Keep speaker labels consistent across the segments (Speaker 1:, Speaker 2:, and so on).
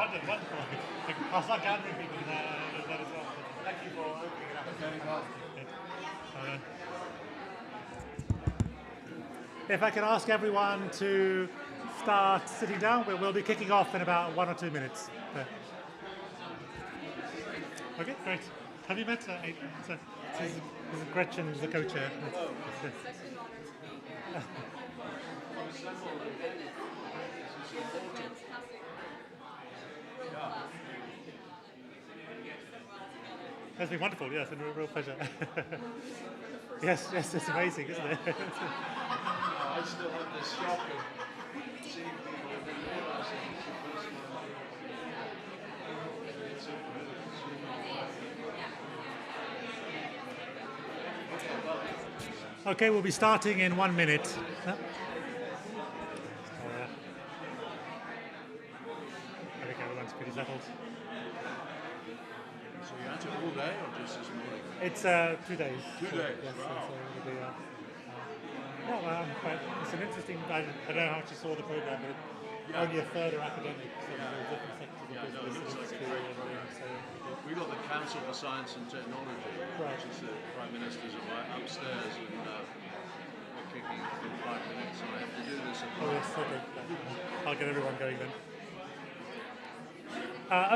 Speaker 1: Wonderful. I'll start gathering people in that as well. Thank you for opening it up. If I can ask everyone to start sitting down, we'll be kicking off in about 1 or 2 minutes. Okay, great. Have you met this is Gretchen, the co-chair. That's been wonderful, yes, and a real pleasure. Yes, it's amazing, isn't it?
Speaker 2: I still have this shock of seeing people who didn't realise it was the first time.
Speaker 1: Okay, we'll be starting in 1 minute. I think everyone's pretty settled.
Speaker 2: So you had it all day or just this morning?
Speaker 1: It's 2 days.
Speaker 2: 2 days,
Speaker 1: yes,
Speaker 2: wow.
Speaker 1: So it'll be, it's an interesting, I don't know how much you saw the programme, but only a third are academic, so there's different sectors of business.
Speaker 2: Looks like a great program. We've got the Council for Science and Technology, which is the Prime Minister's upstairs, and we're kicking off in 5 minutes, and I have to do this at
Speaker 1: yes, okay. I'll get everyone going then.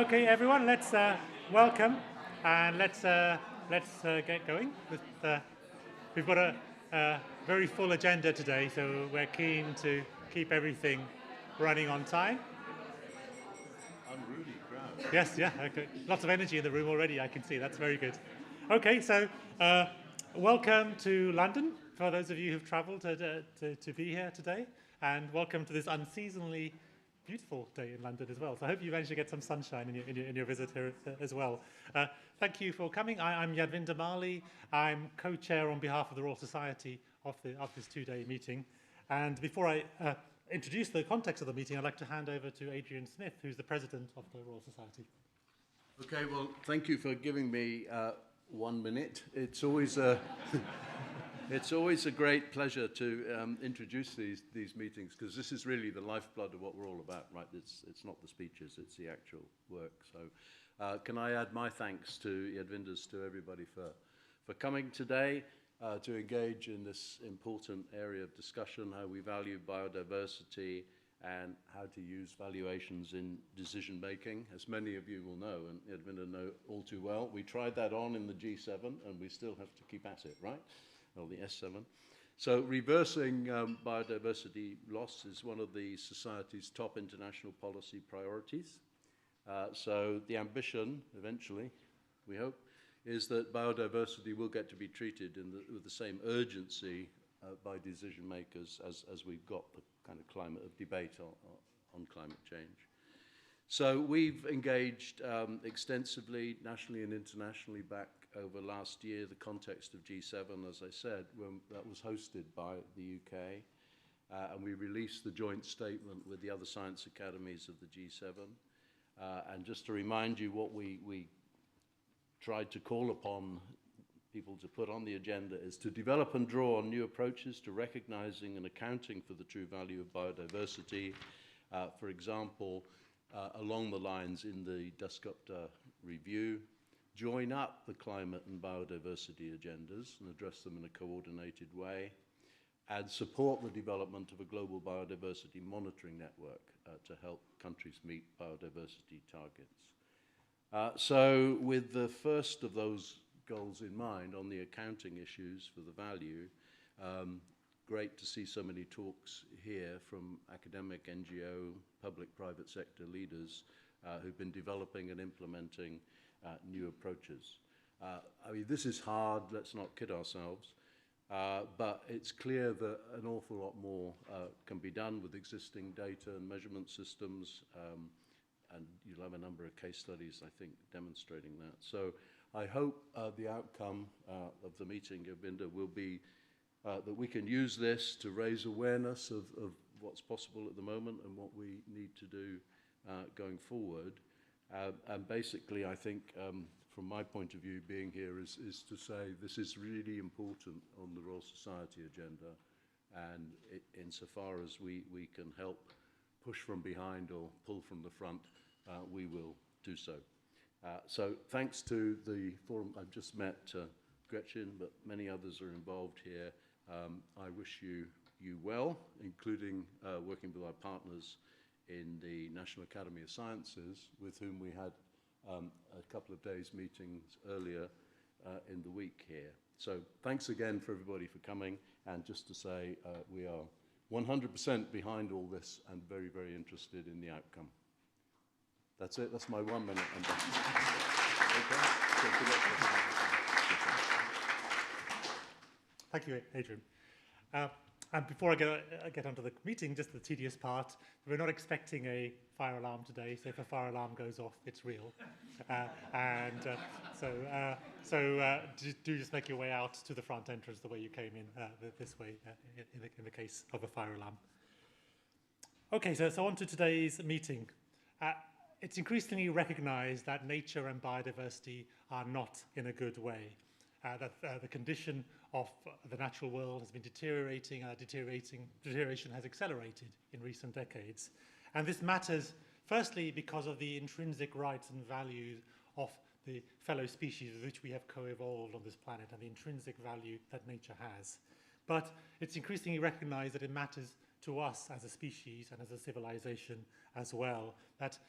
Speaker 1: Okay, everyone, let's welcome and let's get going. We've got a very full agenda today, so we're keen to keep everything running on time.
Speaker 2: Unruly crowd.
Speaker 1: Yes, yeah, okay. Lots of energy in the room already, I can see. That's very good. Okay, so welcome to London, for those of you who've travelled to be here today, and welcome to this unseasonably beautiful day in London as well. So I hope you managed to get some sunshine in your visit here as well. Thank you for coming. I'm Yadvinder Mali. I'm co-chair on behalf of the Royal Society of this 2-day meeting. And before I introduce the context of the meeting, I'd like to hand over to Adrian Smith, who's the president of the Royal Society.
Speaker 2: Okay, well, thank you for giving me 1 minute. It's always a it's always a great pleasure to introduce these meetings, because this is really the lifeblood of what we're all about, right? It's not the speeches, it's the actual work. So can I add my thanks to Yadvinder's, to everybody for coming today to engage in this important area of discussion, how we value biodiversity and how to use valuations in decision making. As many of you will know, and Yadvinder know all too well, we tried that on in the G7 and we still have to keep at it, right? Well, the S7. So reversing biodiversity loss is one of the Society's top international policy priorities. So the ambition, eventually, we hope, is that biodiversity will get to be treated with the same urgency by decision makers as we've got the kind of climate of debate on climate change. So we've engaged extensively, nationally and internationally, back over last year, the context of G7, as I said, when that was hosted by the UK, and we released the joint statement with the other science academies of the G7. And just to remind you, what we tried to call upon people to put on the agenda is to develop and draw on new approaches to recognizing and accounting for the true value of biodiversity. For example, along the lines in the Dasgupta review, join up the climate and biodiversity agendas and address them in a coordinated way, and support the development of a global biodiversity monitoring network to help countries meet biodiversity targets. So with the first of those goals in mind, on the accounting issues for the value, great to see so many talks here from academic, NGO, public-private sector leaders who've been developing and implementing new approaches. I mean, this is hard, let's not kid ourselves, but it's clear that an awful lot more can be done with existing data and measurement systems, and you'll have a number of case studies, I think, demonstrating that. So I hope the outcome of the meeting, Yadvinder, will be that we can use this to raise awareness of what's possible at the moment and what we need to do going forward. And basically, I think, from my point of view, being here is to say this is really important on the Royal Society agenda, and insofar as we can help push from behind or pull from the front we will do so. So thanks to the forum. I've just met Gretchen, but many others are involved here. I wish you well, including working with our partners in the National Academy of Sciences, with whom we had a couple of days meetings earlier in the week here. So thanks again for everybody for coming, and just to say we are 100% behind all this and very, very interested in the outcome. That's it. That's my 1 minute.
Speaker 1: Thank you, Adrian. And before I get onto the meeting, just the tedious part, we're not expecting a fire alarm today, so if a fire alarm goes off, it's real. Do just make your way out to the front entrance the way you came in, this way, in the case of a fire alarm. Okay, so on to today's meeting. It's increasingly recognized that nature and biodiversity are not in a good way. That the condition of the natural world has been deteriorating, and deterioration has accelerated in recent decades. And this matters, firstly, because of the intrinsic rights and values of the fellow species with which we have co-evolved on this planet, and the intrinsic value that nature has. But it's increasingly recognized that it matters to us as a species and as a civilization as well, that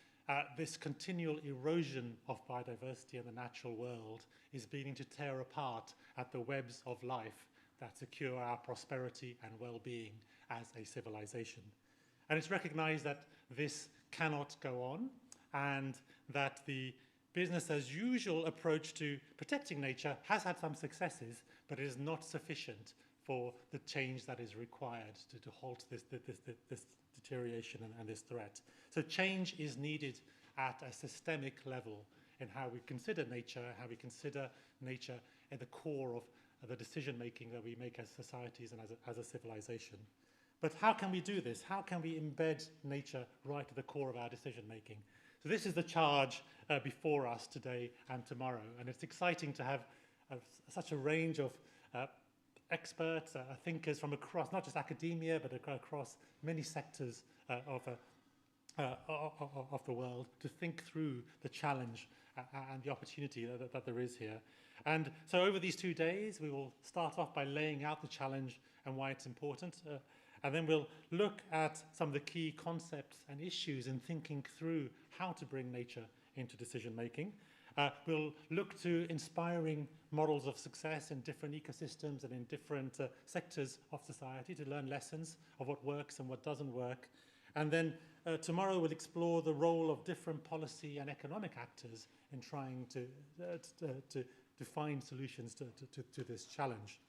Speaker 1: this continual erosion of biodiversity in the natural world is beginning to tear apart at the webs of life that secure our prosperity and well-being as a civilization. And it's recognized that this cannot go on, and that the business as usual approach to protecting nature has had some successes, but it is not sufficient for the change that is required to halt this deterioration and this threat. So change is needed at a systemic level in how we consider nature in the core of the decision-making that we make as societies and as a civilization. But how can we do this? How can we embed nature right at the core of our decision-making? So this is the charge before us today and tomorrow, and it's exciting to have such a range of experts, thinkers from across, not just academia, but across many sectors of the world, to think through the challenge and the opportunity that there is here. And so over these 2 days, we will start off by laying out the challenge and why it's important. And then we'll look at some of the key concepts and issues in thinking through how to bring nature into decision-making. We'll look to inspiring models of success in different ecosystems and in different sectors of society to learn lessons of what works and what doesn't work. And then tomorrow we'll explore the role of different policy and economic actors in trying to find solutions to this challenge.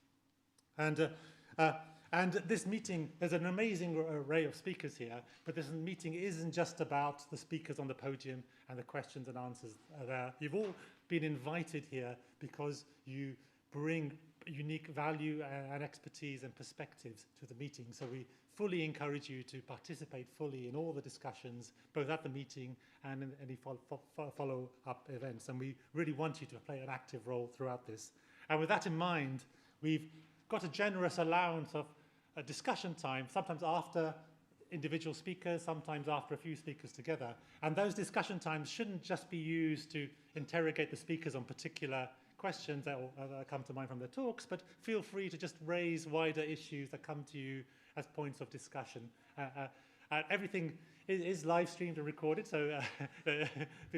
Speaker 1: And this meeting, there's an amazing array of speakers here, but this meeting isn't just about the speakers on the podium and the questions and answers there. You've all been invited here because you bring unique value and expertise and perspectives to the meeting. So we fully encourage you to participate fully in all the discussions, both at the meeting and in any follow-up events. And we really want you to play an active role throughout this. And with that in mind, we've got a generous allowance of discussion time, sometimes after individual speakers, sometimes after a few speakers together. And those discussion times shouldn't just be used to interrogate the speakers on particular questions that come to mind from their talks, but feel free to just raise wider issues that come to you as points of discussion. Everything is live streamed and recorded, so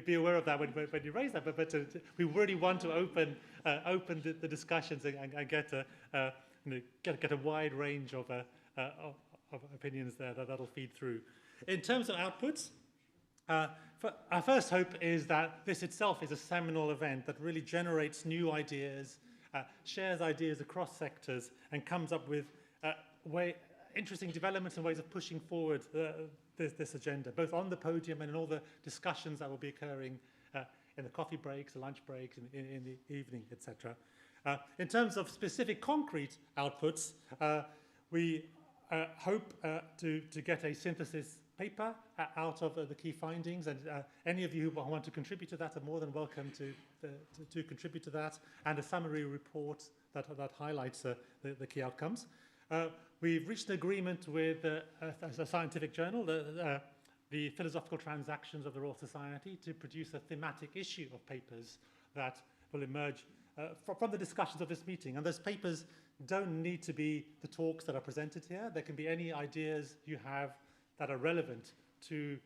Speaker 1: be aware of that when you raise that. But we really want to open the discussions and get a wide range of opinions there that'll feed through. In terms of outputs, our first hope is that this itself is a seminal event that really generates new ideas, shares ideas across sectors, and comes up with interesting developments and ways of pushing forward this agenda, both on the podium and in all the discussions that will be occurring in the coffee breaks, the lunch breaks, in the evening, etc. In terms of specific concrete outputs, we hope to get a synthesis paper out of the key findings, and any of you who want to contribute to that are more than welcome to contribute to that, and a summary report that highlights the key outcomes. We've reached an agreement with a scientific journal the philosophical transactions of the Royal Society to produce a thematic issue of papers that will emerge from the discussions of this meeting. And those papers don't need to be the talks that are presented here. There can be any ideas you have that are relevant to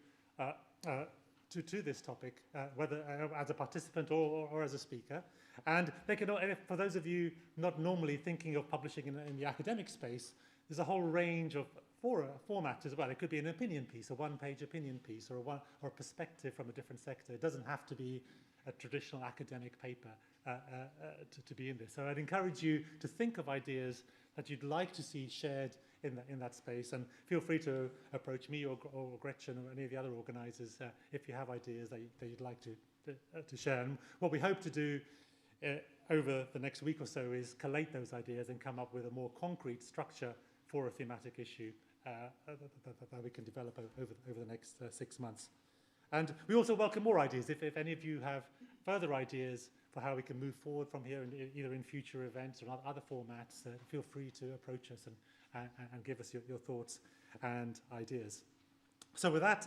Speaker 1: this topic, whether as a participant or as a speaker. And they can, for those of you not normally thinking of publishing in the academic space, there's a whole range of formats as well. It could be an opinion piece, a one-page opinion piece, or a perspective from a different sector. It doesn't have to be a traditional academic paper to be in this. So I'd encourage you to think of ideas that you'd like to see shared in that space, and feel free to approach me or Gretchen or any of the other organisers if you have ideas that you'd like to share. And what we hope to do over the next week or so is collate those ideas and come up with a more concrete structure for a thematic issue that we can develop over the next 6 months. And we also welcome more ideas. If any of you have further ideas for how we can move forward from here, either in future events or other formats, feel free to approach us and give us your thoughts and ideas. So with that,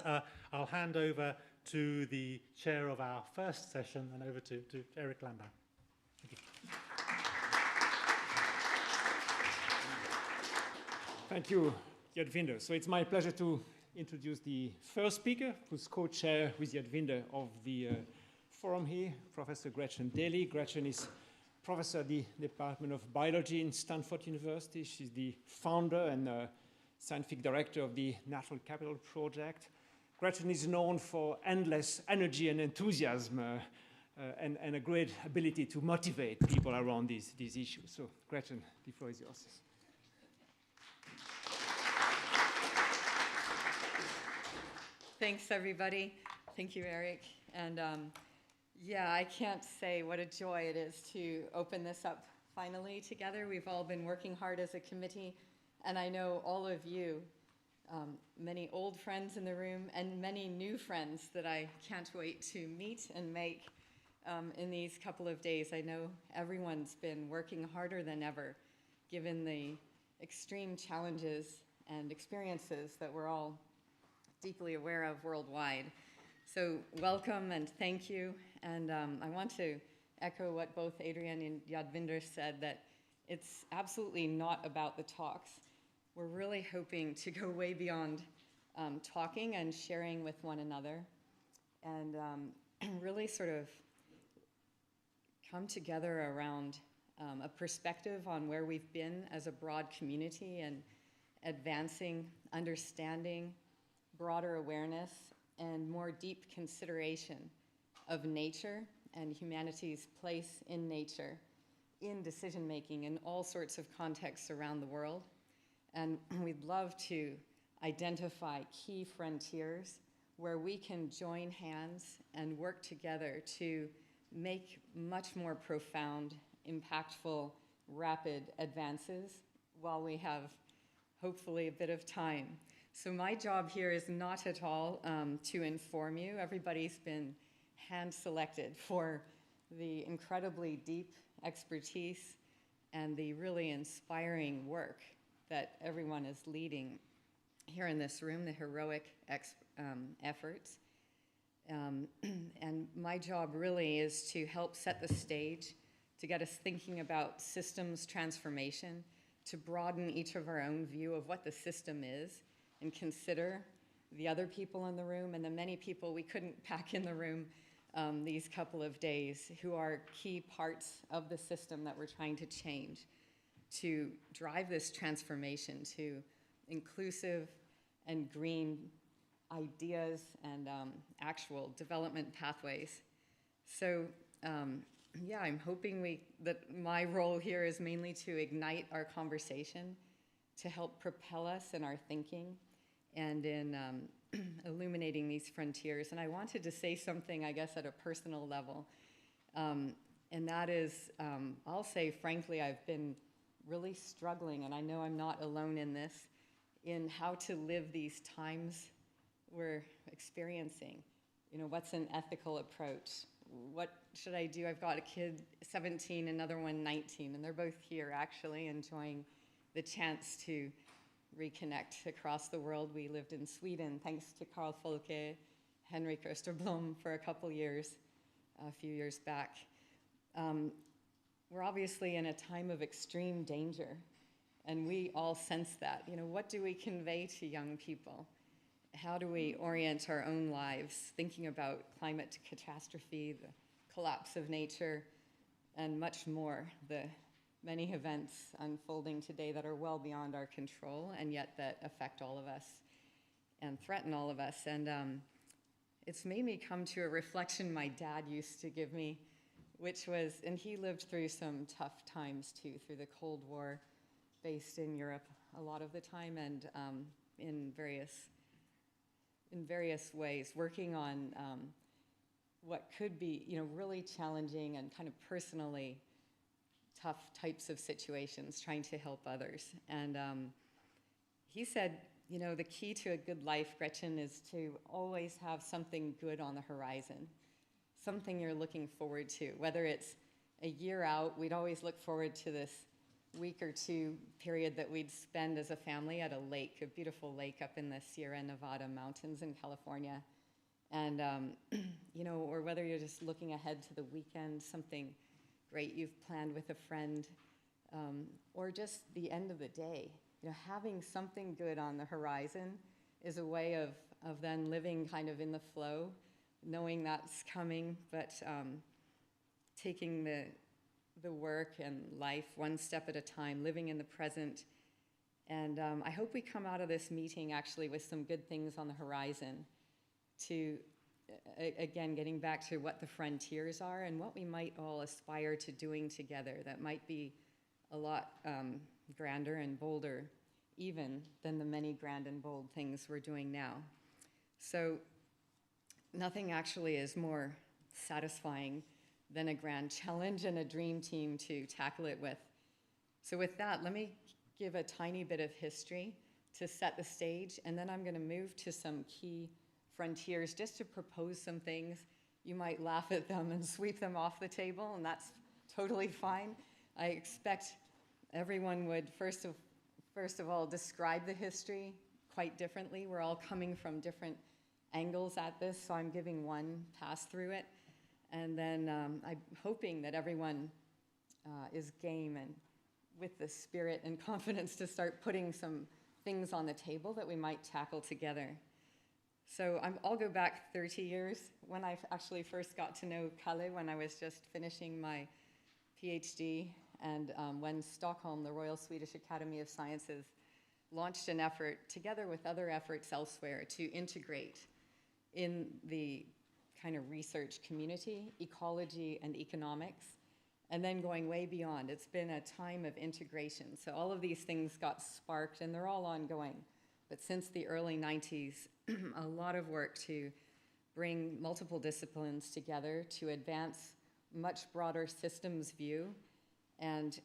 Speaker 1: I'll hand over to the chair of our first session and over to Eric Lambert. Thank you.
Speaker 3: Thank you, Yadvinder. So it's my pleasure to introduce the first speaker, who's co-chair with Yadvinder of the forum here, Professor Gretchen Daly. Gretchen is professor at the Department of Biology in Stanford University. She's the founder and scientific director of the Natural Capital Project. Gretchen is known for endless energy and enthusiasm and a great ability to motivate people around these issues. So, Gretchen, the floor is yours.
Speaker 4: Thanks, everybody. Thank you, Eric. And yeah, I can't say what a joy it is to open this up finally together. We've all been working hard as a committee, and I know all of you, many old friends in the room and many new friends that I can't wait to meet and make in these couple of days. I know everyone's been working harder than ever, given the extreme challenges and experiences that we're all deeply aware of worldwide. So welcome and thank you. And I want to echo what both Adrian and Yadvinder said, that it's absolutely not about the talks. We're really hoping to go way beyond talking and sharing with one another, and really sort of come together around a perspective on where we've been as a broad community and advancing understanding, broader awareness, and more deep consideration of nature and humanity's place in nature, in decision-making in all sorts of contexts around the world. And we'd love to identify key frontiers where we can join hands and work together to make much more profound, impactful, rapid advances while we have hopefully a bit of time. So my job here is not at all to inform you. Everybody's been hand-selected for the incredibly deep expertise and the really inspiring work that everyone is leading here in this room, the heroic efforts. And my job really is to help set the stage, to get us thinking about systems transformation, to broaden each of our own view of what the system is, and consider the other people in the room and the many people we couldn't pack in the room these couple of days who are key parts of the system that we're trying to change, to drive this transformation to inclusive and green ideas and actual development pathways. So yeah, I'm hoping that my role here is mainly to ignite our conversation, to help propel us in our thinking and in illuminating these frontiers. And I wanted to say something, I guess, at a personal level. And that is, I'll say, frankly, I've been really struggling, and I know I'm not alone in this, in how to live these times we're experiencing. You know, what's an ethical approach? What should I do? I've got a kid, 17, another one, 19, and they're both here, actually, enjoying the chance to reconnect across the world. We lived in Sweden, thanks to Carl Folke, Henrik Österblom for a couple years, a few years back. We're obviously in a time of extreme danger, and we all sense that. You know, what do we convey to young people? How do we orient our own lives, thinking about climate catastrophe, the collapse of nature, and much more, the many events unfolding today that are well beyond our control, and yet that affect all of us and threaten all of us. And it's made me come to a reflection my dad used to give me, which was, and he lived through some tough times too, through the Cold War, based in Europe a lot of the time, and in various ways, working on what could be, you know, really challenging and kind of personally tough types of situations, trying to help others. And he said, you know, the key to a good life, Gretchen, is to always have something good on the horizon, something you're looking forward to. Whether it's a year out, we'd always look forward to this week or two period that we'd spend as a family at a lake, a beautiful lake up in the Sierra Nevada mountains in California. And, you know, or whether you're just looking ahead to the weekend, something great you've planned with a friend, or just the end of the day. You know, having something good on the horizon is a way of then living kind of in the flow, knowing that's coming, but taking the work and life one step at a time, living in the present. And I hope we come out of this meeting actually with some good things on the horizon to, again, getting back to what the frontiers are and what we might all aspire to doing together that might be a lot grander and bolder even than the many grand and bold things we're doing now. So nothing actually is more satisfying than a grand challenge and a dream team to tackle it with. So with that, let me give a tiny bit of history to set the stage, and then I'm going to move to some key frontiers just to propose some things. You might laugh at them and sweep them off the table, and that's totally fine. I expect everyone would first of all describe the history quite differently. We're all coming from different angles at this, so I'm giving one pass through it. And then I'm hoping that everyone is game and with the spirit and confidence to start putting some things on the table that we might tackle together. So I'll go back 30 years when I actually first got to know Kalle, when I was just finishing my PhD, and when Stockholm, the Royal Swedish Academy of Sciences, launched an effort together with other efforts elsewhere to integrate in the kind of research community, ecology and economics, and then going way beyond. It's been a time of integration. So all of these things got sparked, and they're all ongoing. But since the early 90s, a lot of work to bring multiple disciplines together to advance much broader systems view and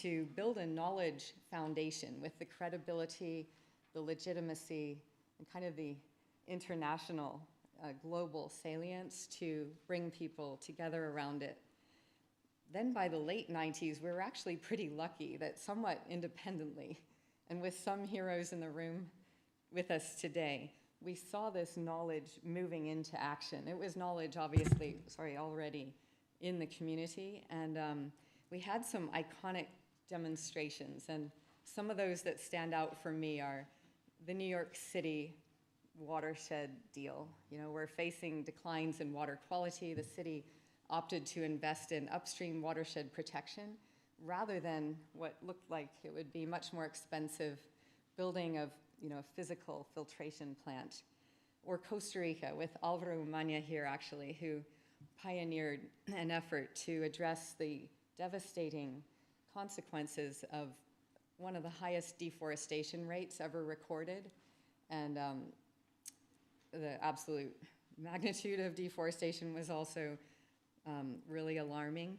Speaker 4: to build a knowledge foundation with the credibility, the legitimacy, and kind of the international global salience to bring people together around it. Then by the late 90s, we were actually pretty lucky that somewhat independently, and with some heroes in the room with us today, we saw this knowledge moving into action. It was knowledge, obviously, already in the community, and we had some iconic demonstrations, and some of those that stand out for me are the New York City watershed deal. You know, we're facing declines in water quality. The city opted to invest in upstream watershed protection rather than what looked like it would be much more expensive building of, you know, a physical filtration plant. Or Costa Rica with Alvaro Mania here actually, who pioneered an effort to address the devastating consequences of one of the highest deforestation rates ever recorded, and the absolute magnitude of deforestation was also really alarming,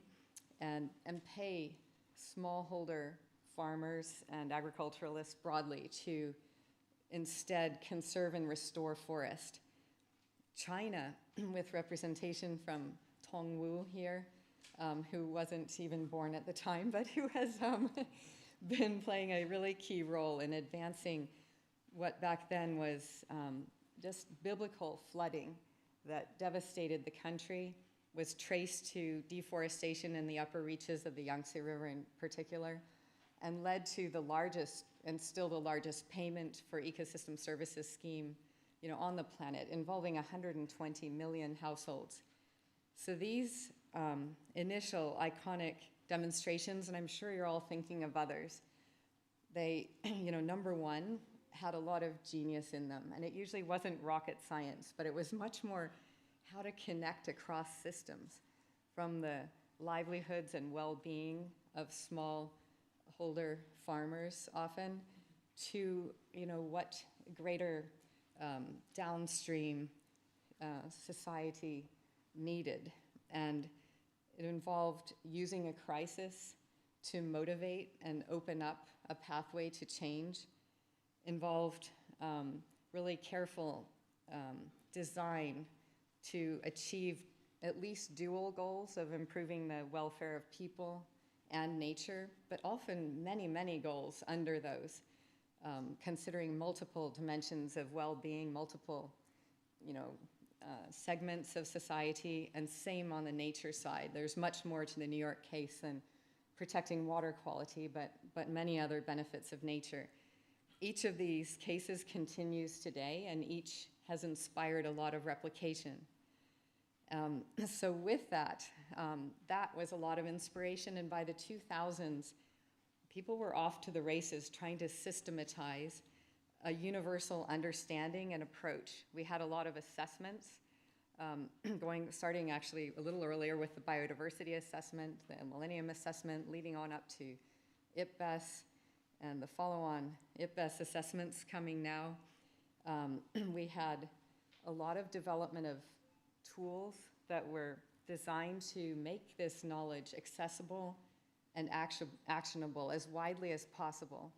Speaker 4: and pay smallholder farmers and agriculturalists broadly to instead conserve and restore forest. China, with representation from Tong Wu here, who wasn't even born at the time, but who has been playing a really key role in advancing what back then was just biblical flooding that devastated the country, was traced to deforestation in the upper reaches of the Yangtze River in particular, and led to the largest, and still the largest, payment for ecosystem services scheme, on the planet, involving 120 million households. So these initial iconic demonstrations, and I'm sure you're all thinking of others, they, number one, had a lot of genius in them. And it usually wasn't rocket science, but it was much more how to connect across systems, from the livelihoods and well-being of smallholder farmers often, to what greater downstream society needed. And it involved using a crisis to motivate and open up a pathway to change, involved really careful design to achieve at least dual goals of improving the welfare of people and nature, but often many, many goals under those, considering multiple dimensions of well-being, multiple, segments of society, and same on the nature side. There's much more to the New York case than protecting water quality, but many other benefits of nature. Each of these cases continues today, and each has inspired a lot of replication. So with that, that was a lot of inspiration, and by the 2000s, people were off to the races trying to systematize a universal understanding and approach. We had a lot of assessments, starting actually a little earlier with the biodiversity assessment, the Millennium Assessment, leading on up to IPBES, and the follow-on IPBES assessments coming now. We had a lot of development of tools that were designed to make this knowledge accessible and actionable as widely as possible.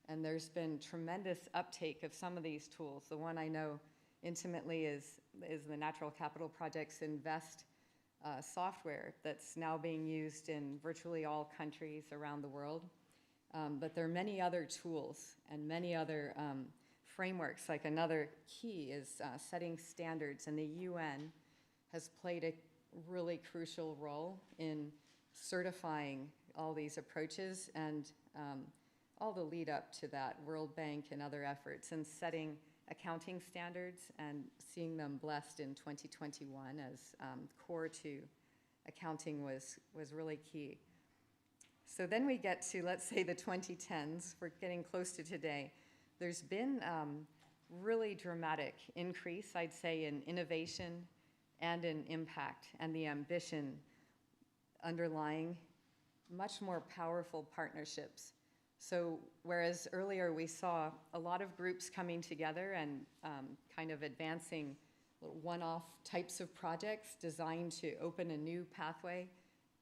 Speaker 4: And there's been tremendous uptake of some of these tools. The one I know intimately is the Natural Capital Project's INVEST software that's now being used in virtually all countries around the world. But there are many other tools and many other frameworks. Like another key is setting standards, and the UN has played a really crucial role in certifying all these approaches and all the lead up to that, World Bank and other efforts, and setting accounting standards and seeing them blessed in 2021 as core to accounting was really key. So then we get to, let's say, the 2010s. We're getting close to today. There's been really dramatic increase, I'd say, in innovation and in impact, and the ambition underlying much more powerful partnerships. So whereas earlier we saw a lot of groups coming together and kind of advancing one-off types of projects designed to open a new pathway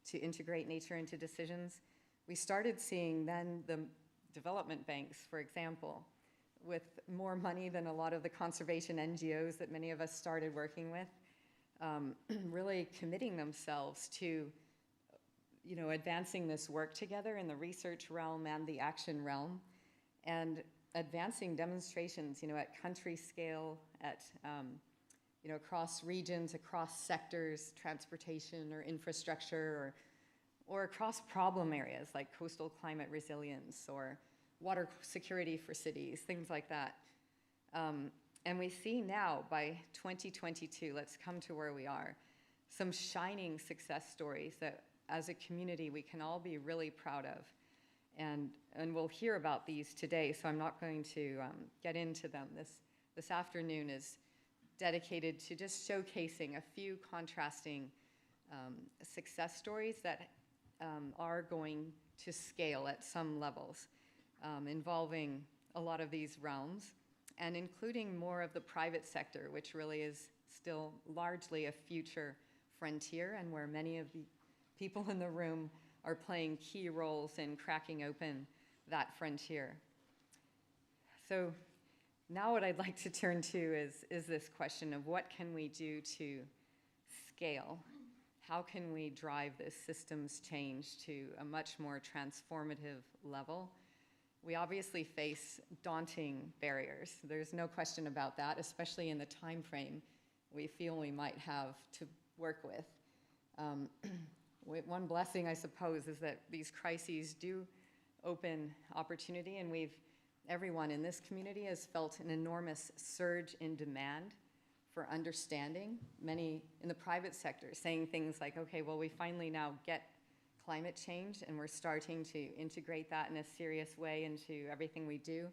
Speaker 4: to integrate nature into decisions, we started seeing then the development banks, for example, with more money than a lot of the conservation NGOs that many of us started working with, really committing themselves to advancing this work together in the research realm and the action realm, and advancing demonstrations, at country scale, at, across regions, across sectors, transportation or infrastructure, or across problem areas like coastal climate resilience or water security for cities, things like that. And we see now by 2022, let's come to where we are, some shining success stories that as a community we can all be really proud of. And we'll hear about these today, so I'm not going to get into them. This afternoon is dedicated to just showcasing a few contrasting success stories that are going to scale at some levels, involving a lot of these realms, and including more of the private sector, which really is still largely a future frontier, and where many of the people in the room are playing key roles in cracking open that frontier. So now what I'd like to turn to is this question of what can we do to scale? How can we drive this systems change to a much more transformative level we obviously face daunting barriers. There's no question about that, especially in the time frame we feel we might have to work with. One blessing, I suppose, is that these crises do open opportunity, and everyone in this community has felt an enormous surge in demand for understanding. Many in the private sector saying things like, okay, well, we finally now get climate change, and we're starting to integrate that in a serious way into everything we do.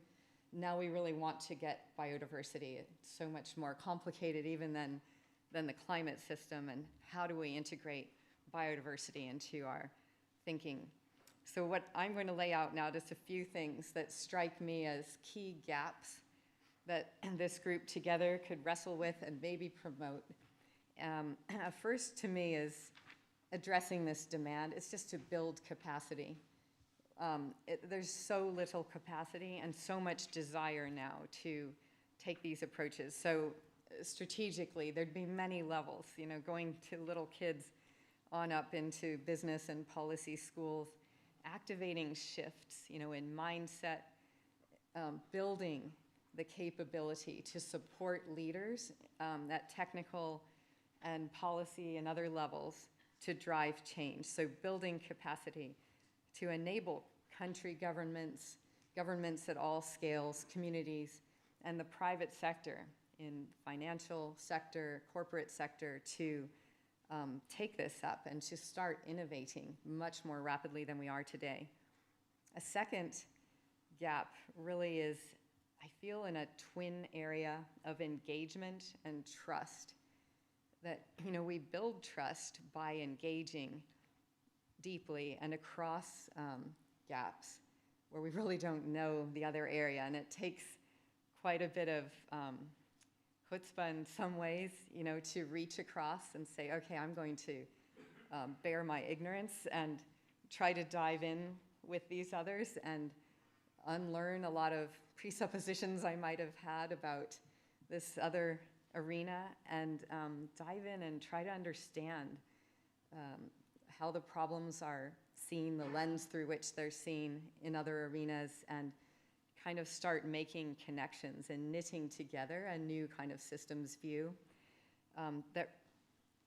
Speaker 4: Now we really want to get biodiversity. It's so much more complicated even than the climate system, and how do we integrate biodiversity into our thinking? So what I'm going to lay out now, just a few things that strike me as key gaps that this group together could wrestle with and maybe promote. First, to me, is addressing this demand. It's just to build capacity. There's so little capacity and so much desire now to take these approaches. So strategically, there'd be many levels, going to little kids on up into business and policy schools, activating shifts, in mindset, building the capability to support leaders at technical and policy and other levels to drive change. So building capacity to enable country governments, governments at all scales, communities, and the private sector in financial sector, corporate sector to take this up and to start innovating much more rapidly than we are today. A second gap really is, I feel, in a twin area of engagement and trust. That, we build trust by engaging deeply and across gaps where we really don't know the other area. And it takes quite a bit of chutzpah in some ways, to reach across and say, okay, I'm going to bear my ignorance and try to dive in with these others and unlearn a lot of presuppositions I might have had about this other arena, and dive in and try to understand how the problems are seen, the lens through which they're seen in other arenas, and kind of start making connections and knitting together a new kind of systems view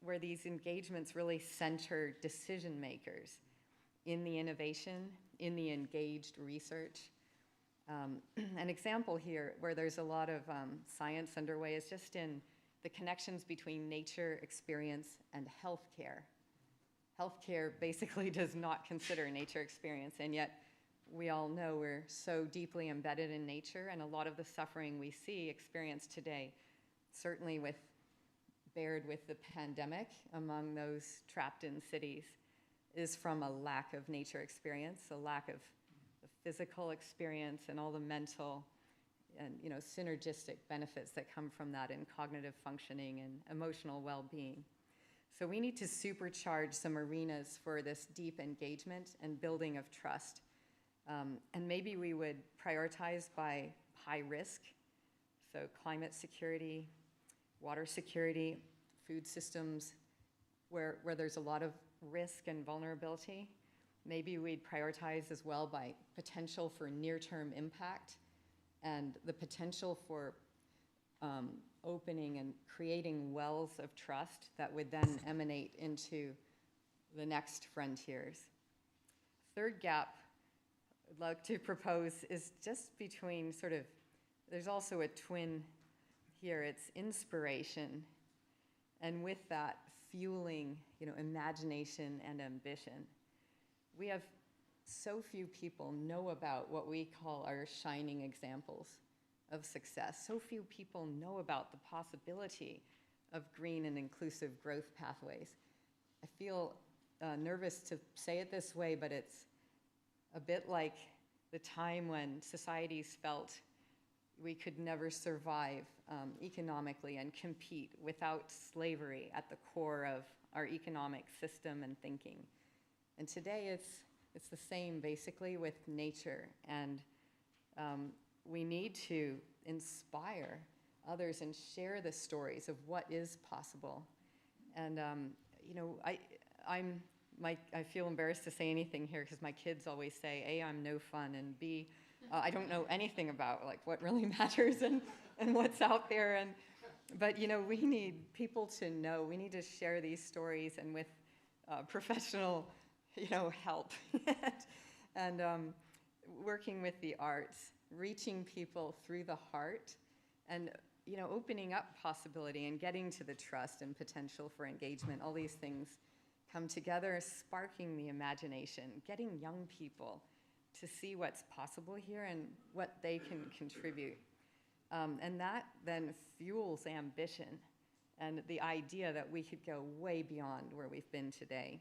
Speaker 4: where these engagements really center decision makers in the innovation, in the engaged research. An example here where there's a lot of science underway is just in the connections between nature, experience, and healthcare. Healthcare basically does not consider nature experience, and yet we all know we're so deeply embedded in nature, and a lot of the suffering we see experienced today, certainly bared with the pandemic among those trapped in cities, is from a lack of nature experience, a lack of the physical experience and all the mental and synergistic benefits that come from that in cognitive functioning and emotional well-being. So we need to supercharge some arenas for this deep engagement and building of trust. And maybe we would prioritize by high risk, so climate security, water security, food systems, where there's a lot of risk and vulnerability. Maybe we'd prioritize as well by potential for near-term impact and the potential for opening and creating wells of trust that would then emanate into the next frontiers. Third gap I'd like to propose is just between there's also a twin here, it's inspiration, and with that fueling, imagination and ambition. We have so few people know about what we call our shining examples of success. So few people know about the possibility of green and inclusive growth pathways. I feel nervous to say it this way, but it's a bit like the time when societies felt we could never survive economically and compete without slavery at the core of our economic system and thinking. And today it's the same basically with nature, and we need to inspire others and share the stories of what is possible. And I feel embarrassed to say anything here because my kids always say, A, I'm no fun, and B, I don't know anything about like what really matters and what's out there. But you know, we need people to know. We need to share these stories and with professional, you know, help and working with the arts, reaching people through the heart, and you know, opening up possibility and getting to the trust and potential for engagement. All these things come together, sparking the imagination, getting young people to see what's possible here and what they can contribute. And that then fuels ambition and the idea that we could go way beyond where we've been today.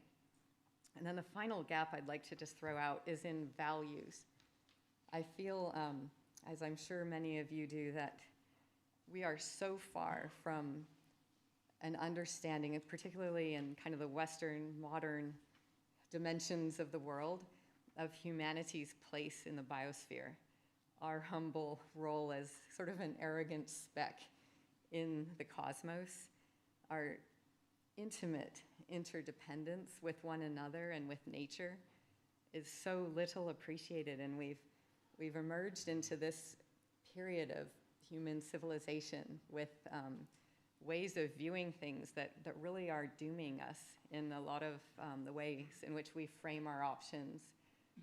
Speaker 4: And then the final gap I'd like to just throw out is in values. I feel, as I'm sure many of you do, that we are so far from an understanding, and particularly in kind of the Western modern dimensions of the world, of humanity's place in the biosphere, our humble role as sort of an arrogant speck in the cosmos, our intimate interdependence with one another and with nature is so little appreciated, and we've emerged into this period of human civilization with ways of viewing things that really are dooming us in a lot of the ways in which we frame our options.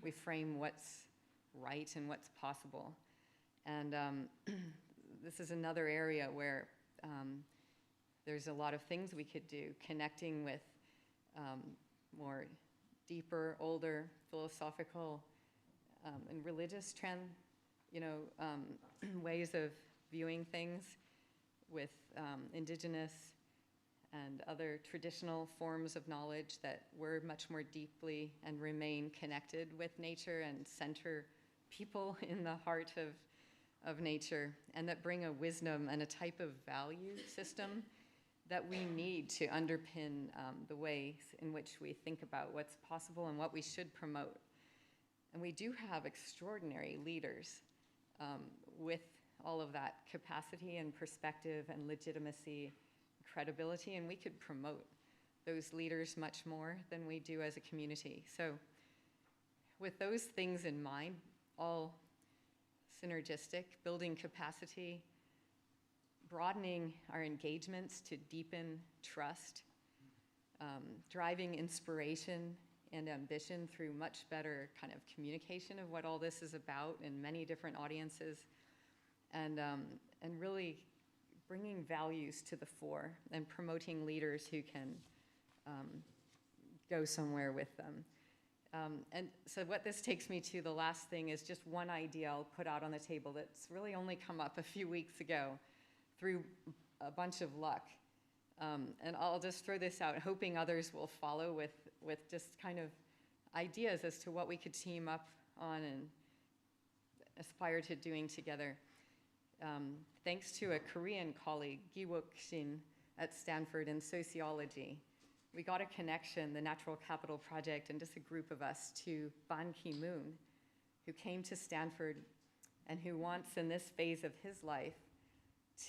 Speaker 4: We frame what's right and what's possible. And this is another area where there's a lot of things we could do, connecting with more deeper, older, philosophical and religious ways of viewing things with indigenous and other traditional forms of knowledge that were much more deeply and remain connected with nature and center people in the heart of nature, and that bring a wisdom and a type of value system that we need to underpin the ways in which we think about what's possible and what we should promote. And we do have extraordinary leaders with all of that capacity and perspective and legitimacy, credibility, and we could promote those leaders much more than we do as a community. So with those things in mind, all synergistic, building capacity, broadening our engagements to deepen trust, driving inspiration and ambition through much better kind of communication of what all this is about in many different audiences, and really bringing values to the fore and promoting leaders who can go somewhere with them. And so what this takes me to, the last thing, is just one idea I'll put out on the table that's really only come up a few weeks ago through a bunch of luck. And I'll just throw this out, hoping others will follow with just kind of ideas as to what we could team up on and aspire to doing together. Thanks to a Korean colleague, Gi-wook Shin, at Stanford in sociology, we got a connection, the Natural Capital Project, and just a group of us, to Ban Ki-moon, who came to Stanford and who wants, in this phase of his life,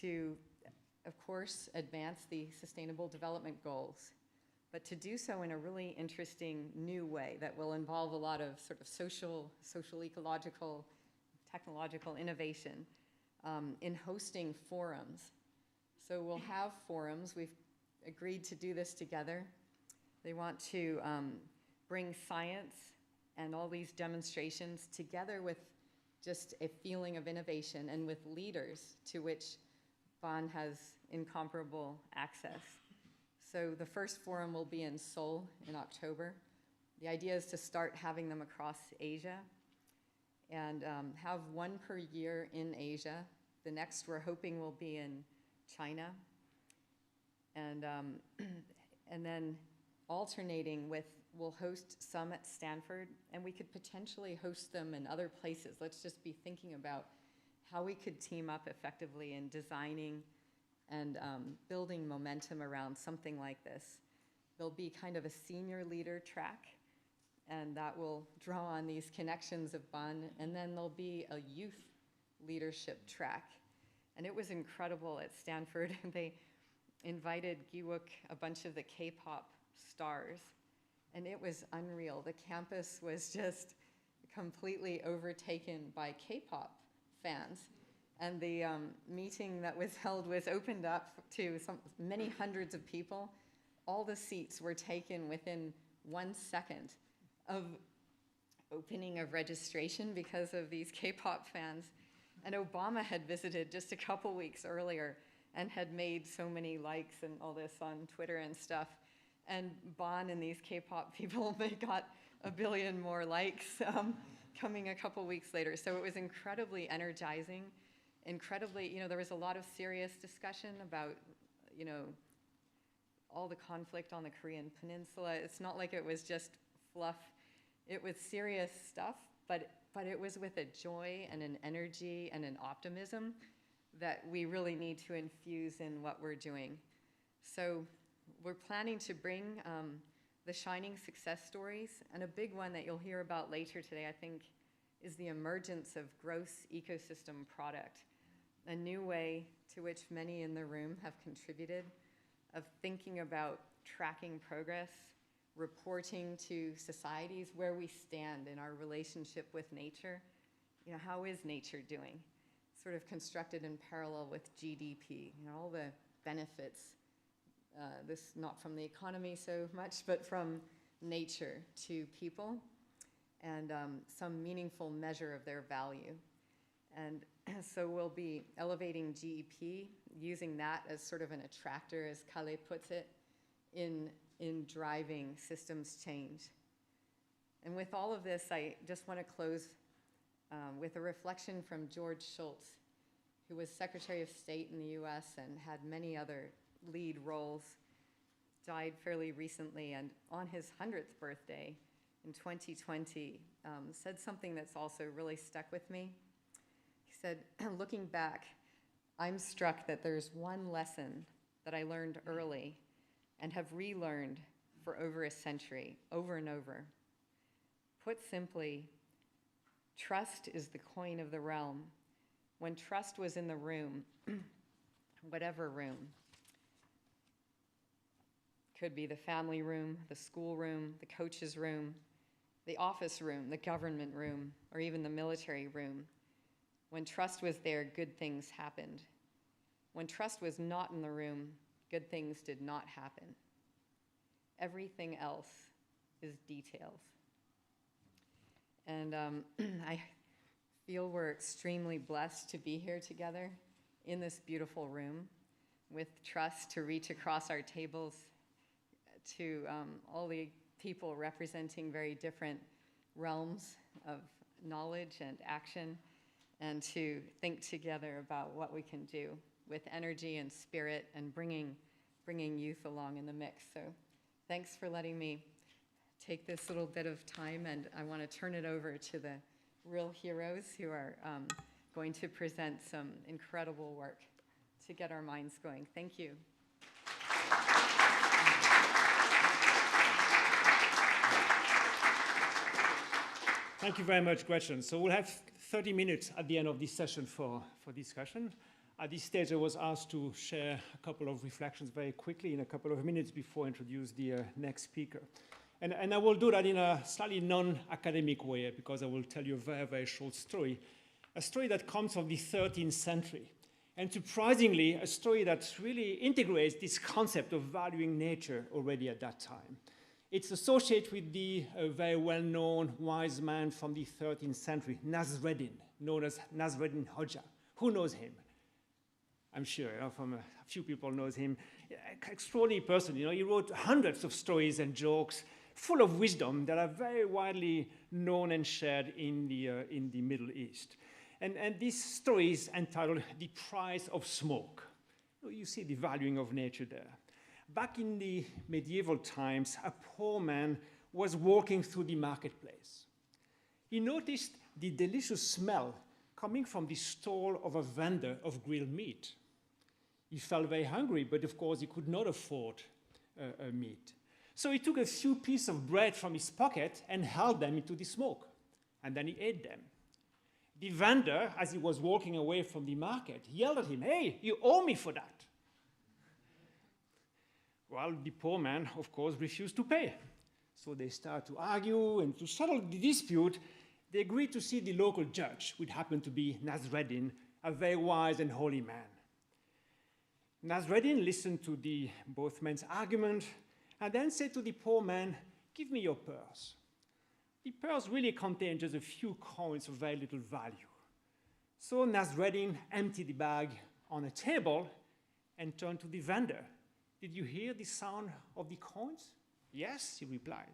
Speaker 4: to, of course, advance the Sustainable Development Goals, but to do so in a really interesting new way that will involve a lot of sort of social, ecological, technological innovation in hosting forums. So we'll have forums. We've agreed to do this together. They want to bring science and all these demonstrations together with just a feeling of innovation and with leaders to which Ban has incomparable access. So the first forum will be in Seoul in October. The idea is to start having them across Asia and have one per year in Asia. The next we're hoping will be in China. And then alternating with, we'll host some at Stanford, and we could potentially host them in other places. Let's just be thinking about how we could team up effectively in designing and building momentum around something like this. There'll be kind of a senior leader track, and that will draw on these connections of Ban, and then there'll be a youth leadership track. And it was incredible at Stanford. They invited Gi-wook, a bunch of the K-pop stars, and it was unreal. The campus was just completely overtaken by K-pop fans. And the meeting that was held was opened up to many hundreds of people. All the seats were taken within 1 second of opening of registration because of these K-pop fans. And Obama had visited just a couple weeks earlier and had made so many likes and all this on Twitter and stuff. And Bon and these K-pop people, they got 1 billion more likes coming a couple weeks later. So it was incredibly energizing, incredibly, there was a lot of serious discussion about, all the conflict on the Korean Peninsula. It's not like it was just fluff. It was serious stuff, but it was with a joy and an energy and an optimism that we really need to infuse in what we're doing. So we're planning to bring the shining success stories, and a big one that you'll hear about later today, I think, is the emergence of gross ecosystem product, a new way to which many in the room have contributed of thinking about tracking progress, reporting to societies where we stand in our relationship with nature. How is nature doing? Sort of constructed in parallel with GDP, all the benefits, this not from the economy so much, but from nature to people, and some meaningful measure of their value. And so we'll be elevating GEP, using that as sort of an attractor, as Kale puts it, in driving systems change. And with all of this, I just want to close with a reflection from George Shultz, who was Secretary of State in the US and had many other lead roles, died fairly recently, and on his 100th birthday in 2020, said something that's also really stuck with me. He said, looking back, I'm struck that there's one lesson that I learned early and have relearned for over a century, over and over. Put simply, trust is the coin of the realm. When trust was in the room, whatever room, could be the family room, the school room, the coach's room, the office room, the government room, or even the military room. When trust was there, good things happened. When trust was not in the room, good things did not happen. Everything else is details. And I feel we're extremely blessed to be here together in this beautiful room with trust to reach across our tables to all the people representing very different realms of knowledge and action, and to think together about what we can do with energy and spirit and bringing youth along in the mix. So thanks for letting me take this little bit of time, and I want to turn it over to the real heroes who are going to present some incredible work to get our minds going. Thank you.
Speaker 3: Thank you very much, Gretchen. So we'll have 30 minutes at the end of this session for discussion. At this stage, I was asked to share a couple of reflections very quickly in a couple of minutes before I introduce the next speaker. And I will do that in a slightly non-academic way, because I will tell you a very, very short story, a story that comes from the 13th century. And surprisingly, a story that really integrates this concept of valuing nature already at that time. It's associated with the very well-known wise man from the 13th century, Nasreddin, known as Nasreddin Hoxha. Who knows him? I'm sure, from a few people knows him. Extraordinary person, he wrote hundreds of stories and jokes full of wisdom that are very widely known and shared in the Middle East. And this story is entitled The Price of Smoke. You see the valuing of nature there. Back in the medieval times, a poor man was walking through the marketplace. He noticed the delicious smell coming from the stall of a vendor of grilled meat. He felt very hungry, but of course he could not afford meat. So he took a few pieces of bread from his pocket and held them into the smoke, and then he ate them. The vendor, as he was walking away from the market, yelled at him, "Hey, you owe me for that." Well, the poor man, of course, refused to pay. So they start to argue, and to settle the dispute, they agreed to see the local judge, which happened to be Nasreddin, a very wise and holy man. Nasreddin listened to both men's argument and then said to the poor man, "Give me your purse." The purse really contained just a few coins of very little value. So Nasreddin emptied the bag on a table and turned to the vendor. "Did you hear the sound of the coins?" "Yes," he replied.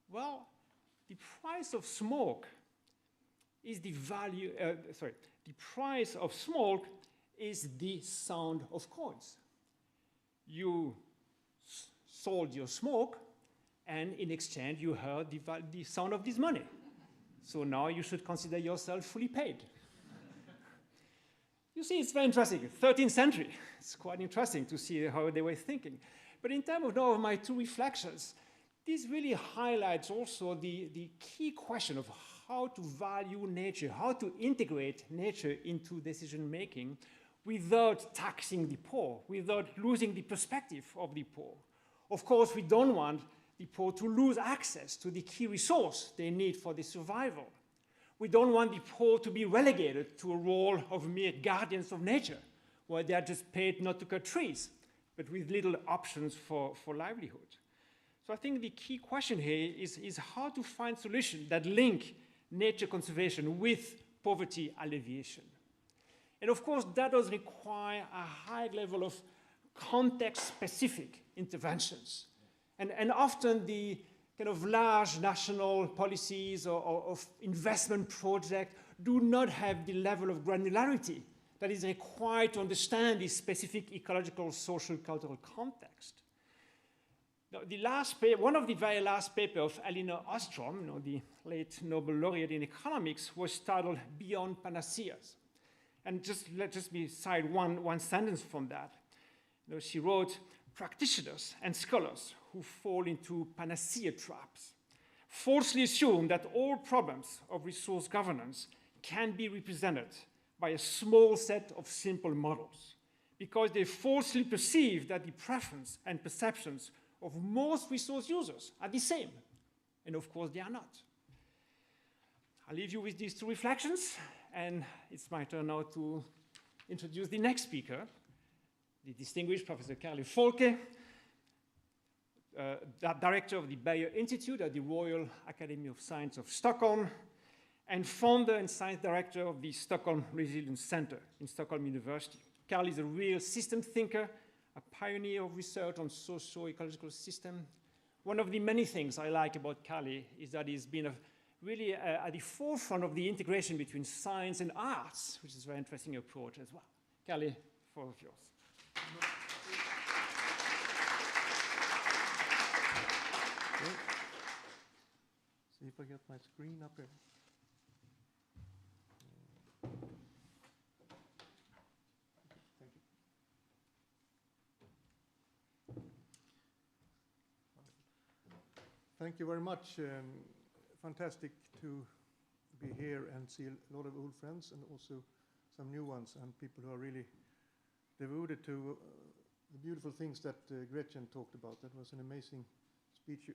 Speaker 3: "Well, the price of smoke is the price of smoke is the sound of coins. You sold your smoke, and in exchange you heard the sound of this money. So now you should consider yourself fully paid." You see, it's very interesting. 13th century. It's quite interesting to see how they were thinking. But in terms of now of my two reflections, this really highlights also the key question of how to value nature, how to integrate nature into decision-making without taxing the poor, without losing the perspective of the poor. Of course, we don't want the poor to lose access to the key resource they need for their survival. We don't want the poor to be relegated to a role of mere guardians of nature, where they are just paid not to cut trees, but with little options for livelihood. So I think the key question here is how to find solutions that link nature conservation with poverty alleviation. And of course, that does require a high level of context-specific interventions. And often the kind of large national policies or of investment projects do not have the level of granularity that is required to understand the specific ecological, social, cultural context. Now, one of the very last papers of Elinor Ostrom, the late Nobel laureate in economics, was titled "Beyond Panaceas." And let's cite one sentence from that. She wrote, "Practitioners and scholars who fall into panacea traps falsely assume that all problems of resource governance can be represented by a small set of simple models, because they falsely perceive that the preference and perceptions of most resource users are the same. And of course, they are not." I'll leave you with these two reflections, and it's my turn now to introduce the next speaker, the distinguished Professor Carly Folke, director of the Bayer Institute at the Royal Academy of Science of Stockholm, and founder and science director of the Stockholm Resilience Center in Stockholm University. Carly is a real system thinker, a pioneer of research on socio-ecological systems. One of the many things I like about Carly is that he's been really at the forefront of the integration between science and arts, which is a very interesting approach as well. Carly, the floor is yours.
Speaker 5: Okay. See if I get my screen up here. Thank you. Thank you very much. Fantastic to be here and see a lot of old friends and also some new ones and people who are really devoted to the beautiful things that Gretchen talked about. That was an amazing speech,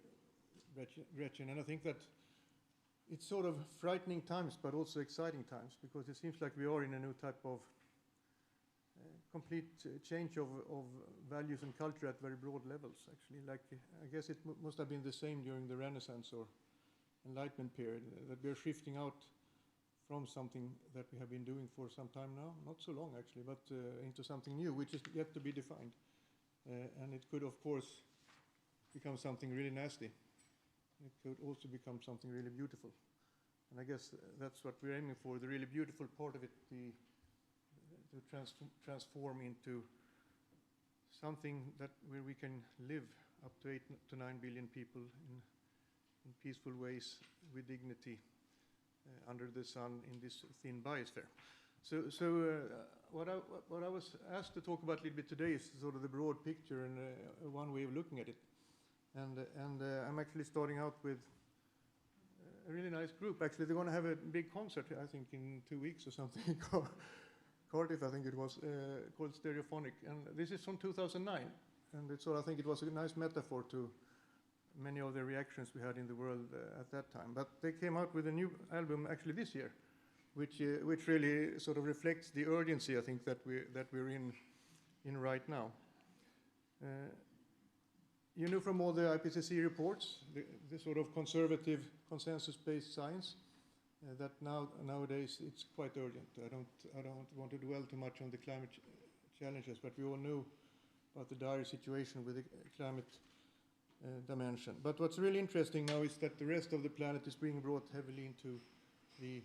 Speaker 5: Gretchen, and I think that it's sort of frightening times but also exciting times, because it seems like we are in a new type of complete change of values and culture at very broad levels, actually. Like, I guess it must have been the same during the Renaissance or Enlightenment period, that we're shifting out from something that we have been doing for some time now, not so long actually, but into something new, which is yet to be defined. And it could, of course, become something really nasty. It could also become something really beautiful. And I guess that's what we're aiming for, the really beautiful part of it, to transform into something where we can live up to 8 to 9 billion people in peaceful ways with dignity under the sun in this thin biosphere. So what I was asked to talk about a little bit today is sort of the broad picture and one way of looking at it. And I'm actually starting out with a really nice group. Actually, they're going to have a big concert, I think, in 2 weeks or something in Cardiff, I think it was, called Stereophonic. And this is from 2009. And I think it was a nice metaphor to many of the reactions we had in the world at that time. But they came out with a new album actually this year, which really sort of reflects the urgency, I think, that we're in right now. You know from all the IPCC reports, the sort of conservative consensus-based science, that nowadays it's quite urgent. I don't want to dwell too much on the climate challenges, but we all know about the dire situation with the climate dimension. But what's really interesting now is that the rest of the planet is being brought heavily into the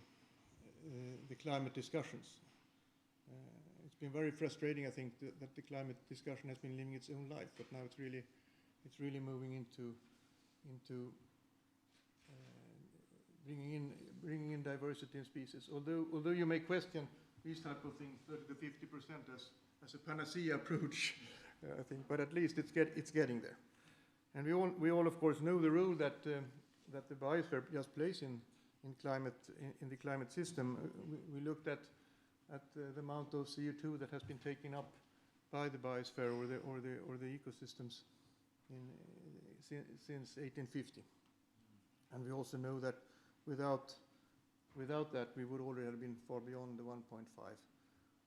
Speaker 5: climate discussions. It's been very frustrating, I think, that the climate discussion has been living its own life, but now it's really moving into bringing in diversity in species. Although you may question these type of things, 30 to 50% as a panacea approach, I think, but at least it's getting there. And we all of course know the role that the biosphere just plays in the climate system. We looked at the amount of CO2 that has been taken up by the biosphere or the ecosystems since 1850. And we also know that without that, we would already have been far beyond the 1.5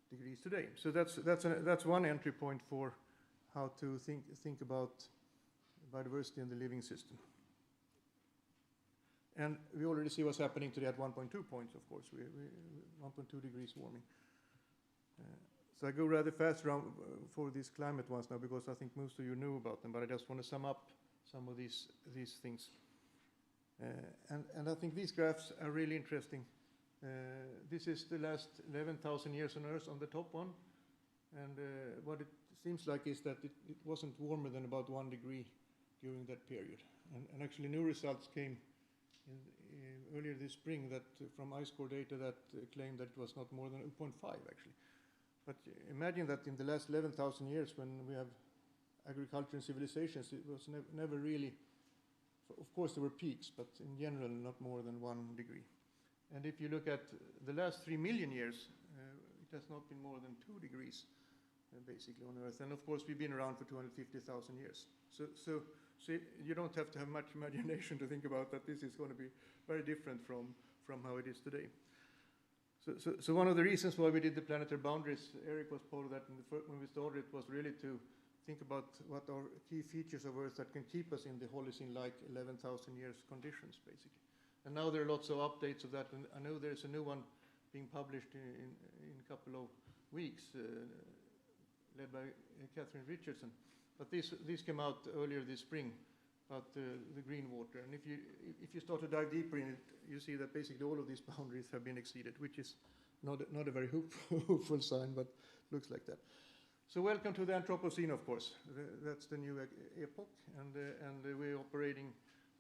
Speaker 5: degrees today. So that's one entry point for how to think about biodiversity in the living system. And we already see what's happening today at 1.2 points, of course, 1.2 degrees warming. So I go rather fast around for these climate ones now, because I think most of you know about them, but I just want to sum up some of these things. And I think these graphs are really interesting. This is the last 11,000 years on Earth on the top one, and what it seems like is that it wasn't warmer than about 1 degree during that period. And actually new results came earlier this spring that from ice core data that claimed that it was not more than 0.5 actually. But imagine that in the last 11,000 years, when we have agriculture and civilizations, it was never really, of course there were peaks, but in general not more than 1 degree. And if you look at the last 3 million years, it has not been more than 2 degrees basically on Earth. And of course we've been around for 250,000 years. So you don't have to have much imagination to think about that this is going to be very different from how it is today. So one of the reasons why we did the planetary boundaries, Eric was part of that when we started, it was really to think about what are key features of Earth that can keep us in the Holocene-like 11,000 years conditions, basically. And now there are lots of updates of that, and I know there's a new one being published in a couple of weeks, led by Catherine Richardson. But these came out earlier this spring about the green water. And if you start to dive deeper in it, you see that basically all of these boundaries have been exceeded, which is not a very hopeful sign, but looks like that. So welcome to the Anthropocene, of course. That's the new epoch, and we're operating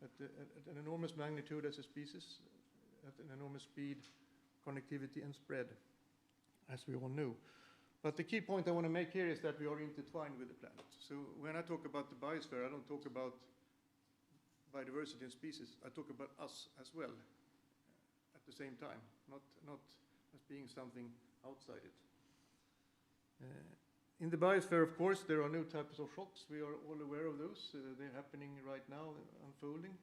Speaker 5: at an enormous magnitude as a species, at an enormous speed, connectivity, and spread, as we all know. But the key point I want to make here is that we are intertwined with the planet. So when I talk about the biosphere, I don't talk about biodiversity and species. I talk about us as well at the same time, not as being something outside it. In the biosphere, of course, there are new types of shocks. We are all aware of those. They're happening right now, unfolding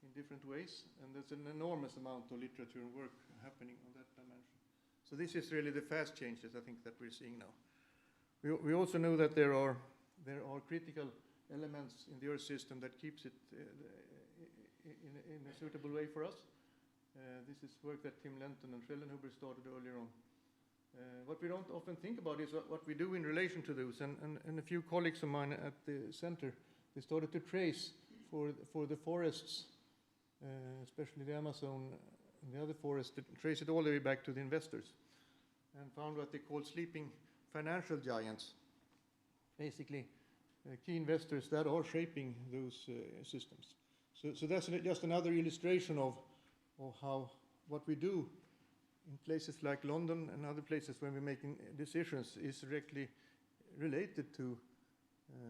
Speaker 5: in different ways. And there's an enormous amount of literature and work happening on that dimension. So this is really the fast changes, I think, that we're seeing now. We also know that there are critical elements in the Earth system that keeps it in a suitable way for us. This is work that Tim Lenton and Schellenhuber started earlier on. What we don't often think about is what we do in relation to those. And a few colleagues of mine at the center, they started to trace for the forests, especially the Amazon and the other forests, to trace it all the way back to the investors, and found what they call sleeping financial giants. Basically, key investors that are shaping those systems. So that's just another illustration of how what we do in places like London and other places when we're making decisions is directly related to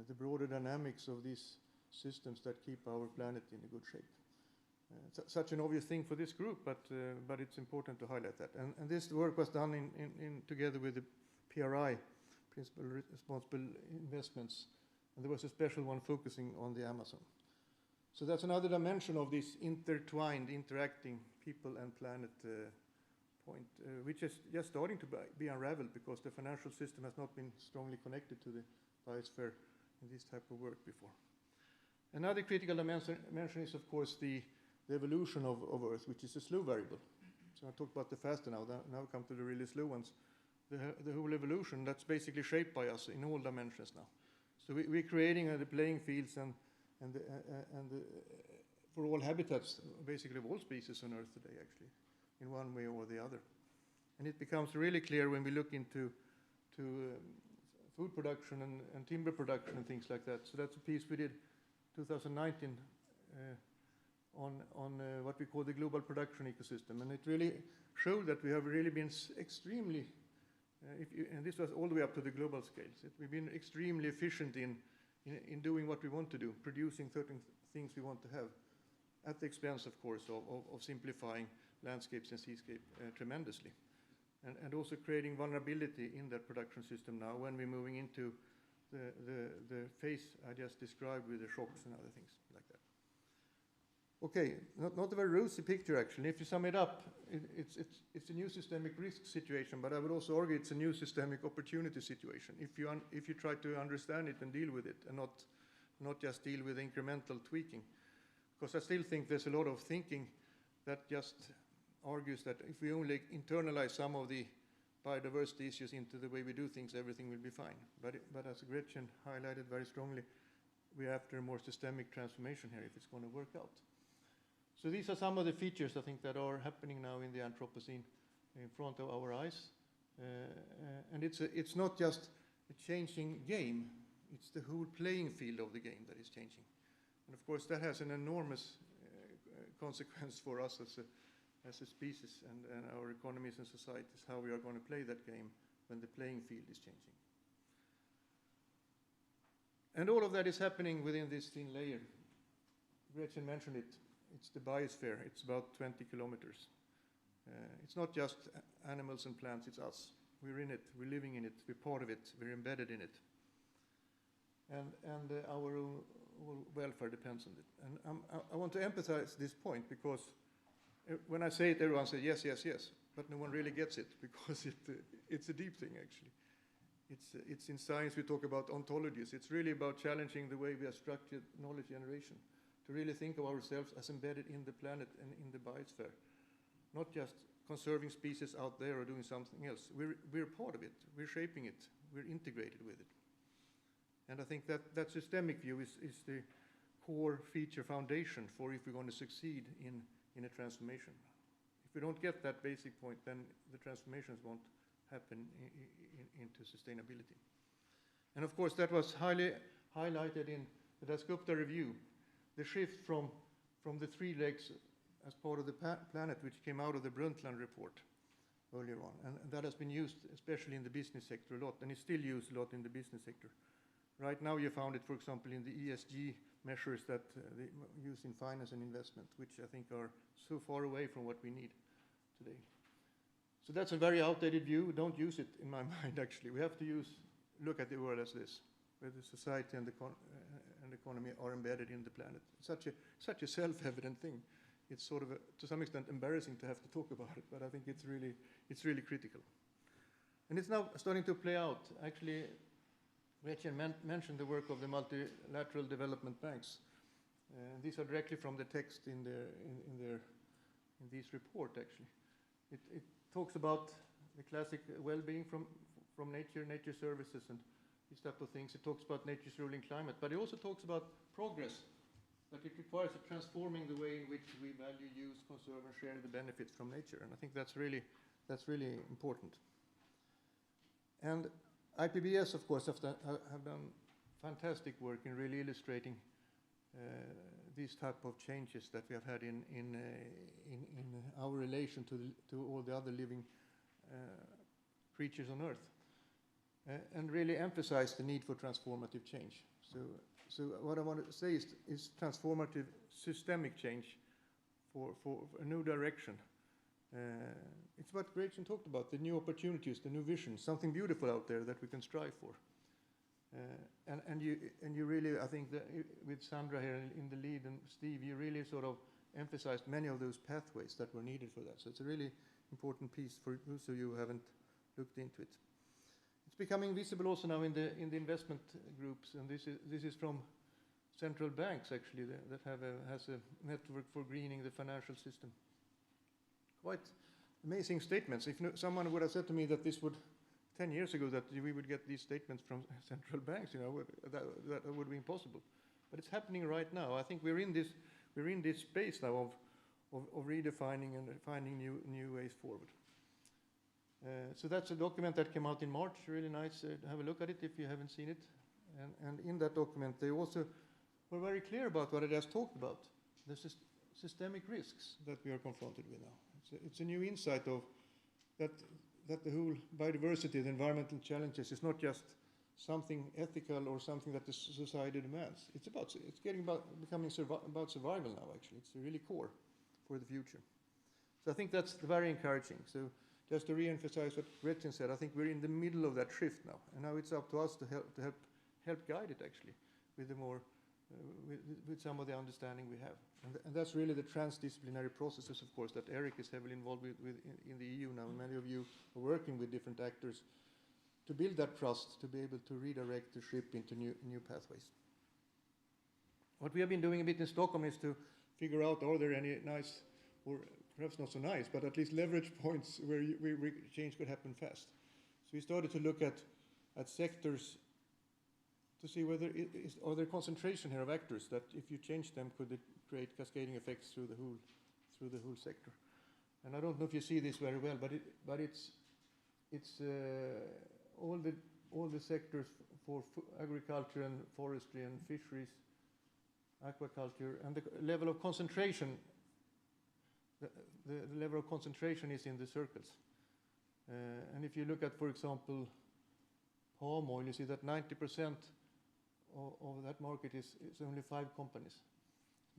Speaker 5: the broader dynamics of these systems that keep our planet in a good shape. Such an obvious thing for this group, but it's important to highlight that. And this work was done in together with the PRI, Principal Responsible Investments, and there was a special one focusing on the Amazon. So that's another dimension of this intertwined, interacting people and planet point, which is just starting to be unraveled because the financial system has not been strongly connected to the biosphere in this type of work before. Another critical dimension is, of course, the evolution of Earth, which is a slow variable. So I talked about the faster now. Now we come to the really slow ones. The whole evolution, that's basically shaped by us in all dimensions now. So we're creating the playing fields and for all habitats, basically of all species on Earth today, actually, in one way or the other. And it becomes really clear when we look into food production and timber production and things like that. So that's a piece we did 2019 on what we call the global production ecosystem. And it really showed that we have really been extremely, and this was all the way up to the global scales, we've been extremely efficient in doing what we want to do, producing certain things we want to have, at the expense, of course, of simplifying landscapes and seascape tremendously. And also creating vulnerability in that production system now when we're moving into the phase I just described with the shocks and other things like that. Okay, not a very rosy picture, actually. If you sum it up, it's a new systemic risk situation, but I would also argue it's a new systemic opportunity situation if you try to understand it and deal with it, and not just deal with incremental tweaking. Because I still think there's a lot of thinking that just argues that if we only internalize some of the biodiversity issues into the way we do things, everything will be fine. But as Gretchen highlighted very strongly, we're after a more systemic transformation here if it's going to work out. So these are some of the features, I think, that are happening now in the Anthropocene in front of our eyes. And it's not just a changing game, it's the whole playing field of the game that is changing. And of course, that has an enormous consequence for us as a species and our economies and societies, how we are going to play that game when the playing field is changing. And all of that is happening within this thin layer. Gretchen mentioned it. It's the biosphere. It's about 20 kilometers. It's not just animals and plants, it's us. We're in it, we're living in it, we're part of it, we're embedded in it. And our welfare depends on it. And I want to emphasize this point because when I say it, everyone says yes, yes, yes, but no one really gets it because it's a deep thing, actually. It's in science we talk about ontologies. It's really about challenging the way we have structured knowledge generation, to really think of ourselves as embedded in the planet and in the biosphere, not just conserving species out there or doing something else. We're part of it, we're shaping it, we're integrated with it. And I think that systemic view is the core feature foundation for if we're going to succeed in a transformation. If we don't get that basic point, then the transformations won't happen into sustainability. And of course, that was highly highlighted in the Dasgupta review, the shift from the three legs as part of the planet, which came out of the Brundtland report earlier on. And that has been used, especially in the business sector, a lot, and it's still used a lot in the business sector. Right now, you found it, for example, in the ESG measures that they use in finance and investment, which I think are so far away from what we need today. So that's a very outdated view. Don't use it, in my mind, actually. We have to look at the world as this, where the society and the economy are embedded in the planet. It's such a self-evident thing. It's sort of, to some extent, embarrassing to have to talk about it, but I think it's really critical. And it's now starting to play out. Actually, Gretchen mentioned the work of the multilateral development banks. These are directly from the text in this report, actually. It talks about the classic well-being from nature services and these type of things. It talks about nature's ruling climate, but it also talks about progress, that it requires a transforming the way in which we value, use, conserve, and share the benefits from nature. And I think that's really important. And IPBS, of course, have done fantastic work in really illustrating these type of changes that we have had in our relation to all the other living creatures on Earth, and really emphasize the need for transformative change. So what I want to say is transformative systemic change for a new direction. It's what Gretchen talked about, the new opportunities, the new vision, something beautiful out there that we can strive for. And you really, I think, with Sandra here in the lead and Steve, you really sort of emphasized many of those pathways that were needed for that. So it's a really important piece for those of you who haven't looked into it. It's becoming visible also now in the investment groups, and this is from central banks actually that has a network for greening the financial system. Quite amazing statements. If someone would have said to me that this would 10 years ago that we would get these statements from central banks, that would be impossible. But it's happening right now. I think we're in this space now of redefining and finding new ways forward. So that's a document that came out in March. Really nice. Have a look at it if you haven't seen it. And in that document, they also were very clear about what I just talked about, the systemic risks that we are confronted with now. It's a new insight of that the whole biodiversity, the environmental challenges, is not just something ethical or something that the society demands. It's becoming about survival now, actually. It's really core for the future. So I think that's very encouraging. So just to re-emphasize what Gretchen said, I think we're in the middle of that shift now. And now it's up to us to help guide it, actually, with the more with some of the understanding we have. And that's really the transdisciplinary processes, of course, that Eric is heavily involved with in the EU now. Many of you are working with different actors to build that trust, to be able to redirect the ship into new pathways. What we have been doing a bit in Stockholm is to figure out, are there any nice, or perhaps not so nice, but at least leverage points where change could happen fast. So we started to look at sectors to see whether are there concentration here of actors that if you change them, could it create cascading effects through the whole sector. And I don't know if you see this very well, but it's all the sectors for agriculture and forestry and fisheries, aquaculture, and the level of concentration. The level of concentration is in the circles. And if you look at, for example, palm oil, you see that 90% of that market is only 5 companies,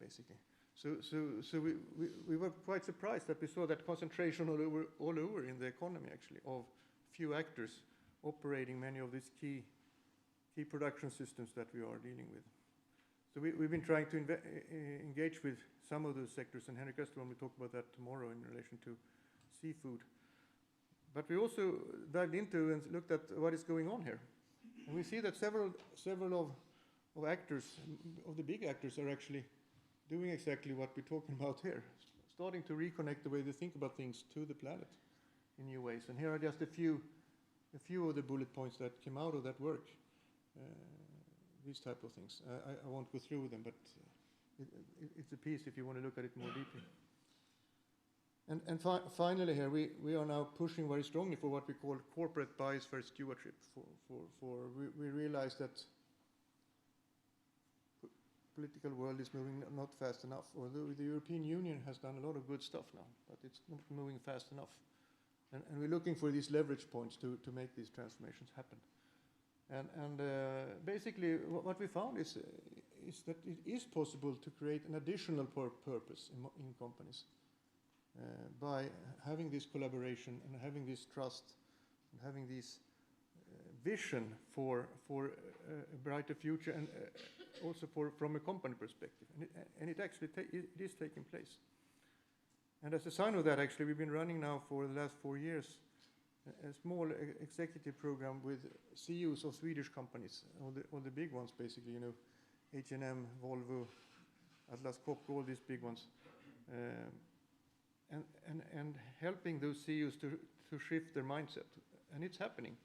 Speaker 5: basically. So we were quite surprised that we saw that concentration all over in the economy, actually, of few actors operating many of these key production systems that we are dealing with. So we've been trying to engage with some of those sectors, and Henrik Österholm will talk about that tomorrow in relation to seafood. But we also dived into and looked at what is going on here. And we see that several of actors, of the big actors, are actually doing exactly what we're talking about here, starting to reconnect the way they think about things to the planet in new ways. And here are just a few of the bullet points that came out of that work, these type of things. I won't go through them, but it's a piece if you want to look at it more deeply. And finally here, we are now pushing very strongly for what we call corporate biosphere stewardship. We realize that political world is moving not fast enough, although the European Union has done a lot of good stuff now, but it's not moving fast enough. And we're looking for these leverage points to make these transformations happen. And basically what we found is that it is possible to create an additional purpose in companies by having this collaboration and having this trust and having this vision for a brighter future, and also from a company perspective. And it actually it is taking place. And as a sign of that, actually, we've been running now for the last 4 years a small executive program with CEOs of Swedish companies, all the big ones, basically, H&M, Volvo, Atlas Copco, all these big ones, and helping those CEOs to shift their mindset. And it's happening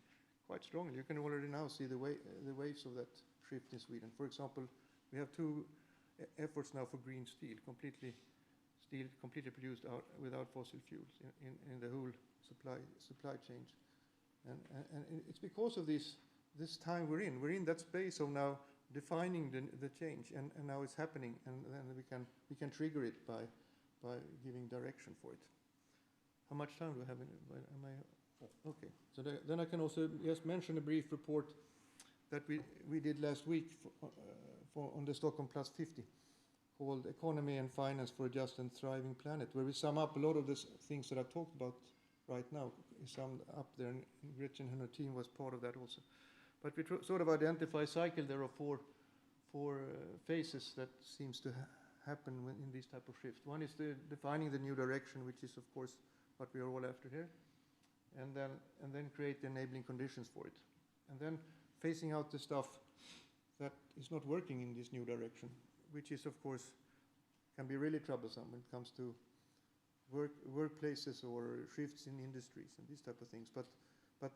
Speaker 5: quite strongly. You can already now see the waves of that shift in Sweden. For example, we have 2 efforts now for green steel completely produced without fossil fuels in the whole supply chain. And it's because of this time we're in. We're in that space of now defining the change, and now it's happening, and then we can trigger it by giving direction for it. How much time do I have? Okay. So then I can also just mention a brief report that we did last week on the Stockholm Plus 50, called Economy and Finance for a Just and Thriving Planet, where we sum up a lot of the things that I've talked about right now. We summed up there, and Gretchen and her team was part of that also. But we sort of identify a cycle there of four phases that seems to happen in these type of shifts. One is defining the new direction, which is of course what we are all after here, and then create the enabling conditions for it, and then phasing out the stuff that is not working in this new direction, which is of course can be really troublesome when it comes to workplaces or shifts in industries and these type of things. But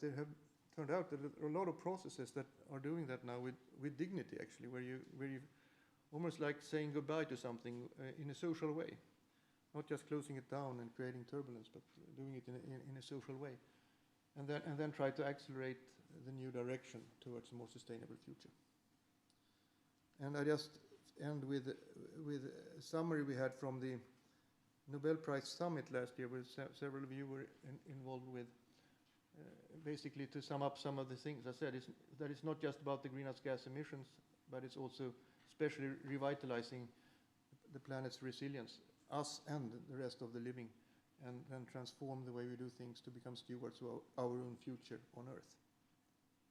Speaker 5: there have turned out that there are a lot of processes that are doing that now with dignity, actually, where you almost like saying goodbye to something in a social way, not just closing it down and creating turbulence, but doing it in a social way, and then try to accelerate the new direction towards a more sustainable future. And I just end with a summary we had from the Nobel Prize Summit last year, where several of you were involved with. Basically, to sum up some of the things I said, is that it's not just about the greenhouse gas emissions, but it's also especially revitalizing the planet's resilience, us and the rest of the living, and transform the way we do things to become stewards of our own future on Earth.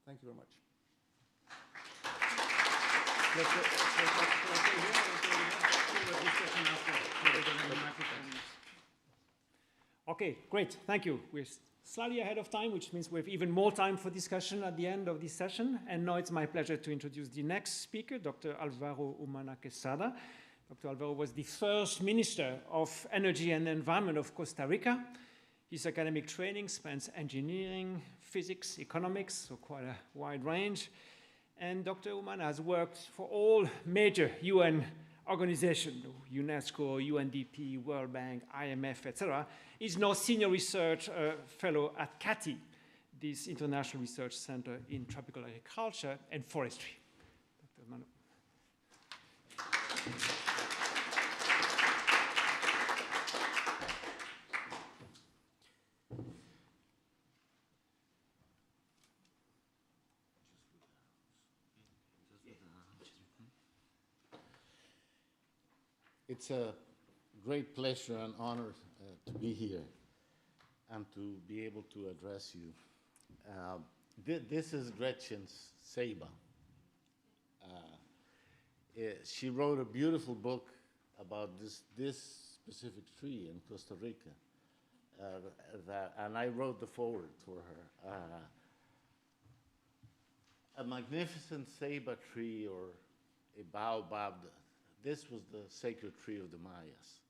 Speaker 5: Thank you very much.
Speaker 3: Okay, great, thank you. We're slightly ahead of time, which means we have even more time for discussion at the end of this session. And now it's my pleasure to introduce the next speaker, Dr. Alvaro Humana Quesada. Dr. Alvaro was the first Minister of Energy and Environment of Costa Rica. His academic training spans engineering, physics, economics, so quite a wide range. And Dr. Humana has worked for all major UN organizations, UNESCO, UNDP, World Bank, IMF, etc. He's now senior research fellow at CATI, this international research center in tropical agriculture and forestry. Dr. Humana.
Speaker 6: It's a great pleasure and honor to be here and to be able to address you. This is Gretchen Seiba. She wrote a beautiful book about this specific tree in Costa Rica, and I wrote the foreword for her. A magnificent ceiba tree, or a baobab. This was the sacred tree of the Mayas.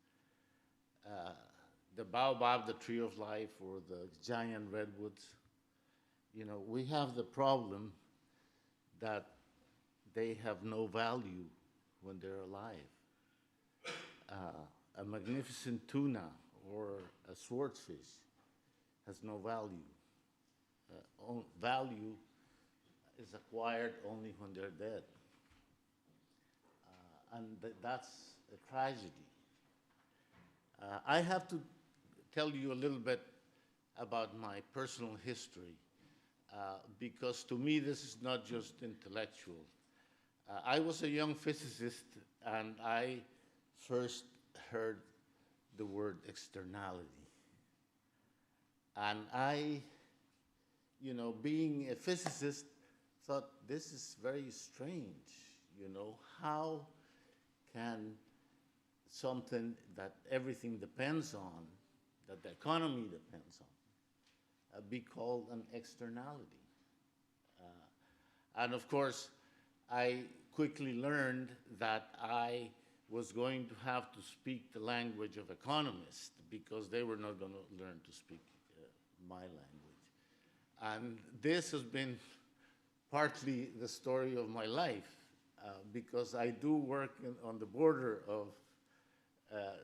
Speaker 6: The baobab, the tree of life, or the giant redwoods. You know, we have the problem that they have no value when they're alive. A magnificent tuna or a swordfish has no value. Value is acquired only when they're dead. And that's a tragedy. I have to tell you a little bit about my personal history, because to me this is not just intellectual. I was a young physicist, and I first heard the word externality. And I, you know, being a physicist, thought this is very strange, you know, how can something that everything depends on, that the economy depends on, be called an externality? And of course, I quickly learned that I was going to have to speak the language of economists, because they were not going to learn to speak my language. And this has been partly the story of my life. Because I do work on the border of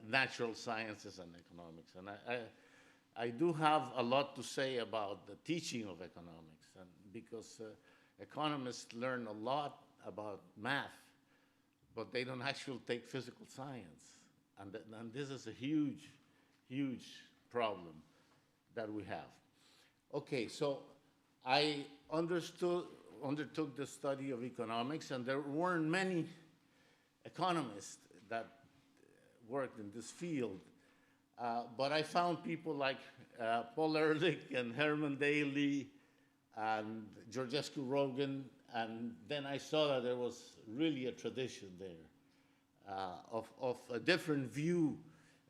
Speaker 6: natural sciences and economics. And I do have a lot to say about the teaching of economics, and because economists learn a lot about math, but they don't actually take physical science. And this is a huge, huge problem that we have. Okay, so I undertook the study of economics, and there weren't many economists that worked in this field. But I found people like Paul Ehrlich and Herman Daly and Georgescu Rogan, and then I saw that there was really a tradition there of a different view,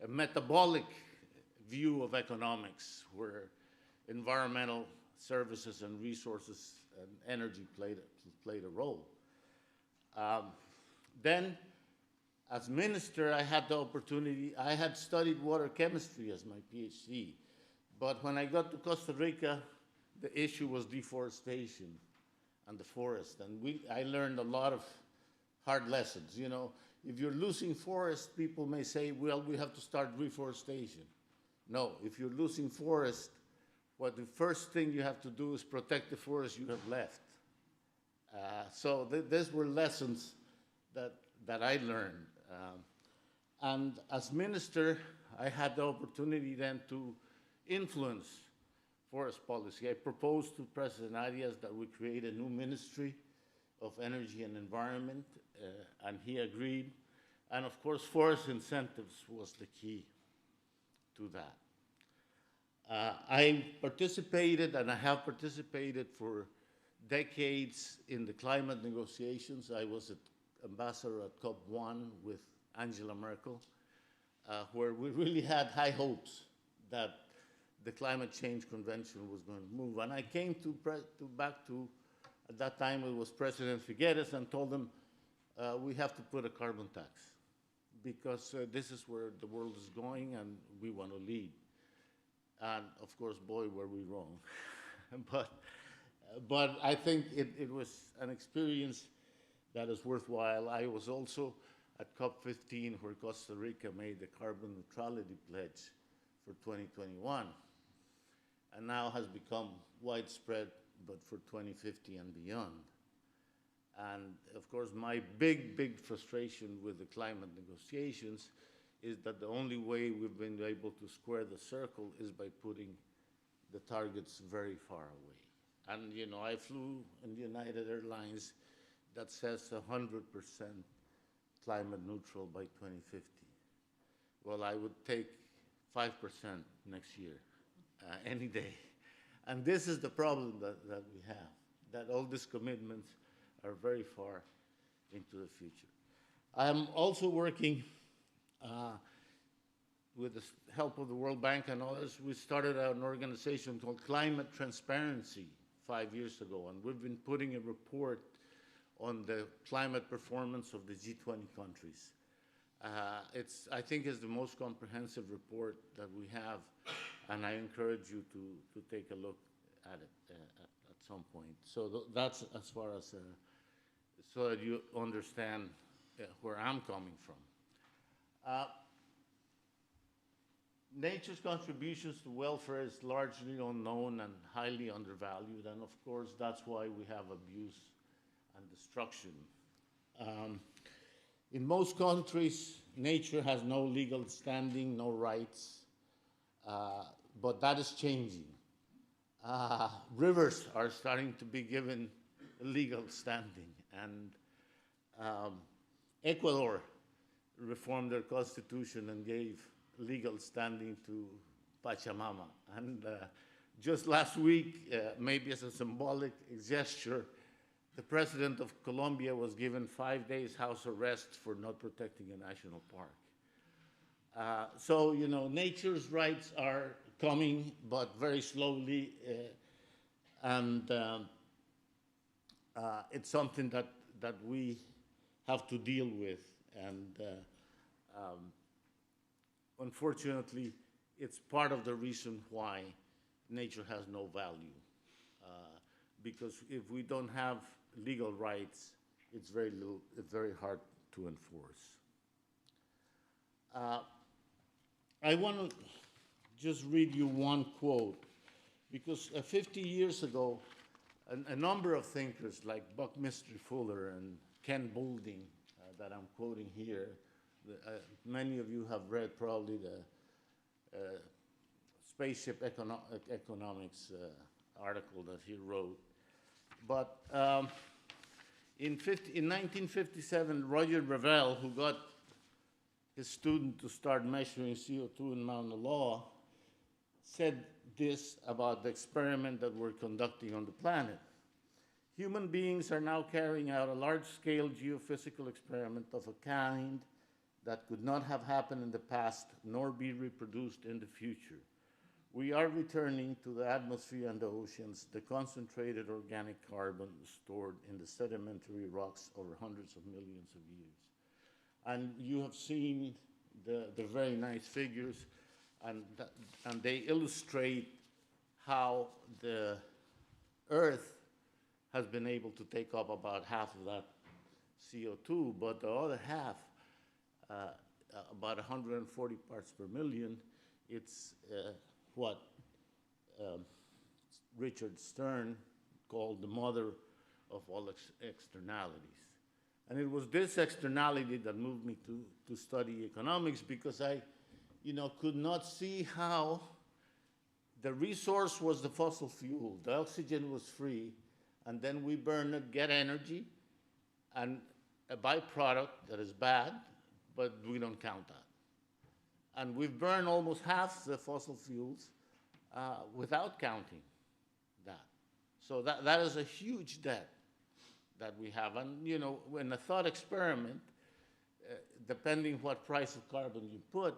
Speaker 6: a metabolic view of economics, where environmental services and resources and energy played a role. Then, as minister, I had the opportunity, I had studied water chemistry as my PhD, but when I got to Costa Rica, the issue was deforestation and the forest, and I learned a lot of hard lessons. You know, if you're losing forest, people may say, well, we have to start reforestation. No, if you're losing forest, what the first thing you have to do is protect the forest you have left. So these were lessons that I learned. And as minister, I had the opportunity then to influence forest policy. I proposed to President Arias that we create a new Ministry of Energy and Environment, and he agreed. And of course, forest incentives was the key to that. I participated, and I have participated for decades in the climate negotiations. I was ambassador at COP1 with Angela Merkel, where we really had high hopes that the Climate Change Convention was going to move. And I came back to, at that time it was President Figueres, and told him, we have to put a carbon tax, because this is where the world is going and we want to lead. And of course, boy, were we wrong. but I think it was an experience that is worthwhile. I was also at COP15, where Costa Rica made the carbon neutrality pledge for 2021, and now has become widespread, but for 2050 and beyond. And of course, my big frustration with the climate negotiations is that the only way we've been able to square the circle is by putting the targets very far away. And you know, I flew in United Airlines that says 100% climate neutral by 2050. Well, I would take 5% next year, any day. And this is the problem that we have, that all these commitments are very far into the future. I am also working with the help of the World Bank and others. We started an organization called Climate Transparency 5 years ago, and we've been putting a report on the climate performance of the G20 countries. I think it's the most comprehensive report that we have, and I encourage you to take a look at it at some point. So that's as far as, so that you understand where I'm coming from. Nature's contributions to welfare is largely unknown and highly undervalued, and of course that's why we have abuse and destruction. In most countries, nature has no legal standing, no rights, but that is changing. Rivers are starting to be given legal standing, and Ecuador reformed their constitution and gave legal standing to Pachamama. And just last week, maybe as a symbolic gesture, the president of Colombia was given 5 days house arrest for not protecting a national park. So, you know, nature's rights are coming, but very slowly, and it's something that we have to deal with. And unfortunately, it's part of the reason why nature has no value. Because if we don't have legal rights, it's very hard to enforce. I want to just read you one quote, because 50 years ago, a number of thinkers like Buckminster Fuller and Ken Boulding, that I'm quoting here, many of you have read probably the spaceship economics article that he wrote. But in 1957, Roger Revelle, who got his student to start measuring CO2 in Mauna Loa, said this about the experiment that we're conducting on the planet. Human beings are now carrying out a large-scale geophysical experiment of a kind that could not have happened in the past nor be reproduced in the future. We are returning to the atmosphere and the oceans the concentrated organic carbon stored in the sedimentary rocks over hundreds of millions of years. And you have seen the very nice figures, and they illustrate how the Earth has been able to take up about half of that CO2, but the other half, about 140 parts per million, it's what Richard Stern called the mother of all externalities. And it was this externality that moved me to study economics, because I could not see how the resource was the fossil fuel. The oxygen was free, and then we burn it, get energy, and a byproduct that is bad, but we don't count that. And we've burned almost half the fossil fuels without counting that. So that is a huge debt that we have. And in a thought experiment, depending what price of carbon you put,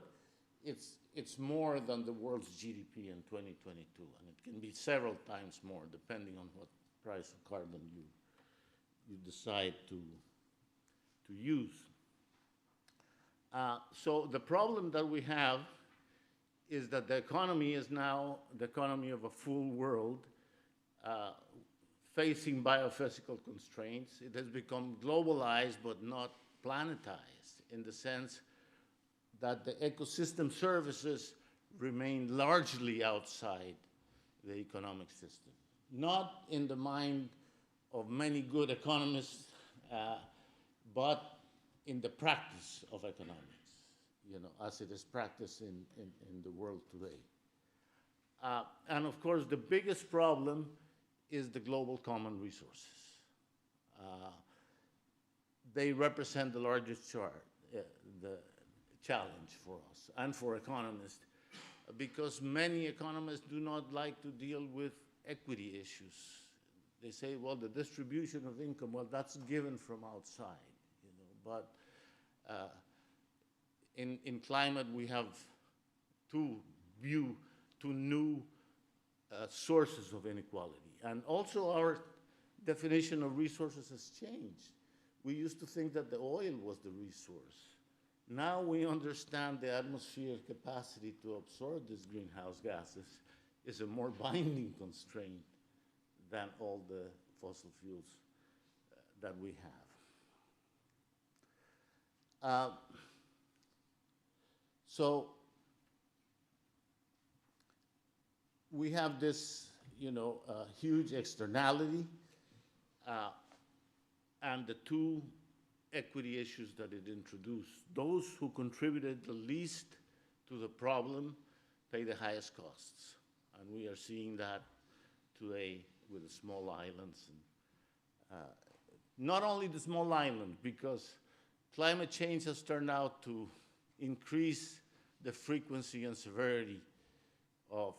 Speaker 6: it's more than the world's GDP in 2022, and it can be several times more depending on what price of carbon you decide to use. So the problem that we have is that the economy is now the economy of a full world, facing biophysical constraints. It has become globalized but not planetized, in the sense that the ecosystem services remain largely outside the economic system. Not in the mind of many good economists, but in the practice of economics, as it is practiced in the world today. And of course, the biggest problem is the global common resources. They represent the largest the challenge for us and for economists, because many economists do not like to deal with equity issues. They say, well, the distribution of income, well, that's given from outside, but in climate, we have two new sources of inequality. And also our definition of resources has changed. We used to think that the oil was the resource. Now we understand the atmosphere's capacity to absorb these greenhouse gases is a more binding constraint than all the fossil fuels that we have. So we have this, huge externality, and the two equity issues that it introduced. Those who contributed the least to the problem pay the highest costs. And we are seeing that today with the small islands. And, not only the small islands, because climate change has turned out to increase the frequency and severity of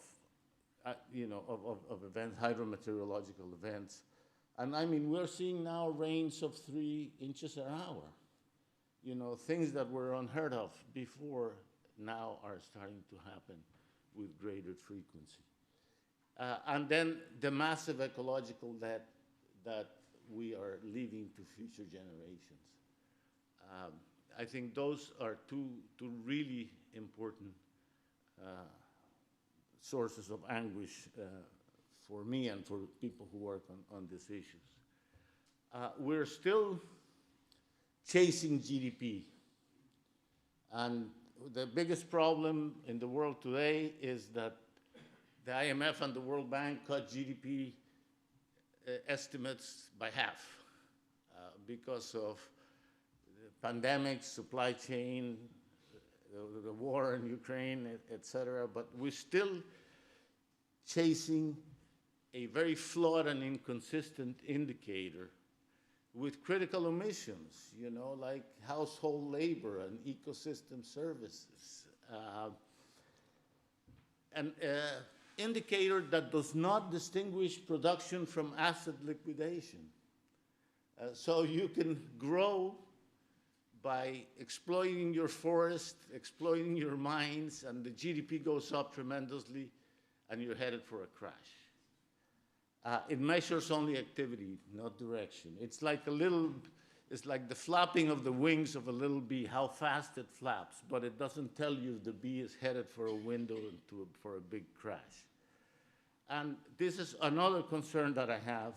Speaker 6: events, hydrometeorological events. And I mean, we're seeing now rains of 3 inches an hour. Things that were unheard of before now are starting to happen with greater frequency. And then the massive ecological debt that we are leaving to future generations. I think those are two really important sources of anguish for me and for people who work on these issues. We're still chasing GDP. And the biggest problem in the world today is that the IMF and the World Bank cut GDP estimates by half because of the pandemic, supply chain, the war in Ukraine, et cetera. But we're still chasing a very flawed and inconsistent indicator with critical omissions, like household labor and ecosystem services. And indicator that does not distinguish production from asset liquidation. So you can grow by exploiting your forest, exploiting your mines, and the GDP goes up tremendously, and you're headed for a crash. It measures only activity, not direction. It's like the flapping of the wings of a little bee, how fast it flaps, but it doesn't tell you if the bee is headed for a window for a big crash. And this is another concern that I have,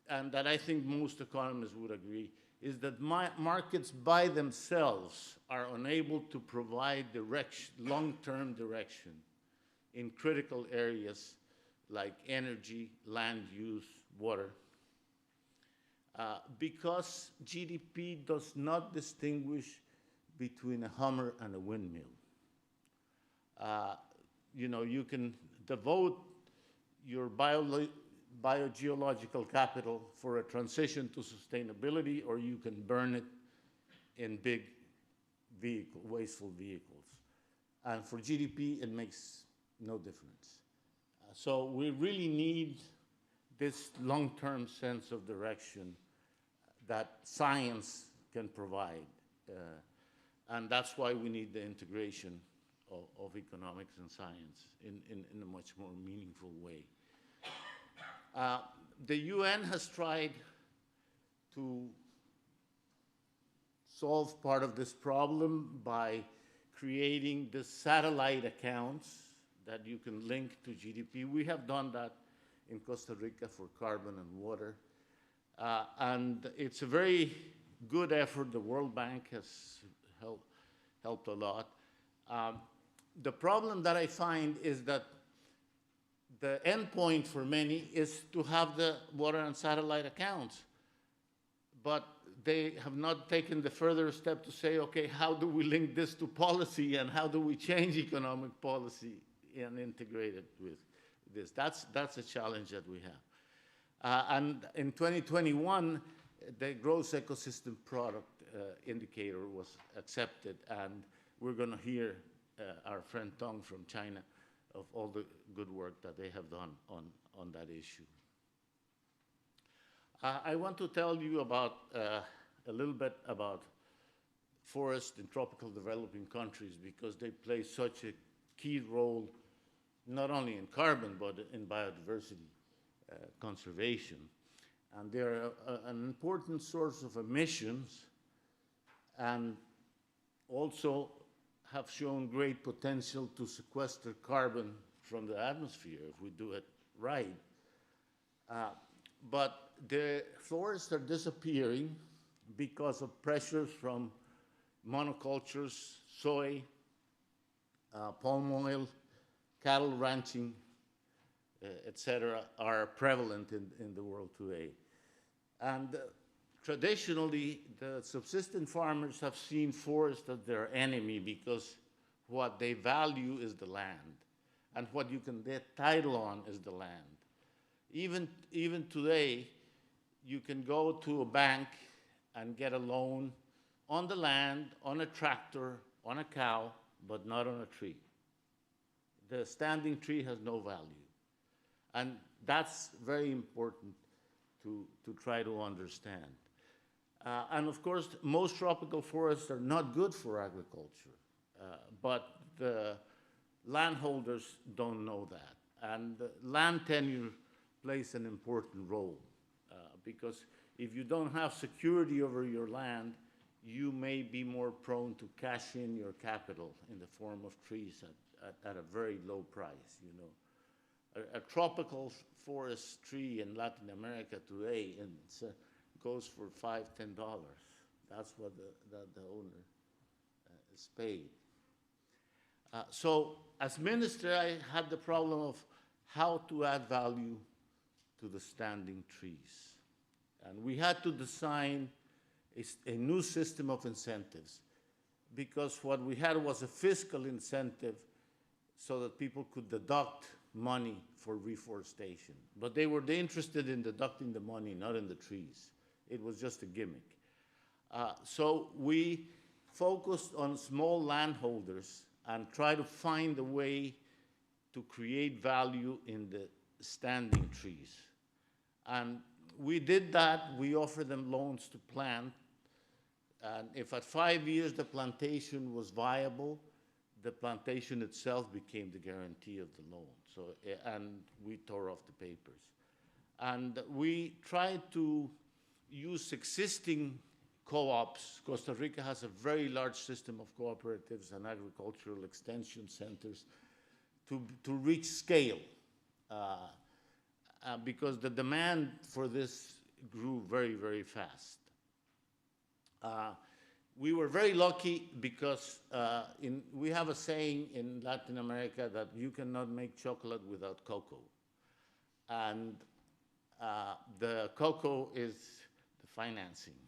Speaker 6: and that I think most economists would agree, is that markets by themselves are unable to provide long-term direction in critical areas like energy, land use, water, because GDP does not distinguish between a Hummer and a windmill. You can devote your biogeological capital for a transition to sustainability, or you can burn it in big wasteful vehicles. And for GDP, it makes no difference. So we really need this long-term sense of direction that science can provide. And that's why we need the integration of economics and science in a much more meaningful way. The UN has tried to solve part of this problem by creating the satellite accounts that you can link to GDP. We have done that in Costa Rica for carbon and water. And it's a very good effort. The World Bank has helped a lot. The problem that I find is that the end point for many is to have the water and satellite accounts. But they have not taken the further step to say, okay, how do we link this to policy, and how do we change economic policy and integrate it with this? That's a challenge that we have. And in 2021, the gross ecosystem product indicator was accepted, and we're going to hear our friend Tong from China of all the good work that they have done on that issue. I want to tell you about a little bit about forests in tropical developing countries, because they play such a key role, not only in carbon, but in biodiversity conservation. And they're an important source of emissions, and also have shown great potential to sequester carbon from the atmosphere if we do it right. But the forests are disappearing because of pressures from monocultures, soy, palm oil, cattle ranching, etc., are prevalent in the world today. And traditionally, the subsistence farmers have seen forests as their enemy, because what they value is the land, and what you can get title on is the land. Even today, you can go to a bank and get a loan on the land, on a tractor, on a cow, but not on a tree. The standing tree has no value. And that's very important to try to understand. And of course, most tropical forests are not good for agriculture, but the landholders don't know that. And land tenure plays an important role, because if you don't have security over your land, you may be more prone to cash in your capital in the form of trees at a very low price, you know. A tropical forest tree in Latin America today goes for $5, $10. That's what the owner is paid. So as minister, I had the problem of how to add value to the standing trees. And we had to design a new system of incentives, because what we had was a fiscal incentive so that people could deduct money for reforestation. But they were interested in deducting the money, not in the trees. It was just a gimmick. So we focused on small landholders and tried to find a way to create value in the standing trees. And we did that. We offered them loans to plant. And if at 5 years the plantation was viable, the plantation itself became the guarantee of the loan. So, and we tore off the papers. And we tried to use existing co-ops. Costa Rica has a very large system of cooperatives and agricultural extension centers to reach scale. Because the demand for this grew very, very fast. We were very lucky because we have a saying in Latin America that you cannot make chocolate without cocoa. And the cocoa is the financing.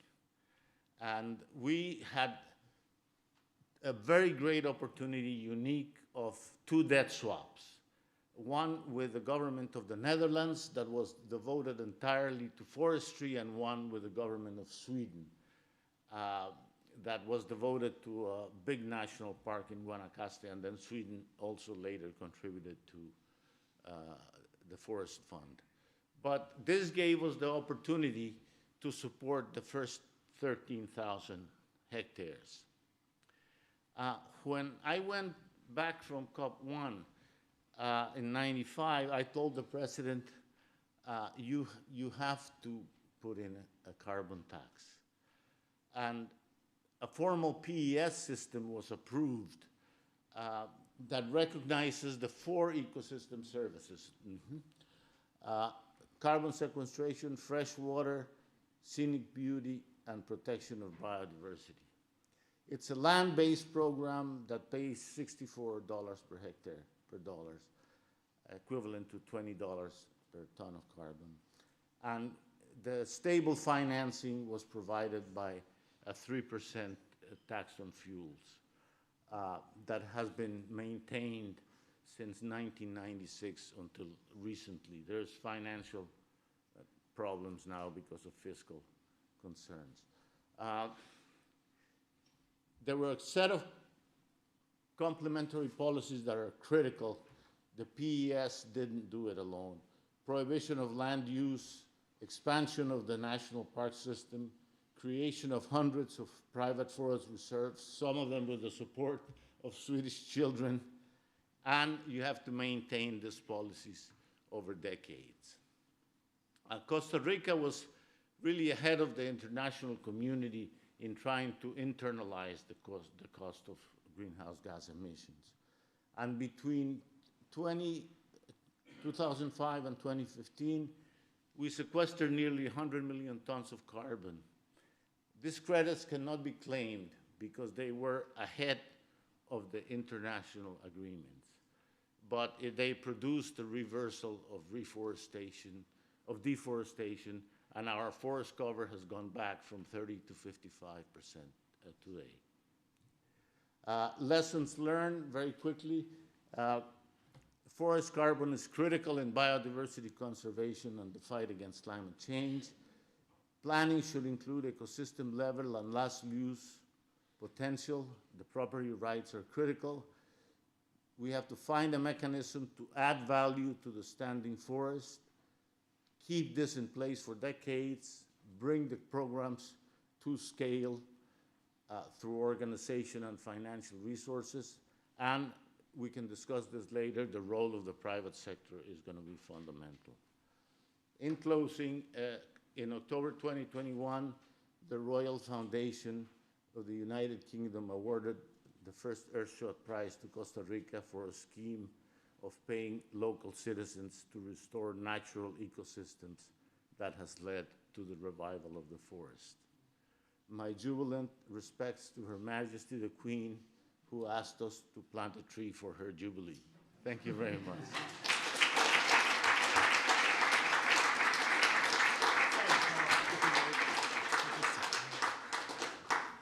Speaker 6: And we had a very great opportunity, unique, of 2 debt swaps. One with the government of the Netherlands that was devoted entirely to forestry, and one with the government of Sweden that was devoted to a big national park in Guanacaste, and then Sweden also later contributed to the Forest Fund. But this gave us the opportunity to support the first 13,000 hectares. When I went back from COP1 in '95, I told the president, you have to put in a carbon tax. And a formal PES system was approved that recognizes the 4 ecosystem services. Carbon sequestration, fresh water, scenic beauty, and protection of biodiversity. It's a land-based program that pays $64 per hectare per dollars, equivalent to $20 per ton of carbon. And the stable financing was provided by a 3% tax on fuels that has been maintained since 1996 until recently. There's financial problems now because of fiscal concerns. There were a set of complementary policies that are critical. The PES didn't do it alone. Prohibition of land use, expansion of the national park system, creation of hundreds of private forest reserves, some of them with the support of Swedish children, and you have to maintain these policies over decades. Costa Rica was really ahead of the international community in trying to internalize the cost of greenhouse gas emissions. And between 2005 and 2015, we sequestered nearly 100 million tons of carbon. These credits cannot be claimed because they were ahead of the international agreements. But they produced a reversal of deforestation, and our forest cover has gone back from 30 to 55% today. Lessons learned very quickly. Forest carbon is critical in biodiversity conservation and the fight against climate change. Planning should include ecosystem level and last use potential. The property rights are critical. We have to find a mechanism to add value to the standing forest, keep this in place for decades, bring the programs to scale through organization and financial resources, and we can discuss this later, the role of the private sector is going to be fundamental. In closing, in October 2021, the Royal Foundation of the United Kingdom awarded the first Earthshot Prize to Costa Rica for a scheme of paying local citizens to restore natural ecosystems that has led to the revival of the forest. My jubilant respects to Her Majesty the Queen, who asked us to plant a tree for her jubilee. Thank you very much.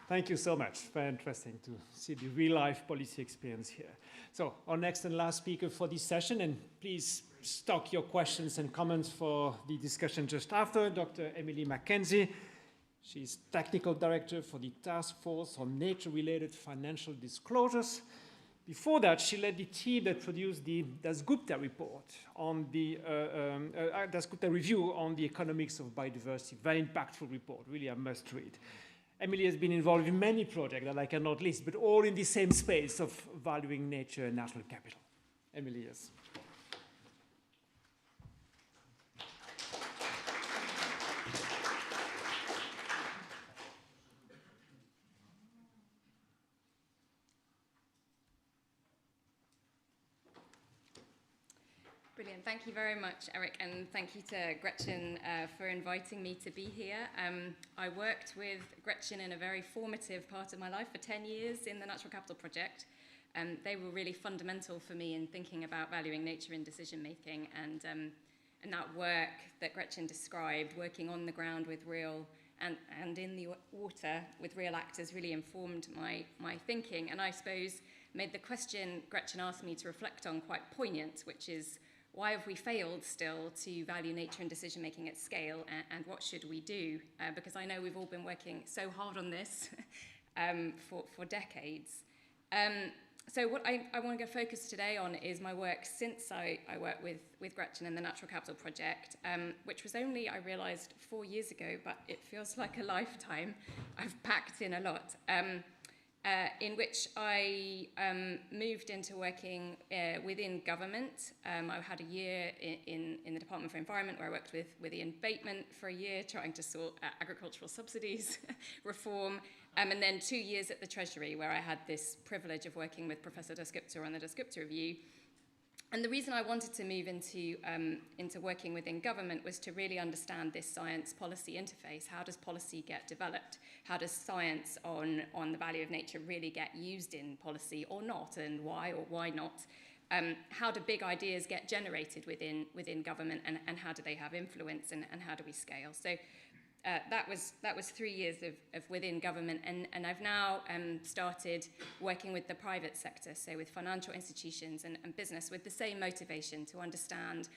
Speaker 3: Thank you so much. Very interesting to see the real-life policy experience here. So our next and last speaker for this session, and please stock your questions and comments for the discussion just after, Dr. Emily Mackenzie. She's Technical Director for the Task Force on Nature-Related Financial Disclosures. Before that, she led the team that produced the Dasgupta report on the Dasgupta review on the economics of biodiversity. Very impactful report, really a must read. Emily has been involved in many projects that I cannot list, but all in the same space of valuing nature and natural capital. Emily, yes.
Speaker 4: Brilliant. Thank you very much, Eric, and thank you to Gretchen for inviting me to be here. I worked with Gretchen in a very formative part of my life for 10 years in the Natural Capital Project. They were really fundamental for me in thinking about valuing nature in decision-making, and that work that Gretchen described, working on the ground with real and in the water with real actors, really informed my thinking, and I suppose made the question Gretchen asked me to reflect on quite poignant, which is, why have we failed still to value nature and decision-making at scale, and what should we do? Because I know we've all been working so hard on this for decades. So what I want to go focus today on is my work since I worked with Gretchen in the Natural Capital Project, which was only, I realised, 4 years ago, but it feels like a lifetime. I've packed in a lot. In which I moved into working within government. I had a year in the Department for Environment where I worked with Ian Bateman for a year trying to sort agricultural subsidies reform, and then 2 years at the Treasury where I had this privilege of working with Professor Dasgupta on the Dasgupta Review. And the reason I wanted to move into working within government was to really understand this science-policy interface. How does policy get developed? How does science on the value of nature really get used in policy or not, and why or why not? How do big ideas get generated within government, and how do they have influence, and how do we scale? So that was 3 years of within government, and I've now started working with the private sector, so with financial institutions and business, with the same motivation to understand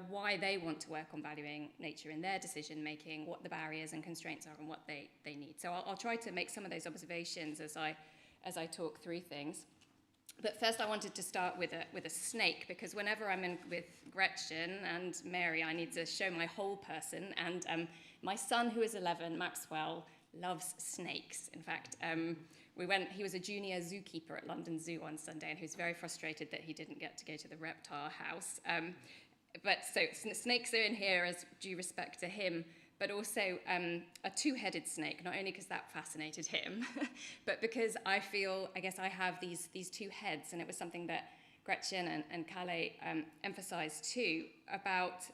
Speaker 4: why they want to work on valuing nature in their decision making, what the barriers and constraints are, and what they need. So I'll try to make some of those observations as I talk through things. But first I wanted to start with a snake, because whenever I'm in with Gretchen and Mary, I need to show my whole person, and my son, who is 11, Maxwell, loves snakes. In fact, he was a junior zookeeper at London Zoo on Sunday, and he was very frustrated that he didn't get to go to the reptile house. But so snakes are in here as due respect to him, but also a two-headed snake, not only because that fascinated him, but because I guess I have these two heads, and it was something that Gretchen and Calais emphasized too, about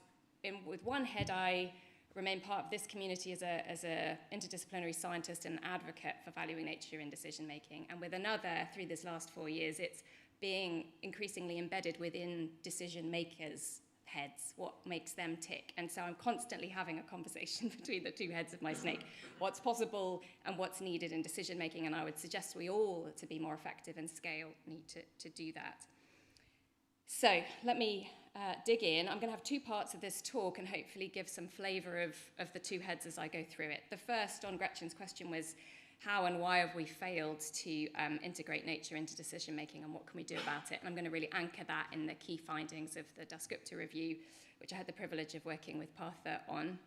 Speaker 4: with one head I remain part of this community as a interdisciplinary scientist and advocate for valuing nature in decision making, and with another, through this last 4 years, it's being increasingly embedded within decision makers' heads, what makes them tick. And so I'm constantly having a conversation between the two heads of my snake, what's possible and what's needed in decision making, and I would suggest we all, to be more effective and scale, need to do that. So let me dig in. I'm going to have two parts of this talk and hopefully give some flavour of the two heads as I go through it. The first, on Gretchen's question, was how and why have we failed to integrate nature into decision making, and what can we do about it? And I'm going to really anchor that in the key findings of the Dasgupta Review, which I had the privilege of working with Partha on.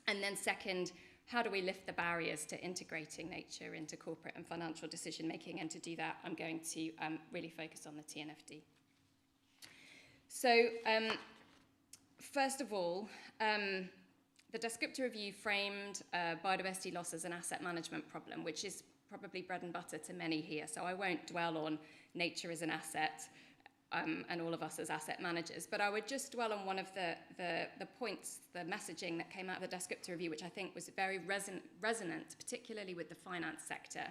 Speaker 4: And then second, how do we lift the barriers to integrating nature into corporate and financial decision making? And to do that, I'm going to really focus on the TNFD. So first of all, the Dasgupta Review framed biodiversity loss as an asset management problem, which is probably bread and butter to many here. So I won't dwell on nature as an asset and all of us as asset managers, but I would just dwell on one of the points, the messaging that came out of the Dasgupta Review, which I think was very resonant, particularly with the finance sector.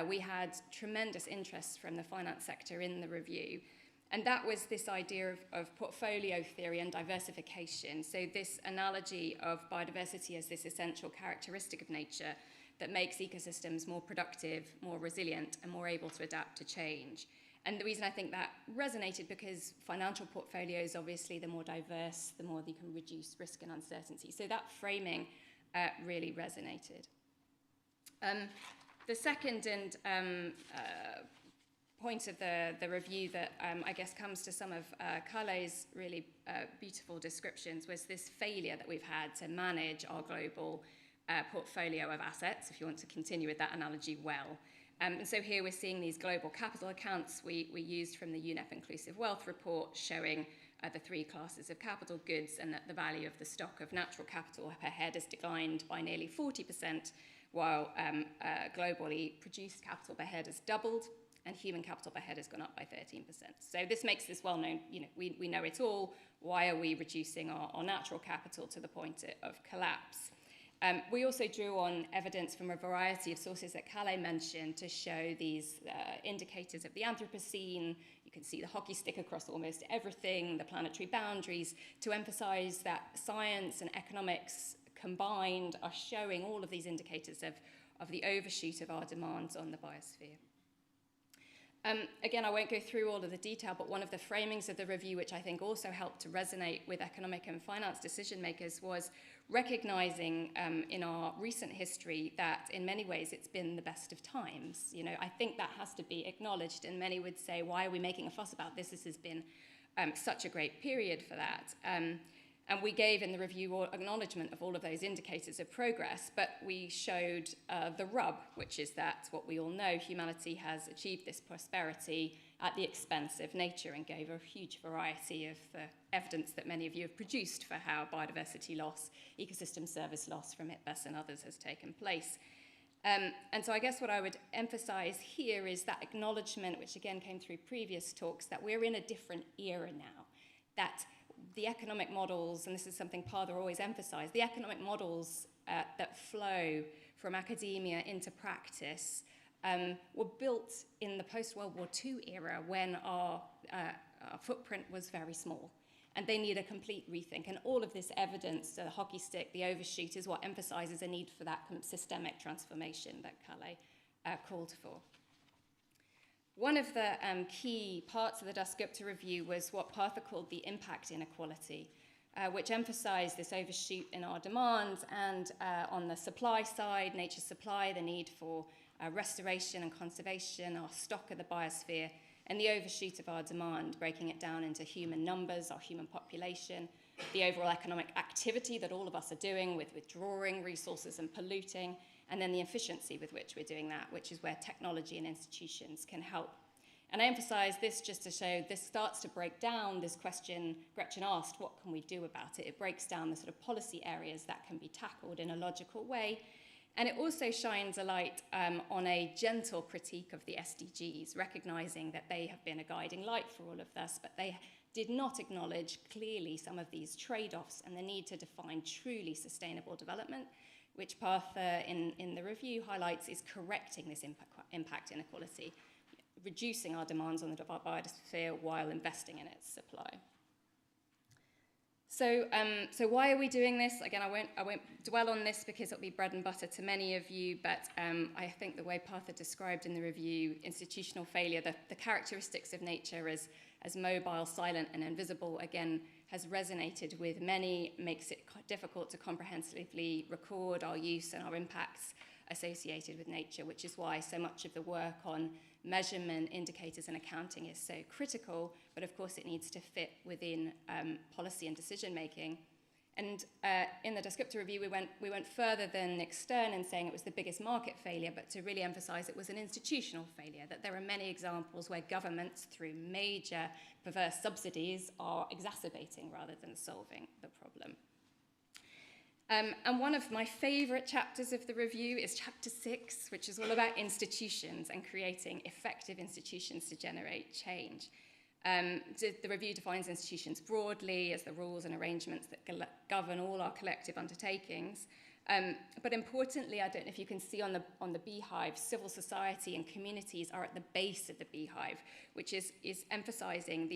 Speaker 4: We had tremendous interest from the finance sector in the review. And that was this idea of portfolio theory and diversification. So this analogy of biodiversity as this essential characteristic of nature that makes ecosystems more productive, more resilient, and more able to adapt to change. And the reason I think that resonated, because financial portfolios, obviously, the more diverse, the more you can reduce risk and uncertainty. So that framing really resonated. The second and
Speaker 7: point of the review that I guess comes to some of Carle's really beautiful descriptions was this failure that we've had to manage our global portfolio of assets, if you want to continue with that analogy well. And so here we're seeing these global capital accounts we used from the UNEP Inclusive Wealth Report showing the three classes of capital goods, and that the value of the stock of natural capital per head has declined by nearly 40%, while globally produced capital per head has doubled, and human capital per head has gone up by 13%. So this makes this well known, we know it all. Why are we reducing our natural capital to the point of collapse? We also drew on evidence from a variety of sources that Carle mentioned to show these indicators of the Anthropocene. You can see the hockey stick across almost everything, the planetary boundaries, to emphasize that science and economics combined are showing all of these indicators of the overshoot of our demands on the biosphere. Again, I won't go through all of the detail, but one of the framings of the review, which I think also helped to resonate with economic and finance decision makers, was recognizing in our recent history that in many ways it's been the best of times. I think that has to be acknowledged, and many would say, why are we making a fuss about this? This has been such a great period for that. And we gave in the review acknowledgement of all of those indicators of progress, but we showed the rub, which is that what we all know, humanity has achieved this prosperity at the expense of nature, and gave a huge variety of evidence that many of you have produced for how biodiversity loss, ecosystem service loss from ITBES and others has taken place. And so I guess what I would emphasize here is that acknowledgement, which again came through previous talks, that we're in a different era now, that the economic models, and this is something Partha always emphasized, the economic models that flow from academia into practice were built in the post-World War II era when our footprint was very small. And they need a complete rethink. And all of this evidence, the hockey stick, the overshoot, is what emphasizes a need for that systemic transformation that Carle called for. One of the key parts of the Dasgupta review was what Partha called the impact inequality, which emphasized this overshoot in our demands, and on the supply side, nature's supply, the need for restoration and conservation, our stock of the biosphere, and the overshoot of our demand, breaking it down into human numbers, our human population, the overall economic activity that all of us are doing with withdrawing resources and polluting, and then the efficiency with which we're doing that, which is where technology and institutions can help. And I emphasize this just to show this starts to break down this question Gretchen asked, what can we do about it? It breaks down the sort of policy areas that can be tackled in a logical way. And it also shines a light on a gentle critique of the SDGs, recognizing that they have been a guiding light for all of this, but they did not acknowledge clearly some of these trade-offs and the need to define truly sustainable development, which Partha in the review highlights is correcting this impact inequality, reducing our demands on the biosphere while investing in its supply. So why are we doing this? Again, I won't dwell on this because it'll be bread and butter to many of you, but I think the way Partha described in the review institutional failure, the characteristics of nature as mobile, silent, and invisible, again, has resonated with many, makes it difficult to comprehensively record our use and our impacts associated with nature, which is why so much of the work on measurement, indicators, and accounting is so critical, but of course it needs to fit within policy and decision making. And in the Dasgupta review, we went further than Nick Stern in saying it was the biggest market failure, but to really emphasize it was an institutional failure, that there are many examples where governments, through major perverse subsidies, are exacerbating rather than solving the problem. And one of my favorite chapters of the review is chapter 6, which is all about institutions and creating effective institutions to generate change. The review defines institutions broadly as the rules and arrangements that govern all our collective undertakings. But importantly, I don't know if you can see on the beehive, civil society and communities are at the base of the beehive, which is emphasizing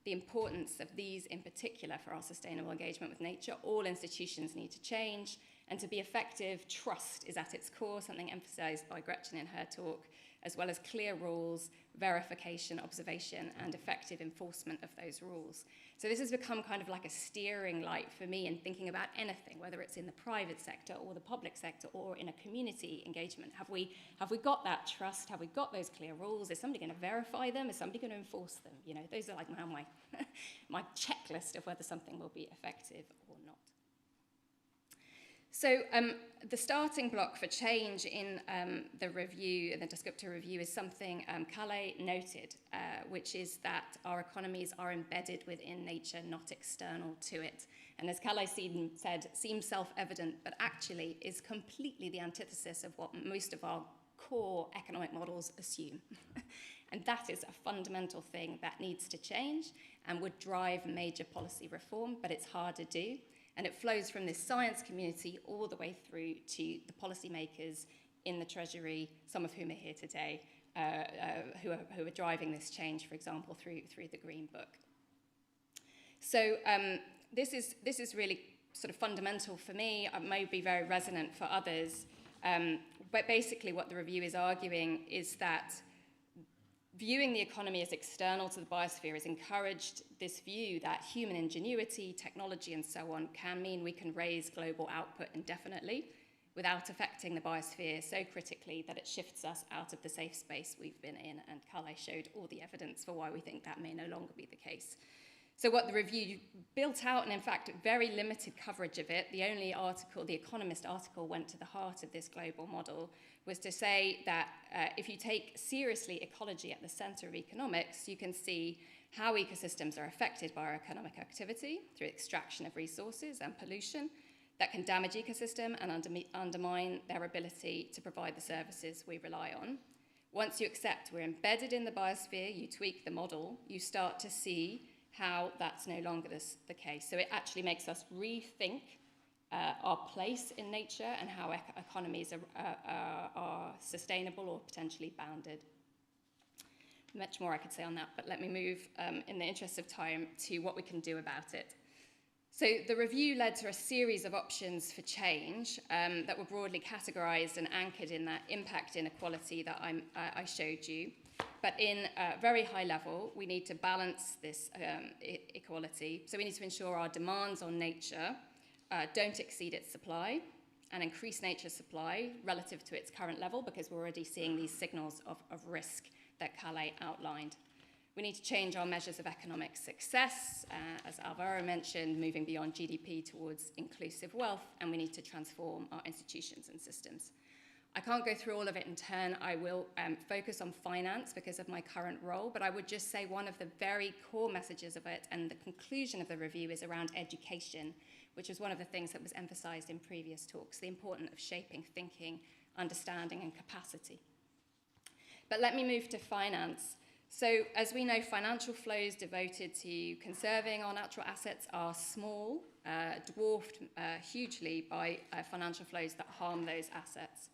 Speaker 7: the importance of these in particular for our sustainable engagement with nature. All institutions need to change, and to be effective, trust is at its core, something emphasized by Gretchen in her talk, as well as clear rules, verification, observation, and effective enforcement of those rules. So this has become kind of like a steering light for me in thinking about anything, whether it's in the private sector or the public sector or in a community engagement. Have we got that trust? Have we got those clear rules? Is somebody going to verify them? Is somebody going to enforce them? You know, those are like my my checklist of whether something will be effective or not. So the starting block for change in the review, the descriptor review, is something Kalle noted, which is that our economies are embedded within nature, not external to it. And as Kalle said, seems self-evident, but actually is completely the antithesis of what most of our core economic models assume. And that is a fundamental thing that needs to change and would drive major policy reform, but it's hard to do. And it flows from this science community all the way through to the policymakers in the Treasury, some of whom are here today, who are driving this change, for example, through the Green Book. So this is really sort of fundamental for me. It may be very resonant for others. But basically what the review is arguing is that viewing the economy as external to the biosphere has encouraged this view that human ingenuity, technology, and so on can mean we can raise global output indefinitely without affecting the biosphere so critically that it shifts us out of the safe space we've been in. And Kalle showed all the evidence for why we think that may no longer be the case. So what the review built out, and in fact very limited coverage of it, the only article, the Economist article, went to the heart of this global model, was to say that if you take seriously ecology at the center of economics, you can see how ecosystems are affected by our economic activity through extraction of resources and pollution that can damage ecosystem and undermine their ability to provide the services we rely on. Once you accept we're embedded in the biosphere, you tweak the model, you start to see how that's no longer the case. So it actually makes us rethink our place in nature and how economies are sustainable or potentially bounded. Much more I could say on that, but let me move, in the interest of time, to what we can do about it. So the review led to a series of options for change that were broadly categorized and anchored in that impact inequality that I showed you. But in a very high level, we need to balance this equality. So we need to ensure our demands on nature don't exceed its supply and increase nature's supply relative to its current level, because we're already seeing these signals of risk that Kalle outlined. We need to change our measures of economic success, as Alvaro mentioned, moving beyond GDP towards inclusive wealth, and we need to transform our institutions and systems. I can't go through all of it in turn. I will focus on finance because of my current role, but I would just say one of the very core messages of it and the conclusion of the review is around education, which was one of the things that was emphasized in previous talks, the importance of shaping thinking, understanding, and capacity. But let me move to finance. So as we know, financial flows devoted to conserving our natural assets are small, dwarfed hugely by financial flows that harm those assets.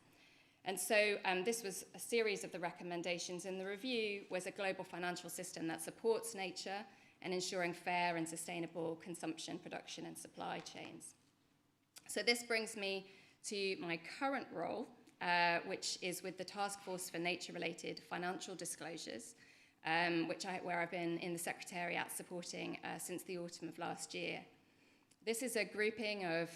Speaker 7: And so this was a series of the recommendations in the review, was a global financial system that supports nature and ensuring fair and sustainable consumption, production, and supply chains. So this brings me to my current role, which is with the Task Force for Nature-Related Financial Disclosures, where I've been in the Secretariat supporting since the autumn of last year. This is a grouping of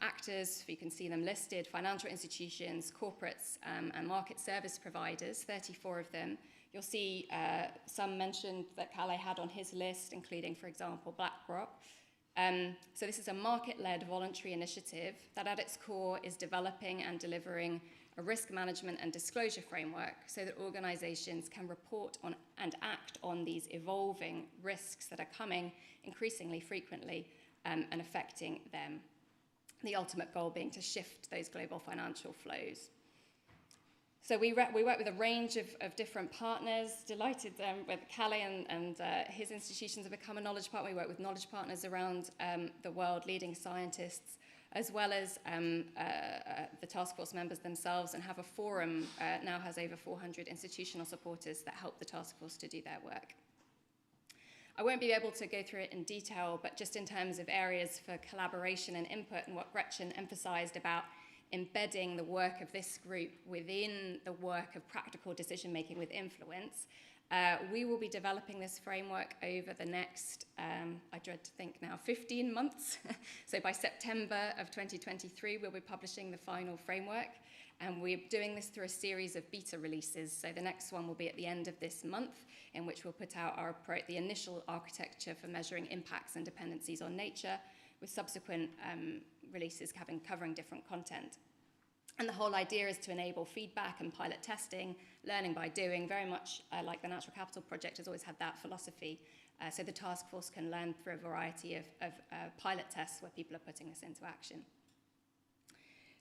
Speaker 7: actors, you can see them listed, financial institutions, corporates, and market service providers, 34 of them. You'll see some mentioned that Kalle had on his list, including, for example, BlackRock. So this is a market-led voluntary initiative that at its core is developing and delivering a risk management and disclosure framework so that organizations can report on and act on these evolving risks that are coming increasingly frequently and affecting them. The ultimate goal being to shift those global financial flows. So we work with a range of different partners. Delighted with Kalle and his institutions have become a knowledge partner. We work with knowledge partners around the world, leading scientists, as well as the task force members themselves, and have a forum, now has over 400 institutional supporters that help the task force to do their work. I won't be able to go through it in detail, but just in terms of areas for collaboration and input and what Gretchen emphasized about embedding the work of this group within the work of practical decision-making with influence, we will be developing this framework over the next, I dread to think now, 15 months. So by September of 2023, we'll be publishing the final framework. And we're doing this through a series of beta releases. So the next one will be at the end of this month, in which we'll put out the initial architecture for measuring impacts and dependencies on nature, with subsequent releases covering different content. And the whole idea is to enable feedback and pilot testing, learning by doing, very much like the Natural Capital Project has always had that philosophy. So the task force can learn through a variety of pilot tests where people are putting this into action.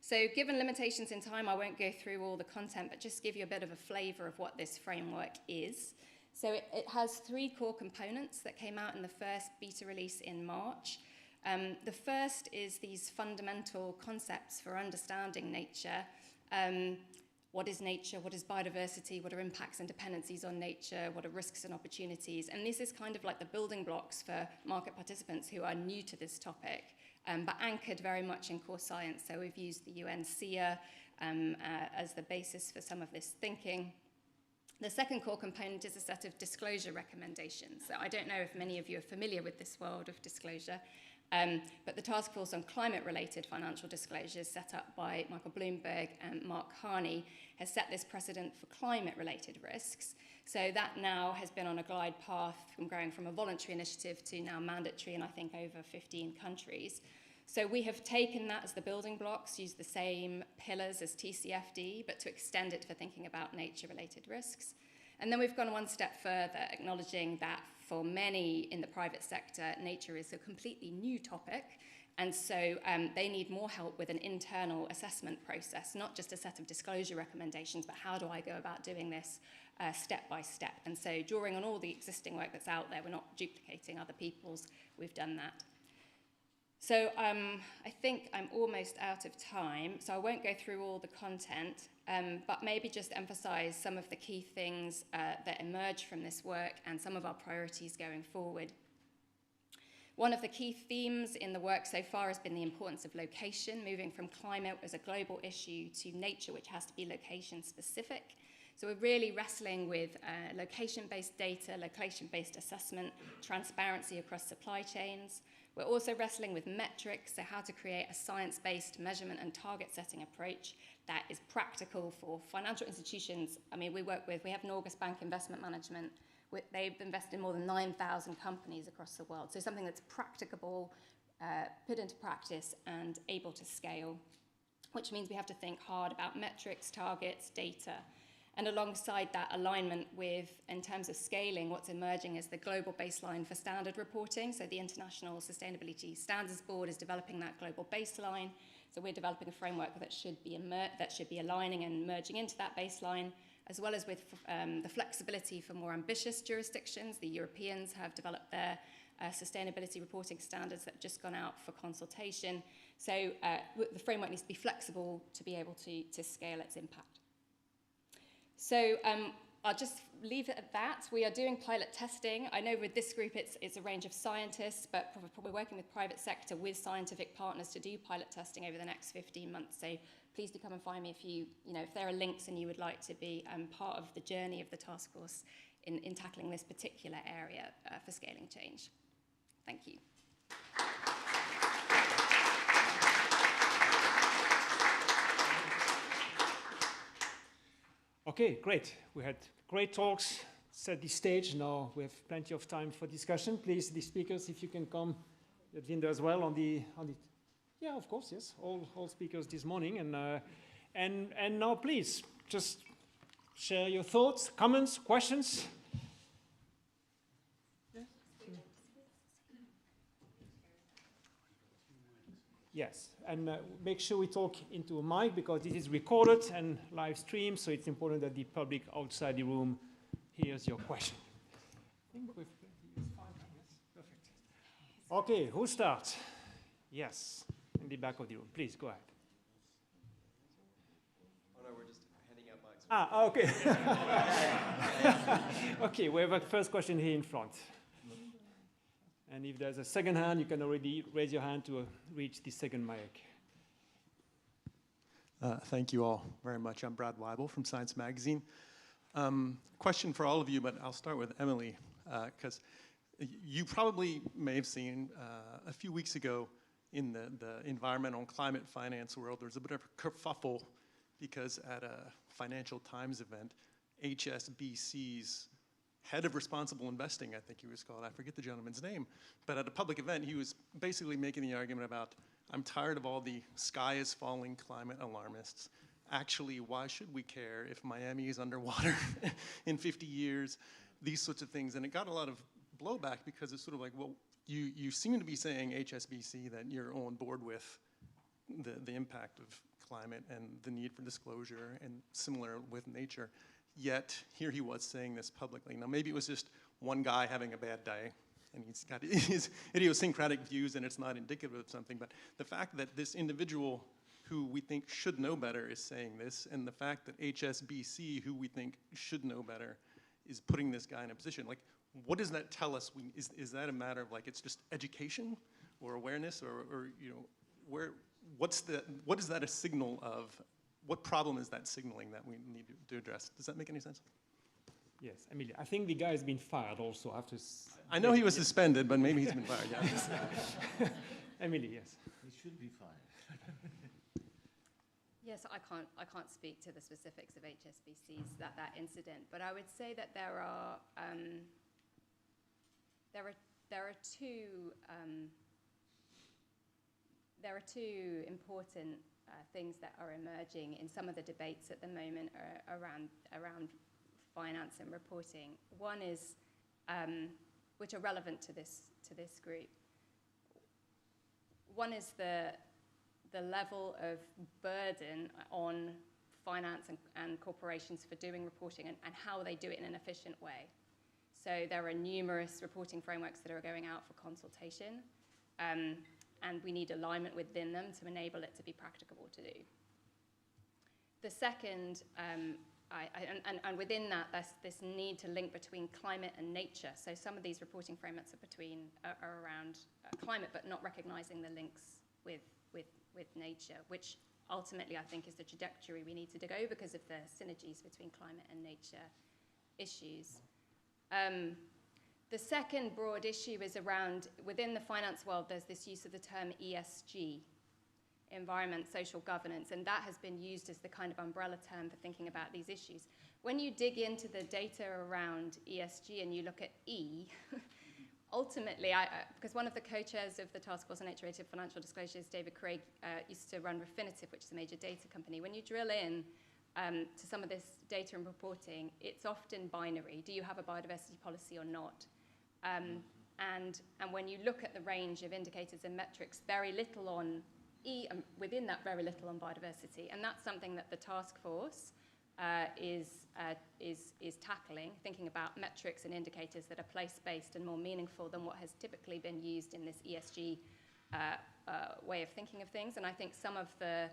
Speaker 7: So given limitations in time, I won't go through all the content, but just give you a bit of a flavor of what this framework is. So it has 3 core components that came out in the first beta release in March. The first is these fundamental concepts for understanding nature. What is nature? What is biodiversity? What are impacts and dependencies on nature? What are risks and opportunities? And this is kind of like the building blocks for market participants who are new to this topic, but anchored very much in core science. So we've used the UN SIA as the basis for some of this thinking. The second core component is a set of disclosure recommendations. So I don't know if many of you are familiar with this world of disclosure, but the Task Force on Climate-Related Financial Disclosures, set up by Michael Bloomberg and Mark Carney, has set this precedent for climate-related risks. So that now has been on a glide path from going from a voluntary initiative to now mandatory in, I think, over 15 countries. So we have taken that as the building blocks, used the same pillars as TCFD, but to extend it for thinking about nature-related risks. And then we've gone one step further, acknowledging that for many in the private sector, nature is a completely new topic. And so they need more help with an internal assessment process, not just a set of disclosure recommendations, but how do I go about doing this step by step? And so drawing on all the existing work that's out there, we're not duplicating other people's, we've done that. So I think I'm almost out of time, so I won't go through all the content, but maybe just emphasize some of the key things that emerge from this work and some of our priorities going forward. One of the key themes in the work so far has been the importance of location, moving from climate as a global issue to nature, which has to be location specific. So we're really wrestling with location-based data, location-based assessment, transparency across supply chains. We're also wrestling with metrics, so how to create a science-based measurement and target setting approach that is practical for financial institutions. I mean, we have Norges Bank Investment Management. They've invested in more than 9,000 companies across the world. So something that's practicable, put into practice and able to scale, which means we have to think hard about metrics, targets, data. And alongside that, alignment with, in terms of scaling, what's emerging as the global baseline for standard reporting. So the International Sustainability Standards Board is developing that global baseline. So we're developing a framework that should be aligning and merging into that baseline, as well as with the flexibility for more ambitious jurisdictions. The Europeans have developed their sustainability reporting standards that have just gone out for consultation. So the framework needs to be flexible to be able to scale its impact. So I'll just leave it at that. We are doing pilot testing. I know with this group it's a range of scientists, but we're working with private sector with scientific partners to do pilot testing over the next 15 months. So please do come and find me if there are links and you would like to be part of the journey of the task force in tackling this particular area for scaling change. Thank you.
Speaker 3: Okay, great. We had great talks, set the stage. Now we have plenty of time for discussion. Please, the speakers, if you can come, Jadvinder as well on the. Yeah, of course, yes. All speakers this morning, and now please just share your thoughts, comments, questions. Yes, and make sure we talk into a mic because this is recorded and live streamed, so it's important that the public outside the room hears your question. I think we've fine. Yes, perfect. Okay, who starts? Yes, in the back of the room. Please go ahead.
Speaker 8: Oh no, we're just handing out mics.
Speaker 3: Okay. Okay, we have a first question here in front. And if there's a second hand, you can already raise your hand to reach the second mic.
Speaker 9: Thank you all very much. I'm Brad Weibel from Science Magazine. Question for all of you, but I'll start with Emily, because you probably may have seen a few weeks ago in the environmental and climate finance world, there was a bit of a kerfuffle because at a Financial Times event, HSBC's head of responsible investing, I think he was called, I forget the gentleman's name, but at a public event, he was basically making the argument about, I'm tired of all the sky is falling climate alarmists. Actually, why should we care if Miami is underwater in 50 years? These sorts of things. And it got a lot of blowback because it's sort of like, well, you seem to be saying, HSBC, that you're on board with the impact of climate and the need for disclosure and similar with nature. Yet, here he was saying this publicly. Now, maybe it was just one guy having a bad day, and he's got his idiosyncratic views, and it's not indicative of something. But the fact that this individual who we think should know better is saying this, and the fact that HSBC, who we think should know better, is putting this guy in a position, like, what does that tell us? Is that a matter of, like, it's just education or awareness, or you know, what is that a signal of? What problem is that signaling that we need to address? Does that make any sense?
Speaker 3: Yes, Emilia. I think the guy has been fired also after.
Speaker 9: I know he was suspended, but maybe he's been fired. Yeah.
Speaker 3: Emilia, yes.
Speaker 6: He should be fired.
Speaker 7: Yes, I can't speak to the specifics of HSBC's that incident, but I would say that there are two important things that are emerging in some of the debates at the moment around finance and reporting. One is, which are relevant to this group. One is the level of burden on finance and corporations for doing reporting and how they do it in an efficient way. So there are numerous reporting frameworks that are going out for consultation, and we need alignment within them to enable it to be practicable to do. The second, and within that, there's this need to link between climate and nature. So some of these reporting frameworks are around climate, but not recognizing the links with nature, which ultimately I think is the trajectory we need to go because of the synergies between climate and nature issues. The second broad issue is around, within the finance world, there's this use of the term ESG, environment, social governance, and that has been used as the kind of umbrella term for thinking about these issues. When you dig into the data around ESG and you look at E, ultimately, because one of the co-chairs of the Task Force on Nature-Related Financial Disclosures, David Craig, used to run Refinitiv, which is a major data company. When you drill in to some of this data and reporting, it's often binary. Do you have a biodiversity policy or not? And when you look at the range of indicators and metrics, very little on E, and within that, very little on biodiversity. And that's something that the task force is tackling, thinking about metrics and indicators that are place-based and more meaningful than what has typically been used in this ESG way of thinking of things. And I think some of the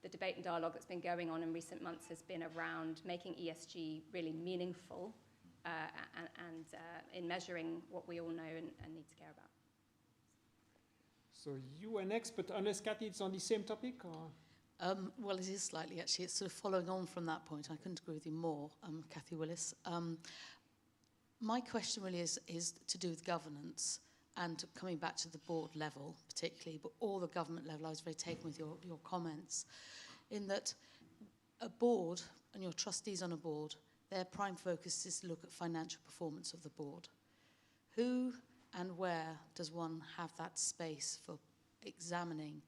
Speaker 7: debate and dialogue that's been going on in recent months has been around making ESG really meaningful and in measuring what we all know and need to care about.
Speaker 3: So you are next, but unless Kathy, it's on the same topic? Or?
Speaker 10: Well, it is slightly, actually. It's sort of following on from that point. I couldn't agree with you more, Kathy Willis. My question really is to do with governance and coming back to the board level particularly, but all the government level. I was very taken with your comments in that a board and your trustees on a board, their prime focus is to look at financial performance of the board. Who and where does one have that space for examining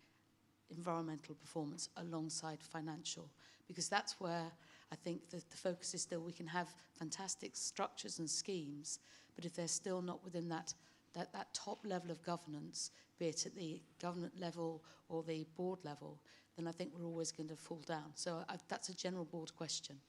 Speaker 10: environmental performance alongside financial? Because that's where I think the focus is still. We can have fantastic structures and schemes, but if they're still not within that top level of governance, be it at the government level or the board level, then I think we're always going to fall down. So that's a general board question.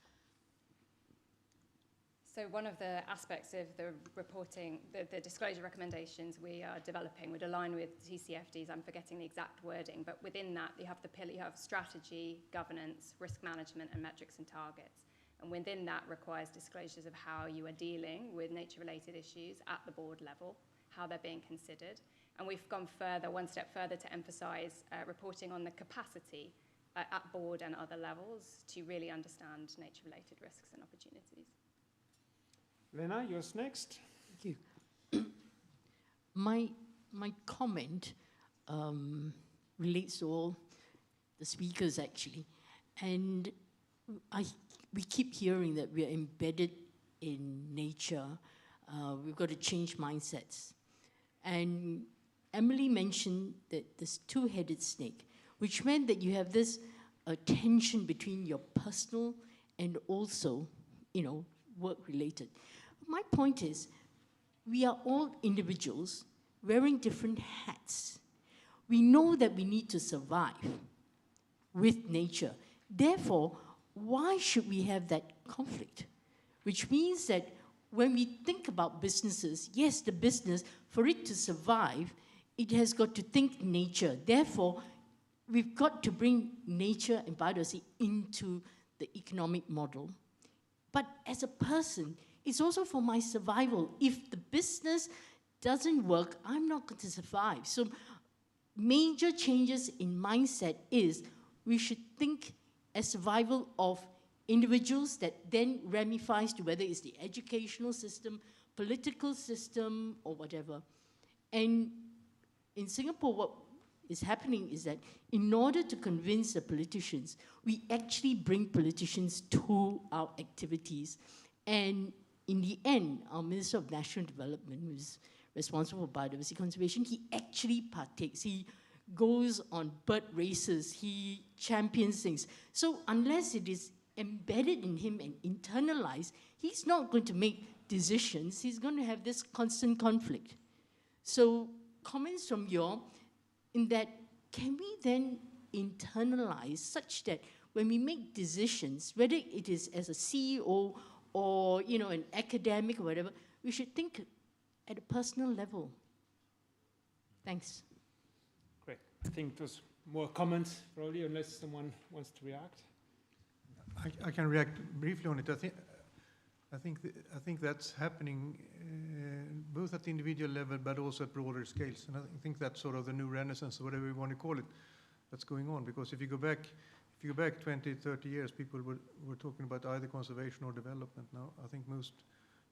Speaker 7: So one of the aspects of the reporting, the disclosure recommendations we are developing would align with TCFDs. I'm forgetting the exact wording, but within that you have the pillar, you have strategy, governance, risk management, and metrics and targets. And within that requires disclosures of how you are dealing with nature-related issues at the board level, how they're being considered. And we've gone further, one step further, to emphasize reporting on the capacity at board and other levels to really understand nature-related risks and opportunities.
Speaker 3: Lena, yours next.
Speaker 11: Thank you. My comment relates to all the speakers, actually. And we keep hearing that we are embedded in nature. We've got to change mindsets. And Emily mentioned that this two-headed snake, which meant that you have this tension between your personal and also, work-related. My point is, we are all individuals wearing different hats. We know that we need to survive with nature. Therefore, why should we have that conflict? Which means that when we think about businesses, yes, the business, for it to survive, it has got to think nature. Therefore, we've got to bring nature and biodiversity into the economic model. But as a person, it's also for my survival. If the business doesn't work, I'm not going to survive. So major changes in mindset is we should think as survival of individuals that then ramifies to whether it's the educational system, political system, or whatever. And in Singapore, what is happening is that in order to convince the politicians, we actually bring politicians to our activities. And in the end, our Minister of National Development, who's responsible for biodiversity conservation, he actually partakes. He goes on bird races. He champions things. So unless it is embedded in him and internalized, he's not going to make decisions. He's going to have this constant conflict. So comments from you all, in that, can we then internalize such that when we make decisions, whether it is as a CEO or an academic or whatever, we should think at a personal level. Thanks.
Speaker 3: Great. I think there's more comments, probably, unless someone wants to react.
Speaker 5: I can react briefly on it. I think that's happening both at the individual level, but also at broader scales. And I think that's sort of the new renaissance, or whatever you want to call it, that's going on. Because if you go back 20, 30 years, people were talking about either conservation or development. Now, I think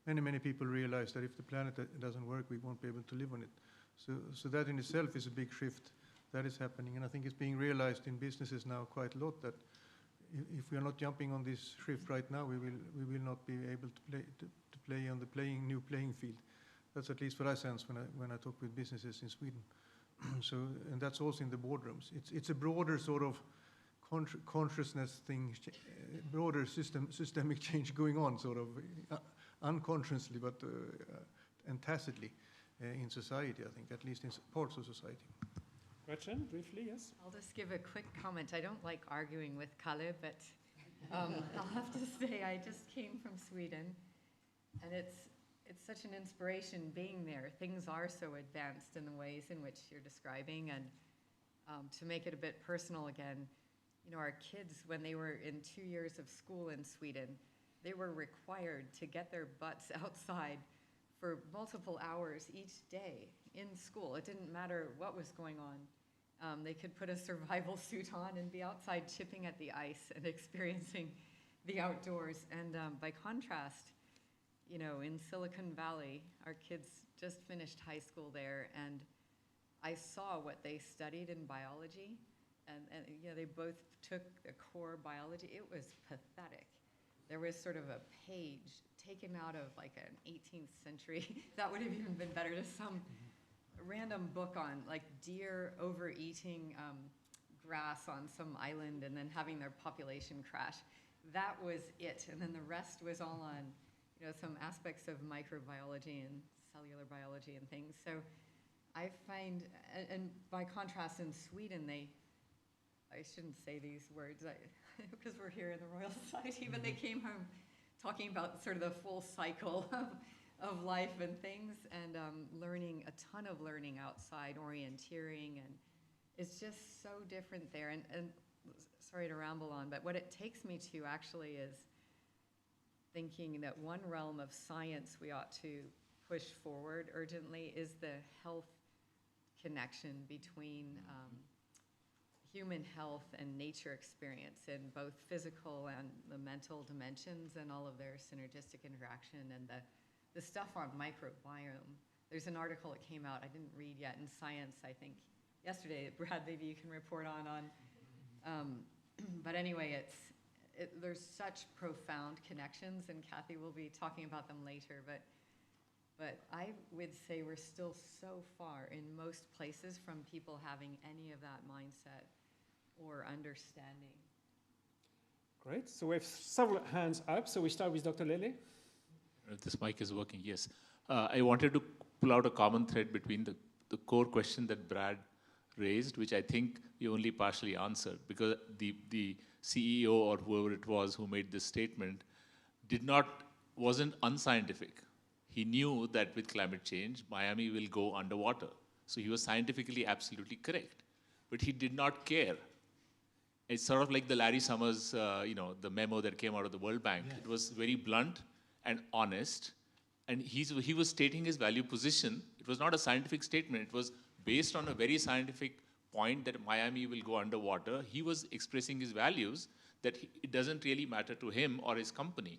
Speaker 5: many people realize that if the planet doesn't work, we won't be able to live on it. So that in itself is a big shift that is happening. And I think it's being realized in businesses now quite a lot that if we are not jumping on this shift right now, we will not be able to play on the new playing field. That's at least what I sense when I talk with businesses in Sweden. And that's also in the boardrooms. It's a broader sort of consciousness thing, broader systemic change going on, sort of unconsciously, but and tacitly in society. I think, at least in parts of society.
Speaker 3: Gretchen, briefly, yes?
Speaker 4: I'll just give a quick comment. I don't like arguing with Kalle, but I'll have to say I just came from Sweden, and it's such an inspiration being there. Things are so advanced in the ways in which you're describing, and to make it a bit personal again, our kids, when they were in 2 years of school in Sweden, they were required to get their butts outside for multiple hours each day in school. It didn't matter what was going on. They could put a survival suit on and be outside chipping at the ice and experiencing the outdoors. And by contrast, in Silicon Valley, our kids just finished high school there, and I saw what they studied in biology, and they both took the core biology. It was pathetic. There was sort of a page taken out of like an 18th century. That would have even been better, to some random book on like deer overeating grass on some island and then having their population crash. That was it. And then the rest was all on, some aspects of microbiology and cellular biology and things. So I find, and by contrast in Sweden, I shouldn't say these words because we're here in the Royal Society, but they came home talking about sort of the full cycle of life and things, and learning, a ton of learning outside, orienteering, and it's just so different there. And sorry to ramble on, but what it takes me to actually is thinking that one realm of science we ought to push forward urgently is the health connection between human health and nature experience in both physical and the mental dimensions and all of their synergistic interaction and the stuff on microbiome. There's an article that came out, I didn't read yet, in Science, I think, yesterday. Brad, maybe you can report on. But anyway, there's such profound connections, and Kathy will be talking about them later. But I would say we're still so far in most places from people having any of that mindset or understanding.
Speaker 3: Great. So we have several hands up. So we start with Dr. Lele.
Speaker 12: If this mic is working, yes. I wanted to pull out a common thread between the core question that Brad raised, which I think you only partially answered, because the CEO or whoever it was who made this statement wasn't unscientific. He knew that with climate change, Miami will go underwater. So he was scientifically absolutely correct, but he did not care. It's sort of like the Larry Summers, the memo that came out of the World Bank. Yes. It was very blunt and honest, and he was stating his value position. It was not a scientific statement. It was based on a very scientific point that Miami will go underwater. He was expressing his values that it doesn't really matter to him or his company.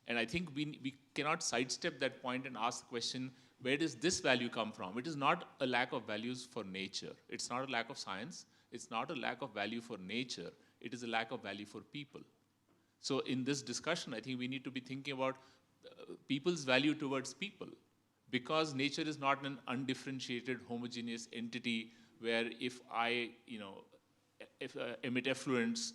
Speaker 12: And I think we cannot sidestep that point and ask the question, where does this value come from? It is not a lack of values for nature. It's not a lack of science. It's not a lack of value for nature. It is a lack of value for people. So in this discussion, I think we need to be thinking about people's value towards people, because nature is not an undifferentiated, homogeneous entity where if I emit effluents,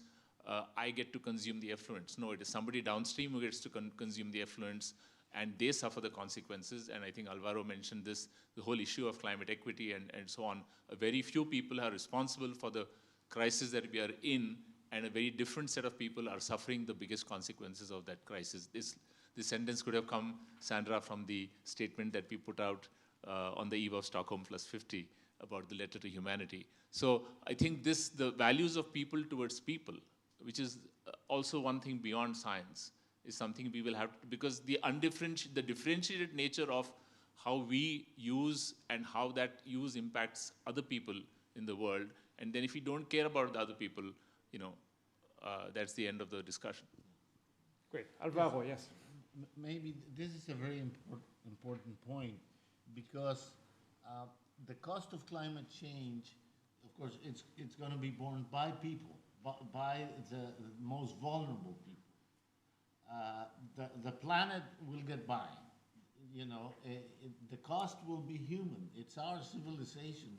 Speaker 12: I get to consume the effluents. No, it is somebody downstream who gets to consume the effluents, and they suffer the consequences. And I think Alvaro mentioned this, the whole issue of climate equity and so on. A very few people are responsible for the crisis that we are in, and a very different set of people are suffering the biggest consequences of that crisis. This sentence could have come, Sandra, from the statement that we put out on the eve of Stockholm Plus 50 about the letter to humanity. So I think the values of people towards people, which is also one thing beyond science, is something we will have to, because the differentiated nature of how we use and how that use impacts other people in the world. And then if we don't care about the other people, that's the end of the discussion.
Speaker 3: Great. Alvaro, yes.
Speaker 6: Maybe this is a very important point, because the cost of climate change, of course, it's going to be borne by people, by the most vulnerable people. The planet will get by. The cost will be human. It's our civilization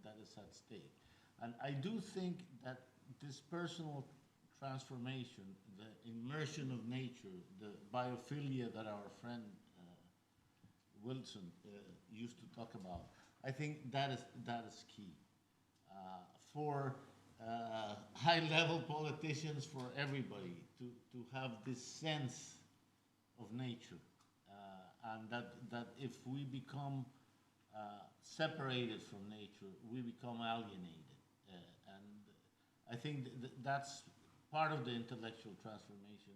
Speaker 6: that is at stake. And I do think that this personal transformation, the immersion of nature, the biophilia that our friend Wilson used to talk about, I think that is key. For high-level politicians, for everybody, to have this sense of nature, and that if we become separated from nature, we become alienated. And I think that's part of the intellectual transformation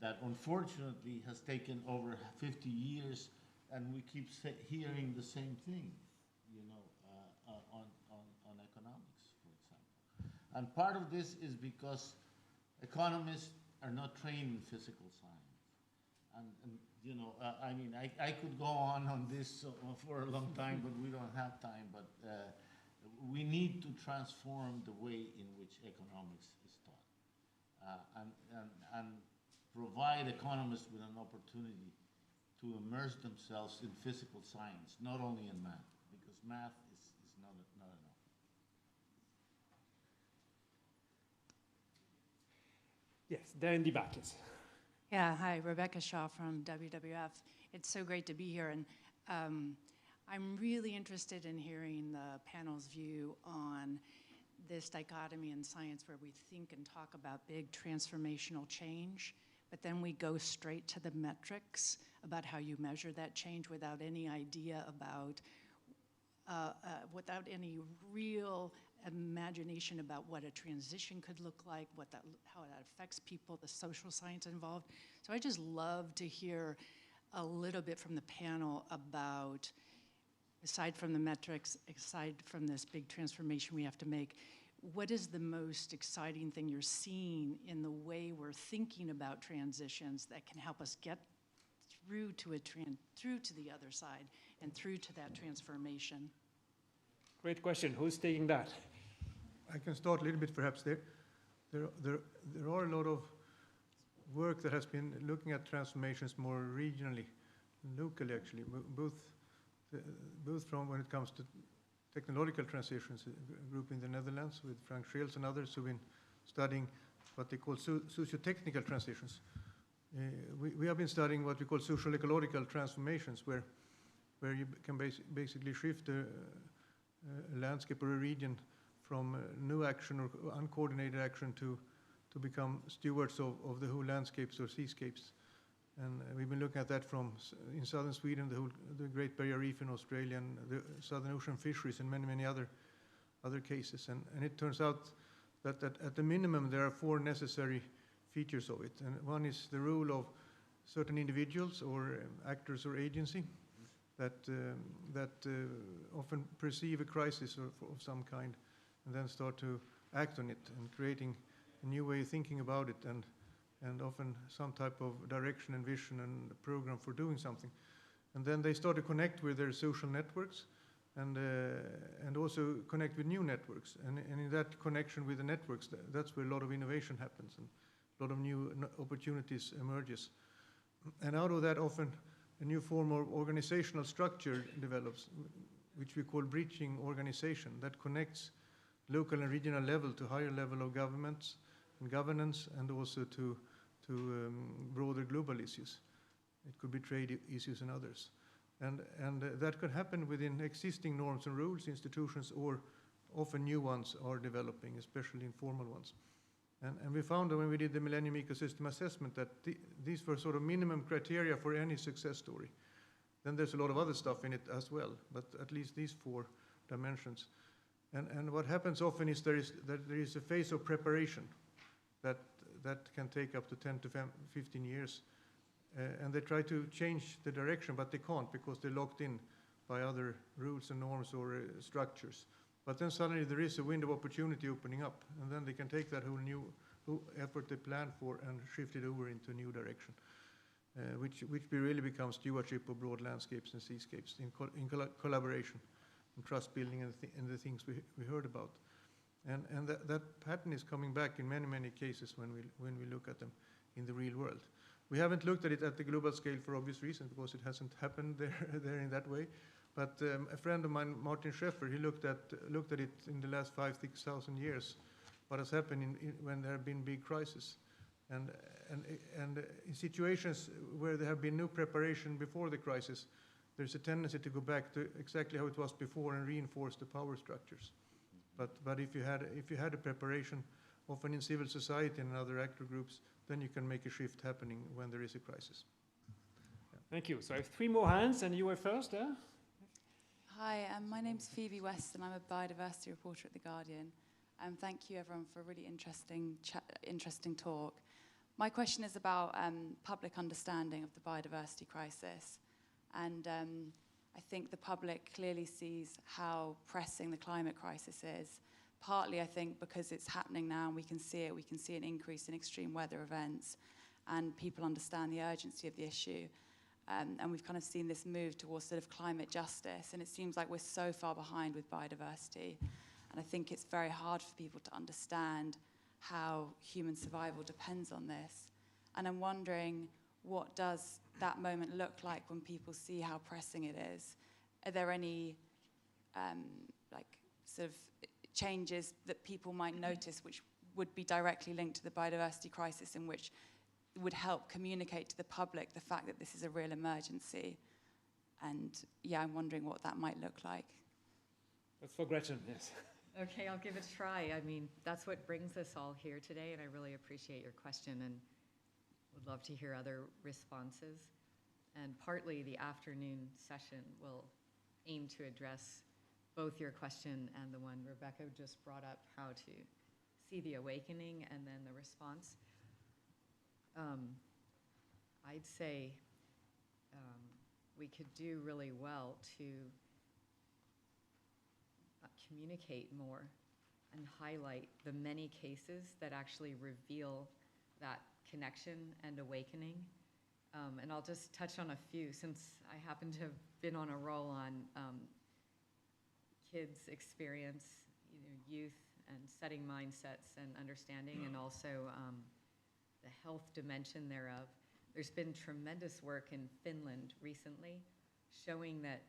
Speaker 6: that unfortunately has taken over 50 years, and we keep hearing the same thing, on economics, for example. And part of this is because economists are not trained in physical science. And I mean, I could go on this for a long time, but we don't have time. But we need to transform the way in which economics is taught, and provide economists with an opportunity to immerse themselves in physical science, not only in math, because math is not enough.
Speaker 3: Yes, there in the back, yes.
Speaker 13: Yeah, hi, Rebecca Shaw from WWF. It's so great to be here, and I'm really interested in hearing the panel's view on this dichotomy in science where we think and talk about big transformational change, but then we go straight to the metrics about how you measure that change without any idea about, without any real imagination about what a transition could look like, how that affects people, the social science involved. So I just love to hear a little bit from the panel about, aside from the metrics, aside from this big transformation we have to make, what is the most exciting thing you're seeing in the way we're thinking about transitions that can help us get through to through to the other side and through to that transformation?
Speaker 3: Great question. Who's taking that?
Speaker 5: I can start a little bit perhaps there. There are a lot of work that has been looking at transformations more regionally, locally actually, both from when it comes to technological transitions, a group in the Netherlands with Frank Scheels and others who've been studying what they call socio-technical transitions. We have been studying what we call social ecological transformations, where you can basically shift a landscape or a region from no action or uncoordinated action to become stewards of the whole landscapes or seascapes. And we've been looking at that from in southern Sweden, the Great Barrier Reef in Australia, and the Southern Ocean fisheries, and many other cases. And it turns out that at the minimum there are 4 necessary features of it. And one is the role of certain individuals or actors or agency that often perceive a crisis of some kind and then start to act on it, and creating a new way of thinking about it, and often some type of direction and vision and program for doing something. And then they start to connect with their social networks and also connect with new networks. And in that connection with the networks, that's where a lot of innovation happens and a lot of new opportunities emerges. And out of that, often a new form of organizational structure develops, which we call bridging organization, that connects local and regional level to higher level of governments and governance, and also to broader global issues. It could be trade issues and others. And that could happen within existing norms and rules, institutions, or often new ones are developing, especially informal ones. And we found that when we did the Millennium Ecosystem Assessment that these were sort of minimum criteria for any success story. Then there's a lot of other stuff in it as well, but at least these 4 dimensions. And what happens often is there is a phase of preparation that can take up to 10 to 15 years. And they try to change the direction, but they can't because they're locked in by other rules and norms or structures. But then suddenly there is a window of opportunity opening up, and then they can take that whole new effort they planned for and shift it over into a new direction, which really becomes stewardship of broad landscapes and seascapes in collaboration and trust building and the things we heard about. And that pattern is coming back in many cases when we look at them in the real world. We haven't looked at it at the global scale for obvious reasons, because it hasn't happened there in that way. But a friend of mine, Martin Scheffer, he looked at it in the last 5,000-6,000 years, what has happened when there have been big crises. And in situations where there have been no preparation before the crisis, there's a tendency to go back to exactly how it was before and reinforce the power structures. But if you had a preparation, often in civil society and other actor groups, then you can make a shift happening when there is a crisis.
Speaker 3: Yeah. Thank you. So I have 3 more hands, and you were first, eh?
Speaker 14: Hi, my name's Phoebe West, and I'm a biodiversity reporter at The Guardian. Thank you, everyone, for a really interesting talk. My question is about public understanding of the biodiversity crisis. And I think the public clearly sees how pressing the climate crisis is, partly, I think, because it's happening now and we can see it. We can see an increase in extreme weather events, and people understand the urgency of the issue. And we've kind of seen this move towards sort of climate justice, and it seems like we're so far behind with biodiversity. And I think it's very hard for people to understand how human survival depends on this. And I'm wondering, what does that moment look like when people see how pressing it is? Are there any sort of changes that people might notice which would be directly linked to the biodiversity crisis, in which would help communicate to the public the fact that this is a real emergency? And yeah, I'm wondering what that might look like.
Speaker 3: That's for Gretchen, yes.
Speaker 4: Okay, I'll give it a try. I mean, that's what brings us all here today, and I really appreciate your question and would love to hear other responses. And partly the afternoon session will aim to address both your question and the one Rebecca just brought up, how to see the awakening and then the response. I'd say we could do really well to communicate more and highlight the many cases that actually reveal that connection and awakening. And I'll just touch on a few, since I happen to have been on a roll on kids' experience, youth, and setting mindsets and understanding, and also the health dimension thereof. There's been tremendous work in Finland recently showing that,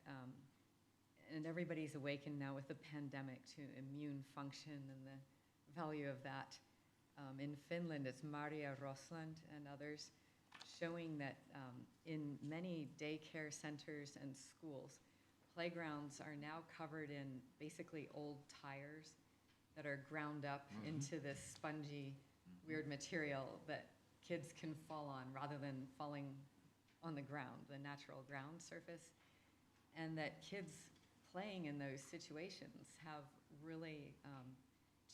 Speaker 4: and everybody's awakened now with the pandemic to immune function and the value of that. In Finland, it's Maria Rosland and others showing that in many daycare centers and schools, playgrounds are now covered in basically old tires that are ground up into this spongy, weird material that kids can fall on rather than falling on the ground, the natural ground surface. And that kids playing in those situations have really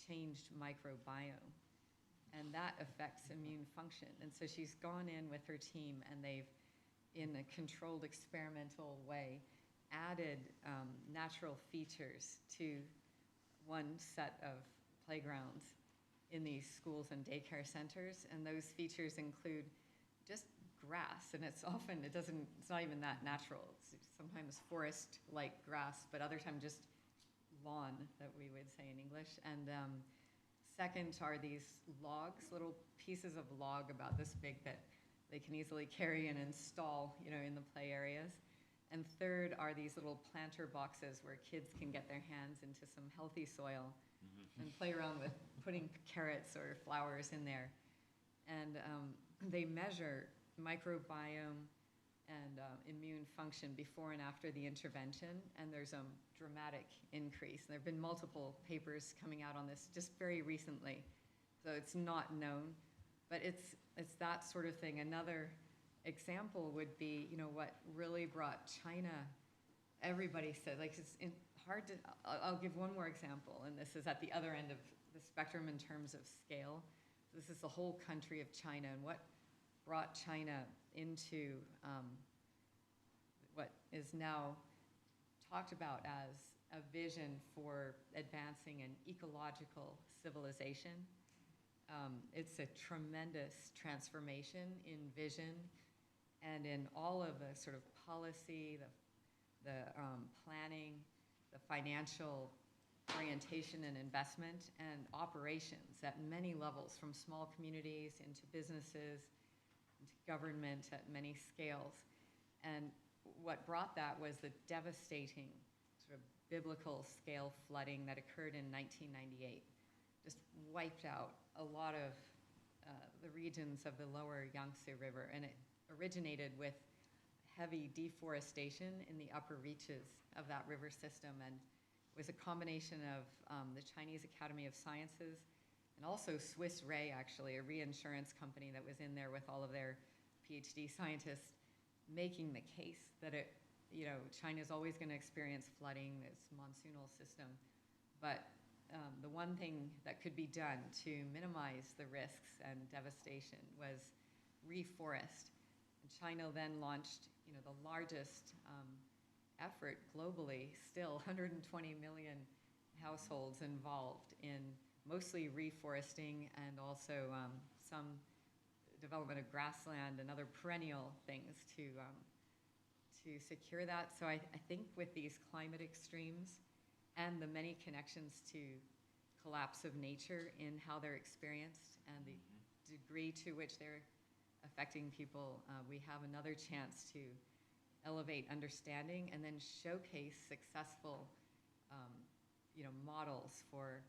Speaker 4: changed microbiome. And that affects immune function. And so she's gone in with her team and they've, in a controlled experimental way, added natural features to one set of playgrounds in these schools and daycare centers. And those features include just grass, and it's often, it's not even that natural. It's sometimes forest-like grass, but other times just lawn, that we would say in English. And second are these logs, little pieces of log about this big that they can easily carry and install, in the play areas. And third are these little planter boxes where kids can get their hands into some healthy soil and play around with putting carrots or flowers in there. And they measure microbiome and immune function before and after the intervention, and there's a dramatic increase. There have been multiple papers coming out on this just very recently, so it's not known, but it's that sort of thing. Another example would be, what really brought China, everybody said, it's hard to, I'll give one more example, and this is at the other end of the spectrum in terms of scale. This is the whole country of China, and what brought China into what is now talked about as a vision for advancing an ecological civilization. It's a tremendous transformation in vision and in all of the sort of policy, the planning, the financial orientation and investment, and operations at many levels, from small communities into businesses, into government at many scales. And what brought that was the devastating sort of biblical scale flooding that occurred in 1998. Just wiped out a lot of the regions of the lower Yangtze River, and it originated with heavy deforestation in the upper reaches of that river system, and was a combination of the Chinese Academy of Sciences and also Swiss Re, actually, a reinsurance company that was in there with all of their PhD scientists, making the case that China's always going to experience flooding, this monsoonal system, but the one thing that could be done to minimize the risks and devastation was reforest. And China then launched, the largest effort globally, still 120 million households involved in mostly reforesting and also some development of grassland and other perennial things to secure that. So I think with these climate extremes and the many connections to collapse of nature in how they're experienced and the degree to which they're affecting people, we have another chance to elevate understanding and then showcase successful models for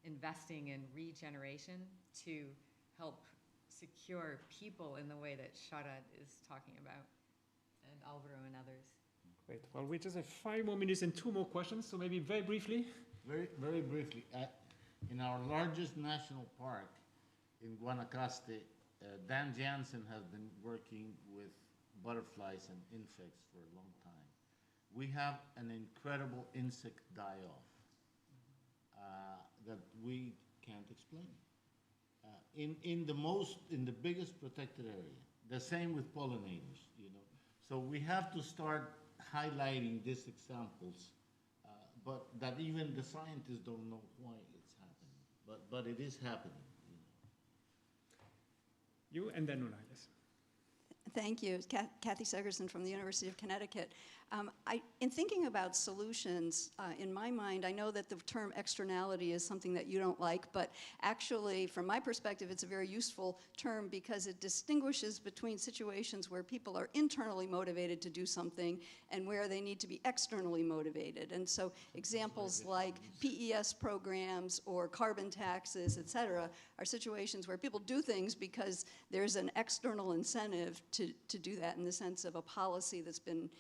Speaker 4: investing in regeneration to help secure people in the way that Sharad is talking about, and Alvaro and others.
Speaker 3: Great. Well, we just have 5 more minutes and 2 more questions, so maybe very briefly.
Speaker 6: Very, very briefly. In our largest national park in Guanacaste, Dan Jansen has been working with butterflies and insects for a long time. We have an incredible insect die-off that we can't explain. In the biggest protected area. The same with pollinators, So we have to start highlighting these examples, but that even the scientists don't know why it's happening. but it is happening.
Speaker 3: You and then Una, yes.
Speaker 15: Thank you. Kathy Segerson from the University of Connecticut. In thinking about solutions, in my mind, I know that the term externality is something that you don't like, but actually, from my perspective, it's a very useful term because it distinguishes between situations where people are internally motivated to do something and where they need to be externally motivated. And so examples like PES programs or carbon taxes, et cetera, are situations where people do things because there's an external incentive to do that in the sense of a policy that's been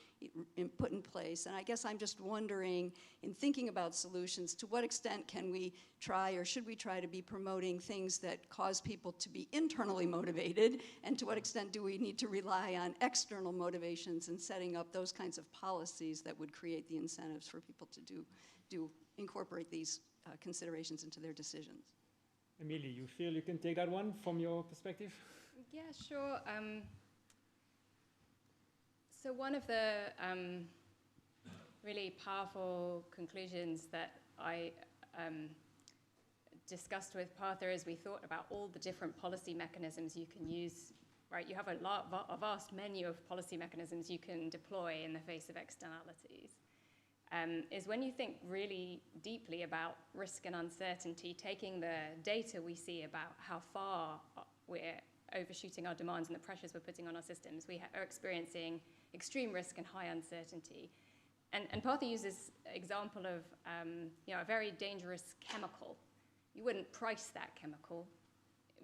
Speaker 15: put in place. And I guess I'm just wondering, in thinking about solutions, to what extent can we try or should we try to be promoting things that cause people to be internally motivated, and to what extent do we need to rely on external motivations and setting up those kinds of policies that would create the incentives for people to incorporate these considerations into their decisions?
Speaker 3: Emily, you feel you can take that one from your perspective?
Speaker 7: Yeah, sure. So one of the really powerful conclusions that I discussed with Partha as we thought about all the different policy mechanisms you can use, right? You have a vast menu of policy mechanisms you can deploy in the face of externalities. Is when you think really deeply about risk and uncertainty, taking the data we see about how far we're overshooting our demands and the pressures we're putting on our systems, we are experiencing extreme risk and high uncertainty. And Partha uses example of a very dangerous chemical. You wouldn't price that chemical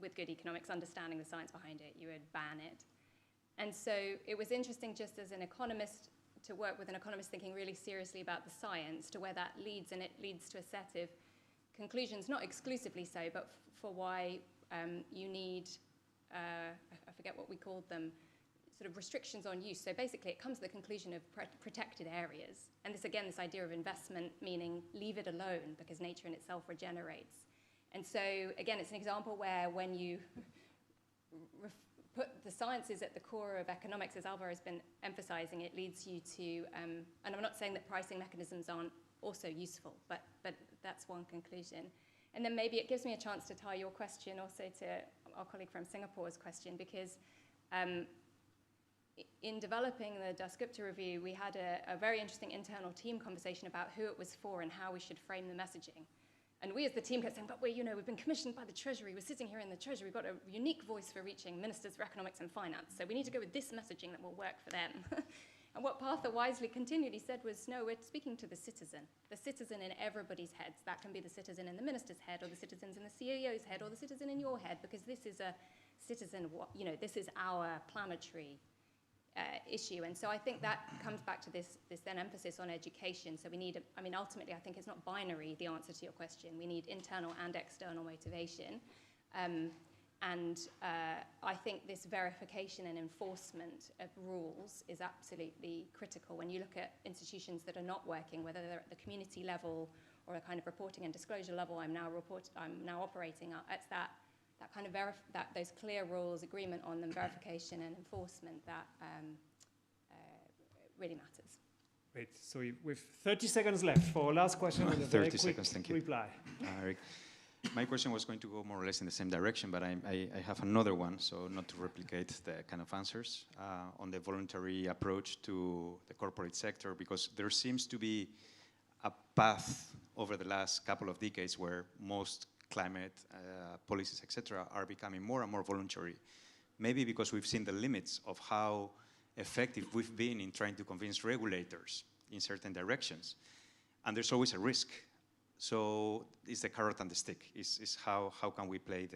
Speaker 7: with good economics, understanding the science behind it. You would ban it. And so it was interesting, just as an economist, to work with an economist thinking really seriously about the science, to where that leads, and it leads to a set of conclusions, not exclusively so, but for why you need, I forget what we called them, sort of restrictions on use. So basically it comes to the conclusion of protected areas. And this, again, this idea of investment, meaning leave it alone because nature in itself regenerates. And so, again, it's an example where when you put the sciences at the core of economics, as Alvaro has been emphasizing, it leads you to, and I'm not saying that pricing mechanisms aren't also useful, but that's one conclusion. And then maybe it gives me a chance to tie your question also to our colleague from Singapore's question, because in developing the Dasgupta review, we had a very interesting internal team conversation about who it was for and how we should frame the messaging. And we as the team kept saying, but we've been commissioned by the Treasury, we're sitting here in the Treasury, we've got a unique voice for reaching ministers for economics and finance, so we need to go with this messaging that will work for them. And what Partha wisely continually said was, no, we're speaking to the citizen in everybody's heads. That can be the citizen in the minister's head, or the citizens in the CEO's head, or the citizen in your head, because this is a citizen, this is our planetary issue. And so I think that comes back to this then emphasis on education. So we need, ultimately, I think it's not binary, the answer to your question. We need internal and external motivation. I think this verification and enforcement of rules is absolutely critical. When you look at institutions that are not working, whether they're at the community level or a kind of reporting and disclosure level I'm now operating at, it's that kind of those clear rules, agreement on them, verification and enforcement that really matters.
Speaker 3: Great. So with 30 seconds left for our last question.
Speaker 16: 30 seconds, thank you.
Speaker 3: Reply.
Speaker 16: Eric. My question was going to go more or less in the same direction, but I have another one, so not to replicate the kind of answers on the voluntary approach to the corporate sector, because there seems to be a path over the last couple of decades where most climate policies, etc., are becoming more and more voluntary. Maybe because we've seen the limits of how effective we've been in trying to convince regulators in certain directions. And there's always a risk. So it's the carrot and the stick. Is how can we play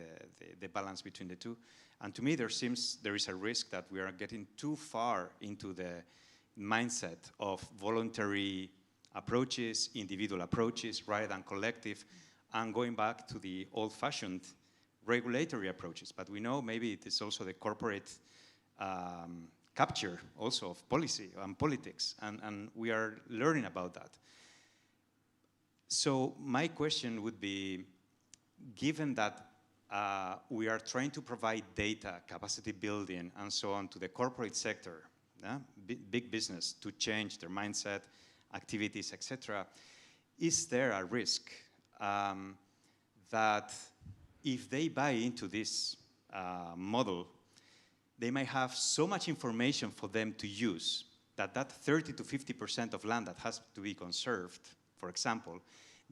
Speaker 16: the balance between the two? And to me, there is a risk that we are getting too far into the mindset of voluntary approaches, individual approaches, rather than collective, and going back to the old-fashioned regulatory approaches. But we know maybe it is also the corporate capture also of policy and politics, and we are learning about that. So my question would be, given that we are trying to provide data, capacity building, and so on to the corporate sector, big business, to change their mindset, activities, etc., is there a risk that if they buy into this model, they might have so much information for them to use that 30 to 50% of land that has to be conserved, for example,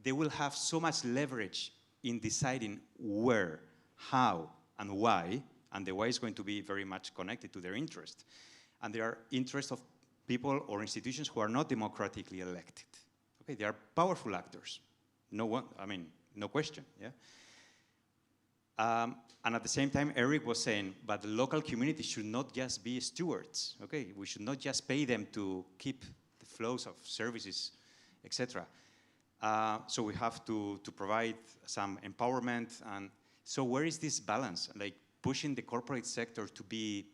Speaker 16: they will have so much leverage in deciding where, how, and why, and the why is going to be very much connected to their interest. And there are interests of people or institutions who are not democratically elected. Okay, they are powerful actors. No question, yeah? And at the same time, Eric was saying, but the local community should not just be stewards, okay? We should not just pay them to keep the flows of services, etc. So we have to provide some empowerment. And so where is this balance? Like pushing the corporate sector to be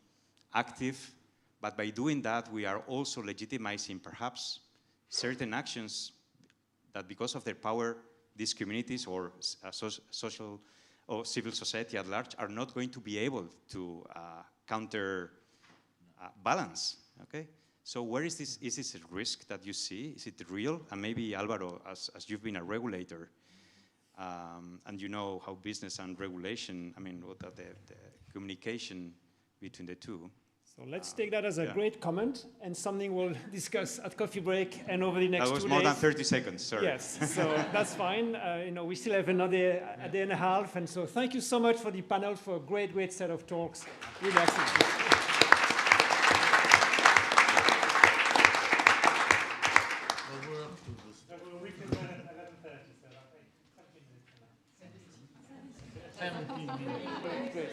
Speaker 16: active, but by doing that, we are also legitimizing perhaps certain actions that because of their power, these communities or social or civil society at large are not going to be able to counter balance, okay? So where is this a risk that you see? Is it real? And maybe Alvaro, as you've been a regulator, and you know how business and regulation, what are the communication between the two?
Speaker 3: So let's take that as a great comment and something we'll discuss at coffee break and over the next 2 days.
Speaker 16: That was more than 30 seconds, sorry.
Speaker 3: Yes, so that's fine. We still have another day and a half, and so thank you so much for the panel for a great set of talks. Really excellent.
Speaker 1: We can run at 11:30, so I think 17 minutes from now. 17 minutes. Great.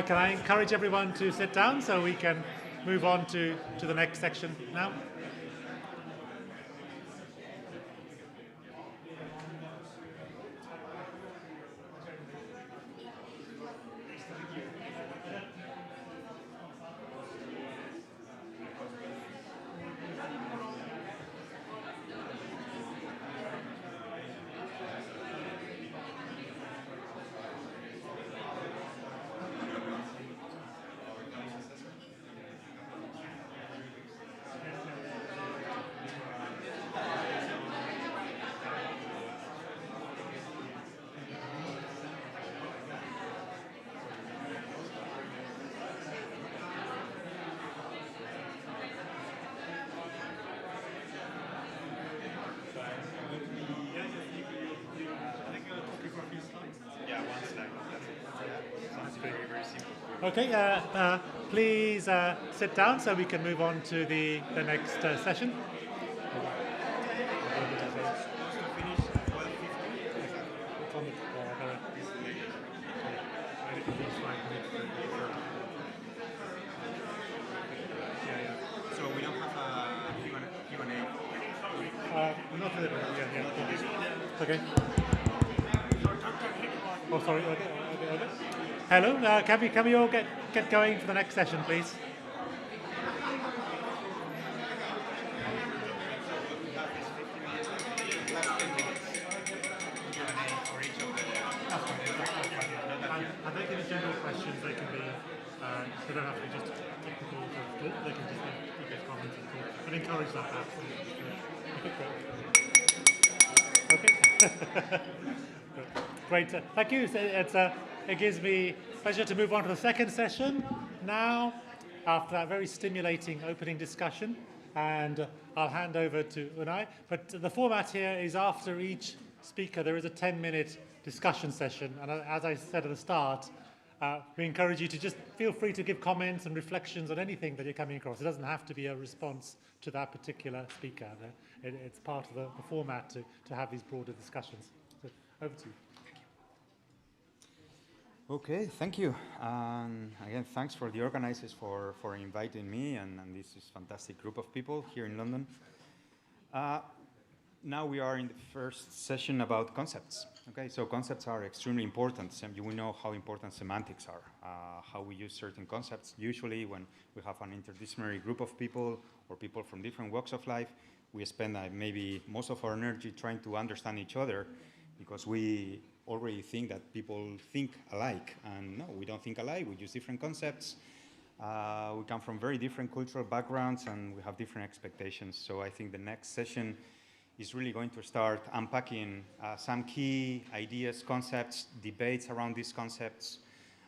Speaker 1: Can I encourage everyone to sit down so we can move on to the next section now? Okay, please sit down so we can move on to the next session.
Speaker 16: So we don't have a Q&A.
Speaker 1: Not for the yeah. Okay. Oh, sorry. Okay. Hello. Can we all get going for the next session, please? I think in the general questions they can be, they don't have to be just technical talk, they can just be comments and talk. I'd encourage that perhaps. Okay. Great. Thank you. It gives me pleasure to move on to the second session now, after that very stimulating opening discussion. And I'll hand over to Unai. But the format here is after each speaker, there is a 10-minute discussion session. And as I said at the start, we encourage you to just feel free to give comments and reflections on anything that you're coming across. It doesn't have to be a response to that particular speaker. It's part of the format to have these broader discussions. So over to you.
Speaker 16: Okay, thank you. Again, thanks for the organizers for inviting me and this fantastic group of people here in London. Now we are in the first session about concepts. Okay, so concepts are extremely important. We know how important semantics are, how we use certain concepts. Usually when we have an interdisciplinary group of people or people from different walks of life, we spend maybe most of our energy trying to understand each other because we already think that people think alike. And no, we don't think alike. We use different concepts. We come from very different cultural backgrounds and we have different expectations. So I think the next session is really going to start unpacking some key ideas, concepts, debates around these concepts.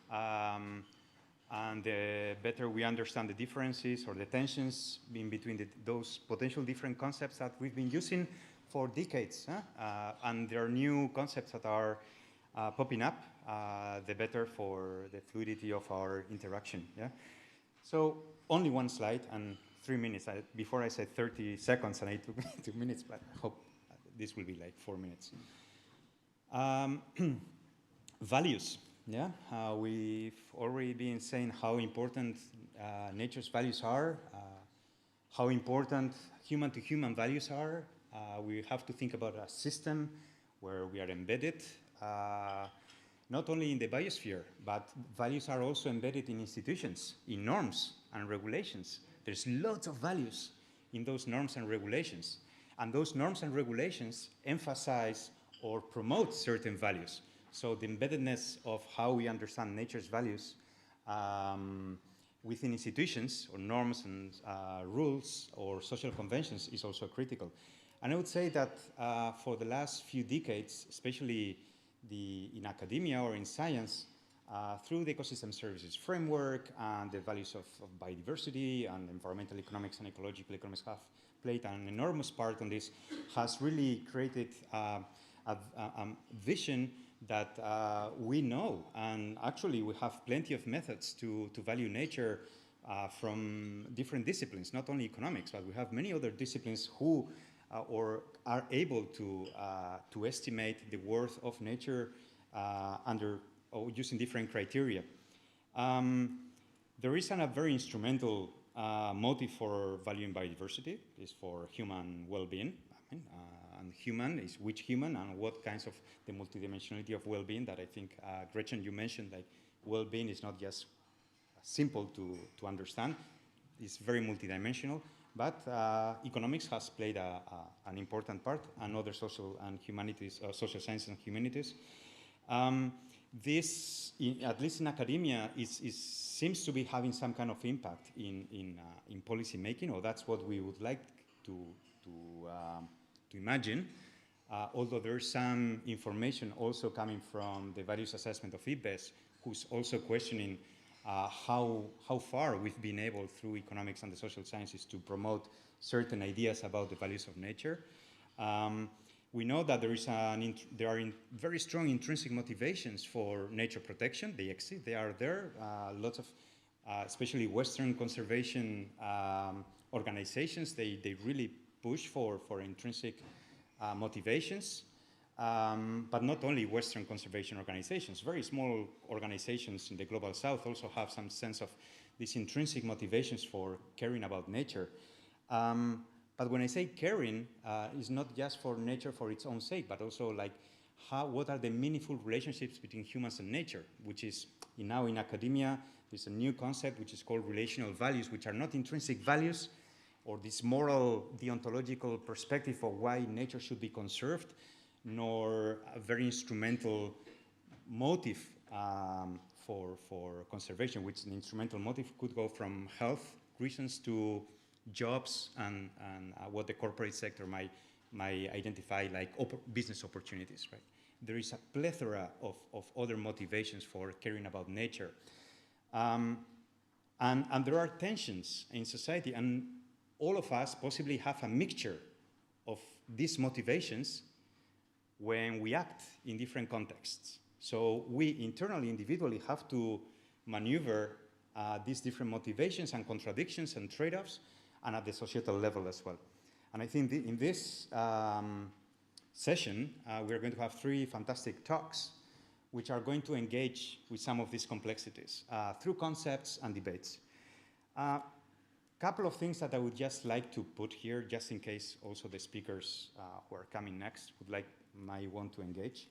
Speaker 16: And the better we understand the differences or the tensions in between those potential different concepts that we've been using for decades, and there are new concepts that are popping up, the better for the fluidity of our interaction. Yeah. So only one slide and 3 minutes. Before I said 30 seconds and it took me 2 minutes, but I hope this will be like 4 minutes. Values. Yeah, we've already been saying how important nature's values are, how important human-to-human values are. We have to think about a system where we are embedded, not only in the biosphere, but values are also embedded in institutions, in norms and regulations. There's lots of values in those norms and regulations. And those norms and regulations emphasize or promote certain values. So the embeddedness of how we understand nature's values within institutions or norms and rules or social conventions is also critical. And I would say that for the last few decades, especially in academia or in science, through the ecosystem services framework and the values of biodiversity and environmental economics and ecological economics have played an enormous part on this, has really created a vision that we know. And actually, we have plenty of methods to value nature from different disciplines, not only economics, but we have many other disciplines who or are able to estimate the worth of nature using different criteria. There is a very instrumental motive for valuing biodiversity, is for human well-being. And human is which human and what kinds of the multidimensionality of well-being that I think, Gretchen, you mentioned, like well-being is not just simple to understand. It's very multidimensional, but economics has played an important part, and other social and humanities, social sciences and humanities. This, at least in academia, seems to be having some kind of impact in policy making, or that's what we would like to imagine. Although there's some information also coming from the values assessment of IPBES, who's also questioning how far we've been able through economics and the social sciences to promote certain ideas about the values of nature. We know that there are very strong intrinsic motivations for nature protection. They exist, they are there. Lots of, especially Western conservation organizations, they really push for intrinsic motivations. But not only Western conservation organizations, very small organizations in the Global South also have some sense of these intrinsic motivations for caring about nature. But when I say caring, it's not just for nature for its own sake, but also like what are the meaningful relationships between humans and nature, which is now in academia, there's a new concept which is called relational values, which are not intrinsic values or this moral deontological perspective of why nature should be conserved, nor a very instrumental motive for conservation, which an instrumental motive could go from health reasons to jobs and what the corporate sector might identify like business opportunities, right? There is a plethora of other motivations for caring about nature. And there are tensions in society, and all of us possibly have a mixture of these motivations when we act in different contexts. So we internally, individually, have to maneuver these different motivations and contradictions and trade-offs, and at the societal level as well. And I think in this session, we're going to have 3 fantastic talks which are going to engage with some of these complexities through concepts and debates. Couple of things that I would just like to put here, just in case also the speakers who are coming next might want to engage.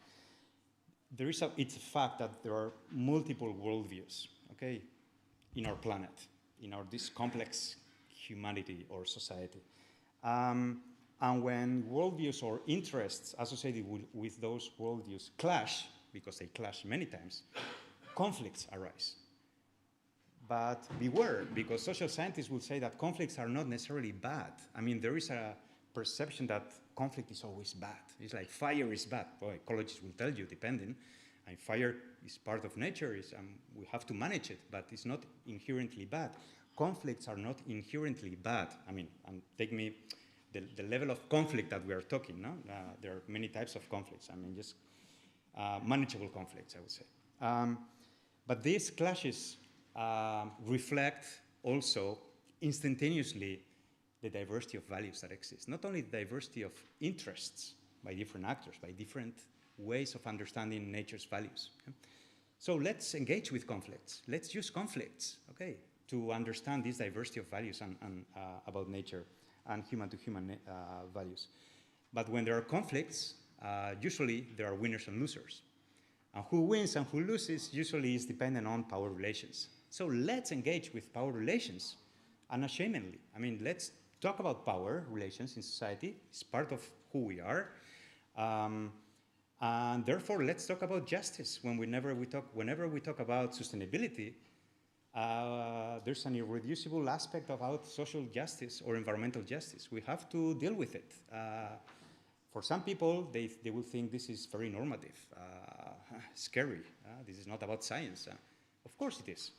Speaker 16: It's a fact that there are multiple worldviews, okay, in our planet, in this complex humanity or society. And when worldviews or interests associated with those worldviews clash, because they clash many times, conflicts arise. But beware, because social scientists will say that conflicts are not necessarily bad. I mean, there is a perception that conflict is always bad. It's like fire is bad. Well, ecologists will tell you, depending. And fire is part of nature. We have to manage it, but it's not inherently bad. Conflicts are not inherently bad. I mean, take me the level of conflict that we are talking, no? There are many types of conflicts. I mean, just manageable conflicts, I would say. But these clashes reflect also instantaneously the diversity of values that exist. Not only the diversity of interests by different actors, by different ways of understanding nature's values. Okay? So let's engage with conflicts. Let's use conflicts, okay, to understand this diversity of values and about nature and human-to-human values. But when there are conflicts, usually there are winners and losers. And who wins and who loses usually is dependent on power relations. So let's engage with power relations unashamedly. I mean, let's talk about power relations in society. It's part of who we are. And therefore, let's talk about justice. Whenever we talk about sustainability, there's an irreducible aspect about social justice or environmental justice. We have to deal with it. For some people, they will think this is very normative, scary. This is not about science. Of course it is.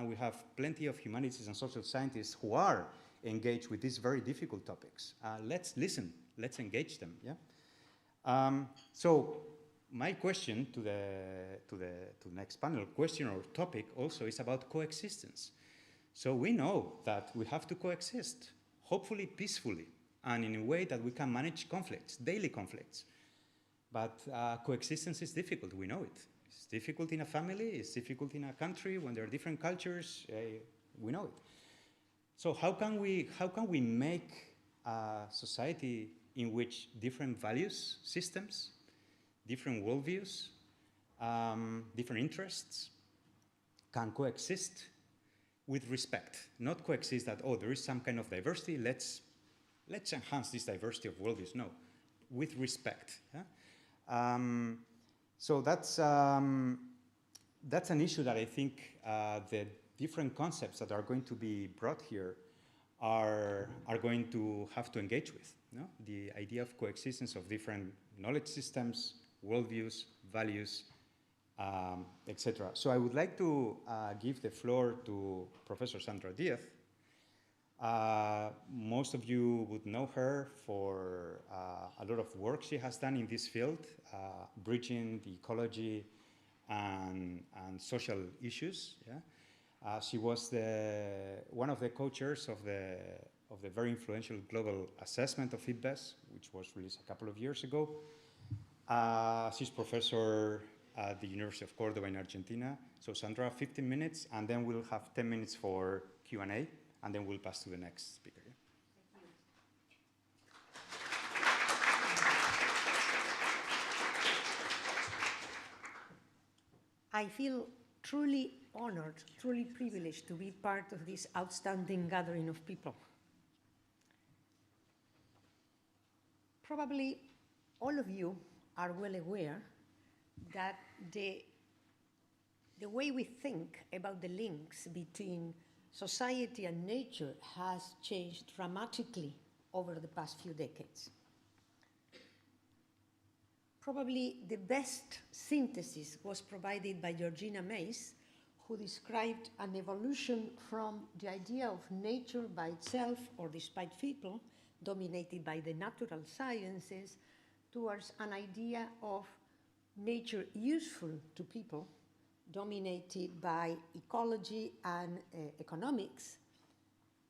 Speaker 16: We have plenty of humanities and social scientists who are engaged with these very difficult topics. Let's listen. Let's engage them. Yeah. So my question to the next panel, question or topic also is about coexistence. So we know that we have to coexist, hopefully peacefully, and in a way that we can manage conflicts, daily conflicts. But coexistence is difficult. We know it.
Speaker 17: It's difficult in a family, it's difficult in a country, when there are different cultures, we know it. So how can we make a society in which different values systems, different worldviews, different interests can coexist with respect? Not coexist that, oh, there is some kind of diversity, let's enhance this diversity of worldviews. No, with respect. Yeah? So that's an issue that I think the different concepts that are going to be brought here are going to have to engage with. No? The idea of coexistence of different knowledge systems, worldviews, values, etc. So I would like to give the floor to Professor Sandra Diaz. Most of you would know her for a lot of work she has done in this field, bridging the ecology and social issues. Yeah? She was one of the co-chairs of the very influential global assessment of IPBES, which was released a couple of years ago. She's professor at the University of Córdoba in Argentina. So Sandra, 15 minutes, and then we'll have 10 minutes for Q&A, and then we'll pass to the next speaker.
Speaker 18: I feel truly honored, truly privileged to be part of this outstanding gathering of people. Probably all of you are well aware that the way we think about the links between society and nature has changed dramatically over the past few decades. Probably the best synthesis was provided by Georgina Mays, who described an evolution from the idea of nature by itself or despite people, dominated by the natural sciences, towards an idea of nature useful to people, dominated by ecology and economics.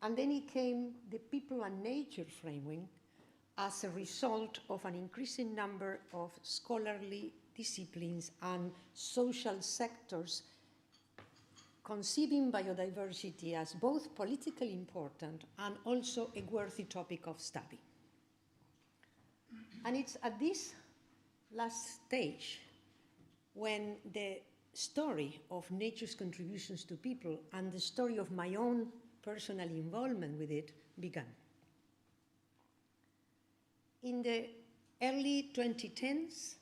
Speaker 18: And then it came the people and nature framework as a result of an increasing number of scholarly disciplines and social sectors conceiving biodiversity as both politically important and also a worthy topic of study. And it's at this last stage when the story of nature's contributions to people and the story of my own personal involvement with it began. In the early 2010s,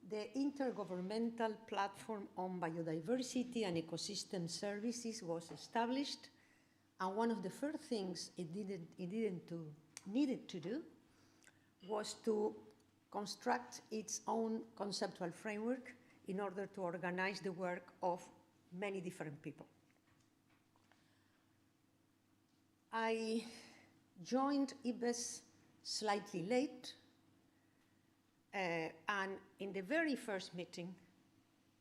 Speaker 18: the Intergovernmental Platform on Biodiversity and Ecosystem Services was established, and one of the first things it needed to do was to construct its own conceptual framework in order to organize the work of many different people. I joined IPBES slightly late, and in the very first meeting,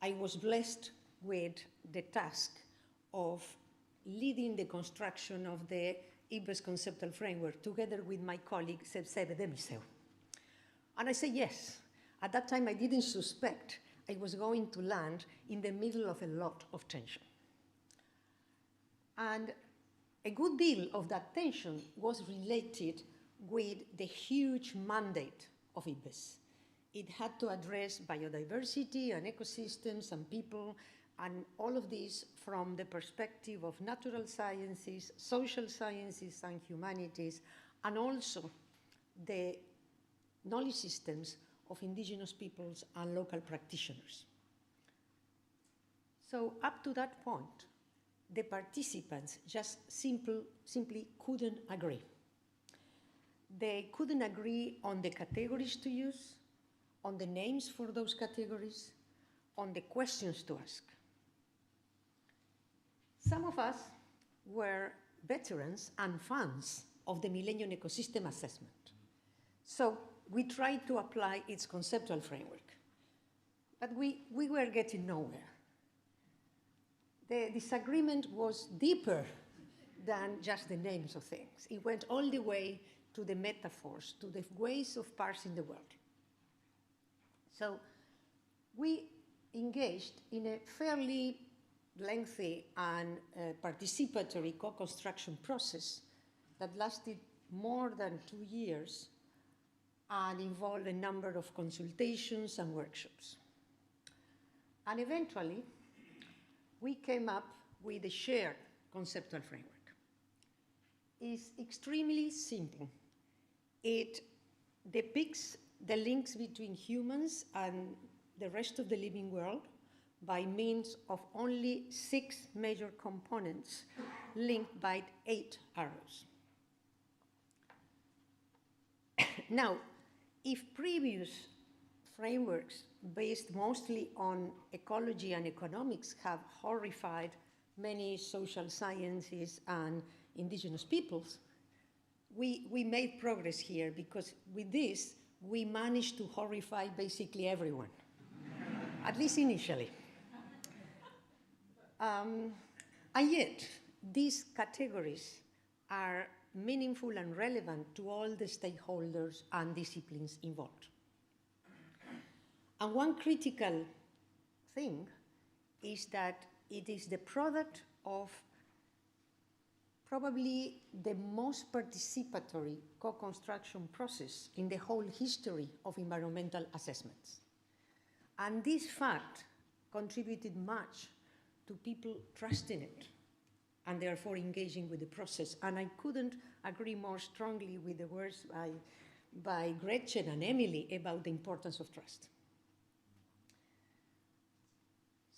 Speaker 18: I was blessed with the task of leading the construction of the IPBES conceptual framework together with my colleague Sebsebe Demiseu. And I said yes. At that time, I didn't suspect I was going to land in the middle of a lot of tension. And a good deal of that tension was related with the huge mandate of IPBES. It had to address biodiversity and ecosystems and people, and all of this from the perspective of natural sciences, social sciences and humanities, and also the knowledge systems of indigenous peoples and local practitioners. So up to that point, the participants just simply couldn't agree. They couldn't agree on the categories to use, on the names for those categories, on the questions to ask. Some of us were veterans and fans of the Millennium Ecosystem Assessment. So we tried to apply its conceptual framework, but we were getting nowhere. The disagreement was deeper than just the names of things. It went all the way to the metaphors, to the ways of parsing the world. So we engaged in a fairly lengthy and participatory co-construction process that lasted more than 2 years and involved a number of consultations and workshops. And eventually, we came up with a shared conceptual framework. It's extremely simple. It depicts the links between humans and the rest of the living world by means of only 6 major components linked by 8 arrows. Now, if previous frameworks based mostly on ecology and economics have horrified many social sciences and indigenous peoples, we made progress here because with this, we managed to horrify basically everyone, at least initially. And yet, these categories are meaningful and relevant to all the stakeholders and disciplines involved. And one critical thing is that it is the product of probably the most participatory co-construction process in the whole history of environmental assessments. And this fact contributed much to people trusting it and therefore engaging with the process. And I couldn't agree more strongly with the words by Gretchen and Emily about the importance of trust.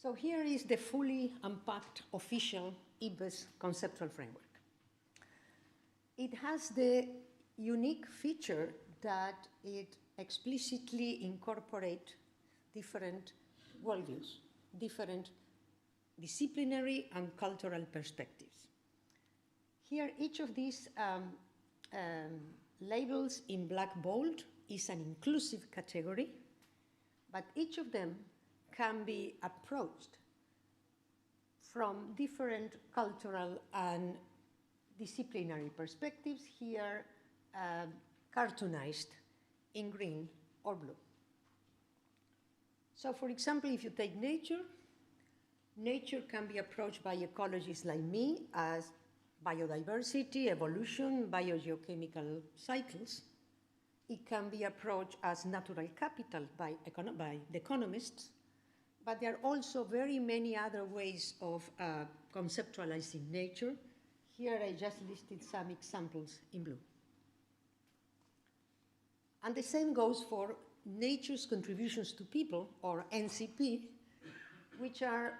Speaker 18: So here is the fully unpacked official IBES conceptual framework. It has the unique feature that it explicitly incorporates different worldviews, different disciplinary and cultural perspectives. Here, each of these labels in black bold is an inclusive category, but each of them can be approached from different cultural and disciplinary perspectives, here cartoonized in green or blue. So for example, if you take nature, nature can be approached by ecologists like me as biodiversity, evolution, biogeochemical cycles. It can be approached as natural capital by the economists, but there are also very many other ways of conceptualizing nature. Here I just listed some examples in blue. And the same goes for nature's contributions to people, or NCP, which are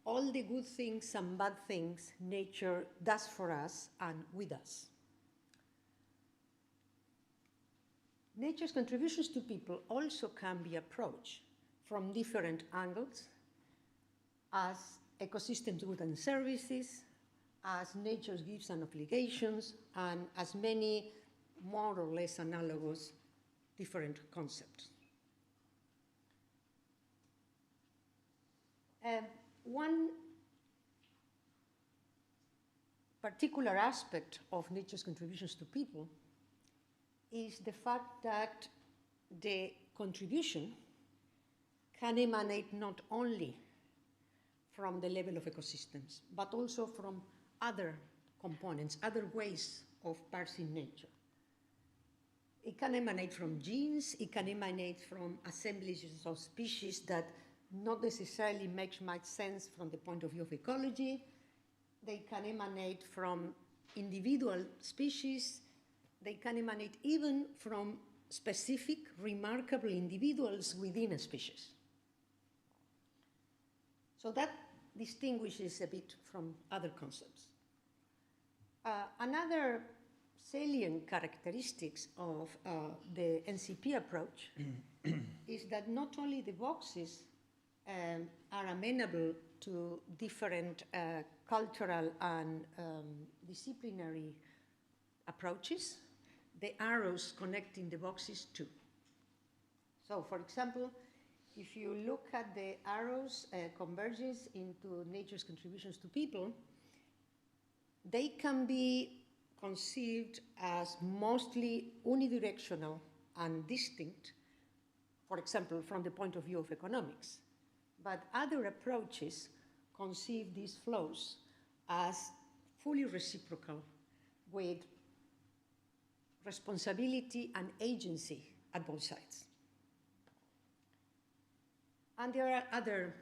Speaker 18: all the good things and bad things nature does for us and with us. Nature's contributions to people also can be approached from different angles as ecosystems, goods and services, as nature's gifts and obligations, and as many more or less analogous different concepts. One particular aspect of nature's contributions to people is the fact that the contribution can emanate not only from the level of ecosystems, but also from other components, other ways of parsing nature. It can emanate from genes, it can emanate from assemblages of species that not necessarily make much sense from the point of view of ecology. They can emanate from individual species. They can emanate even from specific, remarkable individuals within a species. So that distinguishes a bit from other concepts. Another salient characteristics of the NCP approach is that not only the boxes are amenable to different cultural and disciplinary approaches, the arrows connecting the boxes too. So, for example, if you look at the arrows converges into nature's contributions to people, they can be conceived as mostly unidirectional and distinct, for example, from the point of view of economics. but other approaches conceive these flows as fully reciprocal with responsibility and agency at both sides. And there are other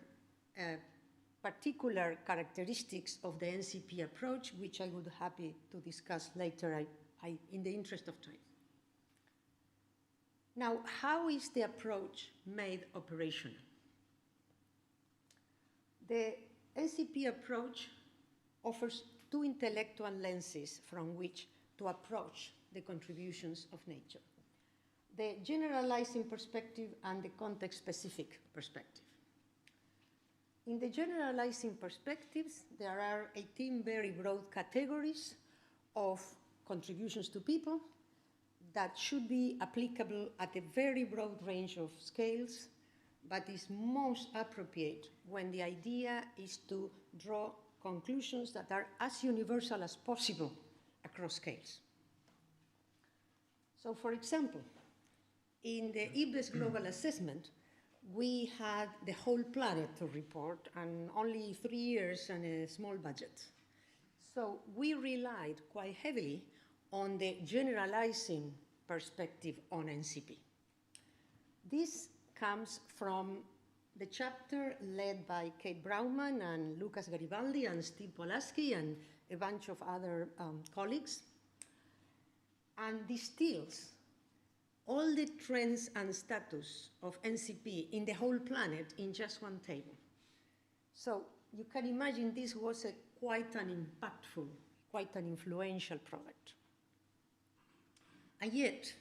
Speaker 18: particular characteristics of the NCP approach, which I would be happy to discuss later in the interest of time. Now, how is the approach made operational? The NCP approach offers two intellectual lenses from which to approach the contributions of nature: the generalizing perspective and the context-specific perspective. In the generalizing perspectives, there are 18 very broad categories of contributions to people that should be applicable at a very broad range of scales, but is most appropriate when the idea is to draw conclusions that are as universal as possible across scales. So, for example, in the IPBES global assessment, we had the whole planet to report and only 3 years and a small budget. So we relied quite heavily on the generalizing perspective on NCP. This comes from the chapter led by Kate Brauman and Lucas Garibaldi and Steve Polaski and a bunch of other colleagues, and distills all the trends and status of NCP in the whole planet in just one table. So you can imagine this was quite an impactful, quite an influential product. And yet,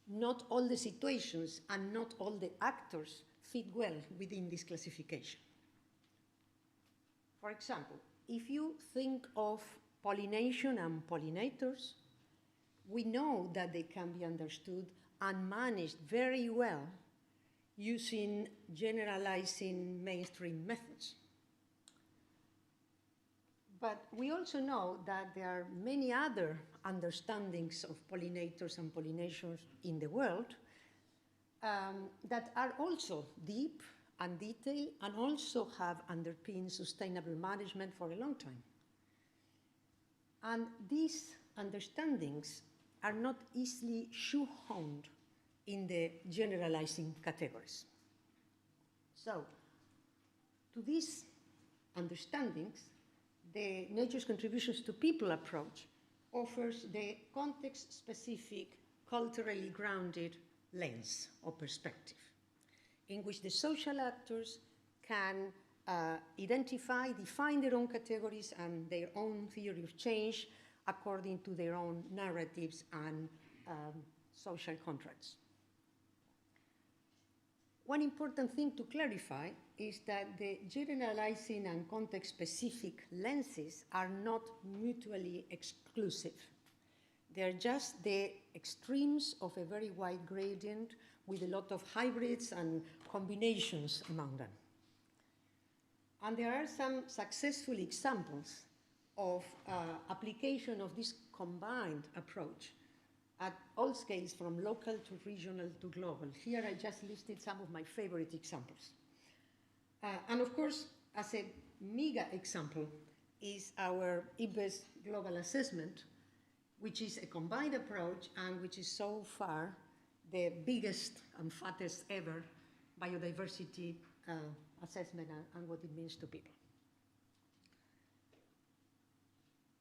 Speaker 18: not all the situations and not all the actors fit well within this classification. For example, if you think of pollination and pollinators, we know that they can be understood and managed very well using generalizing mainstream methods. But we also know that there are many other understandings of pollinators and pollinations in the world that are also deep and detailed and also have underpinned sustainable management for a long time. And these understandings are not easily shoehorned in the generalizing categories. So, to these understandings, the Nature's Contributions to People approach offers the context-specific, culturally grounded lens or perspective, in which the social actors can identify, define their own categories and their own theory of change according to their own narratives and social contracts. One important thing to clarify is that the generalizing and context-specific lenses are not mutually exclusive. They're just the extremes of a very wide gradient with a lot of hybrids and combinations among them. And there are some successful examples of application of this combined approach at all scales, from local to regional to global. Here I just listed some of my favorite examples. And of course, as a mega example is our IPBES global assessment, which is a combined approach and which is so far the biggest and fattest ever biodiversity assessment and what it means to people.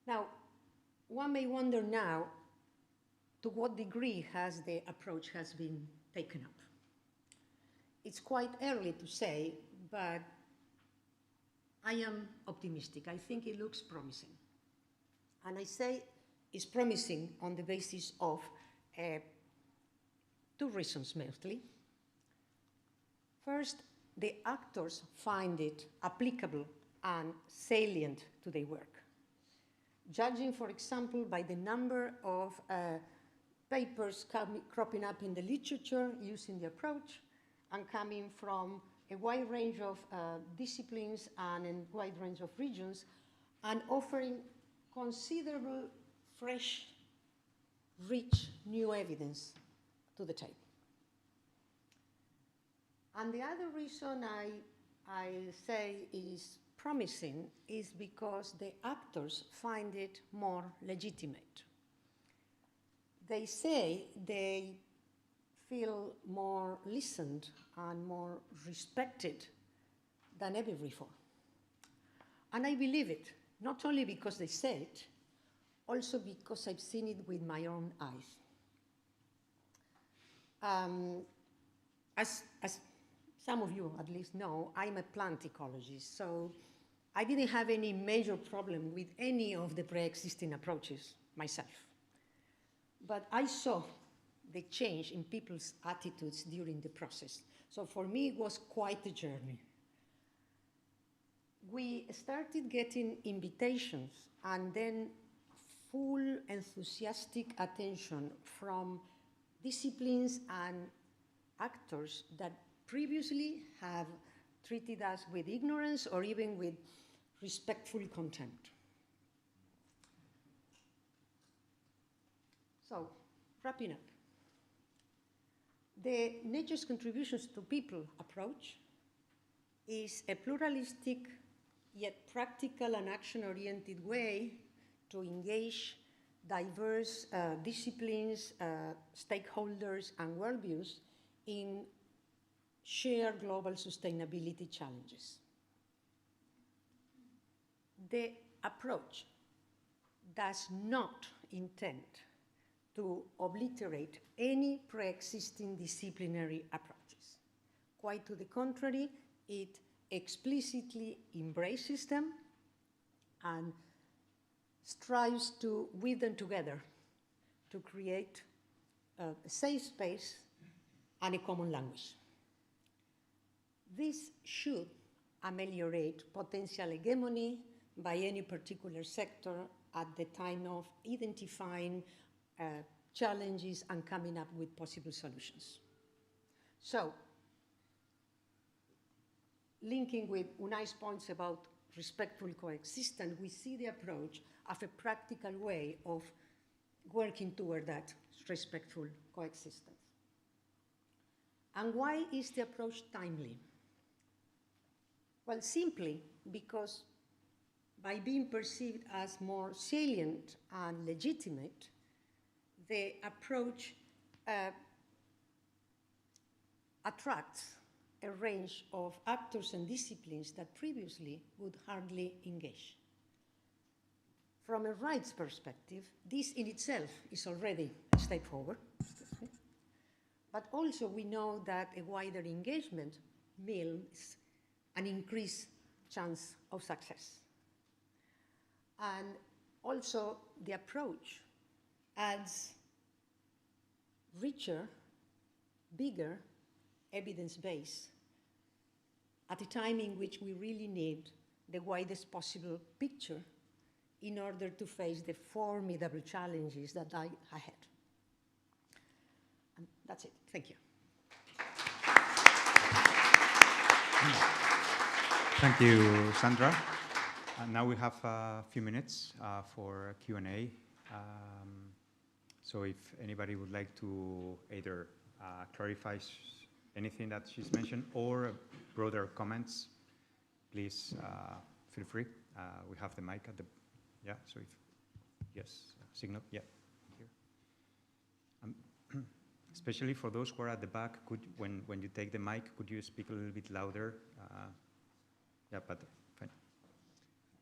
Speaker 18: Now, one may wonder now to what degree has the approach has been taken up. It's quite early to say, but I am optimistic. I think it looks promising. And I say it's promising on the basis of two reasons mostly. First, the actors find it applicable and salient to their work. Judging, for example, by the number of papers cropping up in the literature using the approach and coming from a wide range of disciplines and a wide range of regions, and offering considerable, fresh, rich, new evidence to the table. And the other reason I I say is promising is because the actors find it more legitimate. They say they feel more listened and more respected than ever before. And I believe it, not only because they say it, also because I've seen it with my own eyes. As some of you at least know, I'm a plant ecologist, so I didn't have any major problem with any of the pre-existing approaches myself. But I saw the change in people's attitudes during the process. So for me, it was quite a journey. We started getting invitations and then full enthusiastic attention from disciplines and actors that previously have treated us with ignorance or even with respectful contempt. So, wrapping up. The Nature's Contributions to People approach is a pluralistic yet practical and action-oriented way to engage diverse disciplines, stakeholders, and worldviews in shared global sustainability challenges. The approach does not intend to obliterate any pre-existing disciplinary approaches. Quite to the contrary, it explicitly embraces them and strives to weave them together to create a safe space and a common language. This should ameliorate potential hegemony by any particular sector at the time of identifying challenges and coming up with possible solutions. So, linking with Unai's points about respectful coexistence, we see the approach as a practical way of working toward that respectful coexistence. And why is the approach timely? Well, simply because by being perceived as more salient and legitimate, the approach attracts a range of actors and disciplines that previously would hardly engage. From a rights perspective, this in itself is already a step forward. But also we know that a wider engagement means an increased chance of success. And also the approach adds richer, bigger evidence base at a time in which we really need the widest possible picture in order to face the formidable challenges that lie ahead. And that's it. Thank you.
Speaker 17: Thank you, Sandra. Now we have a few minutes for Q&A. So if anybody would like to either clarify anything that she's mentioned or broader comments, please feel free. We have the mic at the, yeah, so if, yes, signal, yeah, here. Especially for those who are at the back, when you take the mic, could you speak a little bit louder? Yeah, but fine.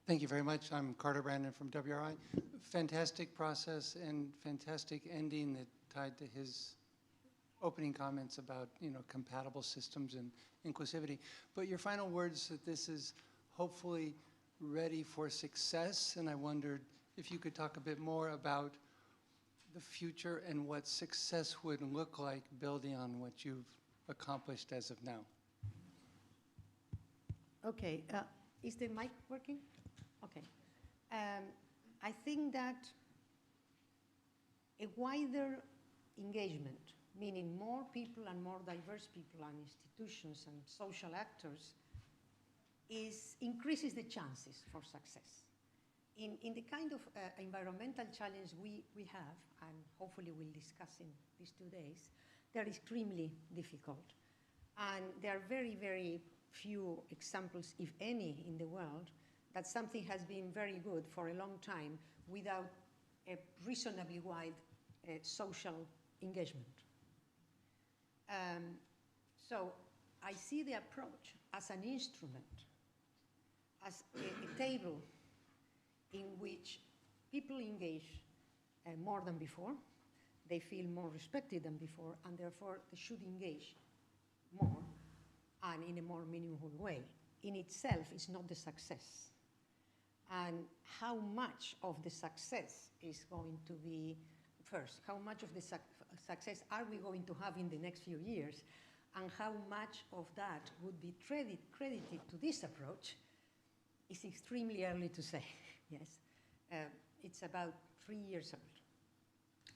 Speaker 19: Thank you very much. I'm Carter Brandon from WRI. Fantastic process and fantastic ending that tied to his opening comments about, compatible systems and inclusivity. But your final words that this is hopefully ready for success, and I wondered if you could talk a bit more about the future and what success would look like building on what you've accomplished as of now.
Speaker 18: Okay, is the mic working? Okay. I think that a wider engagement, meaning more people and more diverse people and institutions and social actors, increases the chances for success. In the kind of environmental challenge we have, and hopefully we'll discuss in these 2 days, they're extremely difficult. And they're very, very few examples, if any, in the world, that something has been very good for a long time without a reasonably wide social engagement. So I see the approach as an instrument, as a table in which people engage more than before, they feel more respected than before, and therefore they should engage more and in a more meaningful way. In itself, it's not the success. And how much of the success is going to be, first, how much of the success are we going to have in the next few years, and how much of that would be credited to this approach is extremely early to say, yes. It's about 3 years old.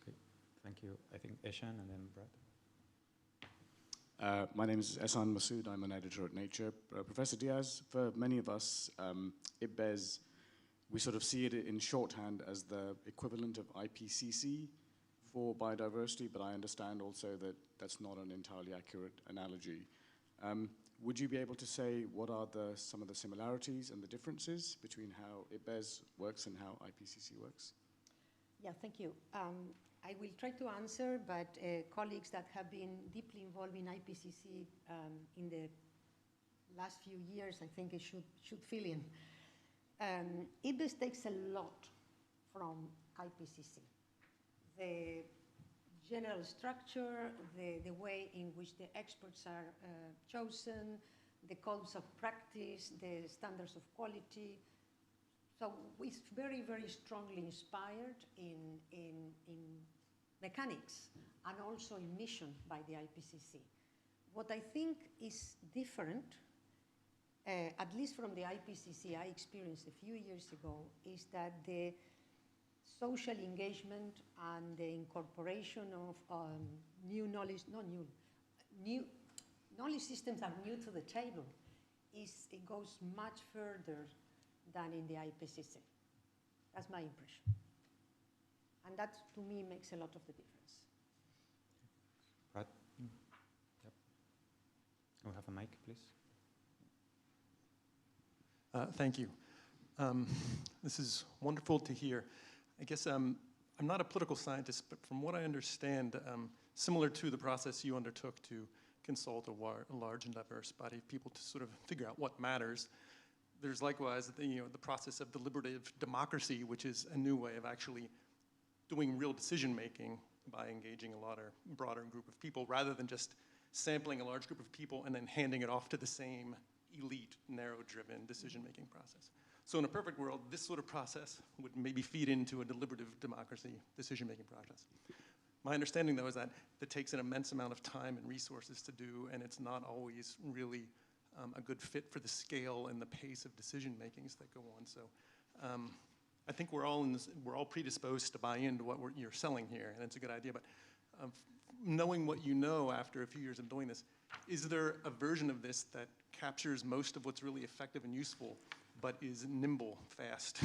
Speaker 17: Okay, thank you. I think Eshan and then Brad.
Speaker 20: My name is Ehsan Masood. I'm an editor at Nature. Professor Diaz, for many of us, IPBES, we sort of see it in shorthand as the equivalent of IPCC for biodiversity, but I understand also that that's not an entirely accurate analogy. Would you be able to say what are some of the similarities and the differences between how IPBES works and how IPCC works?
Speaker 18: Yeah, thank you. I will try to answer, but colleagues that have been deeply involved in IPCC in the last few years, I think it should fill in. IPBES takes a lot from IPCC. The general structure, the way in which the experts are chosen, the codes of practice, the standards of quality. So it's very, very strongly inspired in mechanics and also in mission by the IPCC. What I think is different, at least from the IPCC I experienced a few years ago, is that the social engagement and the incorporation of new knowledge, new knowledge systems are new to the table. It goes much further than in the IPCC. That's my impression. And that, to me, makes a lot of the difference.
Speaker 17: Brad? Yep. Can we have a mic, please?
Speaker 9: Thank you. This is wonderful to hear. I guess I'm not a political scientist, but from what I understand, similar to the process you undertook to consult a large and diverse body of people to sort of figure out what matters, there's likewise the process of deliberative democracy, which is a new way of actually doing real decision making by engaging a broader group of people, rather than just sampling a large group of people and then handing it off to the same elite, narrow-driven decision-making process. So in a perfect world, this sort of process would maybe feed into a deliberative democracy decision-making process. My understanding, though, is that it takes an immense amount of time and resources to do, and it's not always really a good fit for the scale and the pace of decision-makings that go on. So I think we're all predisposed to buy into what you're selling here, and it's a good idea. But knowing what you know after a few years of doing this, is there a version of this that captures most of what's really effective and useful, but is nimble, fast?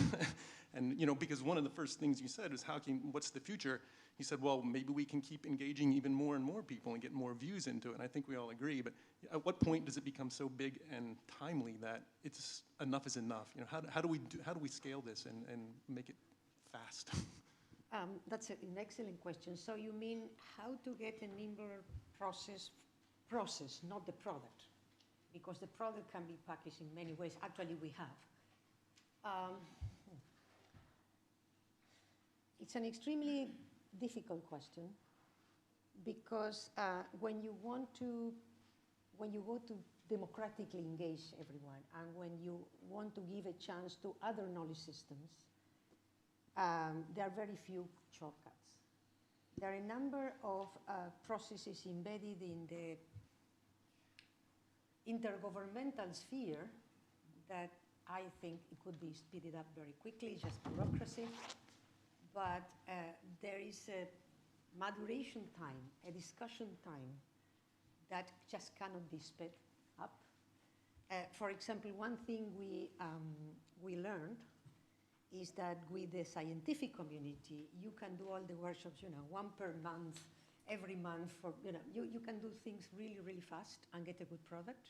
Speaker 9: And because one of the first things you said was, what's the future? You said, well, maybe we can keep engaging even more and more people and get more views into it. And I think we all agree. But at what point does it become so big and timely that it's enough is enough? How do we scale this and make it fast?
Speaker 18: That's an excellent question. So you mean how to get a nimble process, not the product, because the product can be packaged in many ways. Actually, we have. It's an extremely difficult question, because when you go to democratically engage everyone, and when you want to give a chance to other knowledge systems, there are very few shortcuts. There are a number of processes embedded in the intergovernmental sphere that I think it could be speeded up very quickly, just bureaucracy. But there is a maturation time, a discussion time that just cannot be sped up. For example, one thing we learned is that with the scientific community, you can do all the workshops, one per month, every month. You can do things really, really fast and get a good product.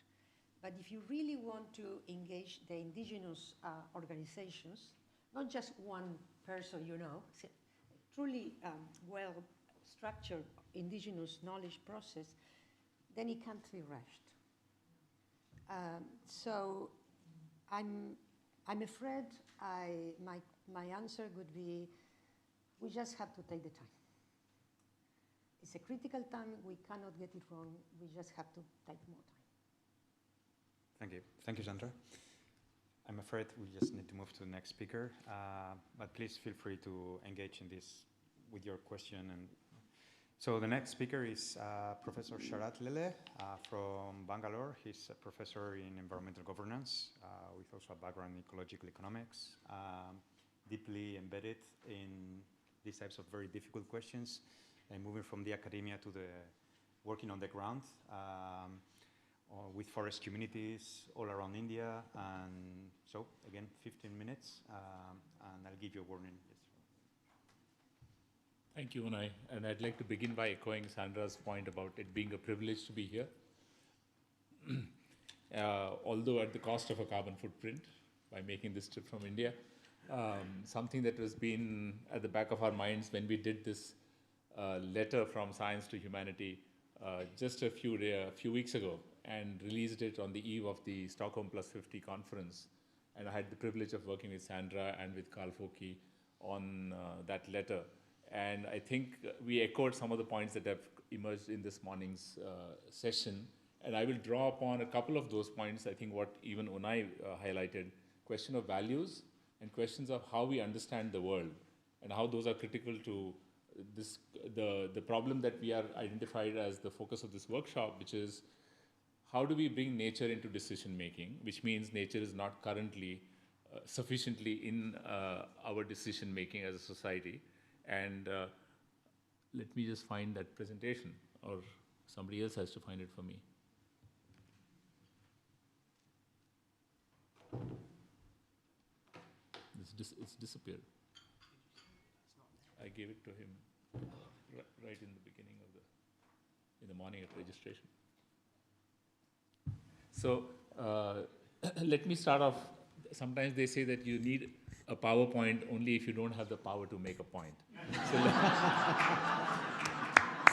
Speaker 18: But if you really want to engage the indigenous organizations, not just one person, truly well-structured indigenous knowledge process, then it can't be rushed. So I'm afraid my answer would be, we just have to take the time. It's a critical time, we cannot get it wrong, we just have to take more time.
Speaker 16: Thank you. Thank you, Sandra. I'm afraid we just need to move to the next speaker, but please feel free to engage in this with your question. And so the next speaker is Professor Sharat Lele from Bangalore. He's a professor in environmental governance with also a background in ecological economics, deeply embedded in these types of very difficult questions, and moving from the academia to the working on the ground with forest communities all around India. And so, again, 15 minutes, and I'll give you a warning.
Speaker 12: Thank you, Unai. And I'd like to begin by echoing Sandra's point about it being a privilege to be here. Although at the cost of a carbon footprint by making this trip from India. Something that has been at the back of our minds when we did this letter from science to humanity just a few weeks ago, and released it on the eve of the Stockholm Plus 50 conference. And I had the privilege of working with Sandra and with Carl Foki on that letter. And I think we echoed some of the points that have emerged in this morning's session. And I will draw upon a couple of those points. I think what even Unai highlighted, question of values and questions of how we understand the world and how those are critical to this, the problem that we are identified as the focus of this workshop, which is how do we bring nature into decision making, which means nature is not currently sufficiently in our decision making as a society. And let me just find that presentation, or somebody else has to find it for me. It's disappeared. I gave it to him right in the beginning of in the morning at registration. So let me start off. Sometimes they say that you need a PowerPoint only if you don't have the power to make a point.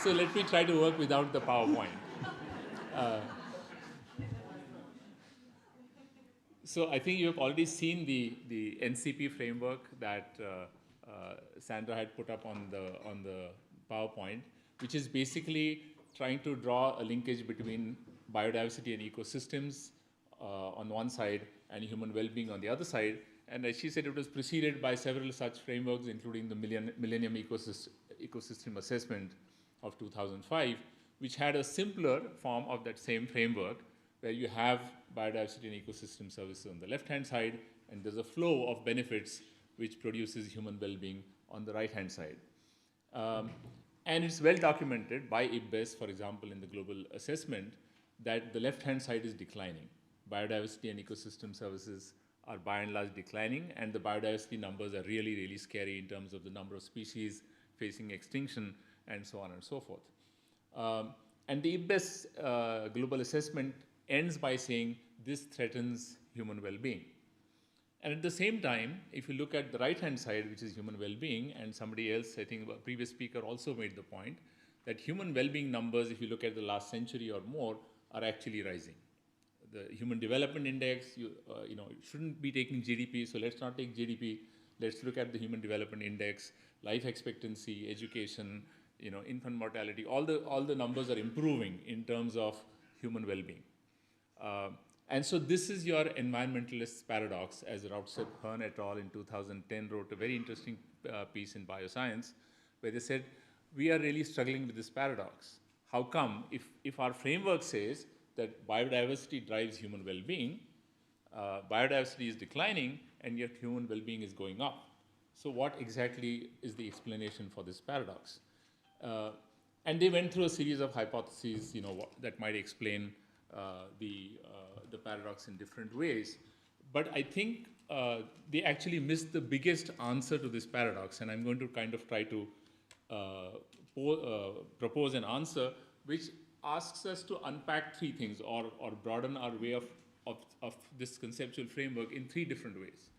Speaker 12: So let me try to work without the PowerPoint. So I think you have already seen the NCP framework that Sandra had put up on the PowerPoint, which is basically trying to draw a linkage between biodiversity and ecosystems on one side and human well-being on the other side. And as she said, it was preceded by several such frameworks, including the Millennium Ecosystem Assessment of 2005, which had a simpler form of that same framework, where you have biodiversity and ecosystem services on the left-hand side, and there's a flow of benefits which produces human well-being on the right-hand side. And it's well documented by IPBES, for example, in the global assessment, that the left-hand side is declining. Biodiversity and ecosystem services are by and large declining, and the biodiversity numbers are really, really scary in terms of the number of species facing extinction, and so on and so forth. And the IPBES global assessment ends by saying this threatens human well-being. And at the same time, if you look at the right-hand side, which is human well-being, and somebody else, I think a previous speaker also made the point, that human well-being numbers, if you look at the last century or more, are actually rising. The Human Development Index, shouldn't be taking GDP, so let's not take GDP. Let's look at the Human Development Index, life expectancy, education, infant mortality. All the numbers are improving in terms of human well-being. And so this is your environmentalist paradox, as Routset Hearn et al. In 2010 wrote a very interesting piece in Bioscience, where they said, we are really struggling with this paradox. How come, if our framework says that biodiversity drives human well-being, biodiversity is declining, and yet human well-being is going up? So what exactly is the explanation for this paradox? And they went through a series of hypotheses, that might explain the paradox in different ways. But I think they actually missed the biggest answer to this paradox, and I'm going to kind of try to propose an answer which asks us to unpack three things or broaden our way of this conceptual framework in three different ways.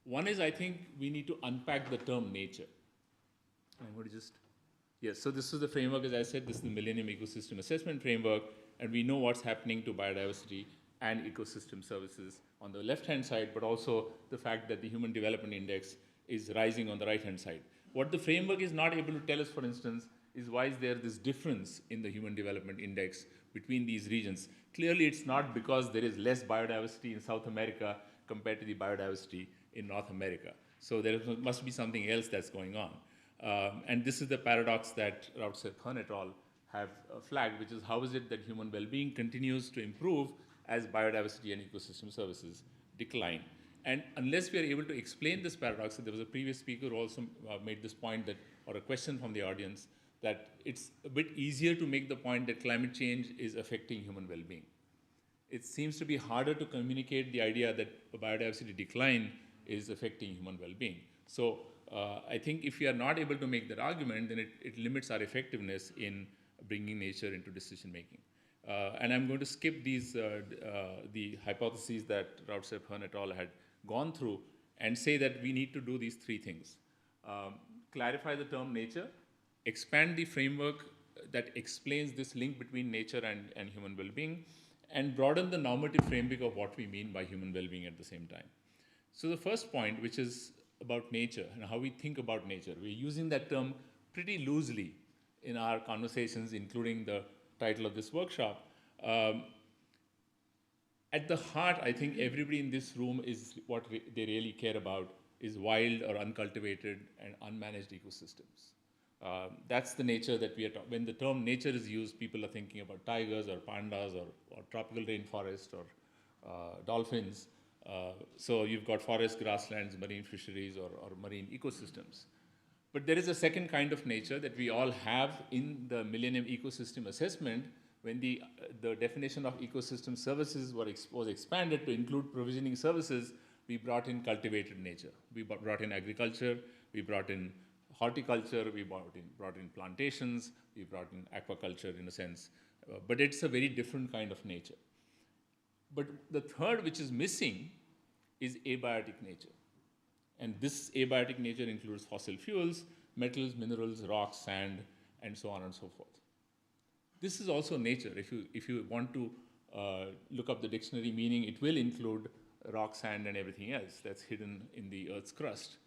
Speaker 12: One is, I think, we need to unpack the term nature. I'm going to just, yes, so this is the framework, as I said, this is the Millennium Ecosystem Assessment Framework, and we know what's happening to biodiversity and ecosystem services on the left-hand side, but also the fact that the Human Development Index is rising on the right-hand side. What the framework is not able to tell us, for instance, is why is there this difference in the Human Development Index between these regions. Clearly, it's not because there is less biodiversity in South America compared to the biodiversity in North America. So there must be something else that's going on. And this is the paradox that Routsev-Hearn et al. Have flagged, which is how is it that human well-being continues to improve as biodiversity and ecosystem services decline. And unless we are able to explain this paradox, there was a previous speaker who also made this point that, or a question from the audience, that it's a bit easier to make the point that climate change is affecting human well-being. It seems to be harder to communicate the idea that a biodiversity decline is affecting human well-being. So I think if we are not able to make that argument, then it limits our effectiveness in bringing nature into decision-making. And I'm going to skip these, the hypotheses that Routsev-Hearn et al. Had gone through and say that we need to do these three things. Clarify the term nature, expand the framework that explains this link between nature and human well-being, and broaden the normative framework of what we mean by human well-being at the same time. So the first point, which is about nature and how we think about nature, we're using that term pretty loosely in our conversations, including the title of this workshop. At the heart, I think everybody in this room is what they really care about is wild or uncultivated and unmanaged ecosystems. That's the nature that we are talking. When the term nature is used, people are thinking about tigers or pandas or tropical rainforest or dolphins. So you've got forest, grasslands, marine fisheries, or marine ecosystems. But there is a second kind of nature that we all have in the Millennium Ecosystem Assessment. When the definition of ecosystem services was expanded to include provisioning services, we brought in cultivated nature. We brought in agriculture, we brought in horticulture, we brought in plantations, we brought in aquaculture in a sense. But it's a very different kind of nature. But the third, which is missing, is abiotic nature. And this abiotic nature includes fossil fuels, metals, minerals, rocks, sand, and so on and so forth. This is also nature. If you want to look up the dictionary meaning, it will include rock, sand, and everything else that's hidden in the Earth's crust.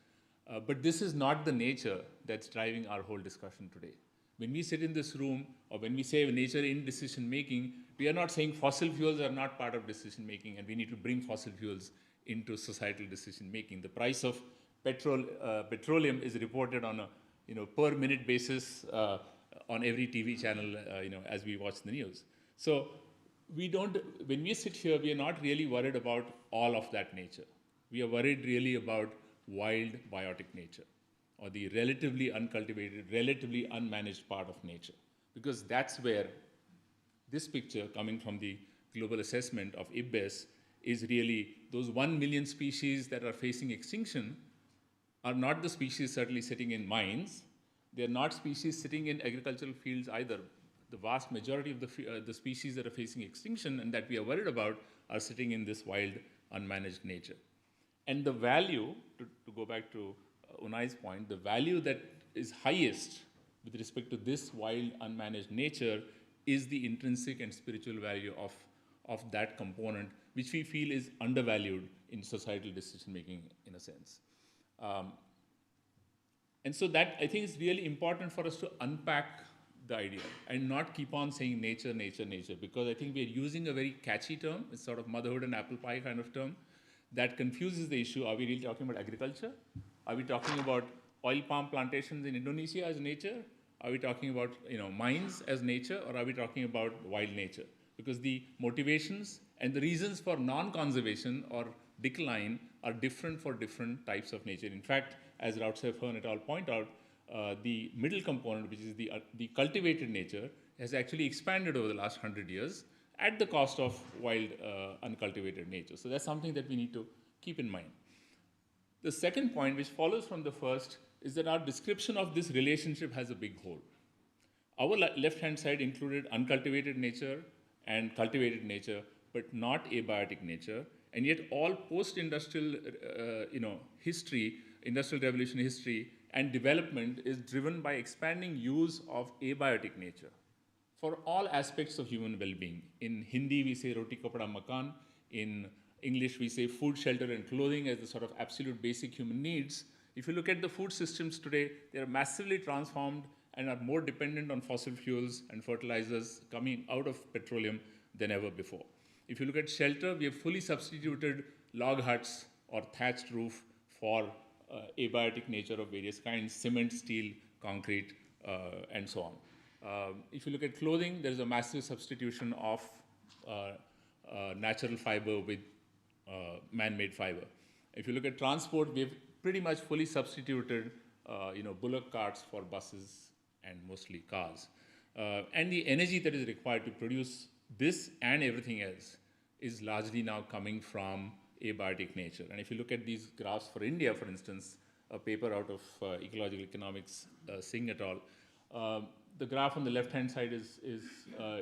Speaker 12: But this is not the nature that's driving our whole discussion today. When we sit in this room, or when we say nature in decision-making, we are not saying fossil fuels are not part of decision-making, and we need to bring fossil fuels into societal decision-making. The price of petroleum is reported on a per minute basis on every TV channel as we watch the news. So when we sit here, we are not really worried about all of that nature. We are worried really about wild biotic nature, or the relatively uncultivated, relatively unmanaged part of nature. Because that's where this picture coming from the global assessment of IPBES is really those 1 million species that are facing extinction are not the species certainly sitting in mines. They're not species sitting in agricultural fields either. The vast majority of the species that are facing extinction and that we are worried about are sitting in this wild, unmanaged nature. And the value, to go back to Unai's point, the value that is highest with respect to this wild, unmanaged nature is the intrinsic and spiritual value of that component, which we feel is undervalued in societal decision-making in a sense. And so that, I think, is really important for us to unpack the idea and not keep on saying nature, nature, nature, because I think we're using a very catchy term. It's sort of motherhood and apple pie kind of term that confuses the issue. Are we really talking about agriculture? Are we talking about oil palm plantations in Indonesia as nature? Are we talking about mines as nature, or are we talking about wild nature? Because the motivations and the reasons for non-conservation or decline are different for different types of nature. In fact, as Routsev-Hearn et al. Point out, the middle component, which is the cultivated nature, has actually expanded over the last 100 years at the cost of wild, uncultivated nature. So that's something that we need to keep in mind. The second point, which follows from the first, is that our description of this relationship has a big hole. Our left-hand side included uncultivated nature and cultivated nature, but not abiotic nature. And yet all post-industrial history, industrial revolution history, and development is driven by expanding use of abiotic nature for all aspects of human well-being. In Hindi, we say roti kapda makan. In English, we say food, shelter, and clothing as the sort of absolute basic human needs. If you look at the food systems today, they are massively transformed and are more dependent on fossil fuels and fertilizers coming out of petroleum than ever before. If you look at shelter, we have fully substituted log huts or thatched roof for abiotic nature of various kinds, cement, steel, concrete, and so on. If you look at clothing, there is a massive substitution of natural fiber with man-made fiber. If you look at transport, we have pretty much fully substituted bullock carts for buses and mostly cars. And the energy that is required to produce this and everything else is largely now coming from abiotic nature. And if you look at these graphs for India, for instance, a paper out of ecological economics, Singh et al., the graph on the left-hand side is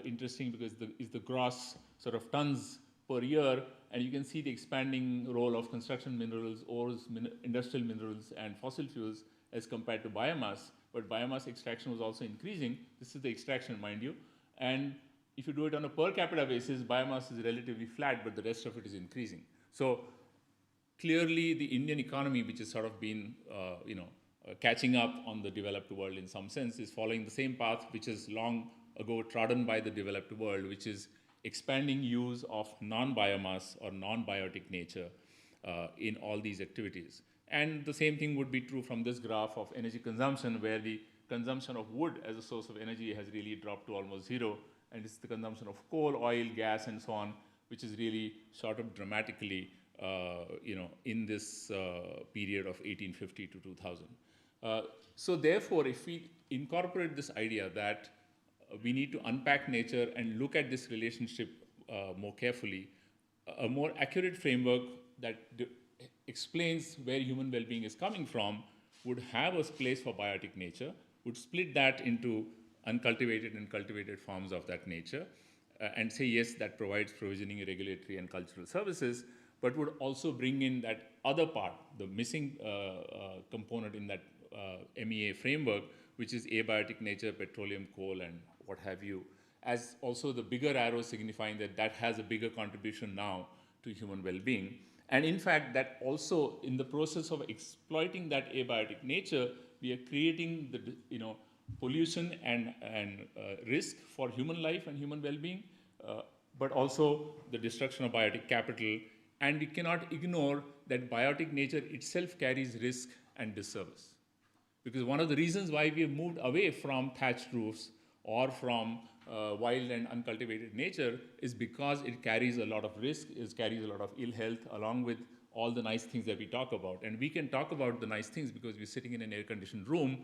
Speaker 12: interesting because it's the gross sort of tons per year, and you can see the expanding role of construction minerals, ores, industrial minerals, and fossil fuels as compared to biomass. But biomass extraction was also increasing. This is the extraction, mind you. And if you do it on a per capita basis, biomass is relatively flat, but the rest of it is increasing. So clearly, the Indian economy, which has sort of been, catching up on the developed world in some sense, is following the same path which is long ago trodden by the developed world, which is expanding use of non-biomass or non-biotic nature in all these activities. And the same thing would be true from this graph of energy consumption, where the consumption of wood as a source of energy has really dropped to almost zero, and it's the consumption of coal, oil, gas, and so on, which is really shot up dramatically in this period of 1850 to 2000. So therefore, if we incorporate this idea that we need to unpack nature and look at this relationship more carefully, a more accurate framework that explains where human well-being is coming from would have a place for biotic nature, would split that into uncultivated and cultivated forms of that nature, and say, yes, that provides provisioning, regulatory, and cultural services, but would also bring in that other part, the missing component in that MEA framework, which is abiotic nature, petroleum, coal, and what have you, as also the bigger arrow signifying that that has a bigger contribution now to human well-being. And in fact, that also, in the process of exploiting that abiotic nature, we are creating the pollution and risk for human life and human well-being, but also the destruction of biotic capital. And we cannot ignore that biotic nature itself carries risk and disservice. Because one of the reasons why we have moved away from thatched roofs or from wild and uncultivated nature is because it carries a lot of risk, it carries a lot of ill health, along with all the nice things that we talk about. And we can talk about the nice things because we're sitting in an air-conditioned room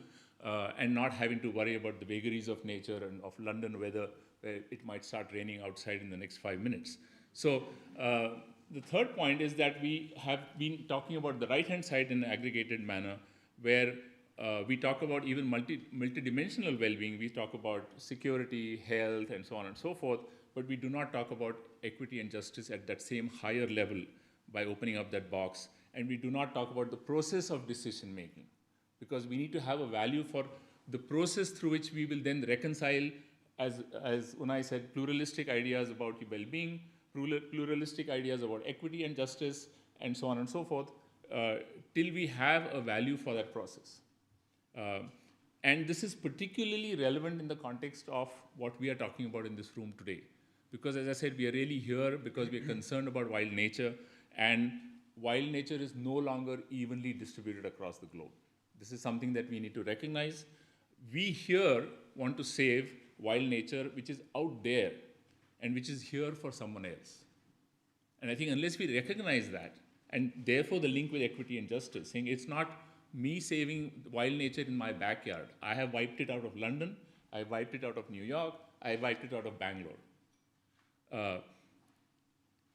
Speaker 12: and not having to worry about the vagaries of nature and of London weather, where it might start raining outside in the next 5 minutes. So the third point is that we have been talking about the right-hand side in an aggregated manner, where we talk about even multidimensional well-being. We talk about security, health, and so on and so forth, but we do not talk about equity and justice at that same higher level by opening up that box. And we do not talk about the process of decision-making, because we need to have a value for the process through which we will then reconcile, as Unai said, pluralistic ideas about well-being, pluralistic ideas about equity and justice, and so on and so forth, till we have a value for that process. And this is particularly relevant in the context of what we are talking about in this room today. Because as I said, we are really here because we are concerned about wild nature, and wild nature is no longer evenly distributed across the globe. This is something that we need to recognize. We here want to save wild nature, which is out there and which is here for someone else. And I think unless we recognize that, and therefore the link with equity and justice, saying it's not me saving wild nature in my backyard. I have wiped it out of London, I wiped it out of New York, I wiped it out of Bangalore.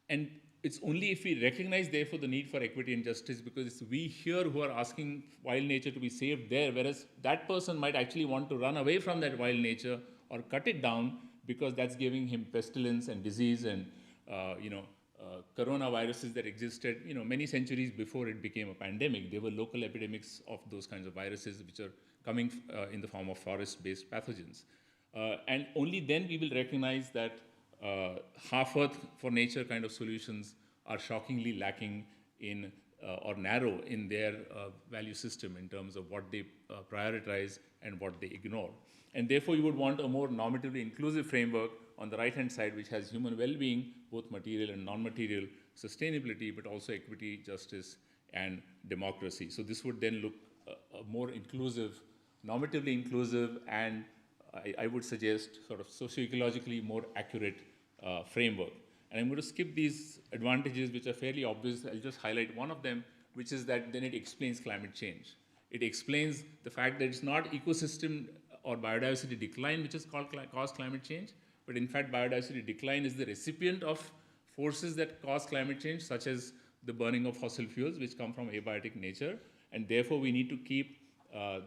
Speaker 12: And it's only if we recognize, therefore, the need for equity and justice, because it's we here who are asking wild nature to be saved there, whereas that person might actually want to run away from that wild nature or cut it down because that's giving him pestilence and disease and, coronaviruses that existed, many centuries before it became a pandemic. There were local epidemics of those kinds of viruses which are coming in the form of forest-based pathogens. And only then we will recognize that half-earth for nature kind of solutions are shockingly lacking in or narrow in their value system in terms of what they prioritize and what they ignore. And therefore, you would want a more normatively inclusive framework on the right-hand side, which has human well-being, both material and non-material, sustainability, but also equity, justice, and democracy. So this would then look more inclusive, normatively inclusive, and I would suggest sort of socio-ecologically more accurate framework. And I'm going to skip these advantages, which are fairly obvious. I'll just highlight one of them, which is that then it explains climate change. It explains the fact that it's not ecosystem or biodiversity decline which has caused climate change, but in fact biodiversity decline is the recipient of forces that cause climate change, such as the burning of fossil fuels, which come from abiotic nature, and therefore we need to keep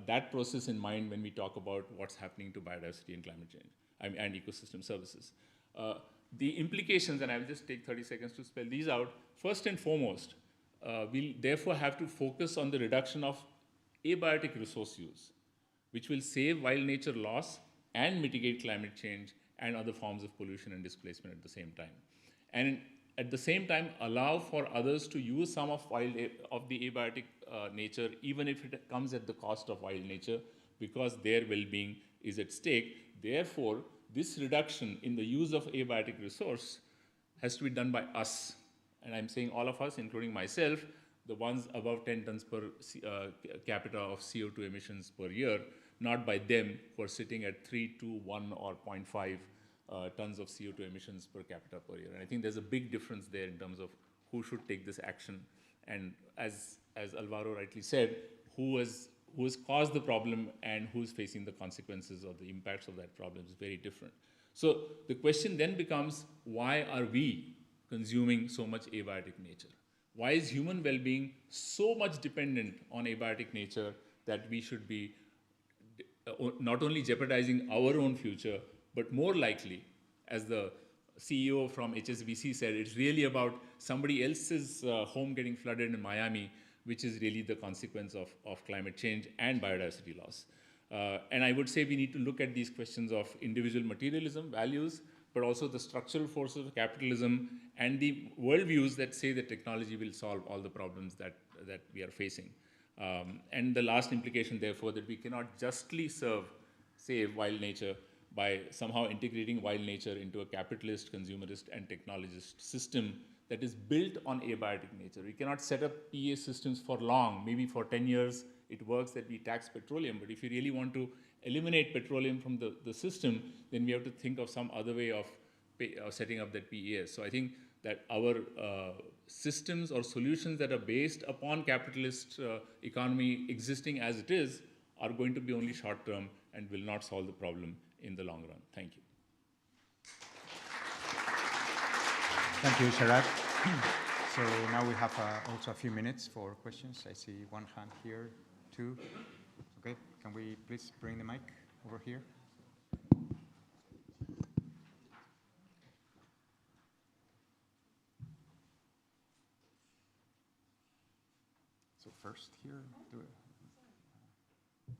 Speaker 12: that process in mind when we talk about what's happening to biodiversity and climate change and ecosystem services. The implications, and I'll just take 30 seconds to spell these out. First and foremost, we'll therefore have to focus on the reduction of abiotic resource use, which will save wild nature loss and mitigate climate change and other forms of pollution and displacement at the same time. And at the same time, allow for others to use some of the abiotic nature, even if it comes at the cost of wild nature, because their well-being is at stake. Therefore, this reduction in the use of abiotic resource has to be done by us. And I'm saying all of us, including myself, the ones above 10 tons per capita of CO2 emissions per year, not by them who are sitting at 3, 2, 1, or 0.5 tons of CO2 emissions per capita per year. And I think there's a big difference there in terms of who should take this action. And as Alvaro rightly said, who has caused the problem and who's facing the consequences or the impacts of that problem is very different. So the question then becomes, why are we consuming so much abiotic nature? Why is human well-being so much dependent on abiotic nature that we should be not only jeopardizing our own future, but more likely, as the CEO from HSBC said, it's really about somebody else's home getting flooded in Miami, which is really the consequence of climate change and biodiversity loss. And I would say we need to look at these questions of individual materialism, values, but also the structural forces of capitalism and the worldviews that say that technology will solve all the problems that we are facing. And the last implication, therefore, that we cannot justly save wild nature by somehow integrating wild nature into a capitalist, consumerist, and technologist system that is built on abiotic nature. We cannot set up PA systems for long. Maybe for 10 years it works that we tax petroleum, but if you really want to eliminate petroleum from the system, then we have to think of some other way of setting up that PES. So I think that our systems or solutions that are based upon capitalist economy existing as it is are going to be only short-term and will not solve the problem in the long run. Thank you.
Speaker 17: Thank you, Sharad. So now we have also a few minutes for questions. I see one hand here, two. Okay, can we please bring the mic over here? So first here,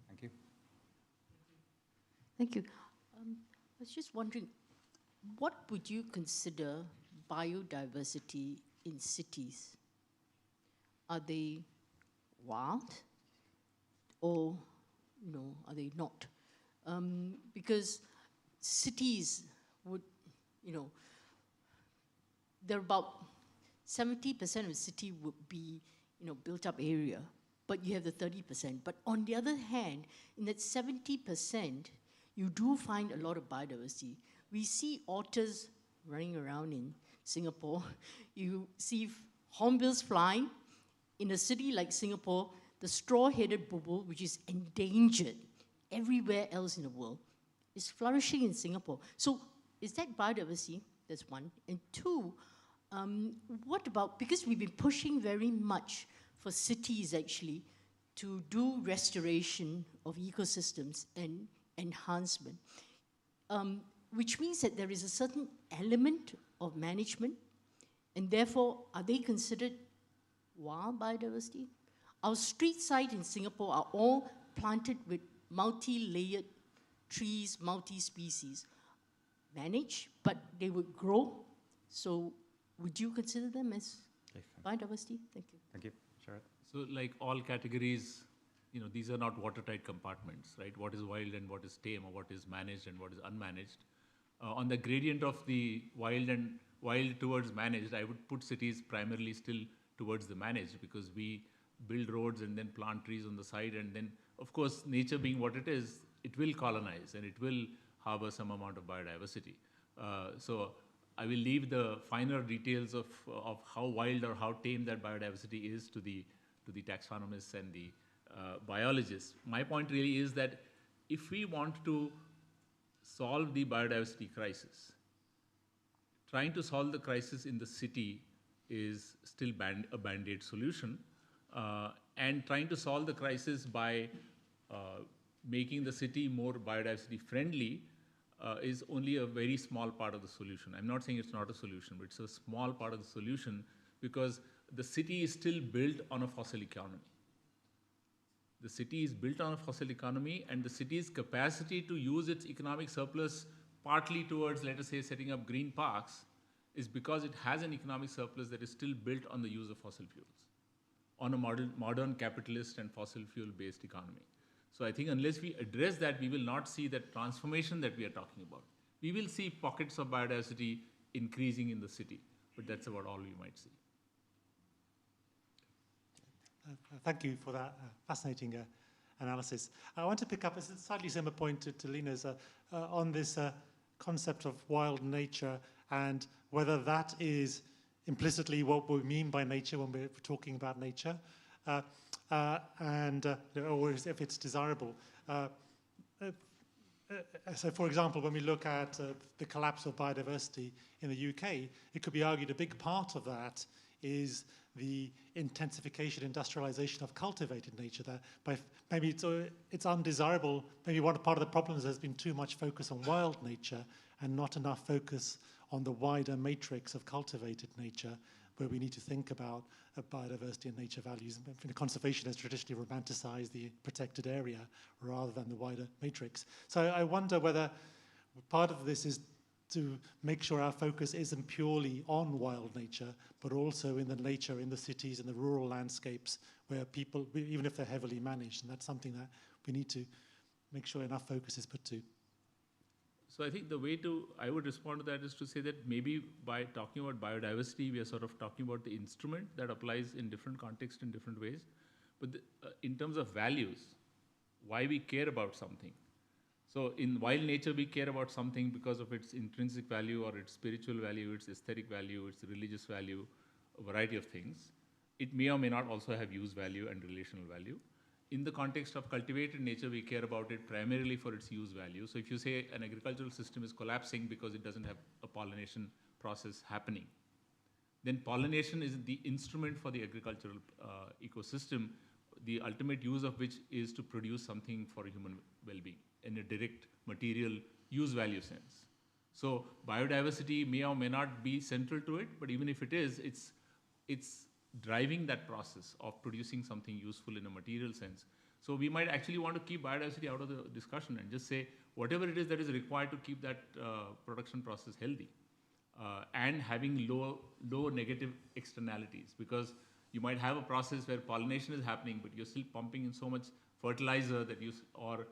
Speaker 17: thank you.
Speaker 11: Thank you. I was just wondering, what would you consider biodiversity in cities? Are they wild or, are they not? Because cities would, they're about 70% of the city would be, built up area, but you have the 30%. But on the other hand, in that 70%, you do find a lot of biodiversity. We see otters running around in Singapore. You see hornbills flying. In a city like Singapore, the straw-headed bulbul, which is endangered everywhere else in the world, is flourishing in Singapore. So is that biodiversity? That's one. And two, What about, because we've been pushing very much for cities actually to do restoration of ecosystems and enhancement, which means that there is a certain element of management, and therefore, are they considered wild biodiversity? Our street side in Singapore are all planted with multi-layered trees, multi-species. Managed, but they would grow. So would you consider them as biodiversity? Thank you.
Speaker 17: Thank you. Sure.
Speaker 12: So like all categories, these are not watertight compartments, right? What is wild and what is tame, or what is managed and what is unmanaged. On the gradient of the wild towards managed, I would put cities primarily still towards the managed, because we build roads and then plant trees on the side, and then, of course, nature being what it is, it will colonize and it will harbor some amount of biodiversity. So I will leave the finer details of how wild or how tame that biodiversity is to the taxonomists and the biologists. My point really is that if we want to solve the biodiversity crisis, trying to solve the crisis in the city is still a band-aid solution, and trying to solve the crisis by making the city more biodiversity friendly is only a very small part of the solution. I'm not saying it's not a solution, but it's a small part of the solution, because the city is still built on a fossil economy. The city is built on a fossil economy, and the city's capacity to use its economic surplus partly towards, let us say, setting up green parks is because it has an economic surplus that is still built on the use of fossil fuels, on a modern capitalist and fossil fuel-based economy. So I think unless we address that, we will not see that transformation that we are talking about. We will see pockets of biodiversity increasing in the city, but that's about all we might see.
Speaker 1: Thank you for that fascinating analysis. I want to pick up a slightly similar point to Lena's on this concept of wild nature, and whether that is implicitly what we mean by nature when we're talking about nature, or if it's desirable. So, for example, when we look at the collapse of biodiversity in the UK, it could be argued a big part of that is the intensification, industrialization of cultivated nature. That maybe it's undesirable. Maybe one part of the problem is there's been too much focus on wild nature and not enough focus on the wider matrix of cultivated nature, where we need to think about biodiversity and nature values. Conservation has traditionally romanticized the protected area rather than the wider matrix. So I wonder whether part of this is to make sure our focus isn't purely on wild nature, but also in the nature in the cities and the rural landscapes where people, even if they're heavily managed, and that's something that we need to make sure enough focus is put to.
Speaker 12: So I think the way I would respond to that is to say that maybe by talking about biodiversity, we are sort of talking about the instrument that applies in different contexts in different ways. But in terms of values, why we care about something. So in wild nature, we care about something because of its intrinsic value or its spiritual value, its aesthetic value, its religious value, a variety of things. It may or may not also have use value and relational value. In the context of cultivated nature, we care about it primarily for its use value. So if you say an agricultural system is collapsing because it doesn't have a pollination process happening, then pollination is the instrument for the agricultural ecosystem, the ultimate use of which is to produce something for human well-being in a direct material use value sense. So biodiversity may or may not be central to it, but even if it is, it's driving that process of producing something useful in a material sense. So we might actually want to keep biodiversity out of the discussion and just say whatever it is that is required to keep that production process healthy and having low negative externalities, because you might have a process where pollination is happening, but you're still pumping in so much fertilizer that or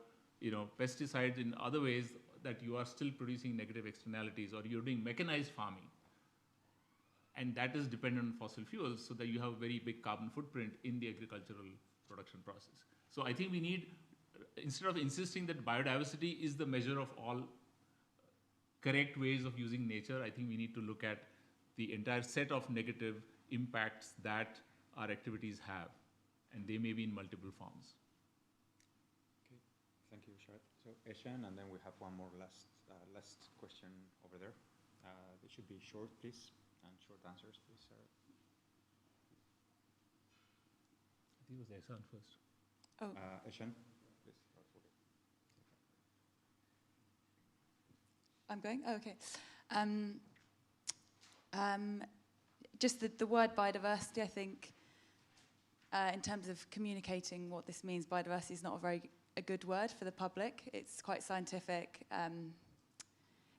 Speaker 12: pesticides in other ways that you are still producing negative externalities, or you're doing mechanized farming. And that is dependent on fossil fuels, so that you have a very big carbon footprint in the agricultural production process. So I think we need, instead of insisting that biodiversity is the measure of all correct ways of using nature, I think we need to look at the entire set of negative impacts that our activities have, and they may be in multiple forms.
Speaker 17: Okay, thank you, Sharat. So Eshan, and then we have one more last question over there. It should be short, please.
Speaker 16: And short answers, please, Sarah.
Speaker 12: I think it was Ehsan first.
Speaker 14: Oh.
Speaker 16: Ehsan, please.
Speaker 14: I'm going? Oh, okay. Just the word biodiversity, I think, in terms of communicating what this means, biodiversity is not a good word for the public. It's quite scientific.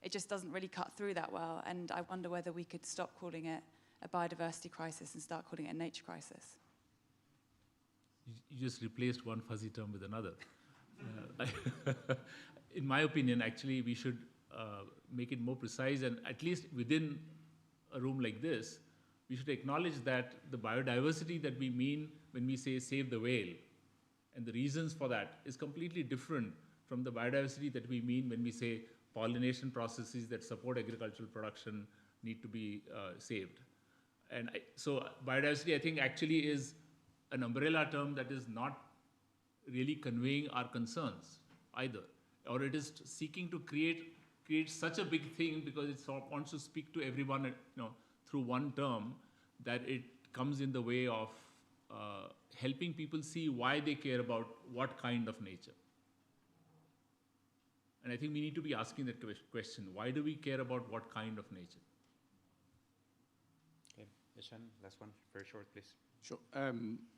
Speaker 14: It just doesn't really cut through that well, and I wonder whether we could stop calling it a biodiversity crisis and start calling it a nature crisis.
Speaker 12: You just replaced one fuzzy term with another. In my opinion, actually, we should make it more precise, and at least within a room like this, we should acknowledge that the biodiversity that we mean when we say save the whale, and the reasons for that is completely different from the biodiversity that we mean when we say pollination processes that support agricultural production need to be saved. And so biodiversity, I think, actually is an umbrella term that is not really conveying our concerns either, or it is seeking to create such a big thing because it sort of wants to speak to everyone, through one term, that it comes in the way of helping people see why they care about what kind of nature. And I think we need to be asking that question: why do we care about what kind of nature?
Speaker 16: Okay, Ehsan, last one, very short, please.
Speaker 20: Sure.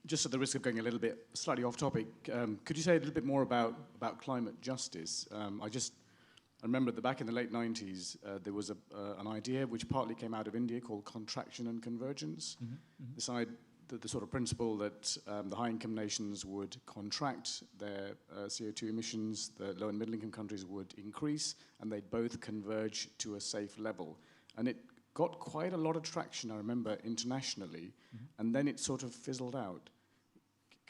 Speaker 20: Just at the risk of going a little bit slightly off topic, could you say a little bit more about climate justice? I remember that back in the late 90s, there was an idea which partly came out of India called contraction and convergence. The sort of principle that the high-income nations would contract their CO2 emissions, the low and middle-income countries would increase, and they'd both converge to a safe level. And it got quite a lot of traction, I remember, internationally, and then it sort of fizzled out.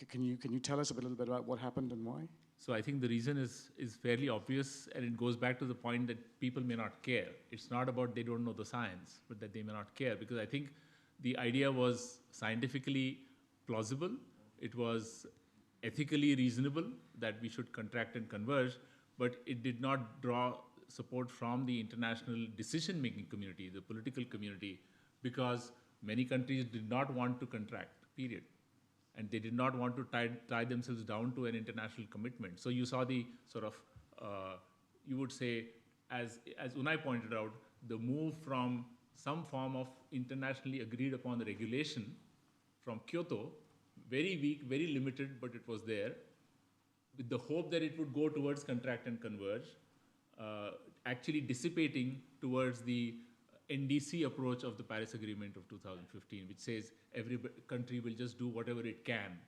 Speaker 20: Can you tell us a little bit about what happened and why?
Speaker 12: So I think the reason is fairly obvious, and it goes back to the point that people may not care. It's not about they don't know the science, but that they may not care, because I think the idea was scientifically plausible. It was ethically reasonable that we should contract and converge, but it did not draw support from the international decision-making community, the political community, because many countries did not want to contract, period. And they did not want to tie themselves down to an international commitment. So you saw the sort of, you would say, as Unai pointed out, the move from some form of internationally agreed upon regulation from Kyoto, very weak, very limited, but it was there, with the hope that it would go towards contract and converge, actually dissipating towards the NDC approach of the Paris Agreement of 2015, which says every country will just do whatever it can,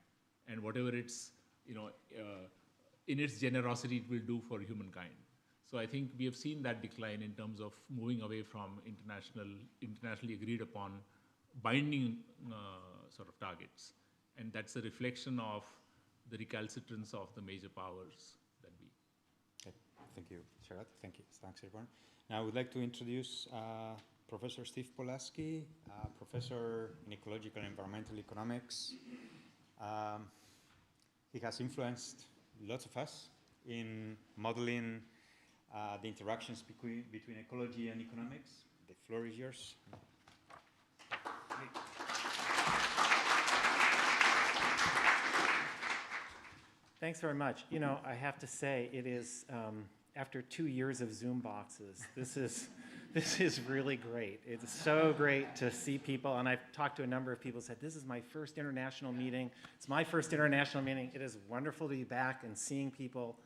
Speaker 12: and whatever it's, in its generosity it will do for humankind. So I think we have seen that decline in terms of moving away from internationally agreed upon binding sort of targets. And that's a reflection of the recalcitrance of the major powers that we.
Speaker 16: Okay. Thank you, Sharad. Thank you. Thanks, everyone. Now I would like to introduce Professor Steve Polaski, professor in ecological and environmental economics. He has influenced lots of us in modeling the interactions between ecology and economics. The floor is yours.
Speaker 21: Thanks very much. I have to say, it is, after 2 years of Zoom boxes, this is really great. It's so great to see people, and I've talked to a number of people who said, this is my first international meeting. It's my first international meeting. It is wonderful to be back and seeing people.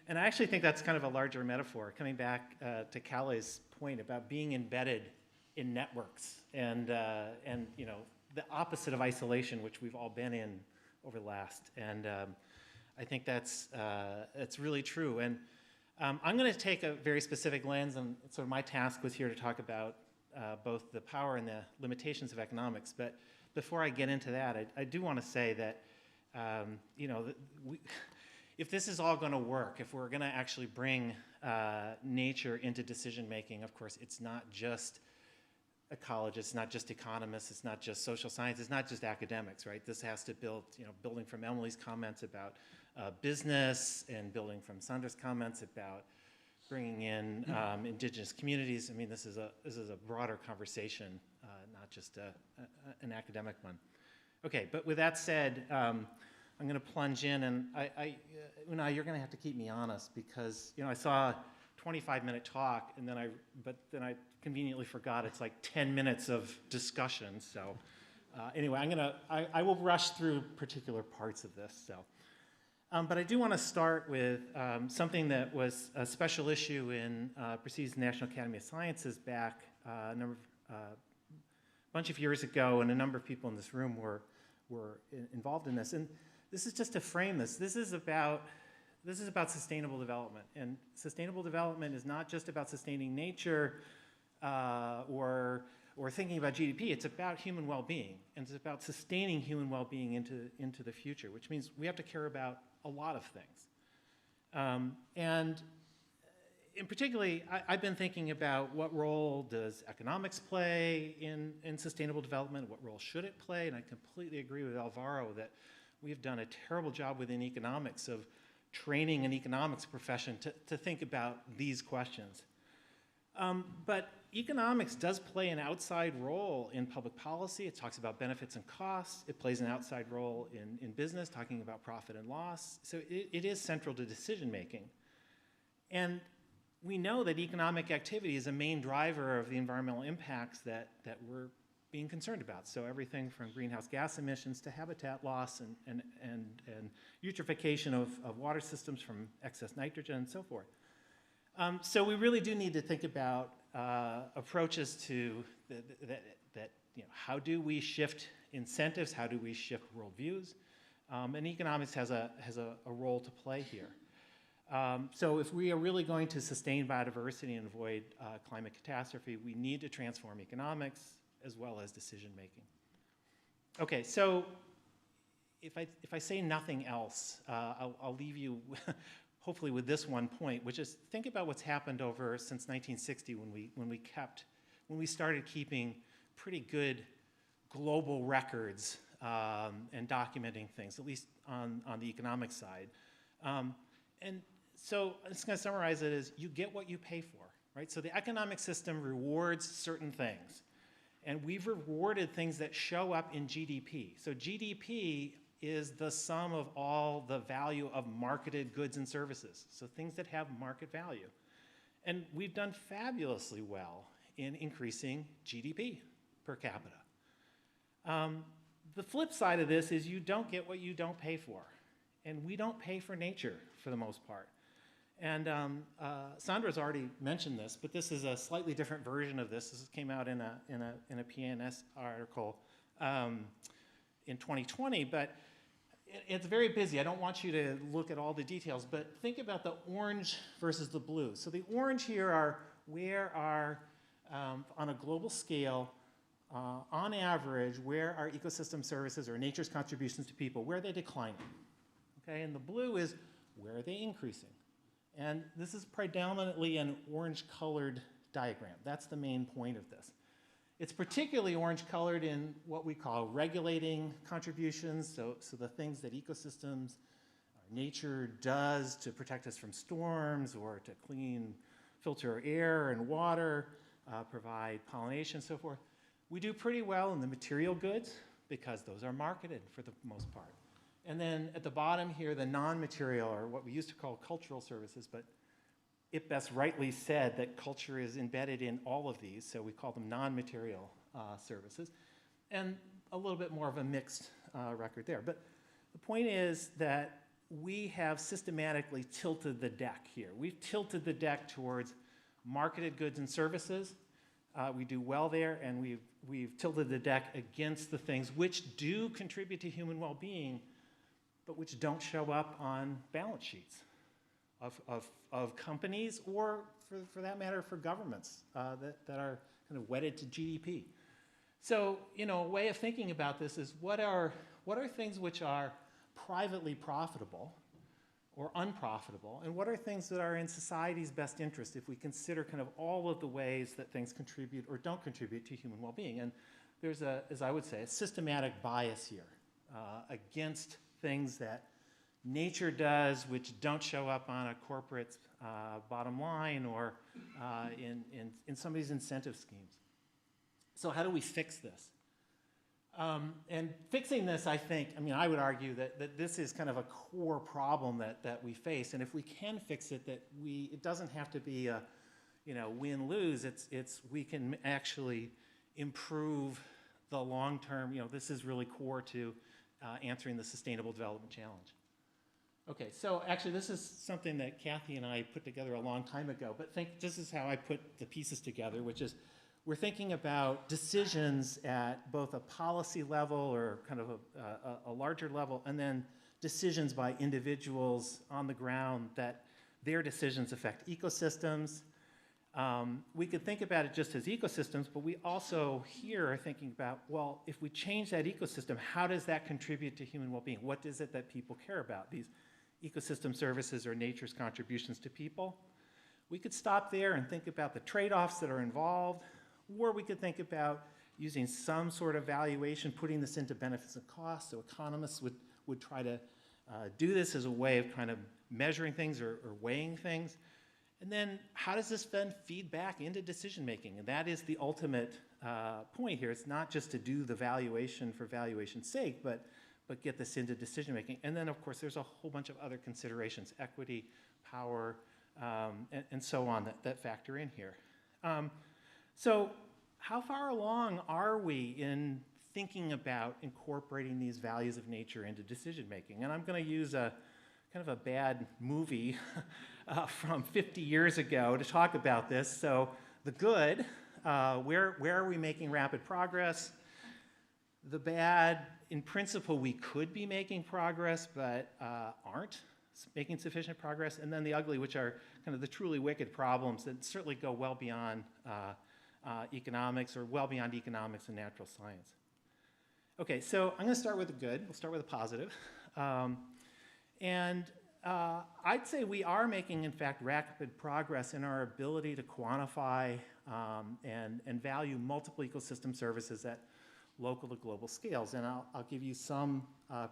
Speaker 21: And I actually think that's kind of a larger metaphor, coming back to Kale's point about being embedded in networks and the opposite of isolation, which we've all been in over the last. And I think that's really true. And I'm going to take a very specific lens, and sort of my task was here to talk about both the power and the limitations of economics. But before I get into that, I do want to say that, if this is all going to work, if we're going to actually bring nature into decision-making, of course, it's not just ecologists, it's not just economists, it's not just social science, it's not just academics, right? This has to build, building from Emily's comments about business, and building from Sandra's comments about bringing in indigenous communities. I mean, this is a broader conversation, not just an academic one. Okay, but with that said, I'm going to plunge in, and Unai, you're going to have to keep me honest because I saw a 25-minute talk, and then I conveniently forgot it's like 10 minutes of discussion. So anyway, I will rush through particular parts of this. So. But I do want to start with something that was a special issue in Proceedings National Academy of Sciences back a bunch of years ago, and a number of people in this room were involved in this. And this is just to frame this. This is about sustainable development, and sustainable development is not just about sustaining nature or thinking about GDP. It's about human well-being, and it's about sustaining human well-being into the future, which means we have to care about a lot of things. And in particularly, I've been thinking about what role does economics play in sustainable development, what role should it play, and I completely agree with Alvaro that we've done a terrible job within economics of training an economics profession to think about these questions. But economics does play an outside role in public policy. It talks about benefits and costs. It plays an outside role in business, talking about profit and loss. So it is central to decision making. And we know that economic activity is a main driver of the environmental impacts that we're being concerned about. So everything from greenhouse gas emissions to habitat loss and eutrophication of water systems from excess nitrogen and so forth. So we really do need to think about approaches to that. How do we shift incentives? How do we shift worldviews? And economics has a role to play here. So if we are really going to sustain biodiversity and avoid climate catastrophe, we need to transform economics as well as decision making. Okay, so if I say nothing else, I'll leave you hopefully with this one point, which is think about what's happened over since 1960 when we started keeping pretty good global records and documenting things, at least on the economic side. And so I'm just going to summarize it as you get what you pay for, right? So the economic system rewards certain things, and we've rewarded things that show up in GDP. So GDP is the sum of all the value of marketed goods and services, so things that have market value. And we've done fabulously well in increasing GDP per capita. The flip side of this is you don't get what you don't pay for. And we don't pay for nature for the most part. And Sandra's already mentioned this, but this is a slightly different version of this. This came out in a PNS article in 2020, but it's very busy. I don't want you to look at all the details, but think about the orange versus the blue. So the orange here are where are, on a global scale, on average, where are ecosystem services or nature's contributions to people, where are they declining? Okay, and the blue is where are they increasing? And this is predominantly an orange-colored diagram. That's the main point of this. It's particularly orange-colored in what we call regulating contributions, so the things that ecosystems, nature does to protect us from storms or to filter air and water, provide pollination, so forth. We do pretty well in the material goods because those are marketed for the most part. And then at the bottom here, the non-material, or what we used to call cultural services, but it best rightly said that culture is embedded in all of these, so we call them non-material services, and a little bit more of a mixed record there. But the point is that we have systematically tilted the deck here. We've tilted the deck towards marketed goods and services. We do well there, and we've tilted the deck against the things which do contribute to human well-being, but which don't show up on balance sheets of companies or, for that matter, for governments that are kind of wedded to GDP. So, a way of thinking about this is what are things which are privately profitable or unprofitable, and what are things that are in society's best interest if we consider kind of all of the ways that things contribute or don't contribute to human well-being. And there's as I would say, a systematic bias here against things that nature does which don't show up on a corporate bottom line or in some of these incentive schemes. So how do we fix this? And fixing this, I mean, I would argue that this is kind of a core problem that we face. And if we can fix it, it doesn't have to be a, win-lose. We can actually improve the long-term, this is really core to answering the Sustainable Development Challenge. Okay, so actually this is something that Kathy and I put together a long time ago, but this is how I put the pieces together, which is we're thinking about decisions at both a policy level or kind of a larger level, and then decisions by individuals on the ground that their decisions affect ecosystems. We could think about it just as ecosystems, but we also here are thinking about, well, if we change that ecosystem, how does that contribute to human well-being? What is it that people care about? These ecosystem services or nature's contributions to people. We could stop there and think about the trade-offs that are involved, or we could think about using some sort of valuation, putting this into benefits and costs. So economists would try to do this as a way of kind of measuring things or weighing things. And then how does this then feed back into decision-making? And that is the ultimate point here. It's not just to do the valuation for valuation's sake, but get this into decision-making. And then, of course, there's a whole bunch of other considerations, equity, power, and so on that factor in here. So how far along are we in thinking about incorporating these values of nature into decision-making? And I'm going to use a kind of a bad movie from 50 years ago to talk about this. So the good, where are we making rapid progress? The bad, in principle, we could be making progress, but aren't making sufficient progress. And then the ugly, which are kind of the truly wicked problems that certainly go well beyond economics or well beyond economics and natural science. Okay, so I'm going to start with the good. We'll start with the positive. I'd say we are making, in fact, rapid progress in our ability to quantify and value multiple ecosystem services at local to global scales. And I'll give you some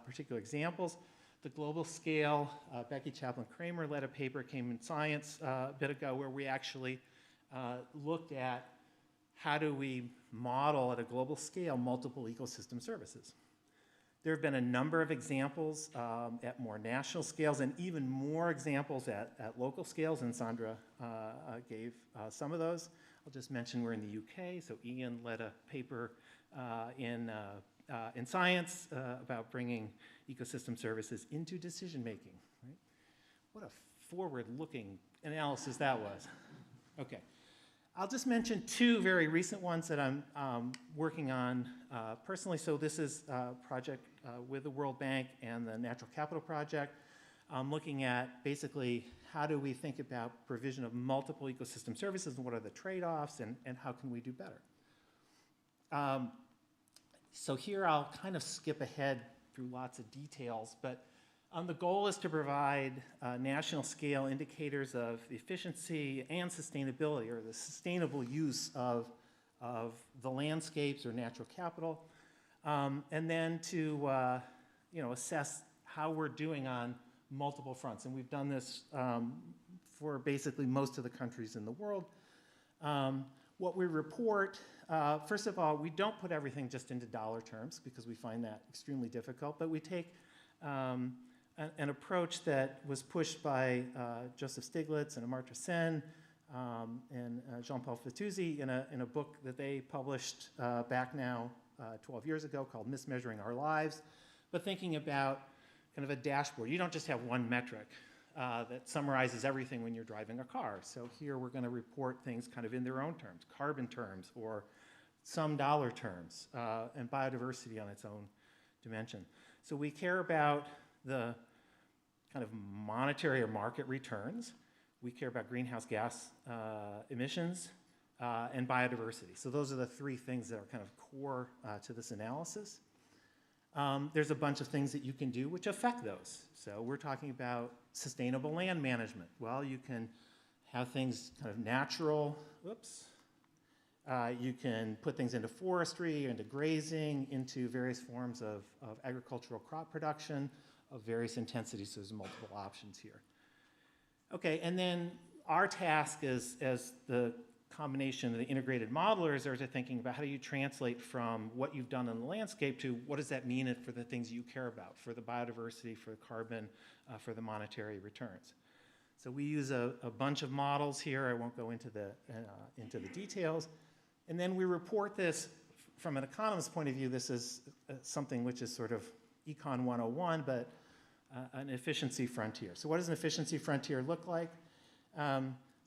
Speaker 21: particular examples. The global scale, Becky Chaplin-Kramer led a paper, came in Science a bit ago, where we actually looked at how do we model at a global scale multiple ecosystem services. There have been a number of examples at more national scales and even more examples at local scales, and Sandra gave some of those. I'll just mention we're in the UK, so Ian led a paper in Science about bringing ecosystem services into decision-making. Right? What a forward-looking analysis that was. Okay. I'll just mention two very recent ones that I'm working on personally. So this is a project with the World Bank and the Natural Capital Project. I'm looking at basically how do we think about provision of multiple ecosystem services and what are the trade-offs and how can we do better. So here I'll kind of skip ahead through lots of details, but the goal is to provide national scale indicators of efficiency and sustainability, or the sustainable use of the landscapes or natural capital, and then to assess how we're doing on multiple fronts. And we've done this for basically most of the countries in the world. What we report, first of all, we don't put everything just into dollar terms because we find that extremely difficult, but we take an approach that was pushed by Joseph Stiglitz and Amartya Sen and Jean-Paul Fitoussi in a book that they published back now 12 years ago called Mismeasuring Our Lives, but thinking about kind of a dashboard. You don't just have one metric that summarizes everything when you're driving a car. So here we're going to report things kind of in their own terms, carbon terms or some dollar terms, and biodiversity on its own dimension. So we care about the kind of monetary or market returns. We care about greenhouse gas emissions and biodiversity. So those are the three things that are kind of core to this analysis. There's a bunch of things that you can do which affect those. So we're talking about sustainable land management. Well, you can have things kind of natural, you can put things into forestry, into grazing, into various forms of agricultural crop production of various intensities. So there's multiple options here. Okay, and then our task as the combination of the integrated modelers are to thinking about how do you translate from what you've done in the landscape to what does that mean for the things you care about, for the biodiversity, for the carbon, for the monetary returns. So we use a bunch of models here. I won't go into the details. And then we report this from an economist's point of view. This is something which is sort of Econ 101, but an efficiency frontier. So what does an efficiency frontier look like?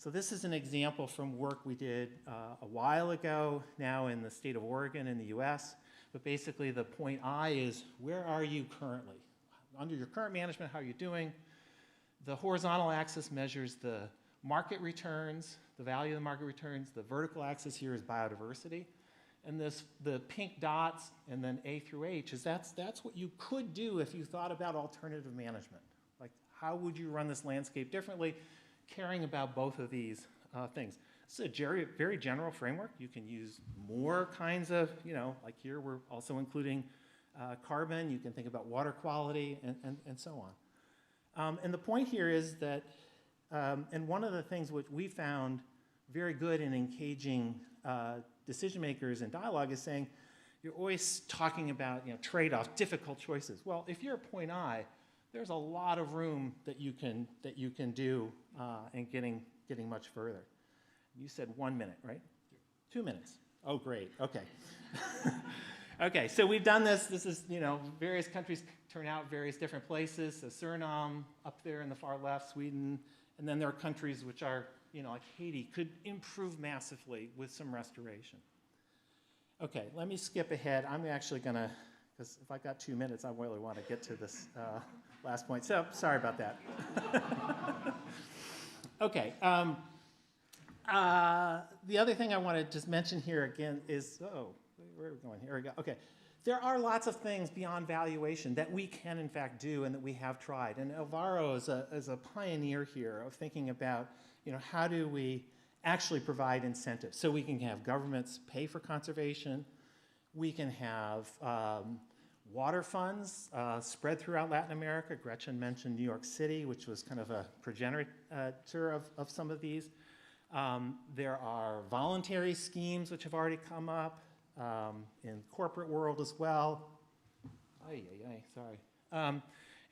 Speaker 21: So this is an example from work we did a while ago, now in the state of Oregon in the US. But basically the point I is, where are you currently? Under your current management, how are you doing? The horizontal axis measures the market returns, the value of the market returns. The vertical axis here is biodiversity. And the pink dots and then A through H is that's what you could do if you thought about alternative management. Like, how would you run this landscape differently, caring about both of these things? It's a very general framework. You can use more kinds of, like here we're also including carbon. You can think about water quality and so on. And the point here is that, and one of the things which we found very good in engaging decision makers in dialogue is saying, you're always talking about trade-offs, difficult choices. Well, if you're a point I, there's a lot of room that you can do in getting much further. You said 1 minute, right? 2 minutes. Oh, great. Okay. Okay, so we've done this. This is, various countries turn out various different places. So Suriname up there in the far left, Sweden, and then there are countries which are, like Haiti, could improve massively with some restoration. Okay, let me skip ahead. I'm actually going to, because if I got 2 minutes, I really want to get to this last point. So sorry about that. Okay. The other thing I want to just mention here again is, where are we going? Here we go. Okay. There are lots of things beyond valuation that we can, in fact, do and that we have tried. And Alvaro is a pioneer here of thinking about, how do we actually provide incentives? So we can have governments pay for conservation. We can have water funds spread throughout Latin America. Gretchen mentioned New York City, which was kind of a progenitor of some of these. There are voluntary schemes which have already come up in corporate world as well. Sorry.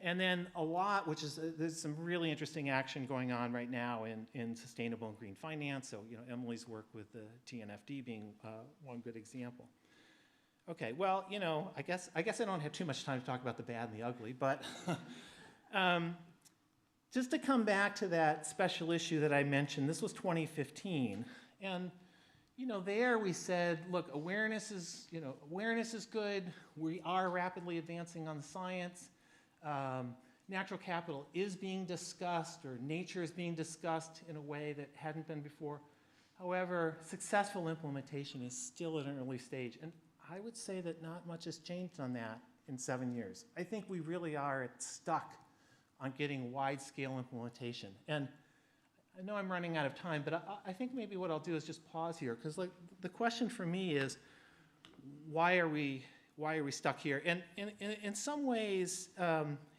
Speaker 21: And then a lot, which is, there's some really interesting action going on right now in sustainable and green finance. So, Emily's work with the TNFD being one good example. Okay, well, I guess I don't have too much time to talk about the bad and the ugly, but just to come back to that special issue that I mentioned, this was 2015, and there we said, look, awareness is good. We are rapidly advancing on the science. Natural capital is being discussed, or nature is being discussed in a way that hadn't been before. However, successful implementation is still at an early stage, and I would say that not much has changed on that in 7 years. I think we really are stuck on getting wide-scale implementation. And I know I'm running out of time, but I think maybe what I'll do is just pause here, because the question for me is, why are we stuck here? And in some ways,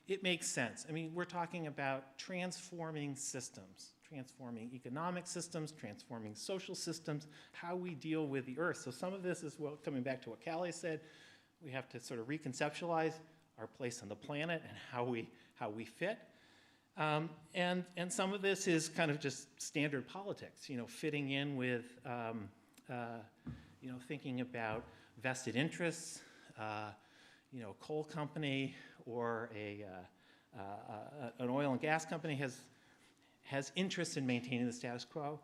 Speaker 21: it makes sense. I mean, we're talking about transforming systems, transforming economic systems, transforming social systems, how we deal with the earth. So some of this is coming back to what Callie said. We have to sort of reconceptualize our place on the planet and how we fit. And some of this is kind of just standard politics, fitting in with, thinking about vested interests, a coal company or an oil and gas company has interest in maintaining the status quo.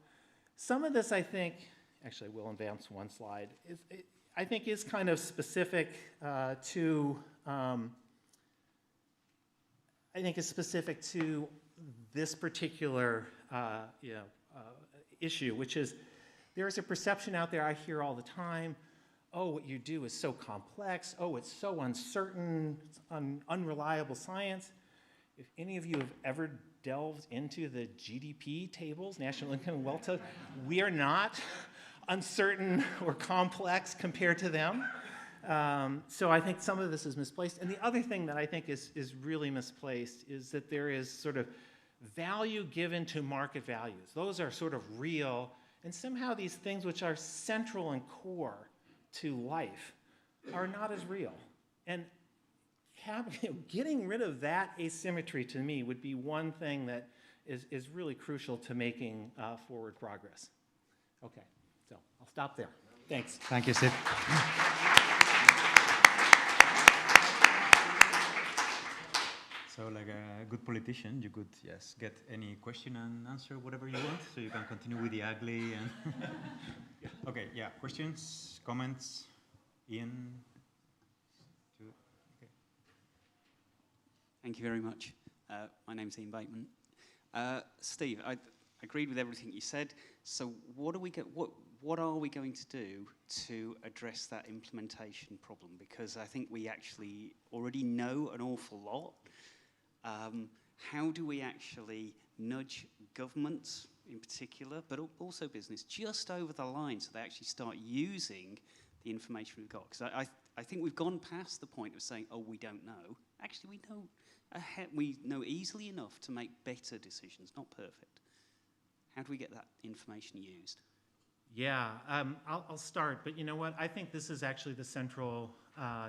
Speaker 21: Some of this, I think, actually we'll advance one slide, I think is kind of specific to this particular issue, which is there is a perception out there I hear all the time, oh, what you do is so complex, oh, it's so uncertain, it's unreliable science. If any of you have ever delved into the GDP tables, National Income and Wealth, we are not uncertain or complex compared to them. So I think some of this is misplaced. And the other thing that I think is really misplaced is that there is sort of value given to market values. Those are sort of real, and somehow these things which are central and core to life are not as real. And getting rid of that asymmetry to me would be one thing that is really crucial to making forward progress. Okay, so I'll stop there. Thanks.
Speaker 16: Thank you, Steve. So like a good politician, you could, yes, get any question and answer whatever you want, so you can continue with the ugly and... Yeah. Okay, yeah, questions, comments, Ian? Okay.
Speaker 2: Thank you very much. My name's Ian Bateman. Steve, I agreed with everything you said, so what are we going to do to address that implementation problem? Because I think we actually already know an awful lot. How do we actually nudge governments in particular, but also business, just over the line so they actually start using the information we've got? Because I think we've gone past the point of saying, oh, we don't know. Actually, we know easily enough to make better decisions, not perfect. How do we get that information used?
Speaker 21: Yeah, I'll start, but you know what? I think this is actually the central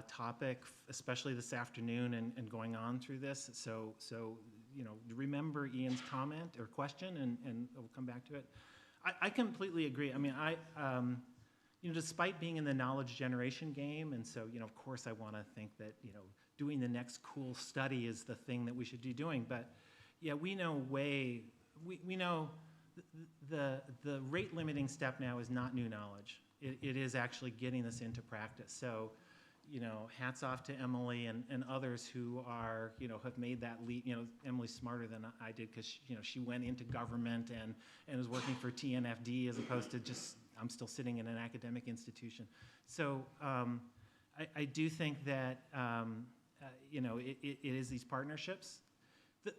Speaker 21: topic, especially this afternoon and going on through this. So you know, remember Ian's comment or question, and we'll come back to it. I completely agree. I mean, you know, despite being in the knowledge generation game, and so you know, of course, I want to think that you know, doing the next cool study is the thing that we should be doing. But yeah, we know we know. The rate limiting step now is not new knowledge. It is actually getting this into practice. So, you know, hats off to Emily and others who are, you know, have made that leap. You know, Emily's smarter than I did because, you know, she went into government and is working for TNFD as opposed to just, I'm still sitting in an academic institution. So I do think that, you know, it is these partnerships.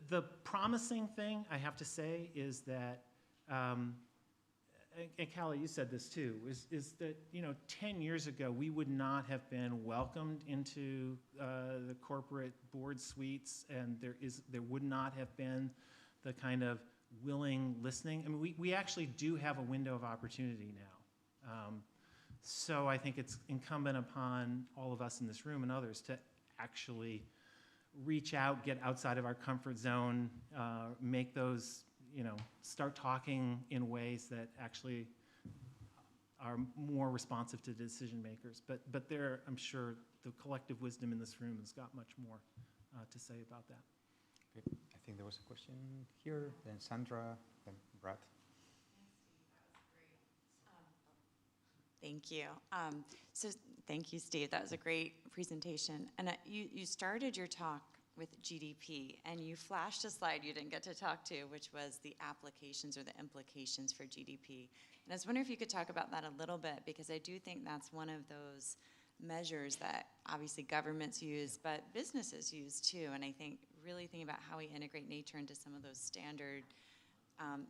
Speaker 21: The promising thing, I have to say, is that and Callie, you said this too, is that, you know, 10 years ago, we would not have been welcomed into the corporate board suites, and there would not have been the kind of willing listening. I mean, we actually do have a window of opportunity now. So I think it's incumbent upon all of us in this room and others to actually reach out, get outside of our comfort zone, make those, you know, start talking in ways that actually are more responsive to decision makers. But there, I'm sure the collective wisdom in this room has got much more to say about that.
Speaker 16: Okay. I think there was a question here, then Sandra, then Brad.
Speaker 22: Thank you. So thank you, Steve. That was a great presentation. And you started your talk with GDP, and you flashed a slide you didn't get to talk to, which was the applications or the implications for GDP. And I was wondering if you could talk about that a little bit, because I do think that's one of those measures that obviously governments use, but businesses use too. And I think really thinking about how we integrate nature into some of those standard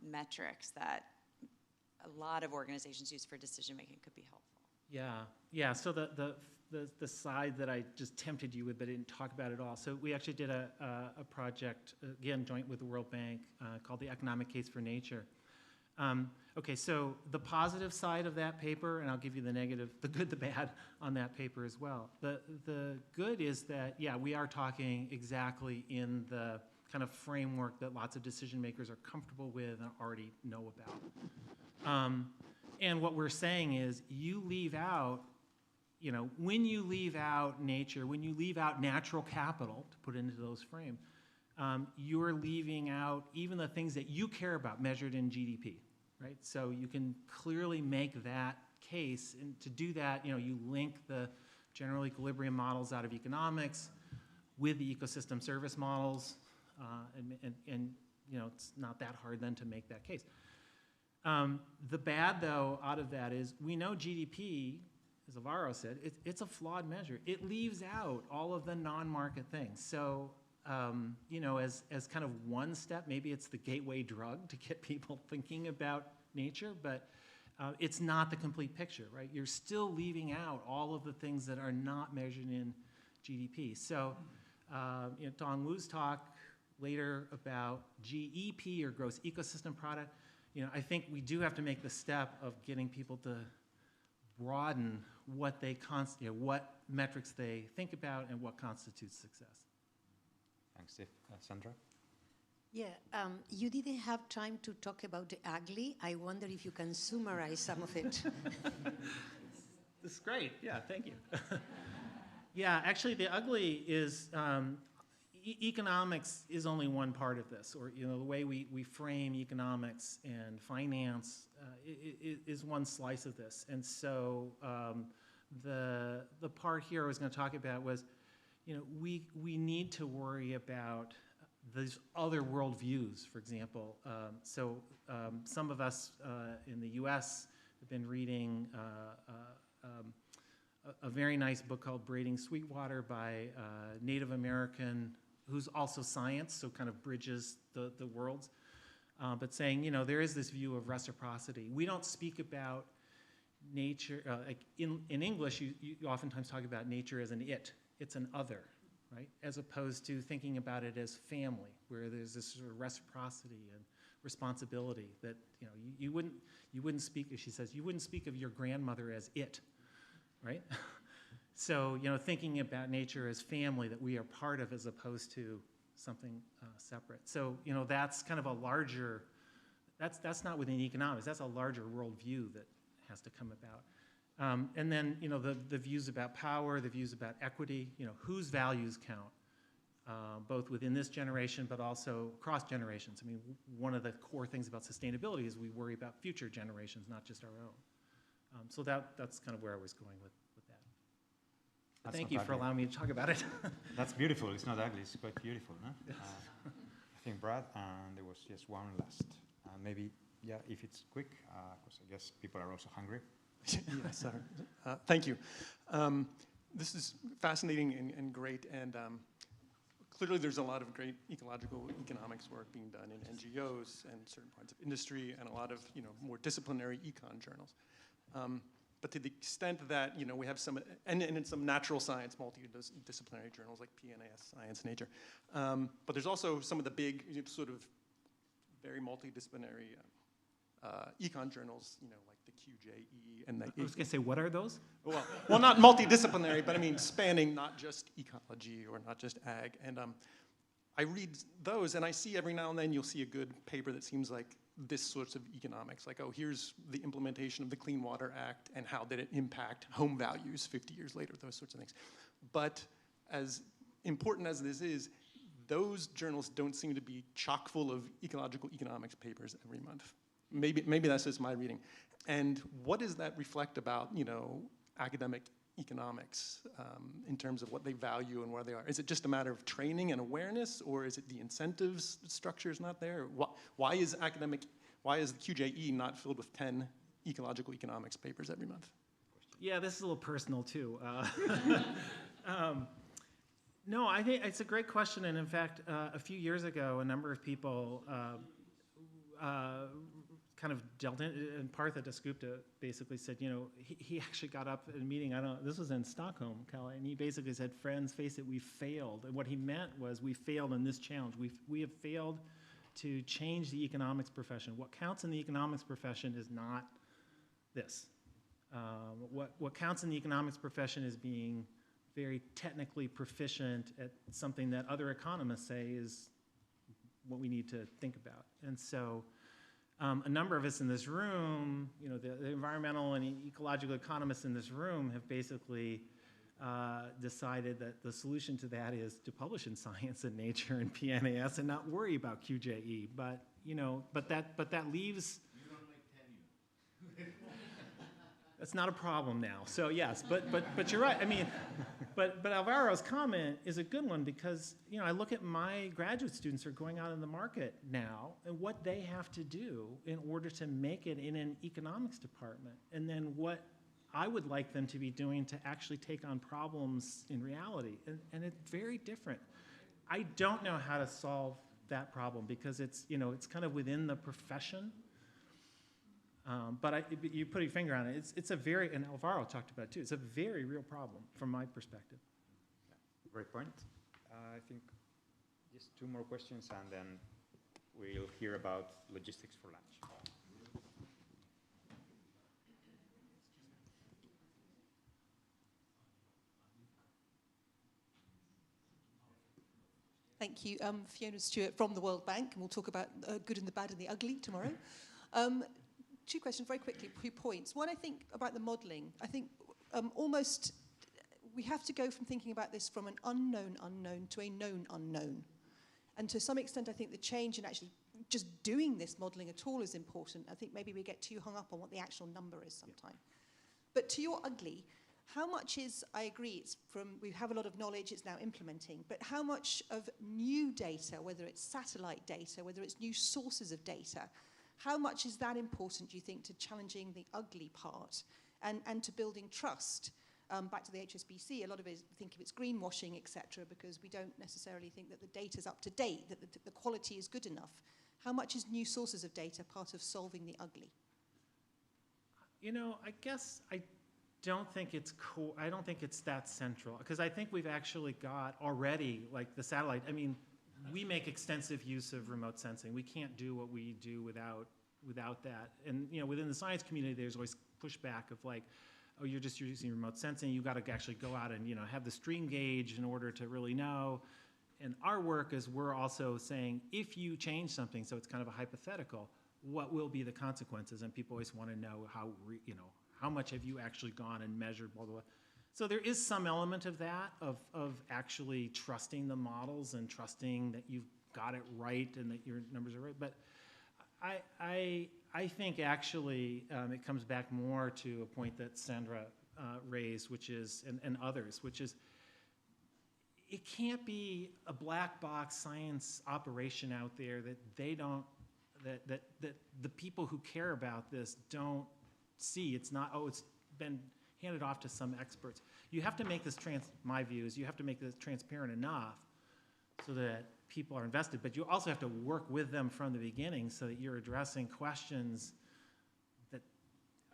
Speaker 22: metrics that a lot of organizations use for decision making could be helpful.
Speaker 21: Yeah. So the slide that I just tempted you with, but didn't talk about at all. So we actually did a project, again, joint with the World Bank, called the Economic Case for Nature. Okay, so the positive side of that paper, and I'll give you the negative, the good, the bad on that paper as well. The good is that, yeah, we are talking exactly in the kind of framework that lots of decision makers are comfortable with and already know about. And what we're saying is you leave out, you know, when you leave out nature, when you leave out natural capital, to put into those frames, you're leaving out even the things that you care about measured in GDP, right? So you can clearly make that case, and to do that, you know, you link the general equilibrium models out of economics with the ecosystem service models, and you know, it's not that hard then to make that case. The bad, though, out of that is we know GDP, as Alvaro said, it's a flawed measure. It leaves out all of the non-market things. So, you know, as kind of one step, maybe it's the gateway drug to get people thinking about nature, but it's not the complete picture, right? You're still leaving out all of the things that are not measured in GDP. So, you know, Dong Wu's talk later about GEP or gross ecosystem product. I think we do have to make the step of getting people to broaden what they what metrics they think about and what constitutes success.
Speaker 16: Thanks, Steve. Sandra?
Speaker 18: Yeah, you didn't have time to talk about the ugly. I wonder if you can summarize some of it.
Speaker 21: This is great. Yeah, thank you. Yeah, actually, the ugly is economics is only one part of this, or the way we frame economics and finance is one slice of this. And so the part here I was going to talk about was, we need to worry about these other worldviews, for example. Some of us in the U.S. have been reading a very nice book called Braiding Sweetwater by Native American, who's also science, so kind of bridges the worlds, but saying, there is this view of reciprocity. We don't speak about nature, like in English, you oftentimes talk about nature as an it. It's an other, right? As opposed to thinking about it as family, where there's this sort of reciprocity and responsibility that, you wouldn't speak, as she says, you wouldn't speak of your grandmother as it, right? So, thinking about nature as family that we are part of as opposed to something separate. So, that's kind of a larger, that's not within economics, that's a larger worldview that has to come about. And then, the views about power, the views about equity, whose values count, both within this generation, but also across generations. I mean, one of the core things about sustainability is we worry about future generations, not just our own. So that's kind of where I was going with that. Thank you for allowing me to talk about it.
Speaker 16: That's beautiful. It's not ugly. It's quite beautiful, no?
Speaker 21: Yes.
Speaker 16: I think Brad, and there was just one last. Maybe, yeah, if it's quick, because I guess people are also hungry.
Speaker 9: Yes, sir. Thank you. This is fascinating and great, and clearly there's a lot of great ecological economics work being done in NGOs and certain parts of industry, and a lot of more disciplinary econ journals. But to the extent that we have some, and in some natural science, multidisciplinary journals like PNAS, Science, Nature, but there's also some of the big sort of very multidisciplinary econ journals, like the QJE and the.
Speaker 21: I was going to say, what are those?
Speaker 9: Well, not multidisciplinary, but I mean spanning not just ecology or not just ag. And I read those, and I see every now and then you'll see a good paper that seems like this sorts of economics, like, oh, here's the implementation of the Clean Water Act and how did it impact home values 50 years later, those sorts of things. But as important as this is, those journals don't seem to be chock full of ecological economics papers every month. Maybe that's just my reading. And what does that reflect about, academic economics in terms of what they value and where they are? Is it just a matter of training and awareness, or is it the incentives structure is not there? Why is the QJE not filled with 10 ecological economics papers every month?
Speaker 21: Yeah, this is a little personal too. No, I think it's a great question, and in fact, a few years ago, a number of people kind of dealt in, and Partha Dasgupta basically said, he actually got up in a meeting, this was in Stockholm, Kalle, and he basically said, friends, face it, we failed. And what he meant was we failed in this challenge. We have failed to change the economics profession. What counts in the economics profession is not this. What counts in the economics profession is being very technically proficient at something that other economists say is what we need to think about. And so a number of us in this room, the environmental and ecological economists in this room have basically decided that the solution to that is to publish in Science and Nature and PNAS and not worry about QJE. But that leaves. You don't make tenure. That's not a problem now. So yes, but you're right. I mean, but Alvaro's comment is a good one because I look at my graduate students who are going out in the market now and what they have to do in order to make it in an economics department, and then what I would like them to be doing to actually take on problems in reality, and it's very different. I don't know how to solve that problem because it's kind of within the profession. But you put your finger on it. It's a very, and Alvaro talked about it too, it's a very real problem from my perspective.
Speaker 16: Great point. I think, Just two more questions, and then we'll hear about logistics for lunch.
Speaker 8: Thank you. Fiona Stewart from the World Bank, and we'll talk about good and the bad and the ugly tomorrow. Two questions very quickly, 2 points. One, I think, about the modelling. I think almost we have to go from thinking about this from an unknown unknown to a known unknown. And to some extent, I think the change in actually just doing this modelling at all is important. I think maybe we get too hung up on what the actual number is sometimes. But to your ugly, how much is, I agree, it's from, we have a lot of knowledge, it's now implementing, but how much of new data, whether it's satellite data, whether it's new sources of data, how much is that important, do you think, to challenging the ugly part and to building trust? Back to the HSBC, a lot of it is think of it's greenwashing, etc., because we don't necessarily think that the data's up to date, that the quality is good enough. How much is new sources of data part of solving the ugly?
Speaker 21: You know, I guess I don't think it's cool. I don't think it's that central, because I think we've actually got already, like the satellite. I mean, we make extensive use of remote sensing. We can't do what we do without that. And you know, within the science community, there's always pushback of like, oh, you're just using remote sensing. You got to actually go out and have the stream gauge in order to really know. And our work is we're also saying if you change something, so it's kind of a hypothetical, what will be the consequences? And people always want to know how much have you actually gone and measured, blah, blah, blah. So there is some element of that, of actually trusting the models and trusting that you've got it right and that your numbers are right. But I think actually it comes back more to a point that Sandra raised, which is, and others, which is, it can't be a black box science operation out there that they don't, that the people who care about this don't see. It's not, oh, it's been handed off to some experts. You have to make this my view is you have to make this transparent enough so that people are invested, but you also have to work with them from the beginning so that you're addressing questions that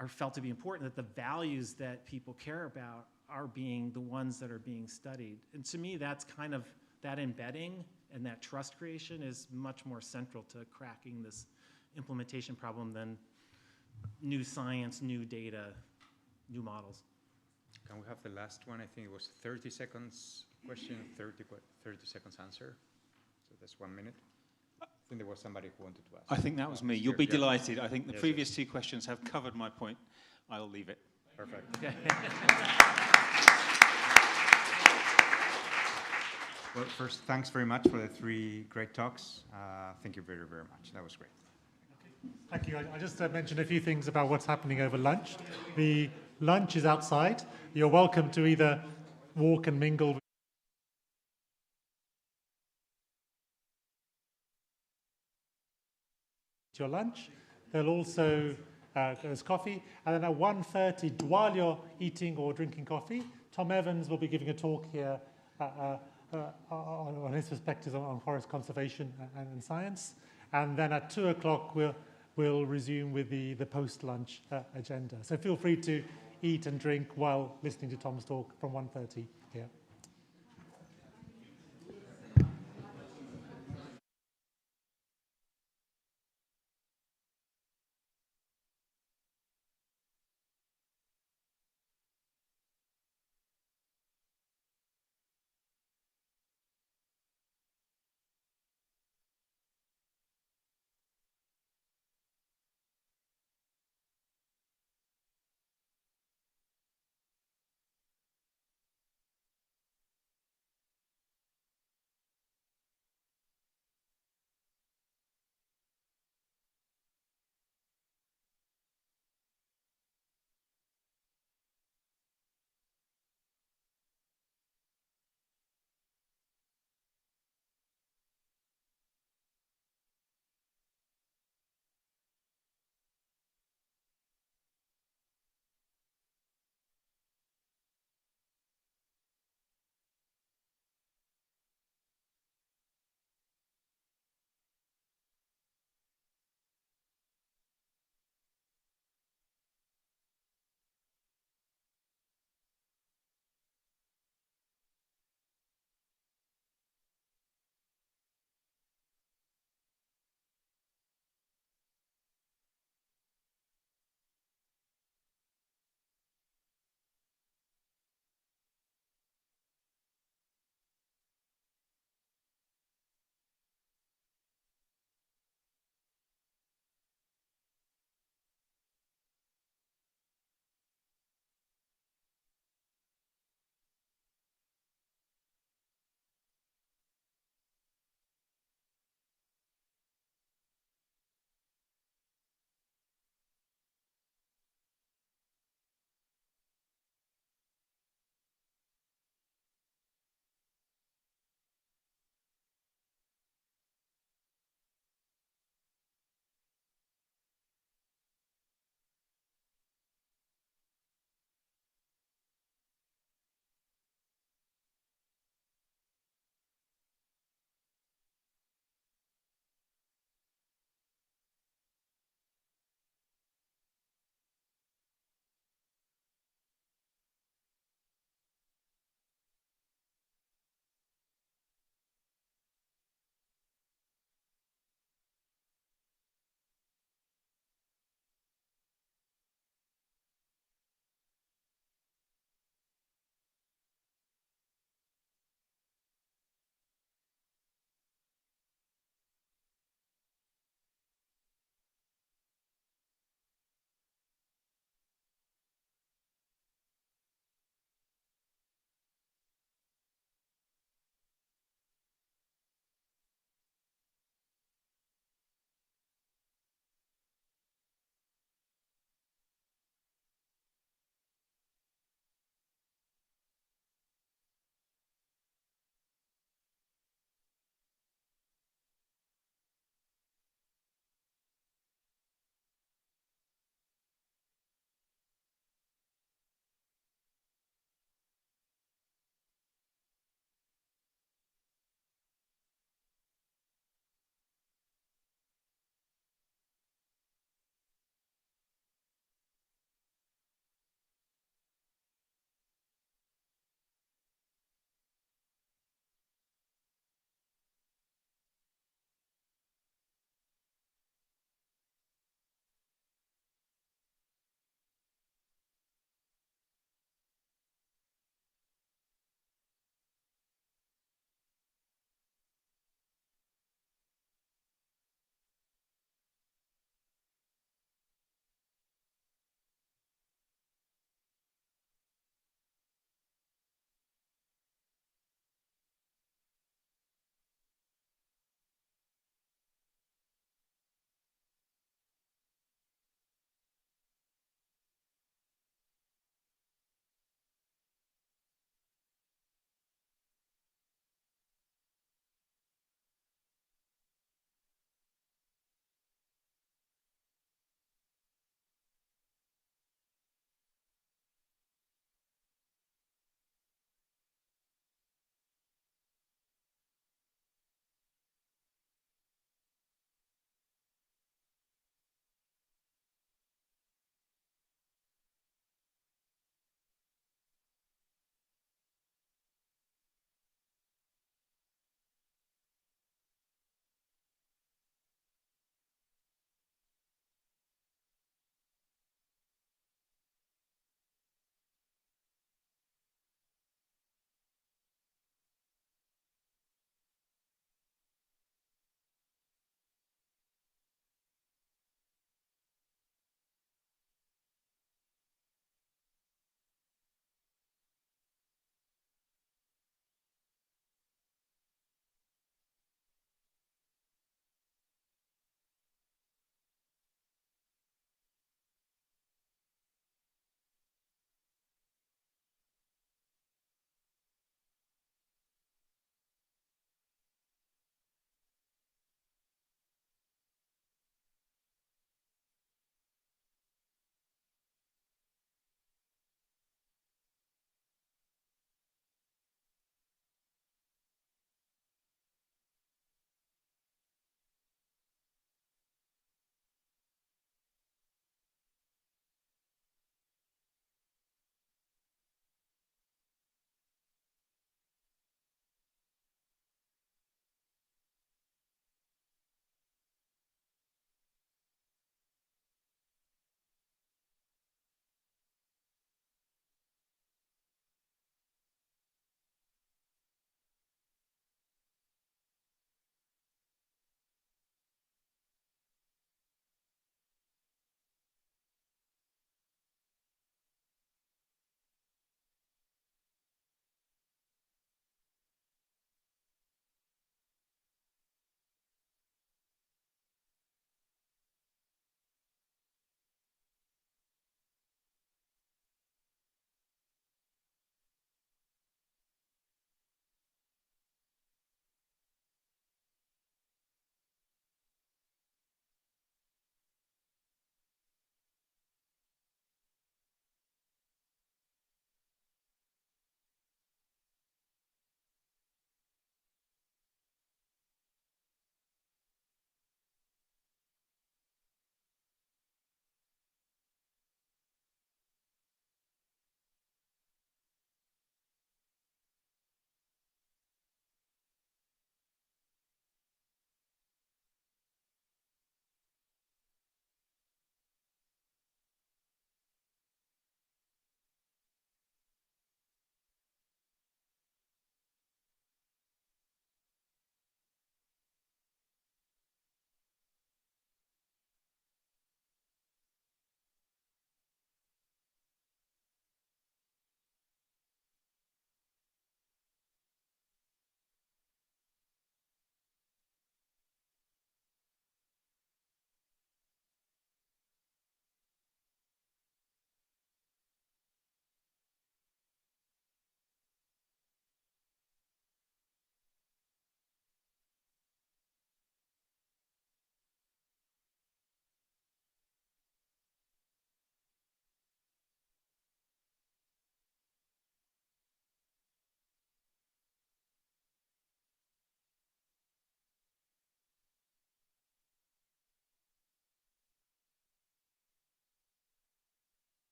Speaker 21: are felt to be important, that the values that people care about are being the ones that are being studied. And to me, that's kind of, that embedding and that trust creation is much more central to cracking this implementation problem than new science, new data, new models.
Speaker 16: Can we have the last one? I think it was 30 seconds question, 30 seconds answer. So that's 1 minute. I think there was somebody who wanted to ask.
Speaker 10: I think that was me. You'll be delighted. I think the previous two questions have covered my point. I'll leave it.
Speaker 16: Perfect. Well, first, thanks very much for the 3 great talks. Thank you very, very much. That was great.
Speaker 1: Thank you. I just mentioned a few things about what's happening over lunch. The lunch is outside. You're welcome to either walk and mingle with your lunch. There'll also there's coffee, and then at 1:30, while you're eating or drinking coffee, Tom Evans will be giving a talk here on his perspectives on forest conservation and science. And then at 2 o'clock, we'll resume with the post-lunch agenda. So feel free to eat and drink while listening to Tom's talk from 1:30 here.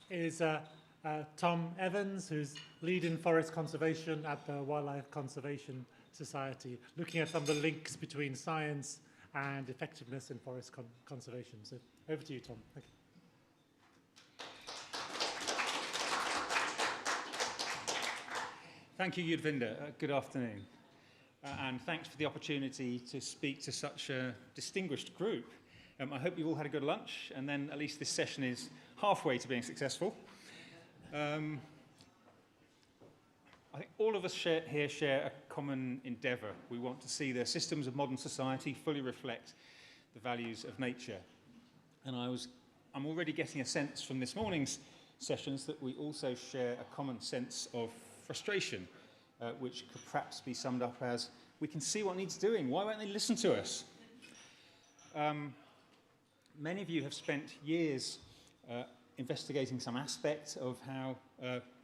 Speaker 1: is Tom Evans, who's lead in forest conservation at the Wildlife Conservation Society, looking at some of the links between science and effectiveness in forest conservation. So over to you, Tom. Thank you.
Speaker 10: Thank you, Yudvinda. Good afternoon. And thanks for the opportunity to speak to such a distinguished group. I hope you've all had a good lunch, and then at least this session is halfway to being successful. I think all of us here share a common endeavour. We want to see the systems of modern society fully reflect the values of nature. And I'm already getting a sense from this morning's sessions that we also share a common sense of frustration, which could perhaps be summed up as, we can see what needs doing, why won't they listen to us? Many of you have spent years investigating some aspect of how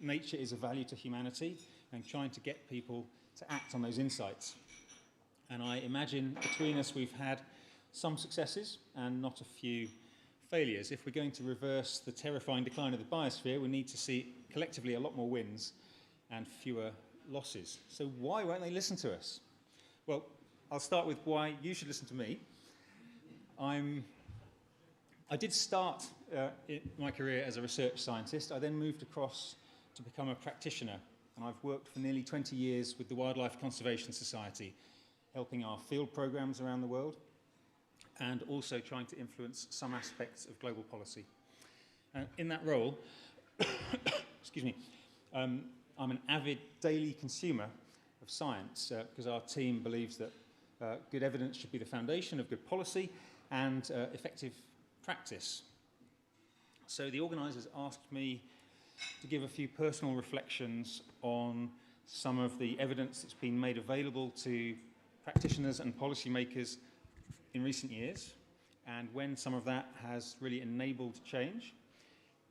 Speaker 10: nature is of value to humanity and trying to get people to act on those insights. And I imagine between us we've had some successes and not a few failures. If we're going to reverse the terrifying decline of the biosphere, we need to see collectively a lot more wins and fewer losses. So why won't they listen to us? Well, I'll start with why you should listen to me. I did start in my career as a research scientist. I then moved across to become a practitioner, and I've worked for nearly 20 years with the Wildlife Conservation Society, helping our field programs around the world, and also trying to influence some aspects of global policy. In that role, excuse me, I'm an avid daily consumer of science because our team believes that good evidence should be the foundation of good policy and effective practice. So the organisers asked me to give a few personal reflections on some of the evidence that's been made available to practitioners and policymakers in recent years, and when some of that has really enabled change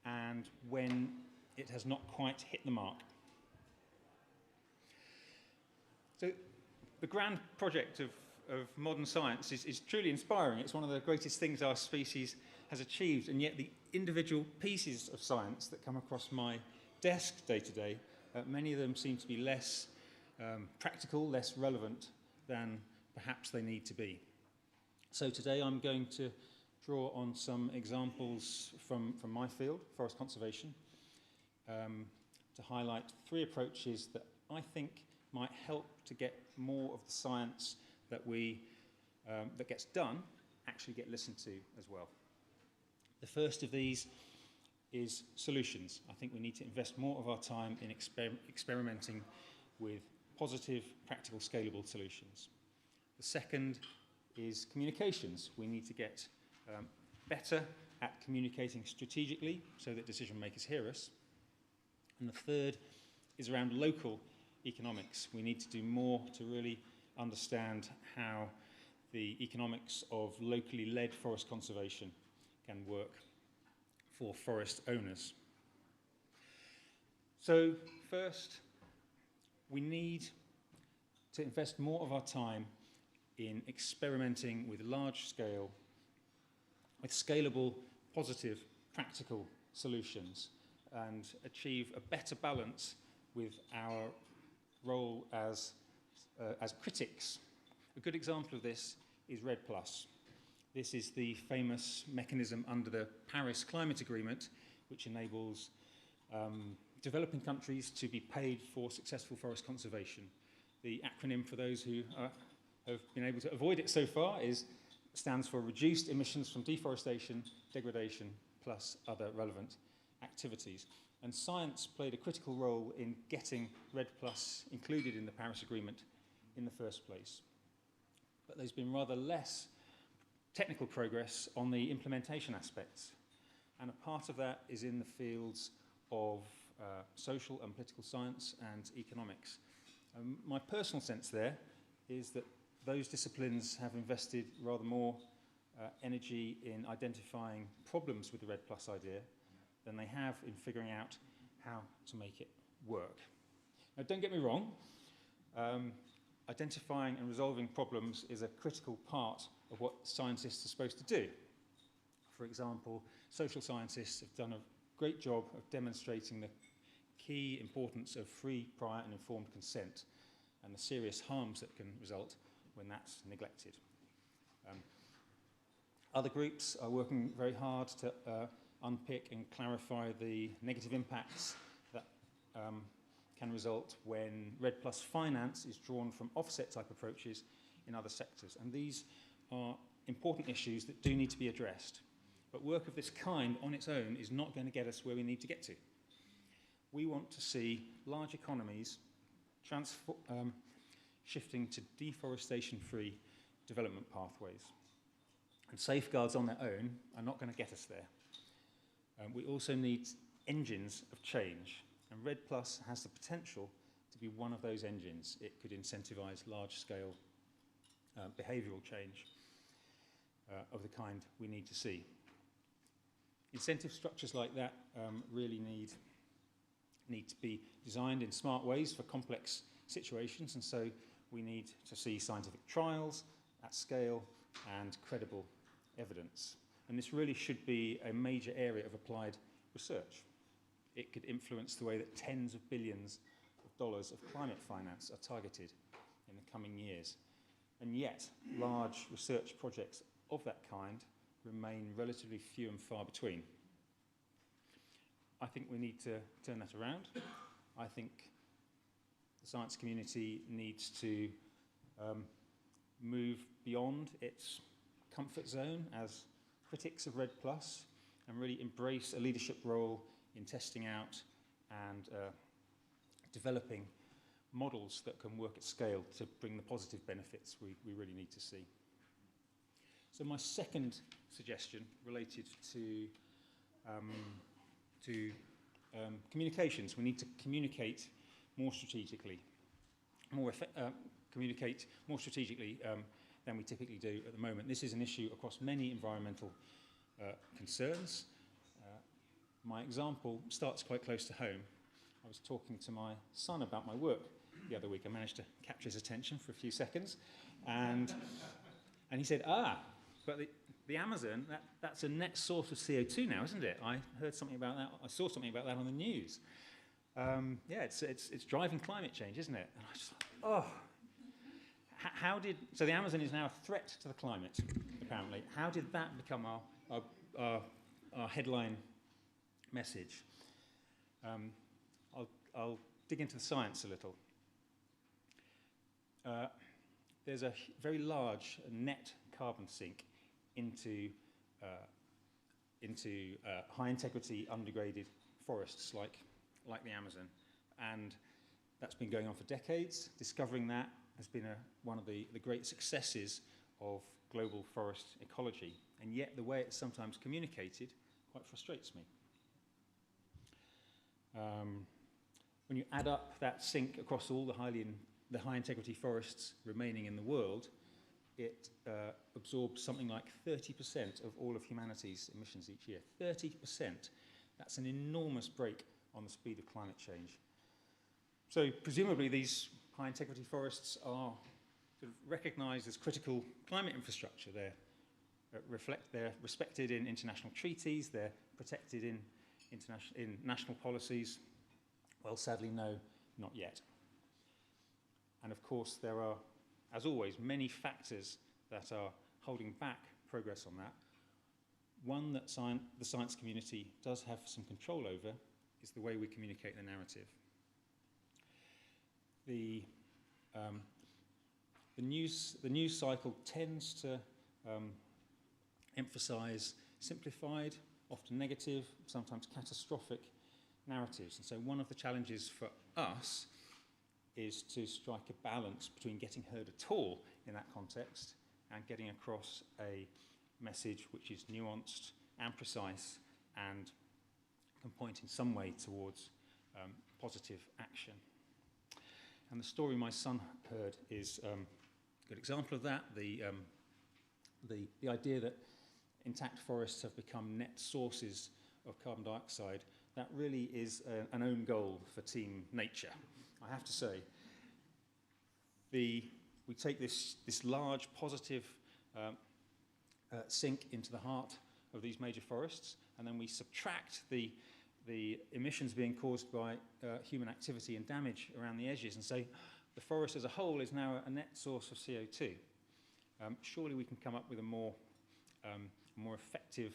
Speaker 10: and when it has not quite hit the mark. So the grand project of modern science is truly inspiring. It's one of the greatest things our species has achieved, and yet the individual pieces of science that come across my desk day to day, many of them seem to be less practical, less relevant than perhaps they need to be. So today I'm going to draw on some examples from my field, forest conservation, to highlight 3 approaches that I think might help to get more of the science that that gets done actually get listened to as well. The first of these is solutions. I think we need to invest more of our time in experimenting with positive, practical, scalable solutions. The second is communications. We need to get better at communicating strategically so that decision makers hear us. And the third is around local economics. We need to do more to really understand how the economics of locally led forest conservation can work for forest owners. So first, we need to invest more of our time in experimenting with large scale, with scalable, positive, practical solutions and achieve a better balance with our role as critics. A good example of this is REDD+. This is the famous mechanism under the Paris Climate Agreement, which enables developing countries to be paid for successful forest conservation. The acronym, for those who have been able to avoid it so far, stands for Reduced Emissions from Deforestation, Degradation, plus other relevant activities. And science played a critical role in getting REDD+ included in the Paris Agreement in the first place. But there's been rather less technical progress on the implementation aspects. And a part of that is in the fields of social and political science and economics. My personal sense there is that those disciplines have invested rather more energy in identifying problems with the REDD+ idea than they have in figuring out how to make it work. Now, don't get me wrong, identifying and resolving problems is a critical part of what scientists are supposed to do. For example, social scientists have done a great job of demonstrating the key importance of free, prior and informed consent and the serious harms that can result when that's neglected. Other groups are working very hard to unpick and clarify the negative impacts that can result when RED Plus finance is drawn from offset type approaches in other sectors. And these are important issues that do need to be addressed. But work of this kind on its own is not going to get us where we need to get to. We want to see large economies shifting to deforestation-free development pathways. And safeguards on their own are not going to get us there. We also need engines of change. And RED Plus has the potential to be one of those engines. It could incentivize large-scale behavioral change of the kind we need to see. Incentive structures like that really need to be designed in smart ways for complex situations, and so we need to see scientific trials at scale and credible evidence. And this really should be a major area of applied research. It could influence the way that tens of billions of dollars of climate finance are targeted in the coming years. And yet, large research projects of that kind remain relatively few and far between. I think we need to turn that around. I think the science community needs to move beyond its comfort zone as critics of RED Plus and really embrace a leadership role in testing out and developing models that can work at scale to bring the positive benefits we really need to see. So my second suggestion related to communications. We need to communicate more strategically, communicate more strategically than we typically do at the moment. This is an issue across many environmental concerns. My example starts quite close to home. I was talking to my son about my work the other week. I managed to capture his attention for a few seconds, and he said, but the Amazon, that's a net source of CO2 now, isn't it? I heard something about that. I saw something about that on the news. Yeah, it's driving climate change, isn't it? And I just thought, so the Amazon is now a threat to the climate, apparently. How did that become our headline message? I'll dig into the science a little. There's a very large net carbon sink into high-integrity, undegraded forests like the Amazon. And that's been going on for decades. Discovering that has been one of the great successes of global forest ecology. And yet the way it's sometimes communicated quite frustrates me. When you add up that sink across all the high-integrity forests remaining in the world, it absorbs something like 30% of all of humanity's emissions each year. 30%. That's an enormous brake on the speed of climate change. So presumably these high-integrity forests are sort of recognized as critical climate infrastructure. They're respected in international treaties. They're protected in national policies. Well, sadly, no, not yet. And of course, there are, as always, many factors that are holding back progress on that. One that the science community does have some control over is the way we communicate the narrative. The news cycle tends to emphasize simplified, often negative, sometimes catastrophic narratives. And so one of the challenges for us is to strike a balance between getting heard at all in that context and getting across a message which is nuanced and precise and can point in some way towards positive action. And the story my son heard is a good example of that. The idea that intact forests have become net sources of carbon dioxide, that really is an own goal for Team Nature, I have to say. We take this large positive sink into the heart of these major forests, and then we subtract the the emissions being caused by human activity and damage around the edges and say the forest as a whole is now a net source of CO2. Surely we can come up with a more effective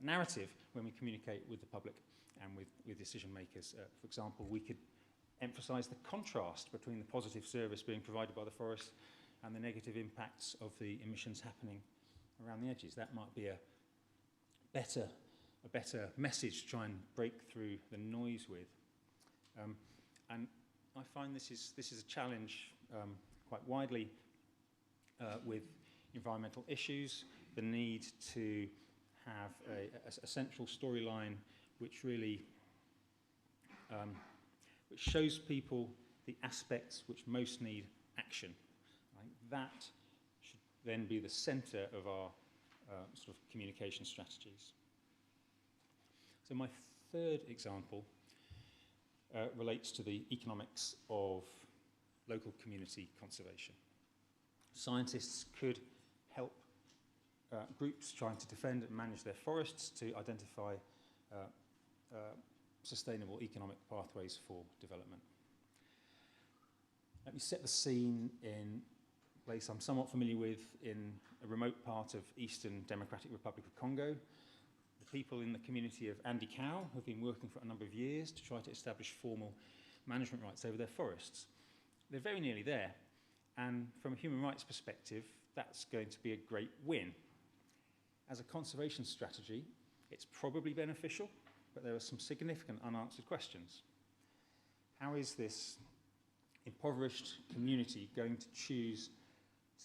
Speaker 10: narrative when we communicate with the public and with decision makers. For example, we could emphasize the contrast between the positive service being provided by the forest and the negative impacts of the emissions happening around the edges. That might be a better message to try and break through the noise with. And I find this is a challenge quite widely with environmental issues, the need to have a central storyline which really which shows people the aspects which most need action. Right? That should then be the center of our sort of communication strategies. So my third example relates to the economics of local community conservation. Scientists could help groups trying to defend and manage their forests to identify sustainable economic pathways for development. Let me set the scene in a place I'm somewhat familiar with in a remote part of Eastern Democratic Republic of Congo. The people in the community of Andikau have been working for a number of years to try to establish formal management rights over their forests. They're very nearly there, and from a human rights perspective, that's going to be a great win. As a conservation strategy, it's probably beneficial, but there are some significant unanswered questions. How is this impoverished community going to choose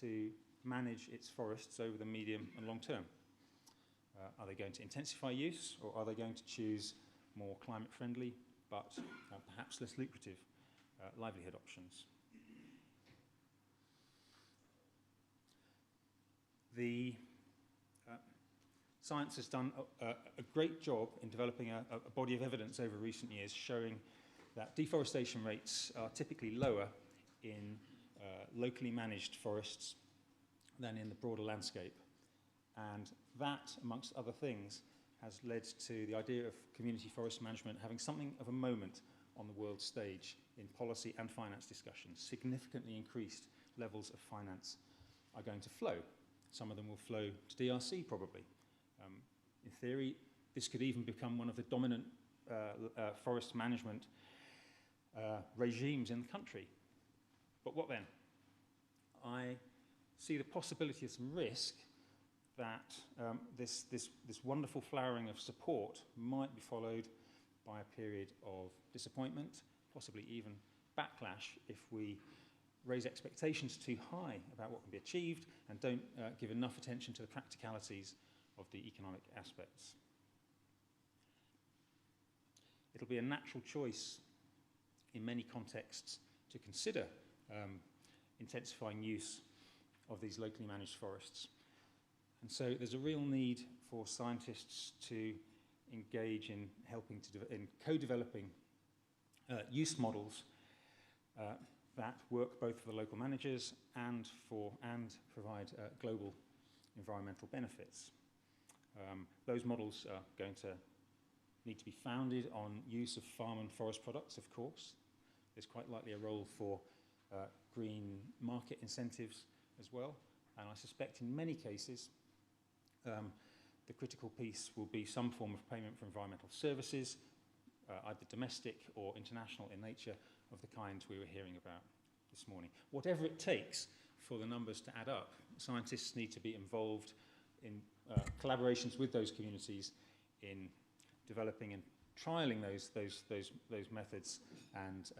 Speaker 10: to manage its forests over the medium and long term? Are they going to intensify use, or are they going to choose more climate-friendly but perhaps less lucrative livelihood options? The science has done a great job in developing a body of evidence over recent years showing that deforestation rates are typically lower in locally managed forests than in the broader landscape. And that, amongst other things, has led to the idea of community forest management having something of a moment on the world stage in policy and finance discussions. Significantly increased levels of finance are going to flow. Some of them will flow to DRC probably. In theory, this could even become one of the dominant forest management regimes in the country. But what then? I see the possibility of some risk that this wonderful flowering of support might be followed by a period of disappointment, possibly even backlash if we raise expectations too high about what can be achieved and don't give enough attention to the practicalities of the economic aspects. It'll be a natural choice in many contexts to consider intensifying use of these locally managed forests. And so there's a real need for scientists to engage in helping in co-developing use models that work both for the local managers and provide global environmental benefits. Those models are going to need to be founded on use of farm and forest products, of course. There's quite likely a role for green market incentives as well. And I suspect in many cases, the critical piece will be some form of payment for environmental services, either domestic or international in nature, of the kind we were hearing about this morning. Whatever it takes for the numbers to add up, scientists need to be involved in collaborations with those communities in developing and trialing those methods and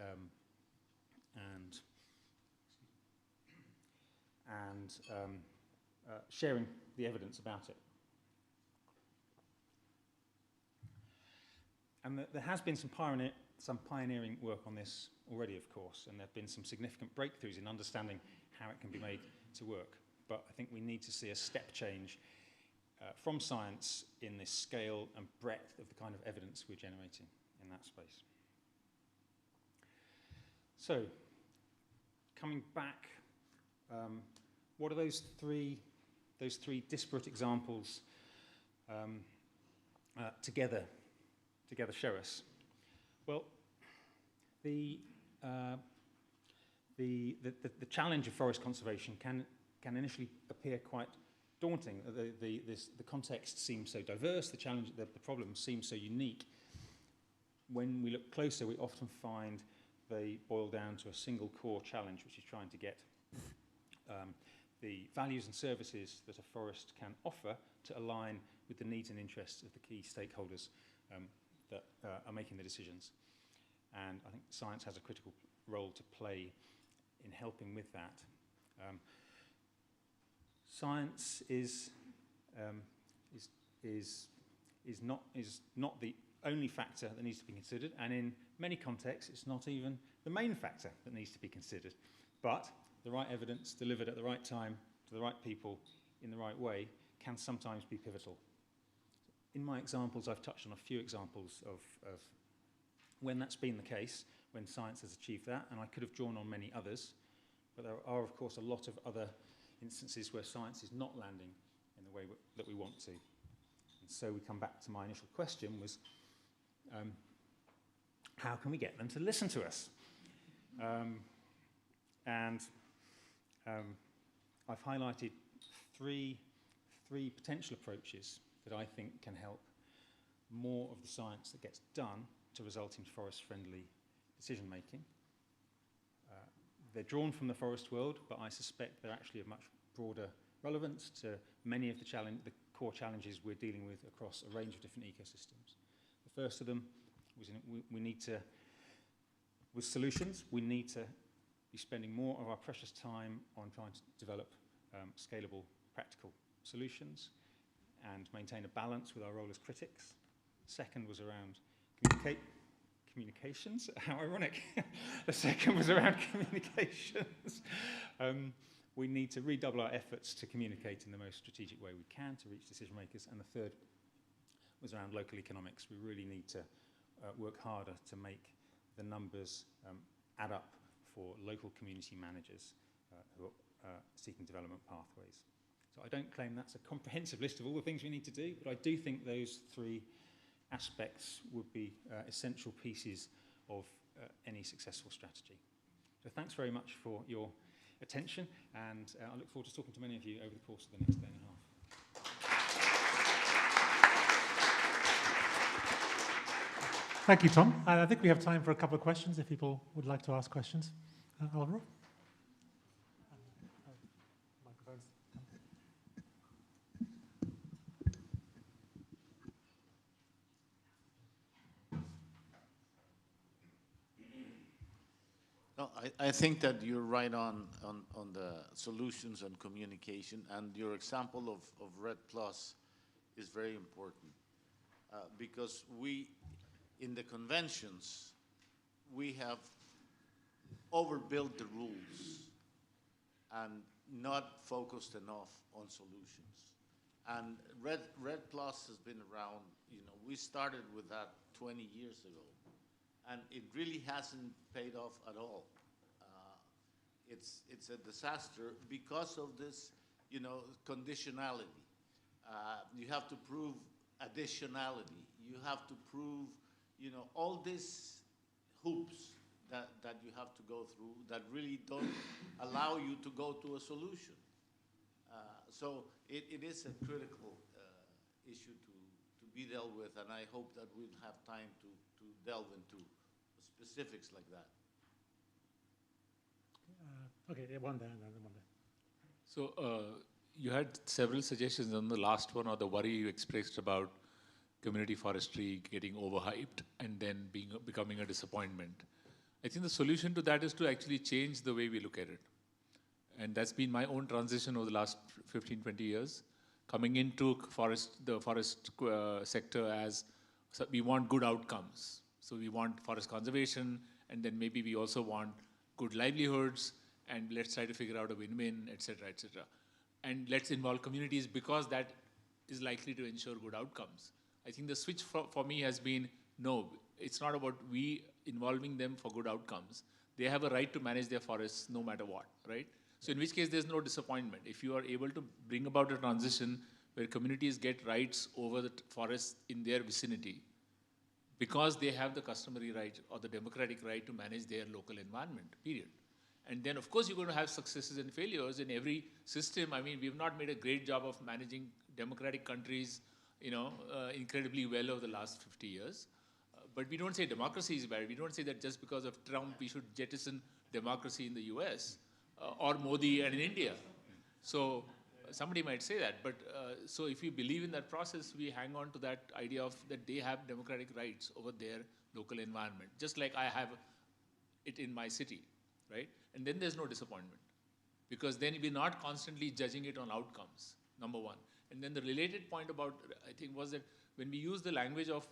Speaker 10: sharing the evidence about it. And there has been some pioneering work on this already, of course, and there have been some significant breakthroughs in understanding how it can be made to work. But I think we need to see a step change from science in this scale and breadth of the kind of evidence we're generating in that space. So, coming back, what are those three disparate examples together together show us? Well, the challenge of forest conservation can initially appear quite daunting. The context seems so diverse, the problem seems so unique. When we look closer, we often find they boil down to a single core challenge, which is trying to get the values and services that a forest can offer to align with the needs and interests of the key stakeholders that are making the decisions. And I think science has a critical role to play in helping with that. Science is not the only factor that needs to be considered, and in many contexts, it's not even the main factor that needs to be considered. But the right evidence delivered at the right time to the right people in the right way can sometimes be pivotal. In my examples, I've touched on a few examples of when that's been the case, when science has achieved that, and I could have drawn on many others, but there are, of course, a lot of other instances where science is not landing in the way that we want to. And so we come back to my initial question was, how can we get them to listen to us? I've highlighted three potential approaches that I think can help more of the science that gets done to result in forest-friendly decision-making. They're drawn from the forest world, but I suspect they're actually of much broader relevance to many of the core challenges we're dealing with across a range of different ecosystems. The first of them was with solutions. We need to be spending more of our precious time on trying to develop scalable, practical solutions and maintain a balance with our role as critics. Second was around communications. How ironic. The second was around communications. We need to redouble our efforts to communicate in the most strategic way we can to reach decision makers. And the third was around local economics. We really need to work harder to make the numbers add up for local community managers who are seeking development pathways. So I don't claim that's a comprehensive list of all the things we need to do, but I do think those three aspects would be essential pieces of any successful strategy. So thanks very much for your attention, and I look forward to talking to many of you over the course of the next day and a half.
Speaker 1: Thank you, Tom. I think we have time for a couple of questions if people would like to ask questions. Alvaro?
Speaker 6: No, I think that you're right on the solutions and communication, and your example of Red Plus is very important because we, in the conventions, we have overbuilt the rules and not focused enough on solutions. And Red Plus has been around, we started with that 20 years ago. And it really hasn't paid off at all. It's a disaster because of this, conditionality. You have to prove additionality. You have to prove, all these hoops that you have to go through that really don't allow you to go to a solution. So it is a critical issue to be dealt with, and I hope that we'll have time to delve into specifics like that.
Speaker 1: Okay, one there and then one there.
Speaker 12: So you had several suggestions on the last one, or the worry you expressed about community forestry getting overhyped and then becoming a disappointment. I think the solution to that is to actually change the way we look at it. And that's been my own transition over the last 15, 20 years. Coming into the forest sector as, so we want good outcomes. So we want forest conservation, and then maybe we also want good livelihoods, and let's try to figure out a win-win, et cetera, et cetera. And let's involve communities because that is likely to ensure good outcomes. I think the switch for me has been, no, it's not about we involving them for good outcomes. They have a right to manage their forests no matter what, right? So in which case there's no disappointment. If you are able to bring about a transition where communities get rights over the forests in their vicinity, because they have the customary right or the democratic right to manage their local environment, period. And then, of course, you're going to have successes and failures in every system. I mean, we've not made a great job of managing democratic countries, incredibly well over the last 50 years. But we don't say democracy is bad. We don't say that just because of Trump, we should jettison democracy in the US or Modi and in India. So somebody might say that. But so if we believe in that process, we hang on to that idea of that they have democratic rights over their local environment, just like I have it in my city, right? And then there's no disappointment, because then we're not constantly judging it on outcomes, number one. And then the related point about, I think, was that when we use the language of,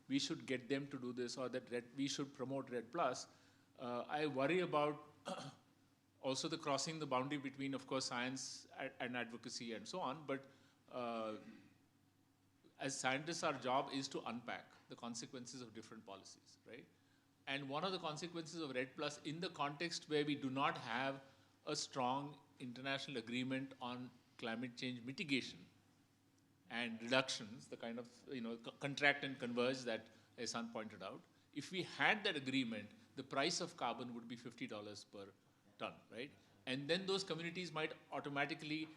Speaker 12: we should get them to do this, or that we should promote Red Plus, I worry about also the crossing the boundary between, of course, science and advocacy and so on. But as scientists, our job is to unpack the consequences of different policies, right? And one of the consequences of Red Plus, in the context where we do not have a strong international agreement on climate change mitigation and reductions, the kind of contract and converge that Ehsan pointed out, if we had that agreement, the price of carbon would be $50 per ton, right? And then those communities might automatically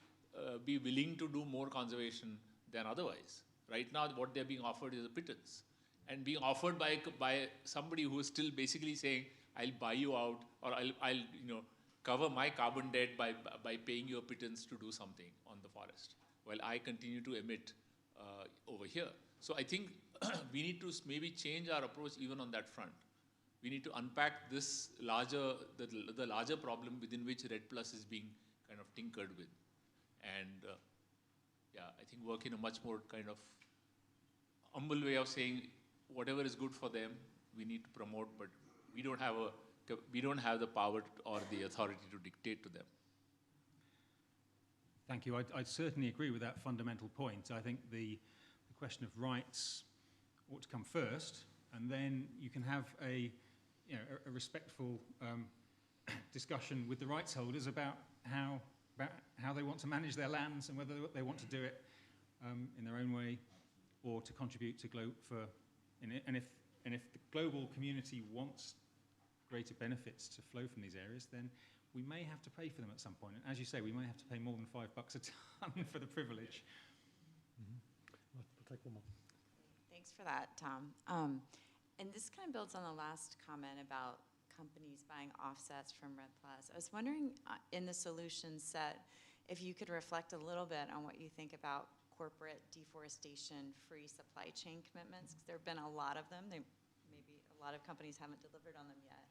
Speaker 12: be willing to do more conservation than otherwise. Right now, what they're being offered is a pittance, and being offered by somebody who is still basically saying, I'll buy you out, or I'll cover my carbon debt by paying you a pittance to do something on the forest, while I continue to emit over here. So I think we need to maybe change our approach even on that front. We need to unpack this larger, the larger problem within which Red Plus is being kind of tinkered with. And I think work in a much more kind of humble way of saying whatever is good for them, we need to promote, but we don't have the power or the authority to dictate to them.
Speaker 10: Thank you. I certainly agree with that fundamental point. I think the question of rights ought to come first, and then you can have a respectful discussion with the rights holders about how they want to manage their lands and whether they want to do it in their own way or to contribute to and if the global community wants greater benefits to flow from these areas, then we may have to pay for them at some point. And as you say, we may have to pay more than $5 a ton for the privilege.
Speaker 1: We'll take one more.
Speaker 22: Thanks for that, Tom. And this kind of builds on the last comment about companies buying offsets from Red Plus. I was wondering in the solution set if you could reflect a little bit on what you think about corporate deforestation-free supply chain commitments, because there have been a lot of them. Maybe a lot of companies haven't delivered on them yet.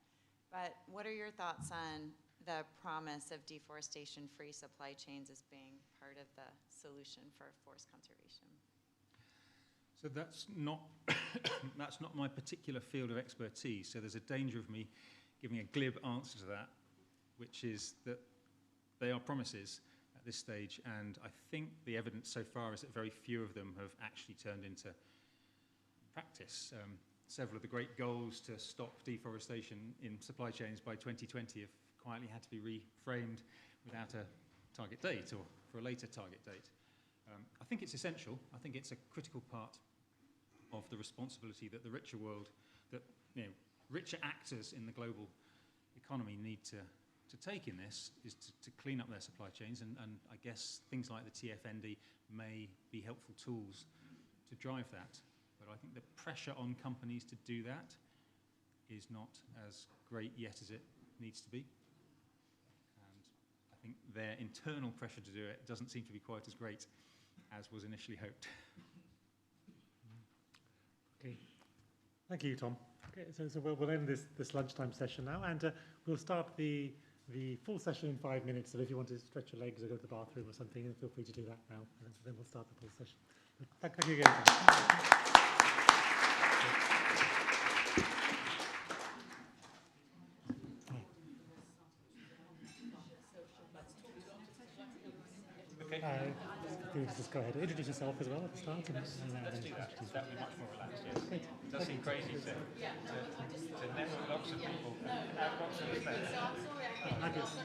Speaker 22: But what are your thoughts on the promise of deforestation-free supply chains as being part of the solution for forest conservation?
Speaker 10: So that's not that's not my particular field of expertise. So there's a danger of me giving a glib answer to that, which is that they are promises at this stage, and I think the evidence so far is that very few of them have actually turned into practice. Several of the great goals to stop deforestation in supply chains by 2020 have quietly had to be reframed without a target date or for a later target date. I think it's essential. I think it's a critical part of the responsibility that the richer world, that richer actors in the global economy need to take in this, is to clean up their supply chains, and I guess things like the TFND may be helpful tools to drive that. But I think the pressure on companies to do that is not as great yet as it needs to be. And I think their internal pressure to do it doesn't seem to be quite as great as was initially hoped.
Speaker 1: Okay, thank you, Tom. Okay, so we'll end this lunchtime session now, and we'll start the full session in 5 minutes. So if you want to stretch your legs or go to the bathroom or something, then feel free to do that now, and then we'll start the full session. Thank you again, Tom. Just go ahead. Introduce yourself as well at the start.
Speaker 12: Let's do that. That would be much more relaxed. Yes. It does seem crazy to network lots of people and have lots of respect.
Speaker 1: I guess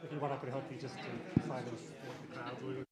Speaker 1: if you want, I could help you just to silence the crowd.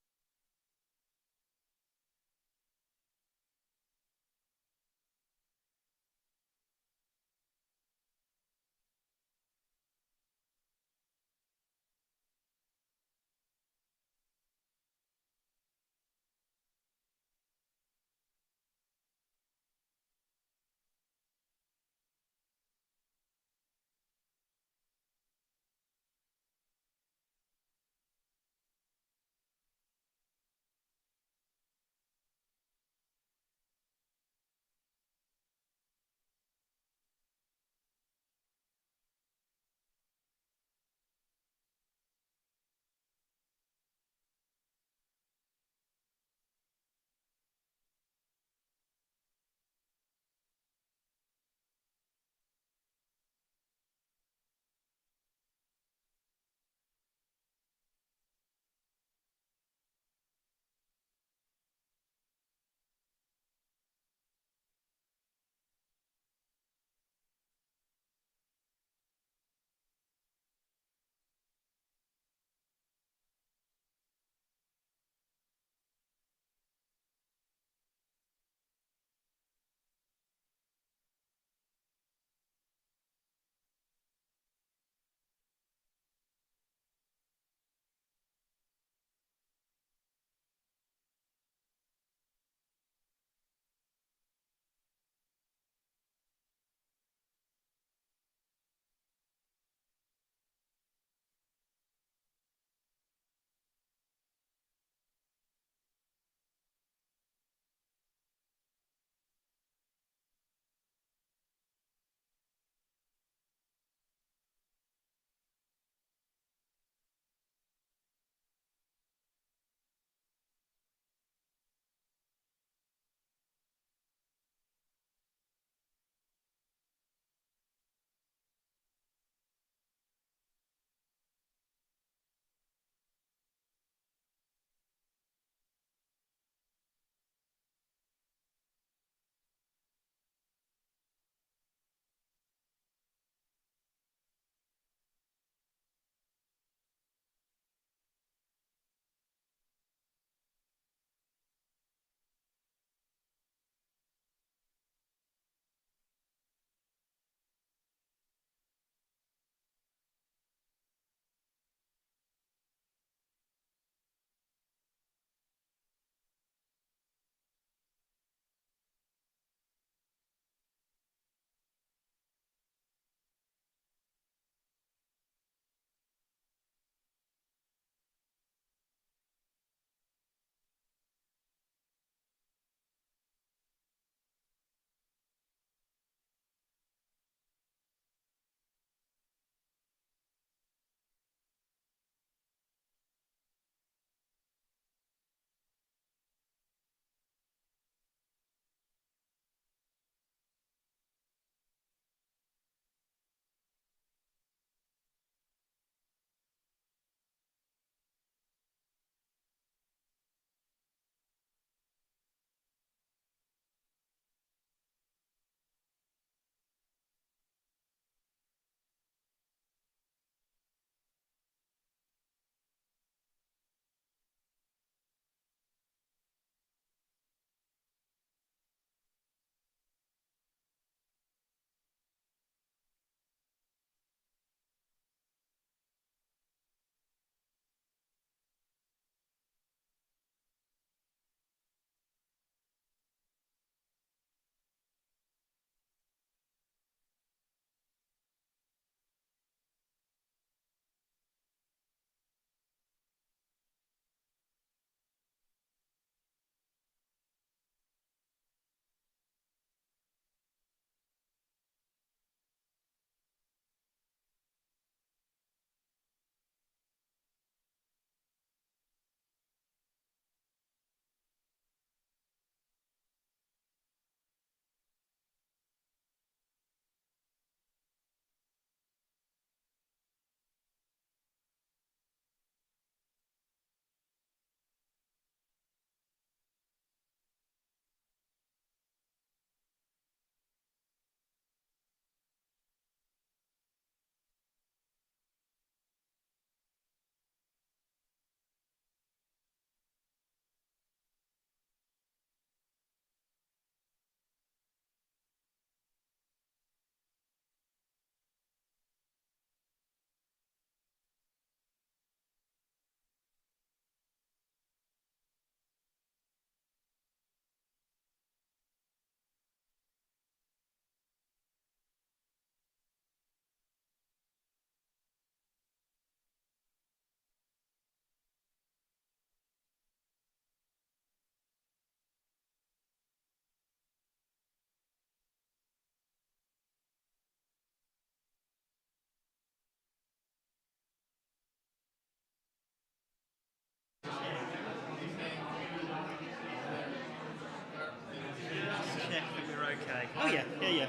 Speaker 5: Oh, yeah.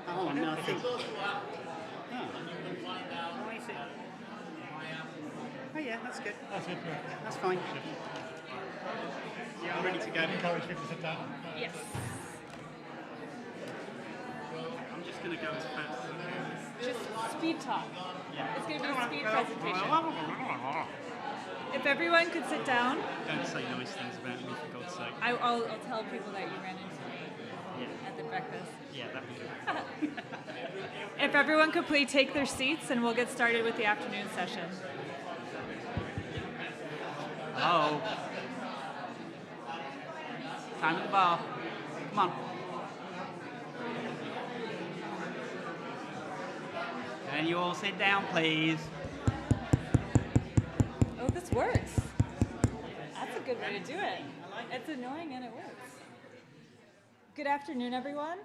Speaker 5: Oh, hold on, no, I think... Oh. Oh, yeah, that's good.
Speaker 1: That's good.
Speaker 5: That's fine. Yeah, I'm ready to go.
Speaker 1: Encourage people to sit down.
Speaker 5: Yes. I'm just going to go as fast as I can.
Speaker 13: Just speed talk.
Speaker 5: Yeah.
Speaker 13: It's going to be a speed presentation. If everyone could sit down.
Speaker 5: Don't say nice things about me, for God's sake.
Speaker 13: I'll tell people that you ran into me at the breakfast.
Speaker 5: Yeah, that'd be good.
Speaker 13: If everyone could please take their seats, and we'll get started with the afternoon session.
Speaker 5: Hello. Time at the bar. Come on. Can you all sit down, please?
Speaker 13: Oh, this works. That's a good way to do it. It's annoying and it works. Good afternoon, everyone.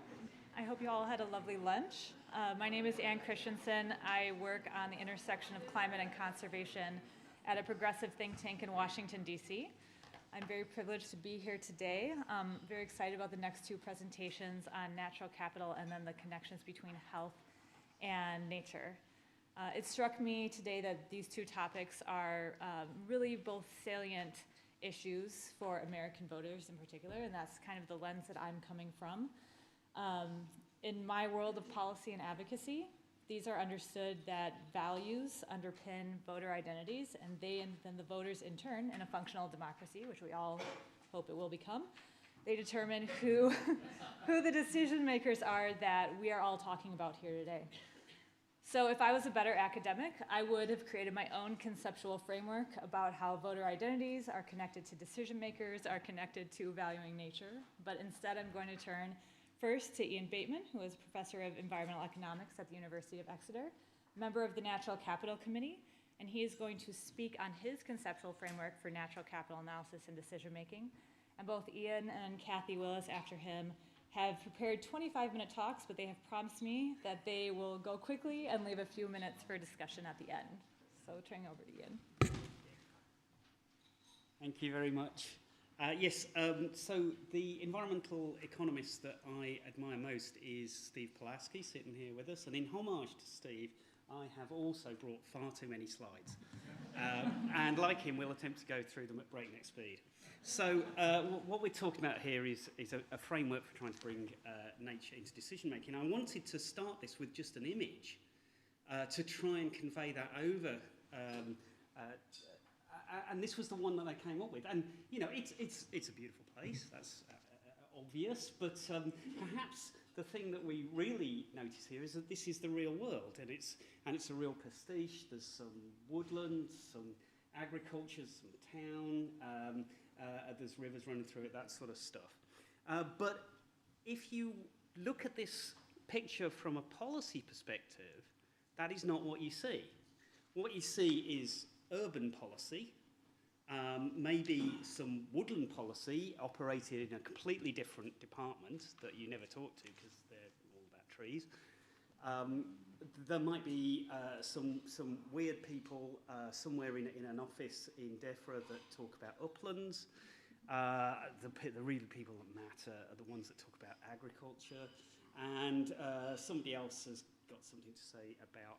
Speaker 13: I hope you all had a lovely lunch. My name is Ann Christensen. I work on the intersection of climate and conservation at a progressive think tank in Washington, D.C. I'm very privileged to be here today. I'm very excited about the next two presentations on natural capital and then the connections between health and nature. It struck me today that these two topics are really both salient issues for American voters in particular, and that's kind of the lens that I'm coming from. In my world of policy and advocacy, these are understood that values underpin voter identities, and then the voters in turn, in a functional democracy, which we all hope it will become, they determine who the decision makers are that we are all talking about here today. So if I was a better academic, I would have created my own conceptual framework about how voter identities are connected to decision makers, are connected to valuing nature. But instead, I'm going to turn first to Ian Bateman, who is professor of environmental economics at the University of Exeter, member of the Natural Capital Committee, and he is going to speak on his conceptual framework for natural capital analysis and decision making. And both Ian and Kathy Willis, after him, have prepared 25-minute talks, but they have promised me that they will go quickly and leave a few minutes for discussion at the end. So turning over to Ian.
Speaker 5: Thank you very much. So the environmental economist that I admire most is Steve Pulaski, sitting here with us. And in homage to Steve, I have also brought far too many slides. And like him, we'll attempt to go through them at breakneck speed. So what we're talking about here is a framework for trying to bring nature into decision-making. I wanted to start this with just an image to try and convey that over. And this was the one that I came up with. And, you know, it's a beautiful place. That's obvious. But perhaps the thing that we really notice here is that this is the real world. And it's a real pastiche. There's some woodland, some agriculture, some town. There's rivers running through it, that sort of stuff. But if you look at this picture from a policy perspective, that is not what you see. What you see is urban policy, maybe some woodland policy operated in a completely different department that you never talk to because they're all about trees. There might be some weird people somewhere in an office in DEFRA that talk about uplands. The real people that matter are the ones that talk about agriculture. And somebody else has got something to say about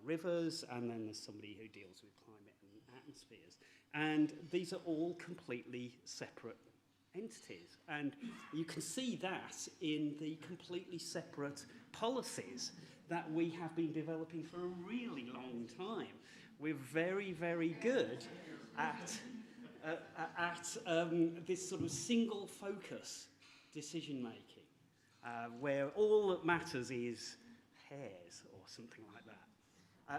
Speaker 5: rivers, and then there's somebody who deals with climate and atmospheres. And these are all completely separate entities. And you can see that in the completely separate policies that we have been developing for a really long time. We're very, very good at this sort of single focus decision making, where all that matters is hairs or something like that.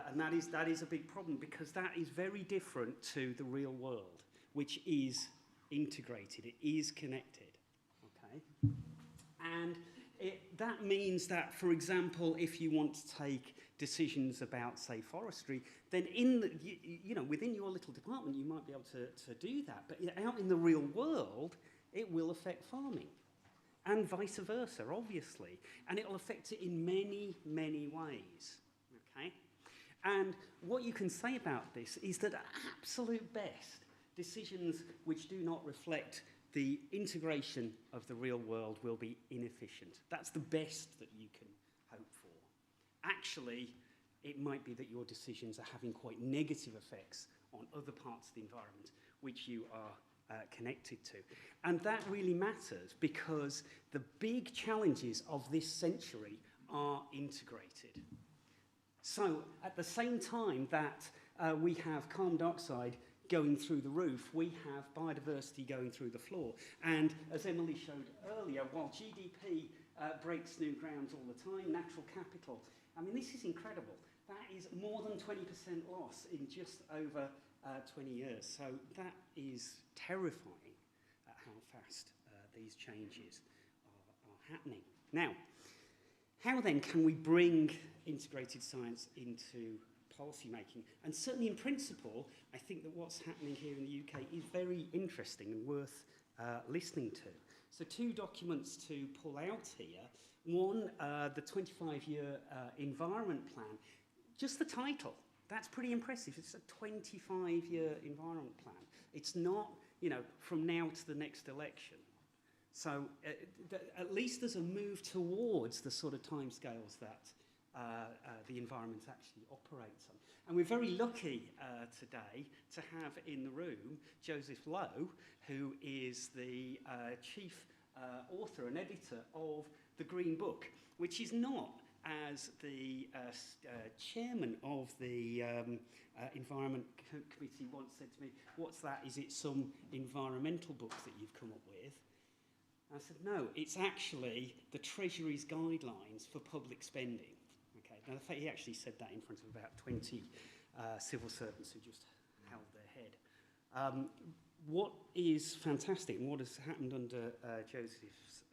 Speaker 5: And that is a big problem, because that is very different to the real world, which is integrated, it is connected, okay? And that means that, for example, if you want to take decisions about, say, forestry, then within your little department you might be able to do that, but out in the real world it will affect farming, and vice versa, obviously, and it will affect it in many, many ways, okay? And what you can say about this is that at absolute best, decisions which do not reflect the integration of the real world will be inefficient. That's the best that you can hope for. Actually, it might be that your decisions are having quite negative effects on other parts of the environment which you are connected to. And that really matters because the big challenges of this century are integrated. So at the same time that we have carbon dioxide going through the roof, we have biodiversity going through the floor. And as Emily showed earlier, while GDP breaks new grounds all the time, natural capital, I mean, this is incredible. That is more than 20% loss in just over 20 years. So that is terrifying at how fast these changes are happening. Now, how then can we bring integrated science into policy making? And certainly in principle, I think that what's happening here in the UK is very interesting and worth listening to. So 2 documents to pull out here. One, the 25-year environment plan. Just the title, that's pretty impressive. It's a 25-year environment plan. It's not, you know, from now to the next election. So at least there's a move towards the sort of timescales that the environment actually operates on. And we're very lucky today to have in the room Joseph Lowe, who is the chief author and editor of the Green Book, which is not, as the chairman of the Environment Committee once said to me, what's that? Is it some environmental book that you've come up with? I said, no, it's actually the Treasury's guidelines for public spending. Okay, now the fact he actually said that in front of about 20 civil servants who just held their head. What is fantastic and what has happened under Joseph's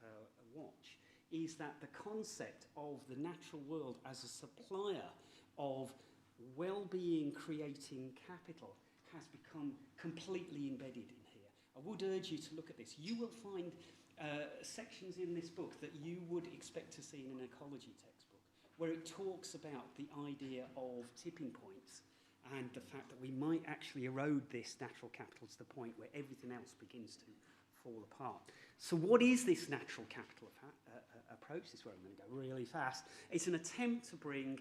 Speaker 5: watch is that the concept of the natural world as a supplier of well-being creating capital has become completely embedded in here. I would urge you to look at this. You will find sections in this book that you would expect to see in an ecology textbook, where it talks about the idea of tipping points and the fact that we might actually erode this natural capital to the point where everything else begins to fall apart. So what is this natural capital approach? This is where I'm going to go really fast. It's an attempt to bring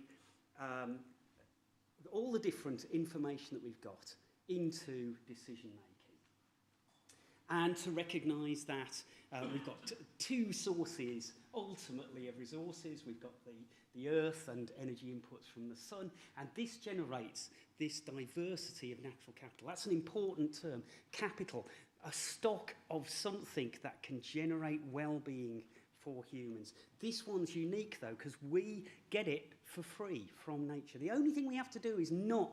Speaker 5: all the different information that we've got into decision making. And to recognise that we've got 2 sources, ultimately, of resources. We've got the earth and energy inputs from the sun, and this generates this diversity of natural capital. That's an important term, capital, a stock of something that can generate well-being for humans. This one's unique, though, because we get it for free from nature. The only thing we have to do is not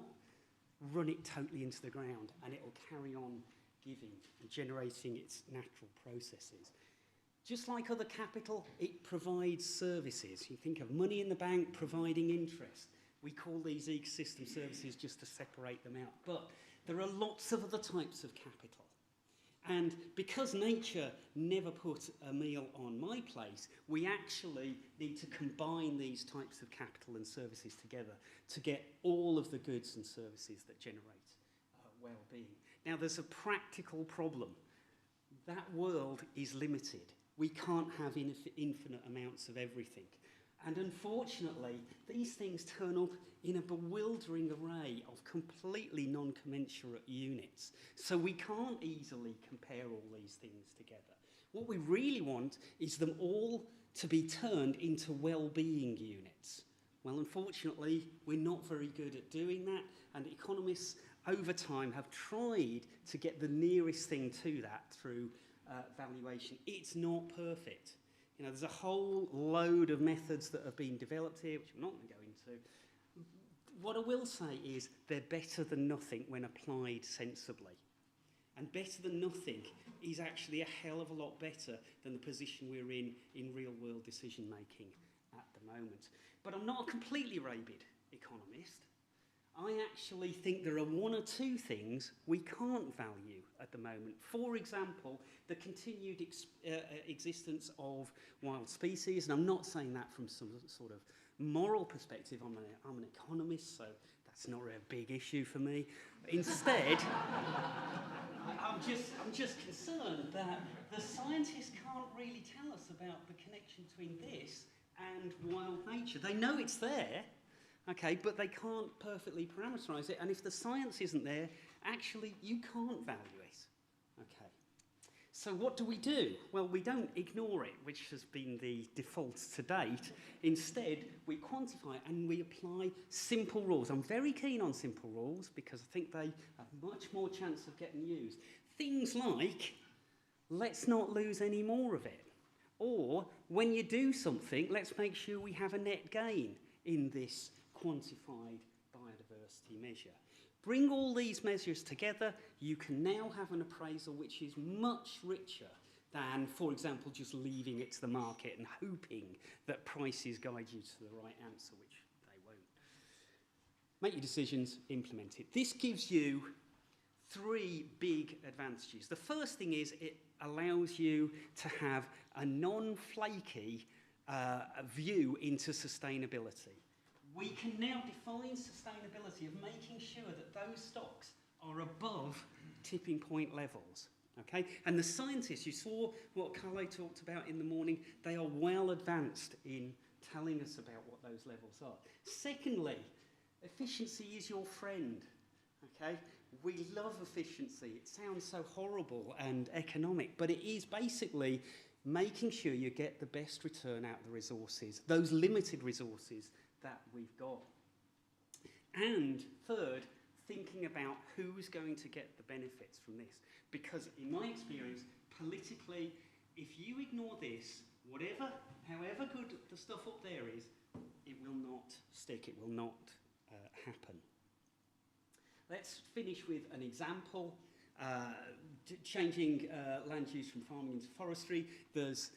Speaker 5: run it totally into the ground, and it'll carry on giving and generating its natural processes. Just like other capital, it provides services. You think of money in the bank providing interest. We call these ecosystem services just to separate them out. But there are lots of other types of capital. And because nature never put a meal on my plate, we actually need to combine these types of capital and services together to get all of the goods and services that generate well-being. Now, there's a practical problem. That world is limited. We can't have infinite amounts of everything. And unfortunately, these things turn up in a bewildering array of completely non-commensurate units. So we can't easily compare all these things together. What we really want is them all to be turned into well-being units. Well, unfortunately, we're not very good at doing that, and economists over time have tried to get the nearest thing to that through valuation. It's not perfect. You know, there's a whole load of methods that have been developed here, which I'm not going to go into. What I will say is they're better than nothing when applied sensibly. And better than nothing is actually a hell of a lot better than the position we're in real-world decision-making at the moment. But I'm not a completely rabid economist. I actually think there are 1 or 2 things we can't value at the moment. For example, the continued existence of wild species, and I'm not saying that from some sort of moral perspective. I'm an economist, so that's not a big issue for me. Instead, I'm just concerned that the scientists can't really tell us about the connection between this and wild nature. They know it's there, okay, but they can't perfectly parameterize it. And if the science isn't there, actually, you can't value it, okay. So what do? Well, we don't ignore it, which has been the default to date. Instead, we quantify it and we apply simple rules. I'm very keen on simple rules because I think they have much more chance of getting used. Things like, let's not lose any more of it. Or, when you do something, let's make sure we have a net gain in this quantified biodiversity measure. Bring all these measures together, you can now have an appraisal which is much richer than, for example, just leaving it to the market and hoping that prices guide you to the right answer, which they won't. Make your decisions, implement it. This gives you 3 big advantages. The first thing is it allows you to have a non-flaky view into sustainability. We can now define sustainability of making sure that those stocks are above tipping point levels, okay? And the scientists, you saw what Carlo talked about in the morning, they are well advanced in telling us about what those levels are. Secondly, efficiency is your friend, okay? We love efficiency. It sounds so horrible and economic, but it is basically making sure you get the best return out of the resources, those limited resources that we've got. And third, thinking about who's going to get the benefits from this. Because in my experience, politically, if you ignore this, however good the stuff up there is, it will not stick, it will not happen. Let's finish with an example. Changing land use from farming into forestry. There's,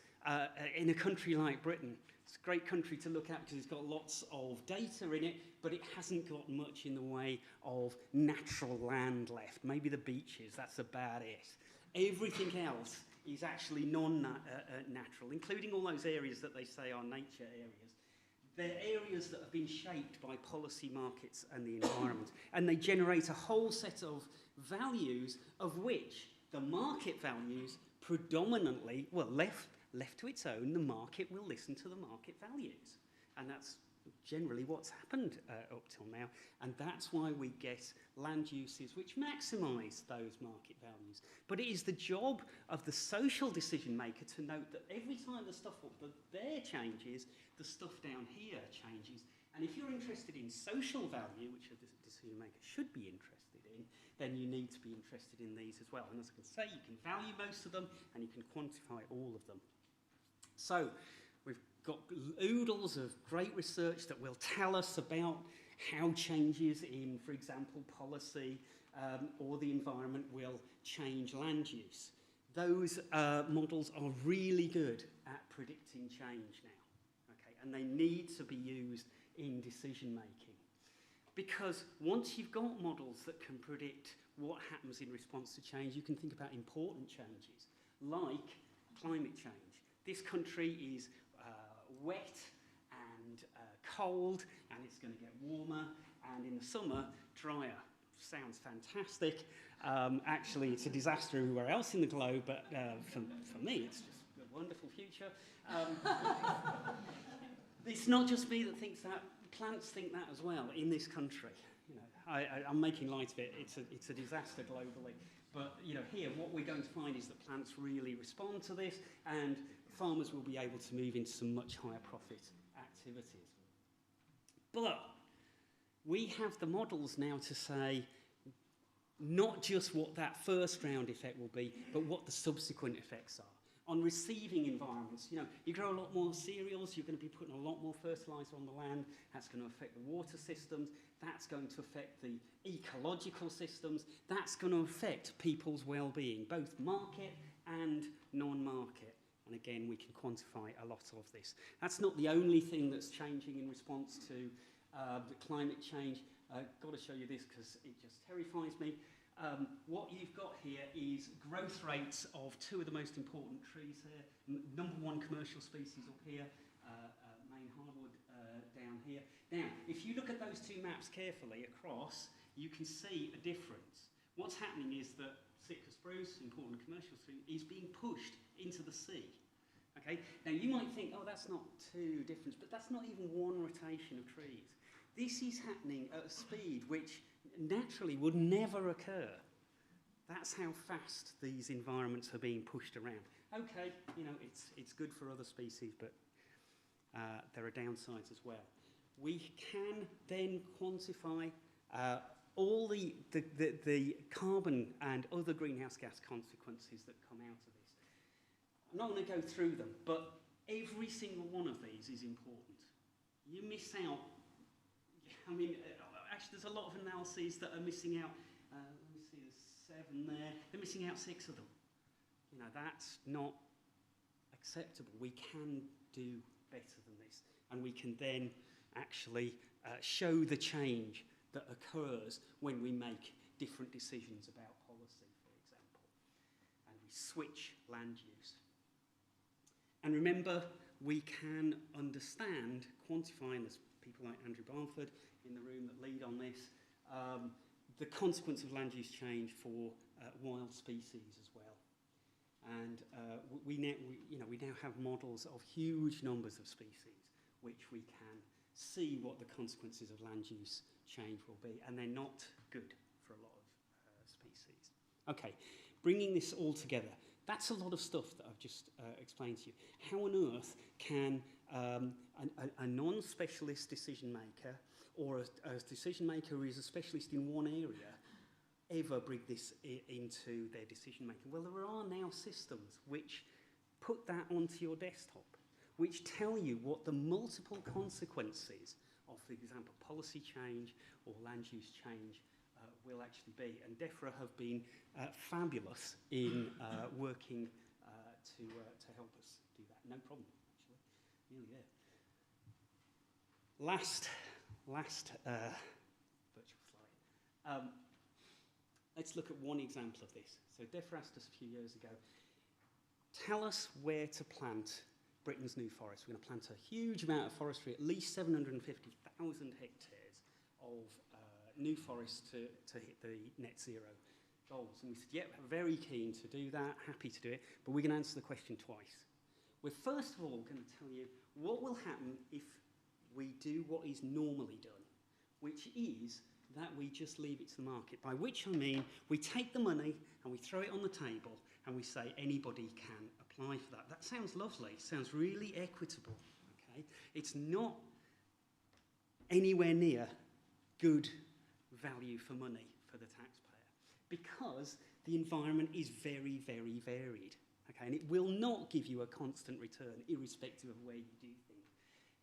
Speaker 5: in a country like Britain, it's a great country to look at because it's got lots of data in it, but it hasn't got much in the way of natural land left. Maybe the beaches, that's about it. Everything else is actually non-natural, including all those areas that they say are nature areas. They're areas that have been shaped by policy markets and the environment, and they generate a whole set of values of which the market values predominantly, well, left to its own, the market will listen to the market values. And that's generally what's happened up till now. And that's why we get land uses which maximise those market values. But it is the job of the social decision maker to note that every time the stuff up there changes, the stuff down here changes. And if you're interested in social value, which a decision maker should be interested in, then you need to be interested in these as well. And as I can say, you can value most of them and you can quantify all of them. So we've got oodles of great research that will tell us about how changes in, for example, policy or the environment will change land use. Those models are really good at predicting change now, okay? And they need to be used in decision making. Because once you've got models that can predict what happens in response to change, you can think about important changes, like climate change. This country is wet and cold, and it's going to get warmer, and in the summer, drier. Sounds fantastic. Actually, it's a disaster everywhere else in the globe, but for me, it's just a wonderful future. It's not just me that thinks that. Plants think that as well in this country. You know, I'm making light of it. It's a disaster globally. But you know, here, what we're going to find is that plants really respond to this, and farmers will be able to move into some much higher profit activities. But we have the models now to say not just what that first round effect will be, but what the subsequent effects are. On receiving environments, you know, you grow a lot more cereals, you're going to be putting a lot more fertiliser on the land, that's going to affect the water systems, that's going to affect the ecological systems, that's going to affect people's well-being, both market and non-market. And again, we can quantify a lot of this. That's not the only thing that's changing in response to the climate change. I've got to show you this because it just terrifies me. What you've got here is growth rates of 2 of the most important trees here. Number 1 commercial species up here, Maine hardwood down here. Now, if you look at those two maps carefully across, you can see a difference. What's happening is that Sitka spruce, important commercial spruce, is being pushed into the sea. Okay? Now, you might think, oh, that's not too different, but that's not even one rotation of trees. This is happening at a speed which naturally would never occur. That's how fast these environments are being pushed around. Okay, you know, it's good for other species, but there are downsides as well. We can then quantify all the carbon and other greenhouse gas consequences that come out of this. I'm not going to go through them, but every single one of these is important. You miss out, I mean, actually there's a lot of analyses that are missing out. Let me see, there's 7 there. They're missing out 6 of them. You know, that's not acceptable. We can do better than this, and we can then actually show the change that occurs when we make different decisions about policy, for example, and we switch land use. And remember, we can understand, quantify, and there's people like Andrew Barnford in the room that lead on this, the consequence of land use change for wild species as well. And we now have models of huge numbers of species which we can see what the consequences of land use change will be, and they're not good for a lot of species. Okay, bringing this all together, that's a lot of stuff that I've just explained to you. How on earth can a non-specialist decision maker or a decision maker who is a specialist in one area ever bring this into their decision making? Well, there are now systems which put that onto your desktop, which tell you what the multiple consequences of, for example, policy change or land use change will actually be. And DEFRA have been fabulous in working to help us do that. No problem, actually. Nearly there. Last virtual slide. Let's look at one example of this. So DEFRA asked us a few years ago, tell us where to plant Britain's new forests. We're going to plant a huge amount of forestry, at least 750,000 hectares of new forests to hit the net zero goals. And we said, yep, very keen to do that, happy to do it, but we're going to answer the question twice. We're first of all going to tell you what will happen if we do what is normally done, which is that we just leave it to the market, by which I mean we take the money and we throw it on the table and we say anybody can apply for that. That sounds lovely, sounds really equitable, okay? It's not anywhere near good value for money for the taxpayer because the environment is very, very varied, okay? And it will not give you a constant return irrespective of where you do things.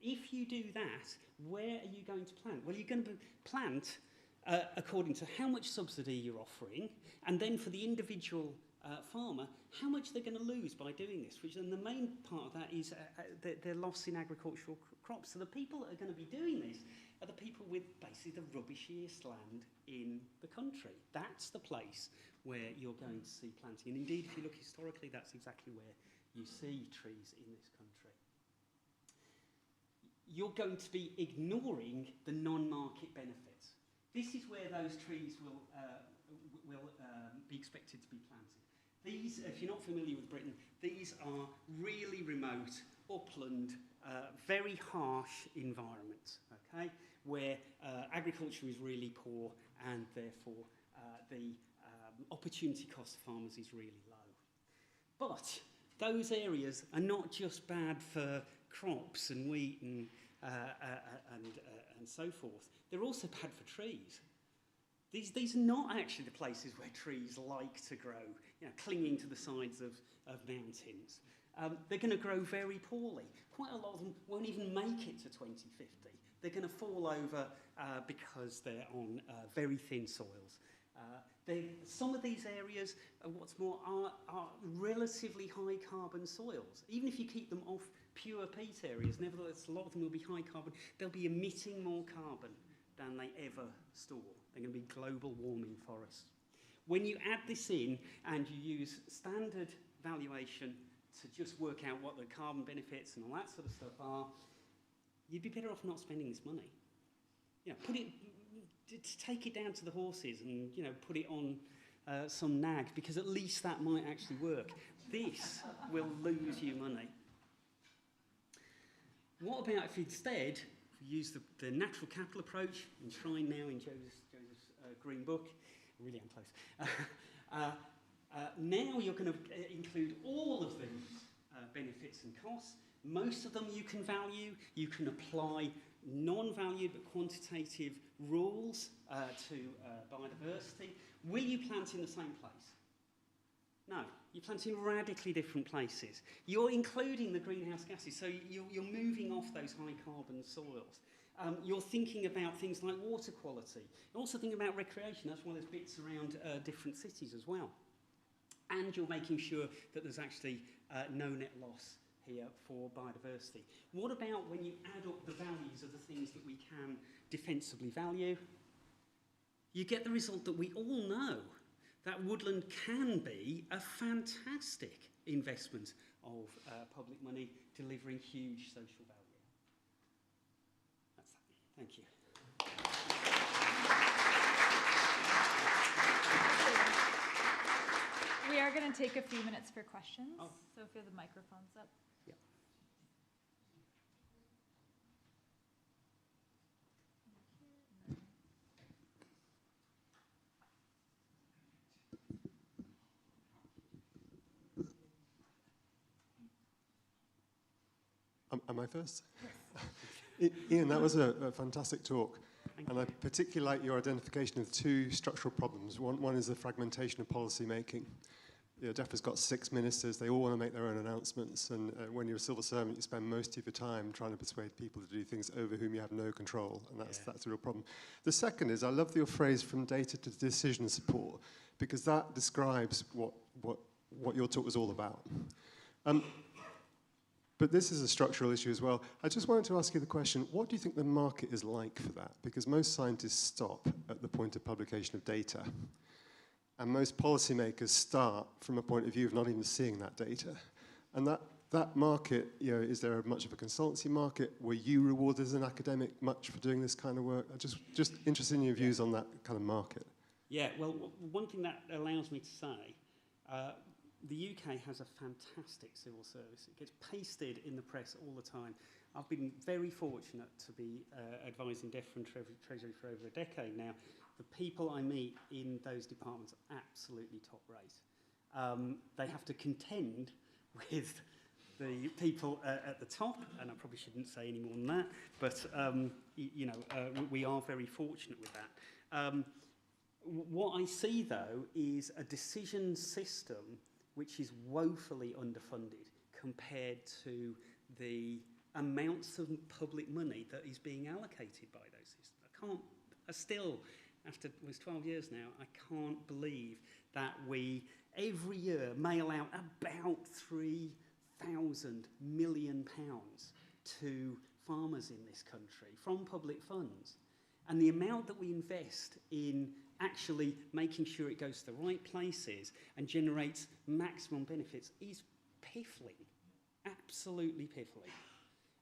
Speaker 5: If you do that, where are you going to plant? Well, you're going to plant according to how much subsidy you're offering, and then for the individual farmer, how much they're going to lose by doing this, which then the main part of that is their loss in agricultural crops. So the people that are going to be doing this are the people with basically the rubbishiest land in the country. That's the place where you're going to see planting. And indeed, if you look historically, that's exactly where you see trees in this country. You're going to be ignoring the non-market benefits. This is where those trees will be expected to be planted. These, if you're not familiar with Britain, these are really remote, upland, very harsh environments, okay, where agriculture is really poor and therefore the opportunity cost for farmers is really low. But those areas are not just bad for crops and wheat and so forth. They're also bad for trees. These are not actually the places where trees like to grow, you know, clinging to the sides of mountains. They're going to grow very poorly. Quite a lot of them won't even make it to 2050. They're going to fall over because they're on very thin soils. Some of these areas, what's more, are relatively high carbon soils. Even if you keep them off pure peat areas, nevertheless, a lot of them will be high carbon. They'll be emitting more carbon than they ever store. They're going to be global warming forests. When you add this in and you use standard valuation to just work out what the carbon benefits and all that sort of stuff are, you'd be better off not spending this money. You know, take it down to the horses and, you know, put it on some nag, because at least that might actually work. This will lose you money. What about if instead we use the natural capital approach, enshrined now in Joseph's Green Book? I really am close. Now you're going to include all of these benefits and costs. Most of them you can value. You can apply non-value but quantitative rules to biodiversity. Will you plant in the same place? No, you plant in radically different places. You're including the greenhouse gases, so you're moving off those high carbon soils. You're thinking about things like water quality. You're also thinking about recreation. That's why there's bits around different cities as well. And you're making sure that there's actually no net loss here for biodiversity. What about when you add up the values of the things that we can defensively value? You get the result that we all know, that woodland can be a fantastic investment of public money, delivering huge social value. That's that. Thank you.
Speaker 13: We are going to take a few minutes for questions, so if you have the microphones up.
Speaker 5: Yeah.
Speaker 4: Am I first? Yes. Ian, that was a fantastic talk. And I particularly like your identification of two structural problems. One is the fragmentation of policy making. You know, DEFRA's got 6 ministers, they all want to make their own announcements, and when you're a civil servant, you spend most of your time trying to persuade people to do things over whom you have no control, and that's a real problem. The second is, I love your phrase, from data to decision support, because that describes what your talk was all about. But this is a structural issue as well. I just wanted to ask you the question, what do you think the market is like for that? Because most scientists stop at the point of publication of data. And most policymakers start from a point of view of not even seeing that data. And that market, you know, is there much of a consultancy market? Were you rewarded as an academic much for doing this kind of work? I'm just interested in your views on that kind of market.
Speaker 5: Yeah, well, one thing that allows me to say, the UK has a fantastic civil service. It gets pasted in the press all the time. I've been very fortunate to be advising DEFRA and Treasury for over a decade now. The people I meet in those departments are absolutely top rate. They have to contend with the people at the top, and I probably shouldn't say any more than that, but you know, we are very fortunate with that. What I see, though, is a decision system which is woefully underfunded compared to the amounts of public money that is being allocated by those systems. I still, after it was 12 years now, I can't believe that we every year mail out about £3,000 million to farmers in this country from public funds. And the amount that we invest in actually making sure it goes to the right places and generates maximum benefits is piffling, absolutely piffling.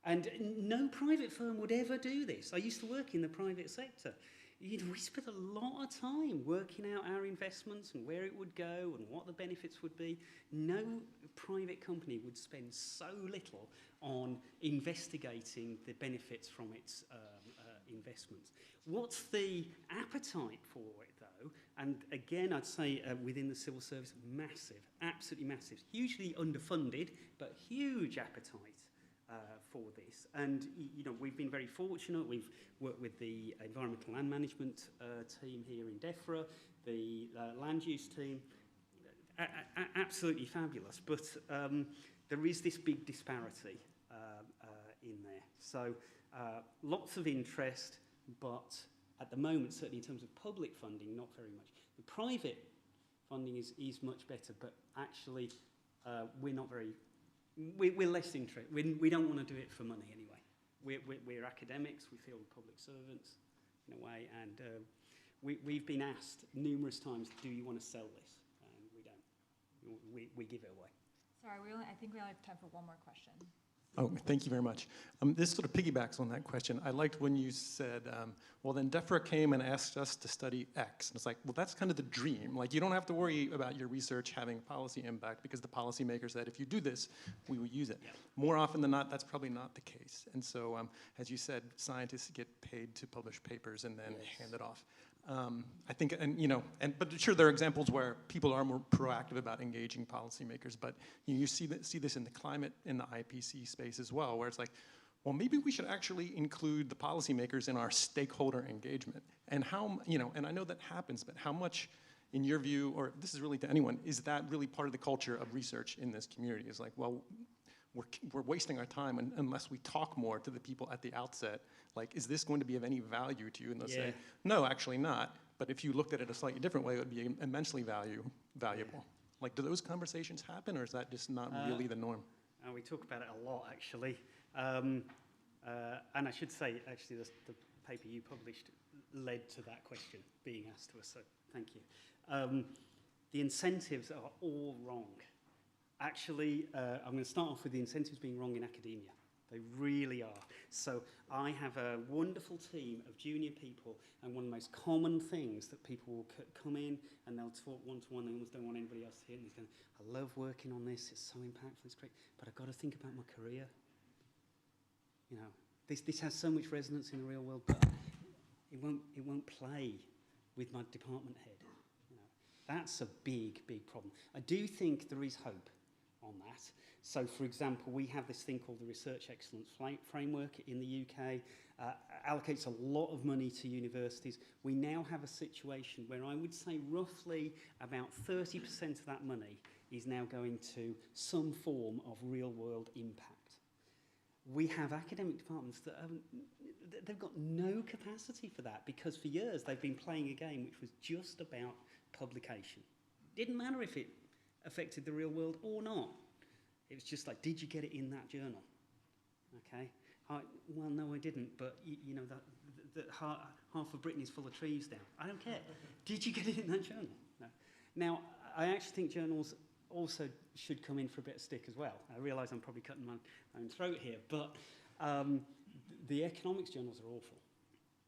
Speaker 5: And no private firm would ever do this. I used to work in the private sector. We spent a lot of time working out our investments and where it would go and what the benefits would be. No private company would spend so little on investigating the benefits from its investments. What's the appetite for it, though? And again, I'd say within the civil service, massive, absolutely massive, hugely underfunded, but huge appetite for this. And you know, we've been very fortunate. We've worked with the environmental land management team here in DEFRA, the land use team. Absolutely fabulous. But there is this big disparity in there. So lots of interest, but at the moment, certainly in terms of public funding, not very much. The private funding is much better, but actually we're not very, we're less interested. We don't want to do it for money anyway. We're academics, we feel public servants in a way, and we've been asked numerous times, do you want to sell this? And we don't. We give it away.
Speaker 13: Sorry, I think we only have time for one more question.
Speaker 9: Oh, thank you very much. This sort of piggybacks on that question. I liked when you said, well, then DEFRA came and asked us to study X. And it's like, well, that's kind of the dream. Like, you don't have to worry about your research having policy impact because the policymaker said, if you do this, we will use it. Yeah. More often than not, that's probably not the case. And so, as you said, scientists get paid to publish papers and then hand it off. I think, but sure, there are examples where people are more proactive about engaging policymakers, but you see this in the climate, in the IPC space as well, where it's like, well, maybe we should actually include the policymakers in our stakeholder engagement. And how, and I know that happens, but how much, in your view, or this is really to anyone, is that really part of the culture of research in this community? It's like, well, we're wasting our time unless we talk more to the people at the outset. Like, is this going to be of any value to you? And they'll say, no, actually not. But if you looked at it a slightly different way, it would be immensely valuable. Yeah. Like, do those conversations happen, or is that just not really the norm?
Speaker 5: We talk about it a lot, actually. And I should say, actually, the paper you published led to that question being asked to us, so thank you. The incentives are all wrong. Actually, I'm going to start off with the incentives being wrong in academia. They really are. So I have a wonderful team of junior people, and one of the most common things that people will come in and they'll talk one-to-one, they almost don't want anybody else to hear, and they're going, I love working on this, it's so impactful, it's great, but I've got to think about my career. You know, this has so much resonance in the real world, but it won't play with my department head. You know, that's a big, big problem. I do think there is hope on that. So, for example, we have this thing called the Research Excellence Framework in the UK, allocates a lot of money to universities. We now have a situation where I would say roughly about 30% of that money is now going to some form of real-world impact. We have academic departments that they've got no capacity for that, because for years they've been playing a game which was just about publication. Didn't matter if it affected the real world or not. It was just like, did you get it in that journal? Okay. Well, no, I didn't, but you know, that half of Britain is full of trees now. I don't care. Did you get it in that journal? No. Now, I actually think journals also should come in for a bit of stick as well. I realise I'm probably cutting my own throat here, but the economics journals are awful.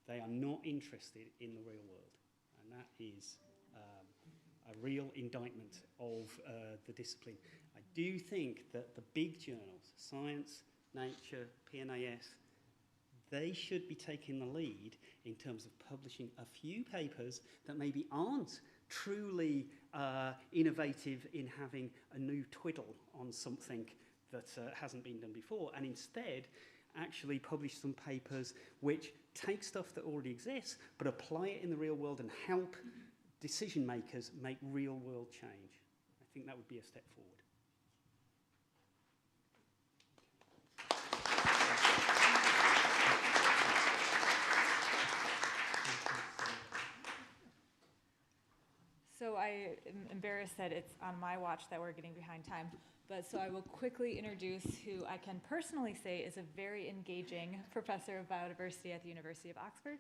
Speaker 5: They are not interested in the real world, and that is a real indictment of the discipline. I do think that the big journals, Science, Nature, PNAS, they should be taking the lead in terms of publishing a few papers that maybe aren't truly innovative in having a new twiddle on something that hasn't been done before, and instead actually publish some papers which take stuff that already exists but apply it in the real world and help decision makers make real world change. I think that would be a step forward.
Speaker 13: So I am embarrassed that it's on my watch that we're getting behind time, but so I will quickly introduce who I can personally say is a very engaging professor of biodiversity at the University of Oxford,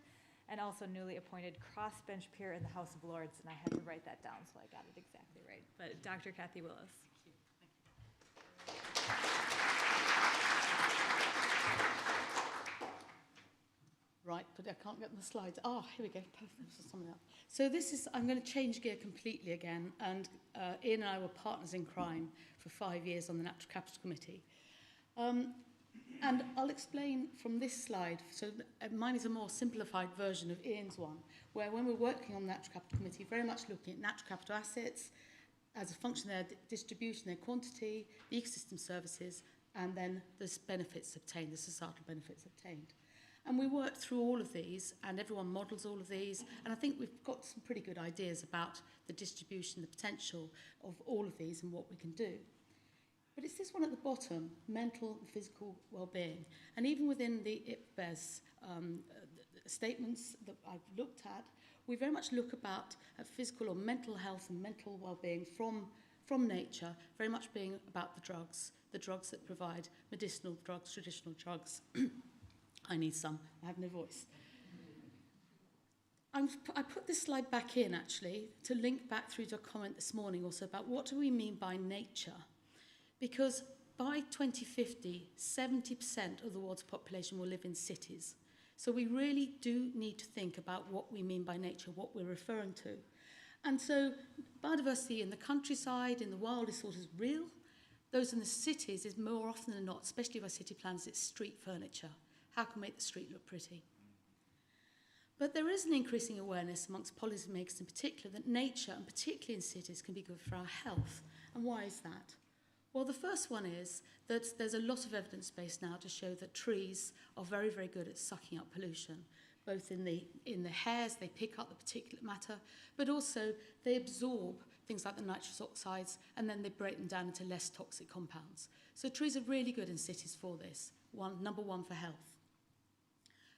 Speaker 13: and also newly appointed crossbench peer in the House of Lords, and I had to write that down so I got it exactly right. But Dr. Kathy Willis.
Speaker 7: Right, but I can't get the slides. Oh, here we go. Perfect. Something else. So this is, I'm going to change gear completely again, and Ian and I were partners in crime for 5 years on the Natural Capital Committee. And I'll explain from this slide. So mine is a more simplified version of Ian's one, where when we're working on the Natural Capital Committee, very much looking at natural capital assets as a function of their distribution, their quantity, the ecosystem services, and then the benefits obtained, the societal benefits obtained. And we work through all of these, and everyone models all of these, and I think we've got some pretty good ideas about the distribution, the potential of all of these and what we can do. But it's this one at the bottom, mental and physical well-being. And even within the IPBES statements that I've looked at, we very much look at physical or mental health and mental well-being from nature, very much being about the drugs that provide medicinal drugs, traditional drugs. I need some, I have no voice. I put this slide back in, actually, to link back through to a comment this morning also about what do we mean by nature? Because by 2050, 70% of the world's population will live in cities. So we really do need to think about what we mean by nature, what we're referring to. And so biodiversity in the countryside, in the wild, is sort of real. Those in the cities is more often than not, especially by city plans, it's street furniture. How can we make the street look pretty? But there is an increasing awareness amongst policymakers in particular that nature, and particularly in cities, can be good for our health. And why is that? Well, the first one is that there's a lot of evidence base now to show that trees are very, very good at sucking up pollution, both in the hairs, they pick up the particulate matter, but also they absorb things like the nitrous oxides, and then they break them down into less toxic compounds. So trees are really good in cities for this, number one for health.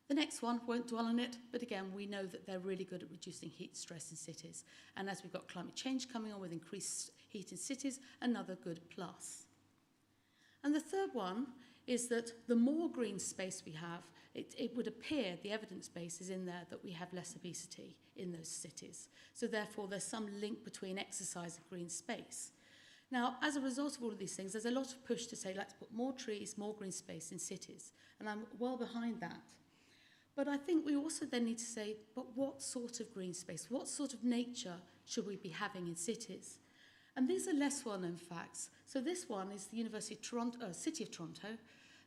Speaker 7: The next one, won't dwell on it, but again, we know that they're really good at reducing heat stress in cities. And as we've got climate change coming on with increased heat in cities, another good plus. And the third one is that the more green space we have, it would appear, the evidence base is in there, that we have less obesity in those cities. So therefore, there's some link between exercise and green space. Now, as a result of all of these things, there's a lot of push to say, let's put more trees, more green space in cities. And I'm well behind that. But I think we also then need to say, but what sort of green space, what sort of nature should we be having in cities? And these are less well-known facts. So this one is the University of Toronto, City of Toronto.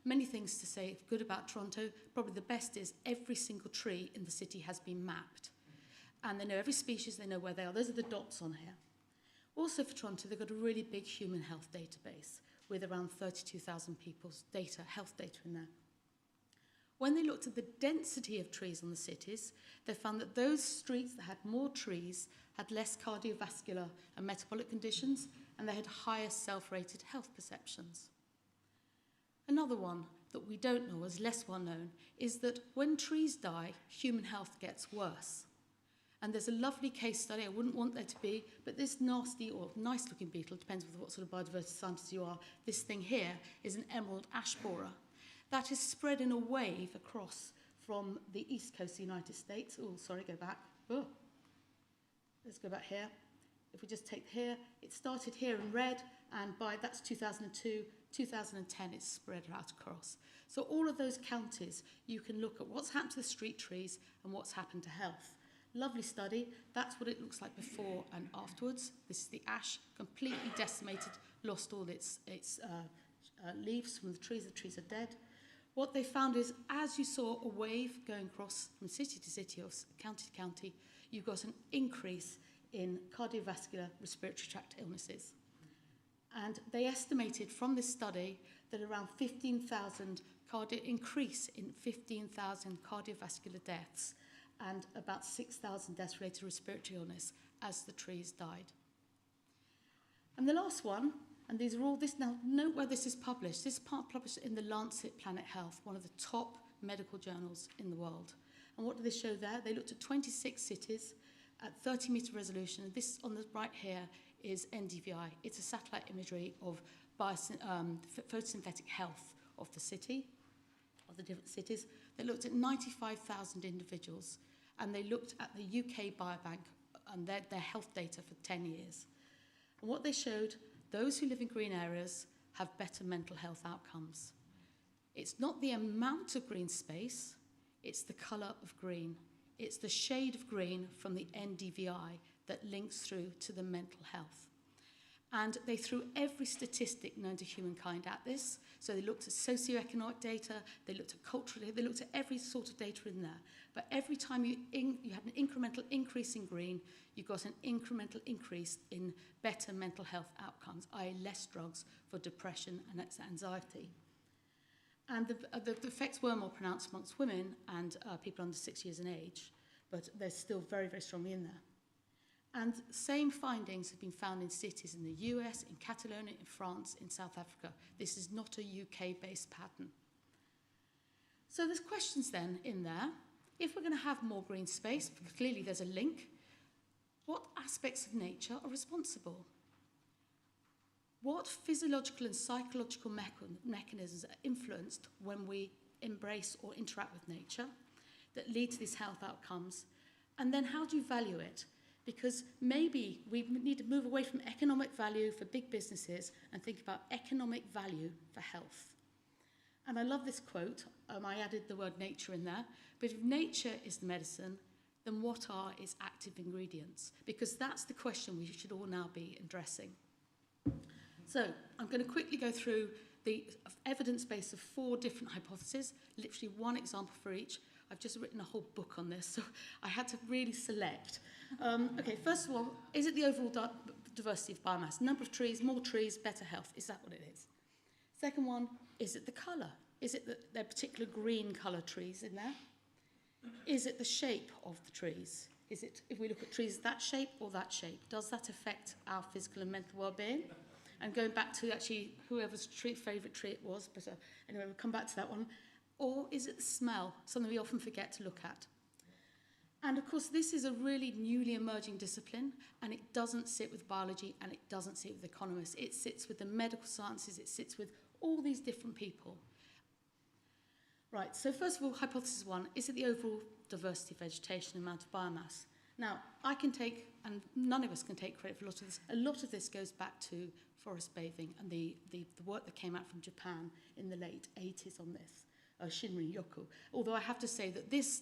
Speaker 7: Many things to say good about Toronto. Probably the best is every single tree in the city has been mapped. And they know every species, they know where they are. Those are the dots on here. Also for Toronto, they've got a really big human health database with around 32,000 people's data, health data in there. When they looked at the density of trees on the cities, they found that those streets that had more trees had less cardiovascular and metabolic conditions, and they had higher self-rated health perceptions. Another one that we don't know, is less well known, is that when trees die, human health gets worse. And there's a lovely case study, I wouldn't want there to be, but this nasty or nice looking beetle, depends on what sort of biodiversity scientist you are, this thing here is an emerald ash borer. That is spread in a wave across from the east coast of the United States. Oh, sorry, go back. Oh. Let's go back here. If we just take here, it started here in red, and that's 2002, 2010, it's spread out across. So all of those counties, you can look at what's happened to the street trees and what's happened to health. Lovely study. That's what it looks like before and afterwards. This is the ash, completely decimated, lost all its leaves from the trees are dead. What they found is, as you saw a wave going across from city to city or county to county, you got an increase in cardiovascular respiratory tract illnesses. And they estimated from this study that around 15,000 increase in 15,000 cardiovascular deaths and about 6,000 deaths related to respiratory illness as the trees died. And the last one, and these are all this now, note where this is published. This is published in the Lancet Planet Health, one of the top medical journals in the world. And what do they show there? They looked at 26 cities at 30-meter resolution. And this on the right here is NDVI. It's a satellite imagery of photosynthetic health of the city, of the different cities. They looked at 95,000 individuals, and they looked at the UK Biobank and their health data for 10 years. And what they showed, those who live in green areas have better mental health outcomes. It's not the amount of green space, it's the colour of green. It's the shade of green from the NDVI that links through to the mental health. And they threw every statistic known to humankind at this. So they looked at socioeconomic data, they looked at cultural data, they looked at every sort of data in there. But every time you had an incremental increase in green, you got an incremental increase in better mental health outcomes, i.e. less drugs for depression and anxiety. And the effects were more pronounced amongst women and people under 6 years in age, but they're still very, very strongly in there. And same findings have been found in cities in the US, in Catalonia, in France, in South Africa. This is not a UK-based pattern. So there's questions then in there. If we're going to have more green space, clearly there's a link, what aspects of nature are responsible? What physiological and psychological mechanisms are influenced when we embrace or interact with nature that lead to these health outcomes? And then how do you value it? because maybe we need to move away from economic value for big businesses and think about economic value for health. And I love this quote. I added the word nature in there. But if nature is the medicine, then what are its active ingredients? Because that's the question we should all now be addressing. So I'm going to quickly go through the evidence base of 4 different hypotheses, literally one example for each. I've just written a whole book on this, so I had to really select. Okay, first of all, is it the overall diversity of biomass? Number of trees, more trees, better health. Is that what it is? Second one, is it the colour? Is it that there are particular green colour trees in there? Is it the shape of the trees? Is it, if we look at trees, that shape or that shape? Does that affect our physical and mental well-being? And going back to actually whoever's favourite tree it was, but anyway, we'll come back to that one. Or is it the smell, something we often forget to look at? And of course, this is a really newly emerging discipline, and it doesn't sit with biology, and it doesn't sit with economists. It sits with the medical sciences, it sits with all these different people. Right, so first of all, hypothesis 1, is it the overall diversity of vegetation, amount of biomass? Now, I can take, and none of us can take credit for a lot of this. A lot of this goes back to forest bathing and the work that came out from Japan in the late 80s on this, Shinrin-yoku. Although I have to say that this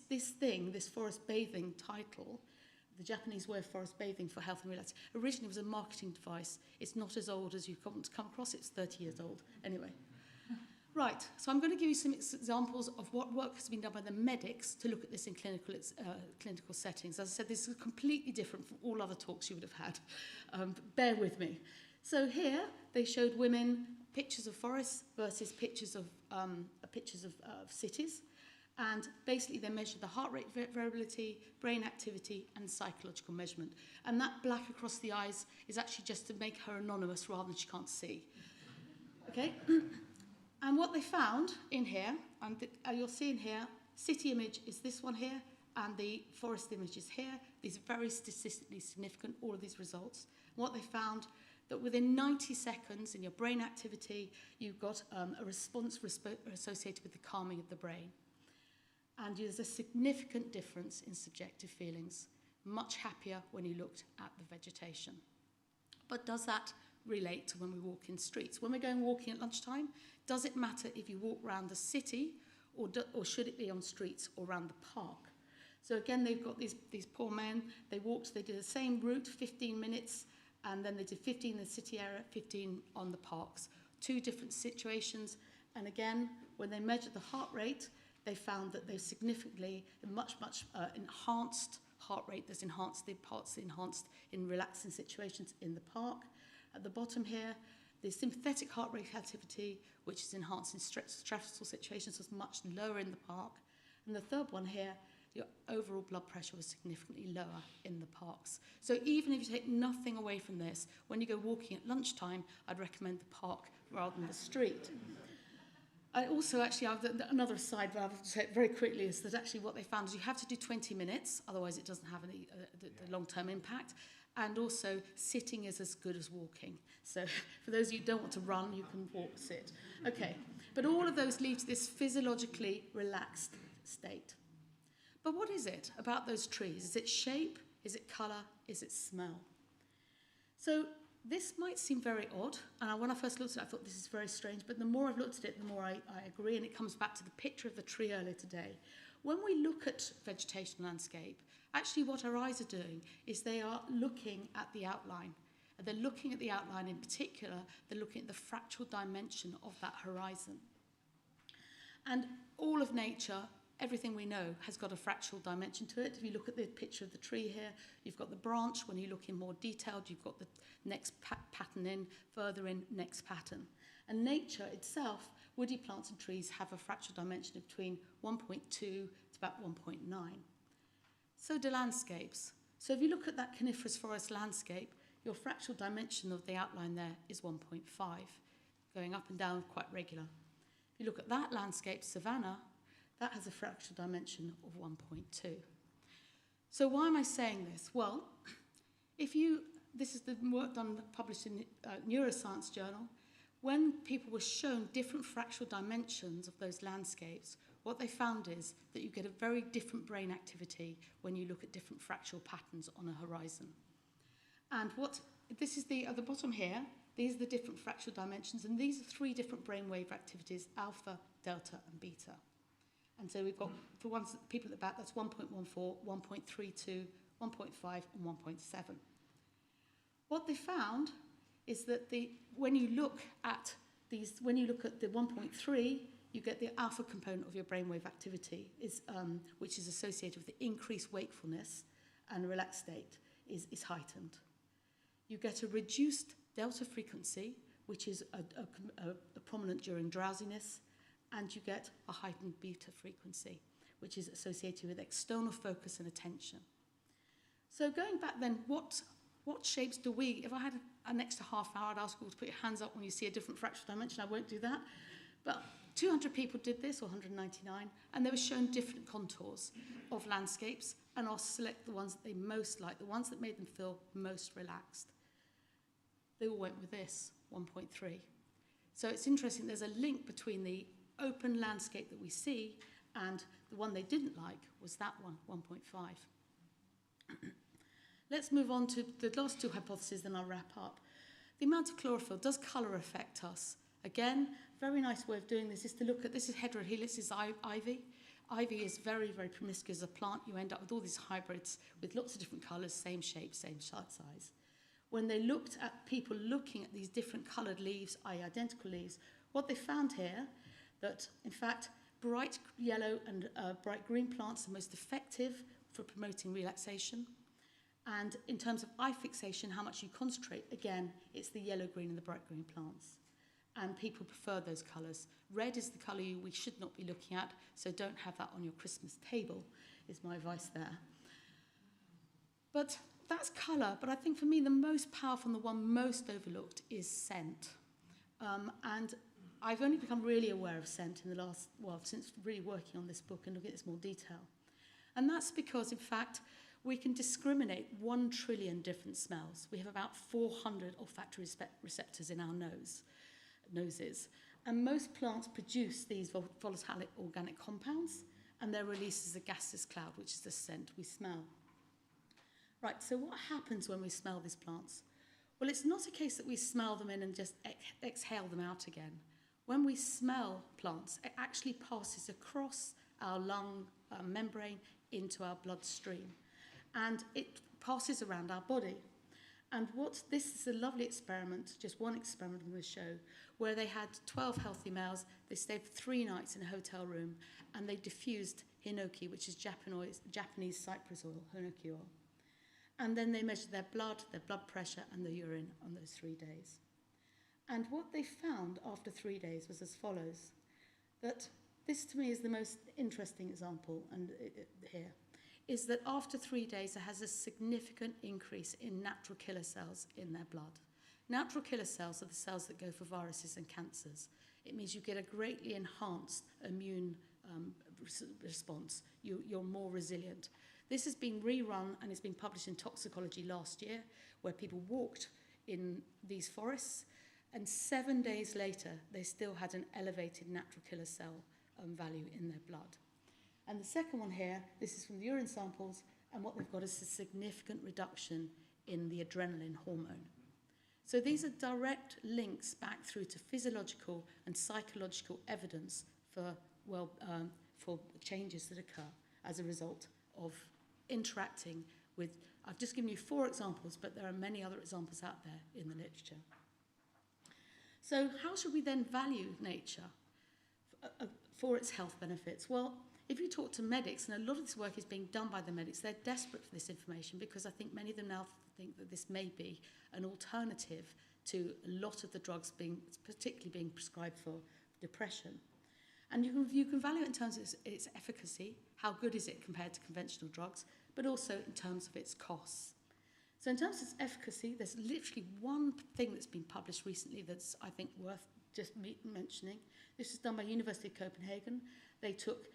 Speaker 7: forest bathing title, the Japanese way of forest bathing for health and relax, originally was a marketing device. It's not as old as you've come across, it's 30 years old. Anyway. Right, so I'm going to give you some examples of what work has been done by the medics to look at this in clinical settings. As I said, this is completely different from all other talks you would have had. But bear with me. So here, they showed women pictures of forests versus pictures of cities. And basically, they measured the heart rate variability, brain activity, and psychological measurement. And that black across the eyes is actually just to make her anonymous rather than she can't see. Okay? And what they found in here, and you'll see in here, city image is this one here, and the forest image is here. These are very statistically significant, all of these results. What they found, that within 90 seconds in your brain activity, you've got a response associated with the calming of the brain. And there's a significant difference in subjective feelings, much happier when you looked at the vegetation. But does that relate to when we walk in streets? When we're going walking at lunchtime, does it matter if you walk around the city or should it be on streets or around the park? So again, they've got these poor men, they did the same route, 15 minutes, and then they did 15 in the city area, 15 on the parks. 2 different situations, and again, when they measured the heart rate, they found that they significantly, much enhanced heart rate that's enhanced, the parts enhanced in relaxing situations in the park. At the bottom here, the sympathetic heart rate activity, which is enhanced in stressful situations, was much lower in the park. And the third one here, your overall blood pressure was significantly lower in the parks. So even if you take nothing away from this, when you go walking at lunchtime, I'd recommend the park rather than the street. I also actually have another aside, but I'll say it very quickly, is that actually what they found is you have to do 20 minutes, otherwise it doesn't have any the long-term impact. And also, sitting is as good as walking. So for those of you who don't want to run, you can sit. Okay, but all of those lead to this physiologically relaxed state. But what is it about those trees? Is it shape? Is it colour? Is it smell? So this might seem very odd, and when I first looked at it, I thought this is very strange, but the more I've looked at it, the more I agree, and it comes back to the picture of the tree earlier today. When we look at vegetation landscape, actually what our eyes are doing is they are looking at the outline. And they're looking at the outline in particular, they're looking at the fractal dimension of that horizon. And all of nature, everything we know, has got a fractal dimension to it. If you look at the picture of the tree here, you've got the branch. When you look in more detailed, you've got the next pattern in, further in, next pattern. And nature itself, woody plants and trees have a fractal dimension of between 1.2 to about 1.9. So do landscapes. So if you look at that coniferous forest landscape, your fractal dimension of the outline there is 1.5, going up and down quite regular. If you look at that landscape, savanna, that has a fractal dimension of 1.2. So why am I saying this? Well, this is the work published in Neuroscience Journal. When people were shown different fractal dimensions of those landscapes, what they found is that you get a very different brain activity when you look at different fractal patterns on a horizon. And this is at the bottom here, these are the different fractal dimensions, and these are 3 different brainwave activities, alpha, delta, and beta. And so we've got, for people at the back, that's 1.14, 1.32, 1.5, and 1.7. What they found is that when you look at the 1.3, you get the alpha component of your brainwave activity, which is associated with the increased wakefulness and relaxed state, is heightened. You get a reduced delta frequency, which is a prominent during drowsiness, and you get a heightened beta frequency, which is associated with external focus and attention. So going back then, what shapes do we, if I had an extra half hour, I'd ask you all to put your hands up when you see a different fractal dimension. I won't do that. But 200 people did this, or 199, and they were shown different contours of landscapes, and I'll select the ones that they most liked, the ones that made them feel most relaxed. They all went with this, 1.3. So it's interesting, there's a link between the open landscape that we see and the one they didn't like was that one, 1.5. Let's move on to the last 2 hypotheses, then I'll wrap up. The amount of chlorophyll, does colour affect us? Again, very nice way of doing this is to look at, this is Heterohelix, this is ivy. Ivy is very, very promiscuous as a plant. You end up with all these hybrids with lots of different colours, same shape, same size. When they looked at people looking at these different coloured leaves, i.e. identical leaves, what they found here, that in fact, bright yellow and bright green plants are most effective for promoting relaxation. And in terms of eye fixation, how much you concentrate, again, it's the yellow, green, and the bright green plants. And people prefer those colours. Red is the colour we should not be looking at, so don't have that on your Christmas table, is my advice there. But that's colour, but I think for me the most powerful and the one most overlooked is scent. And I've only become really aware of scent in the last, since really working on this book and looking at this more detail. And that's because, in fact, we can discriminate 1 trillion different smells. We have about 400 olfactory receptors in our noses. And most plants produce these volatile organic compounds, and they're released as a gaseous cloud, which is the scent we smell. Right, so what happens when we smell these plants? Well, it's not a case that we smell them in and just exhale them out again. When we smell plants, it actually passes across our lung membrane into our bloodstream. And it passes around our body. And this is a lovely experiment, just one experiment I'm going to show, where they had 12 healthy males, they stayed for 3 nights in a hotel room, and they diffused hinoki, which is Japanese cypress oil, hinoki oil. And then they measured their blood pressure, and the urine on those 3 days. And what they found after 3 days was as follows, that this to me is the most interesting example here, is that after 3 days there has a significant increase in natural killer cells in their blood. Natural killer cells are the cells that go for viruses and cancers. It means you get a greatly enhanced immune response. You're more resilient. This has been rerun and it's been published in Toxicology last year, where people walked in these forests, and 7 days later, they still had an elevated natural killer cell value in their blood. And the second one here, this is from the urine samples, and what they've got is a significant reduction in the adrenaline hormone. So these are direct links back through to physiological and psychological evidence for changes that occur as a result of interacting with, I've just given you 4 examples, but there are many other examples out there in the literature. So how should we then value nature for its health benefits? Well, if you talk to medics, and a lot of this work is being done by the medics, they're desperate for this information because I think many of them now think that this may be an alternative to a lot of the drugs particularly being prescribed for depression. And you can value it in terms of its efficacy, how good is it compared to conventional drugs, but also in terms of its costs. So in terms of its efficacy, there's literally one thing that's been published recently that's, I think, worth just mentioning. This was done by University of Copenhagen. They took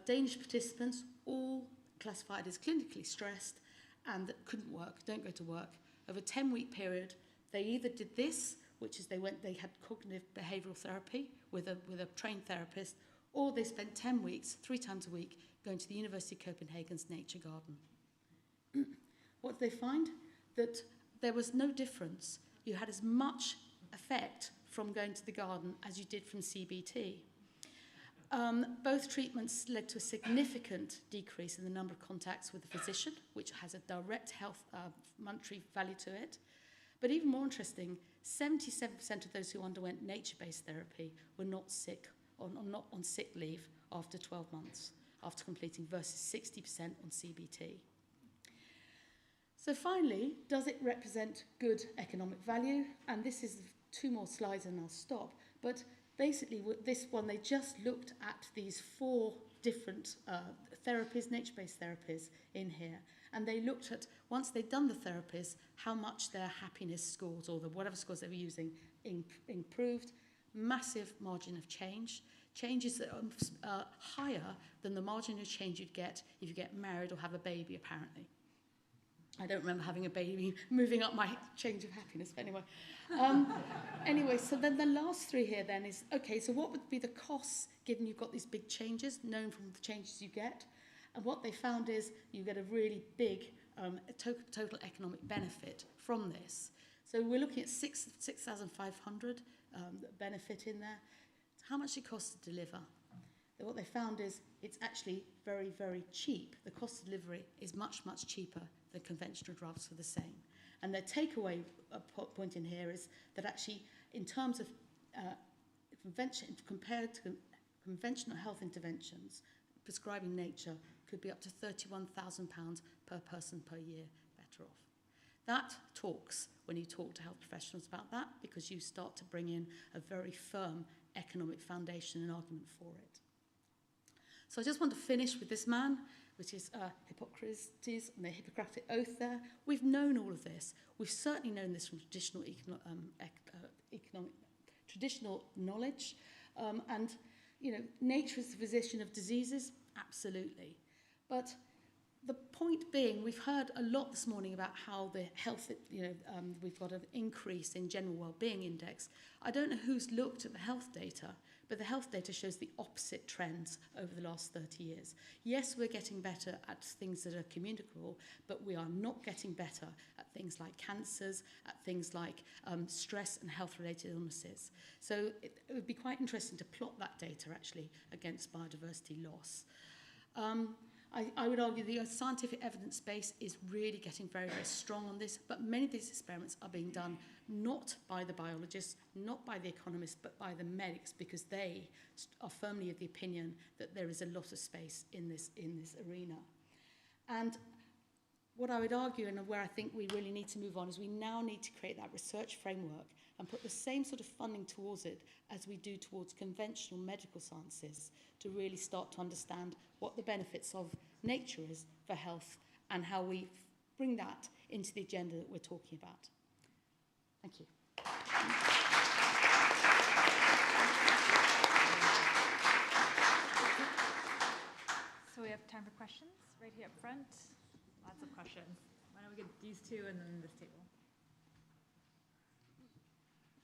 Speaker 7: Danish participants, all classified as clinically stressed and that couldn't work, don't go to work. Over a 10-week period, they either did this, which is they had cognitive behavioural therapy with a trained therapist, Or they spent 10 weeks, 3 times a week, going to the University of Copenhagen's nature garden. What did they find? That there was no difference. You had as much effect from going to the garden as you did from CBT. Both treatments led to a significant decrease in the number of contacts with the physician, which has a direct health monetary value to it. But even more interesting, 77% of those who underwent nature-based therapy were not sick or not on sick leave after 12 months, after completing, versus 60% on CBT. So finally, does it represent good economic value? And this is 2 more slides and I'll stop. But basically, with this one, they just looked at these 4 different therapies, nature-based therapies in here. And they looked at, once they'd done the therapies, how much their happiness scores, or whatever scores they were using, improved. Massive margin of change. Changes that are higher than the margin of change you'd get if you get married or have a baby, apparently. I don't remember having a baby moving up my change of happiness, but anyway. Anyway, so then the last 3 here then is, okay, so what would be the costs given you've got these big changes, known from the changes you get? And what they found is you get a really big total economic benefit from this. So we're looking at 6,500 benefit in there. How much it costs to deliver? What they found is it's actually very, very cheap. The cost of delivery is much, much cheaper than conventional drugs for the same. And their takeaway point in here is that actually, in terms of compared to conventional health interventions, prescribing nature could be up to £31,000 per person per year better off. That talks when you talk to health professionals about that, because you start to bring in a very firm economic foundation and argument for it. So I just want to finish with this man, which is Hippocrates and the Hippocratic Oath there. We've known all of this. We've certainly known this from traditional knowledge. And, you know, nature is the physician of diseases, absolutely. But the point being, we've heard a lot this morning about how the health, we've got an increase in general well-being index. I don't know who's looked at the health data, but the health data shows the opposite trends over the last 30 years. Yes, we're getting better at things that are communicable, but we are not getting better at things like cancers, at things like stress and health-related illnesses. So it would be quite interesting to plot that data, actually, against biodiversity loss. I would argue the scientific evidence base is really getting very, very strong on this, but many of these experiments are being done not by the biologists, not by the economists, but by the medics, because they are firmly of the opinion that there is a lot of space in this arena. And what I would argue, and where I think we really need to move on, is we now need to create that research framework and put the same sort of funding towards it as we do towards conventional medical sciences, to really start to understand what the benefits of nature is for health and how we bring that into the agenda that we're talking about. Thank you.
Speaker 13: So we have time for questions right here up front. Lots of questions. Why don't we get these 2 and then this table?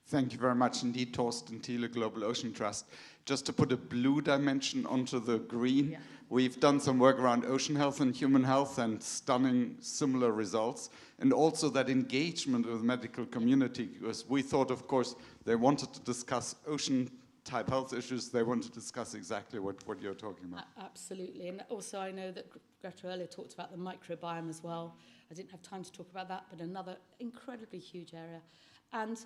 Speaker 3: Thank you very much indeed, Torsten Thiele, Global Ocean Trust. Just to put a blue dimension onto the green, we've done some work around ocean health and human health and stunning similar results. And also that engagement with the medical community, because we thought, of course, they wanted to discuss ocean-type health issues. They want to discuss exactly what you're talking about.
Speaker 7: Absolutely. And also I know that Greta earlier talked about the microbiome as well. I didn't have time to talk about that, but another incredibly huge area. And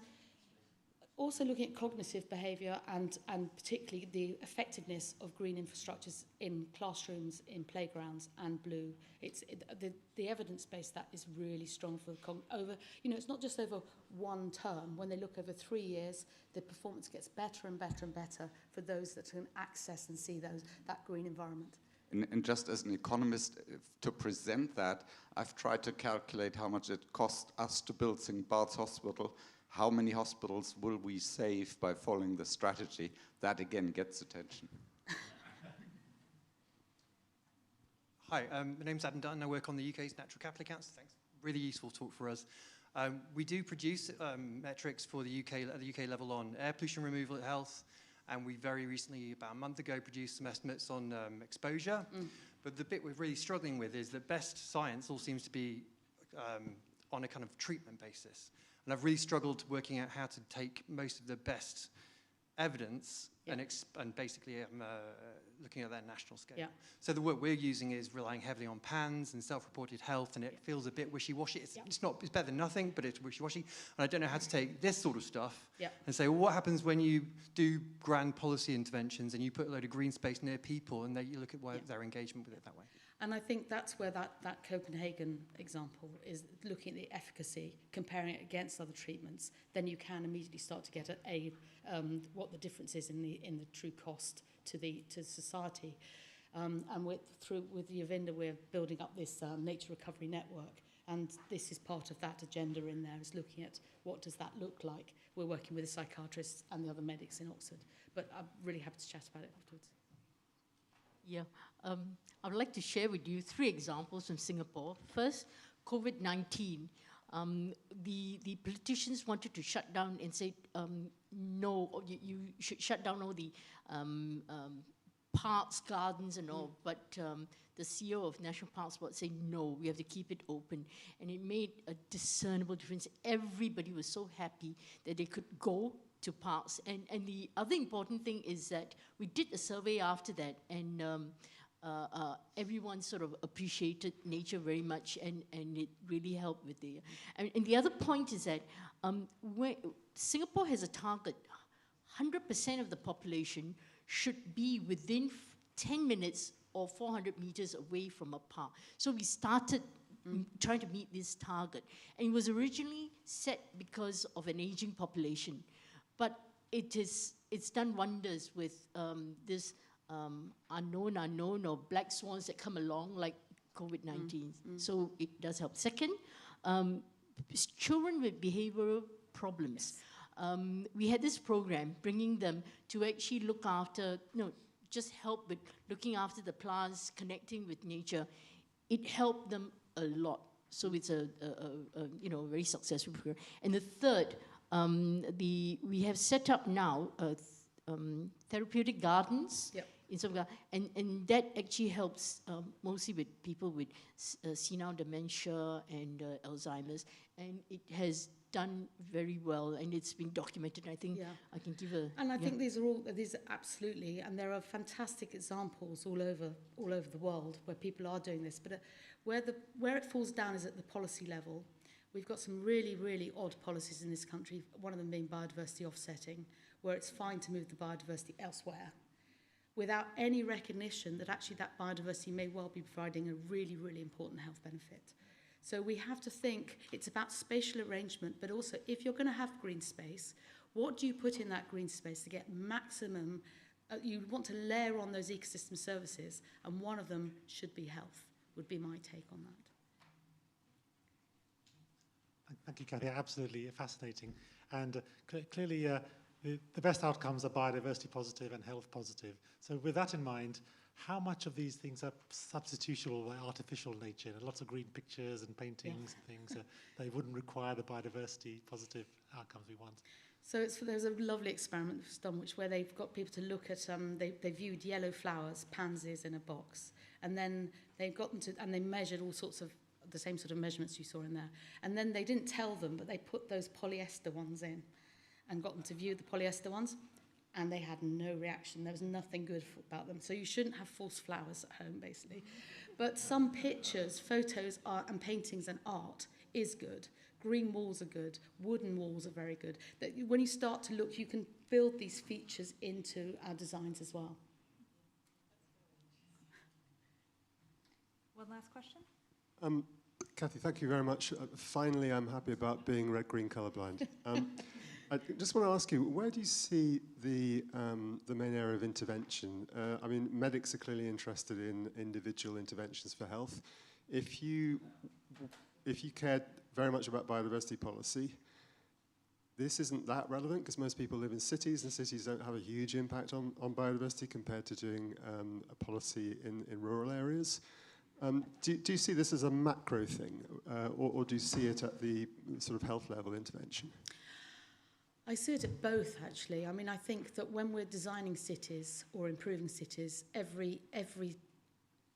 Speaker 7: also looking at cognitive behaviour and particularly the effectiveness of green infrastructures in classrooms, in playgrounds and blue. The evidence base that is really strong for over, it's not just over one term. When they look over 3 years, the performance gets better and better and better for those that can access and see that green environment.
Speaker 3: And just as an economist, to present that, I've tried to calculate how much it cost us to build St. Bart's Hospital. How many hospitals will we save by following the strategy? That again gets attention.
Speaker 15: Hi, my name's Adam Dunn. I work on the UK's natural capital accounts. Thanks. Really useful talk for us. We do produce metrics for the UK, at the UK level on air pollution removal at health And we very recently, about a month ago, produced some estimates on exposure. But the bit we're really struggling with is that best science all seems to be on a kind of treatment basis. And I've really struggled working out how to take most of the best evidence and basically looking at that national scale.
Speaker 7: Yeah.
Speaker 15: So the work we're using is relying heavily on PANS and self-reported health, and it feels a bit wishy-washy. It's better than nothing, but it's wishy-washy. And I don't know how to take this sort of stuff and say, well, what happens when you do grand policy interventions and you put a load of green space near people and you look at their engagement with it that way?
Speaker 7: And I think that's where that Copenhagen example is looking at the efficacy, comparing it against other treatments. Then you can immediately start to get at what the difference is in the true cost to society. And with the Avinda, we're building up this nature recovery network, and this is part of that agenda in there, is looking at what does that look like. We're working with the psychiatrists and the other medics in Oxford, but I'm really happy to chat about it afterwards.
Speaker 11: Yeah, I would like to share with you 3 examples from Singapore. First, COVID-19. The politicians wanted to shut down and say, no, you should shut down all the parks, gardens and all, but the CEO of National Parks Board said, no, we have to keep it open. And it made a discernible difference. Everybody was so happy that they could go to parks. And the other important thing is that we did a survey after that, and everyone sort of appreciated nature very much, and it really helped with the... And the other point is that Singapore has a target. 100% of the population should be within 10 minutes or 400 meters away from a park. So we started trying to meet this target. And it was originally set because of an aging population. But it's done wonders with this unknown or black swans that come along, like COVID-19. So it does help. Second, children with behavioral problems. We had this program bringing them to actually look after, just help with looking after the plants, connecting with nature. It helped them a lot. So it's a very successful program. And the third, we have set up now therapeutic gardens in some, and that actually helps mostly with people with senile dementia and Alzheimer's, and it has done very well, and it's been documented. I think I can give a...
Speaker 7: And I think these are absolutely, and there are fantastic examples all over the world where people are doing this, but where it falls down is at the policy level. We've got some really, really odd policies in this country, one of them being biodiversity offsetting, where it's fine to move the biodiversity elsewhere without any recognition that actually that biodiversity may well be providing a really, really important health benefit. So we have to think it's about spatial arrangement, but also if you're going to have green space, what do you put in that green space to get maximum? You want to layer on those ecosystem services, and one of them should be health, would be my take on that.
Speaker 1: Thank you, Kathy. Absolutely fascinating. And clearly, the best outcomes are biodiversity positive and health positive. So with that in mind, how much of these things are substitutable by artificial nature? And lots of green pictures and paintings and things, they wouldn't require the biodiversity positive outcomes we want.
Speaker 7: So there's a lovely experiment that's done where they've got people to look at, they viewed yellow flowers, pansies in a box, and then they've got them to, and they measured all sorts of the same sort of measurements you saw in there. And then they didn't tell them, but they put those polyester ones in and got them to view the polyester ones, and they had no reaction. There was nothing good about them. So you shouldn't have false flowers at home, basically. But some pictures, photos, art, and paintings and art is good. Green walls are good. Wooden walls are very good. That when you start to look, you can build these features into our designs as well.
Speaker 13: One last question.
Speaker 4: Kathy, thank you very much. Finally, I'm happy about being red-green colourblind. I just want to ask you, where do you see the main area of intervention? I mean, medics are clearly interested in individual interventions for health. If you cared very much about biodiversity policy, this isn't that relevant because most people live in cities, and cities don't have a huge impact on biodiversity compared to doing a policy in rural areas. Do you see this as a macro thing, or do you see it at the sort of health level intervention?
Speaker 7: I see it at both, actually. I mean, I think that when we're designing cities or improving cities, every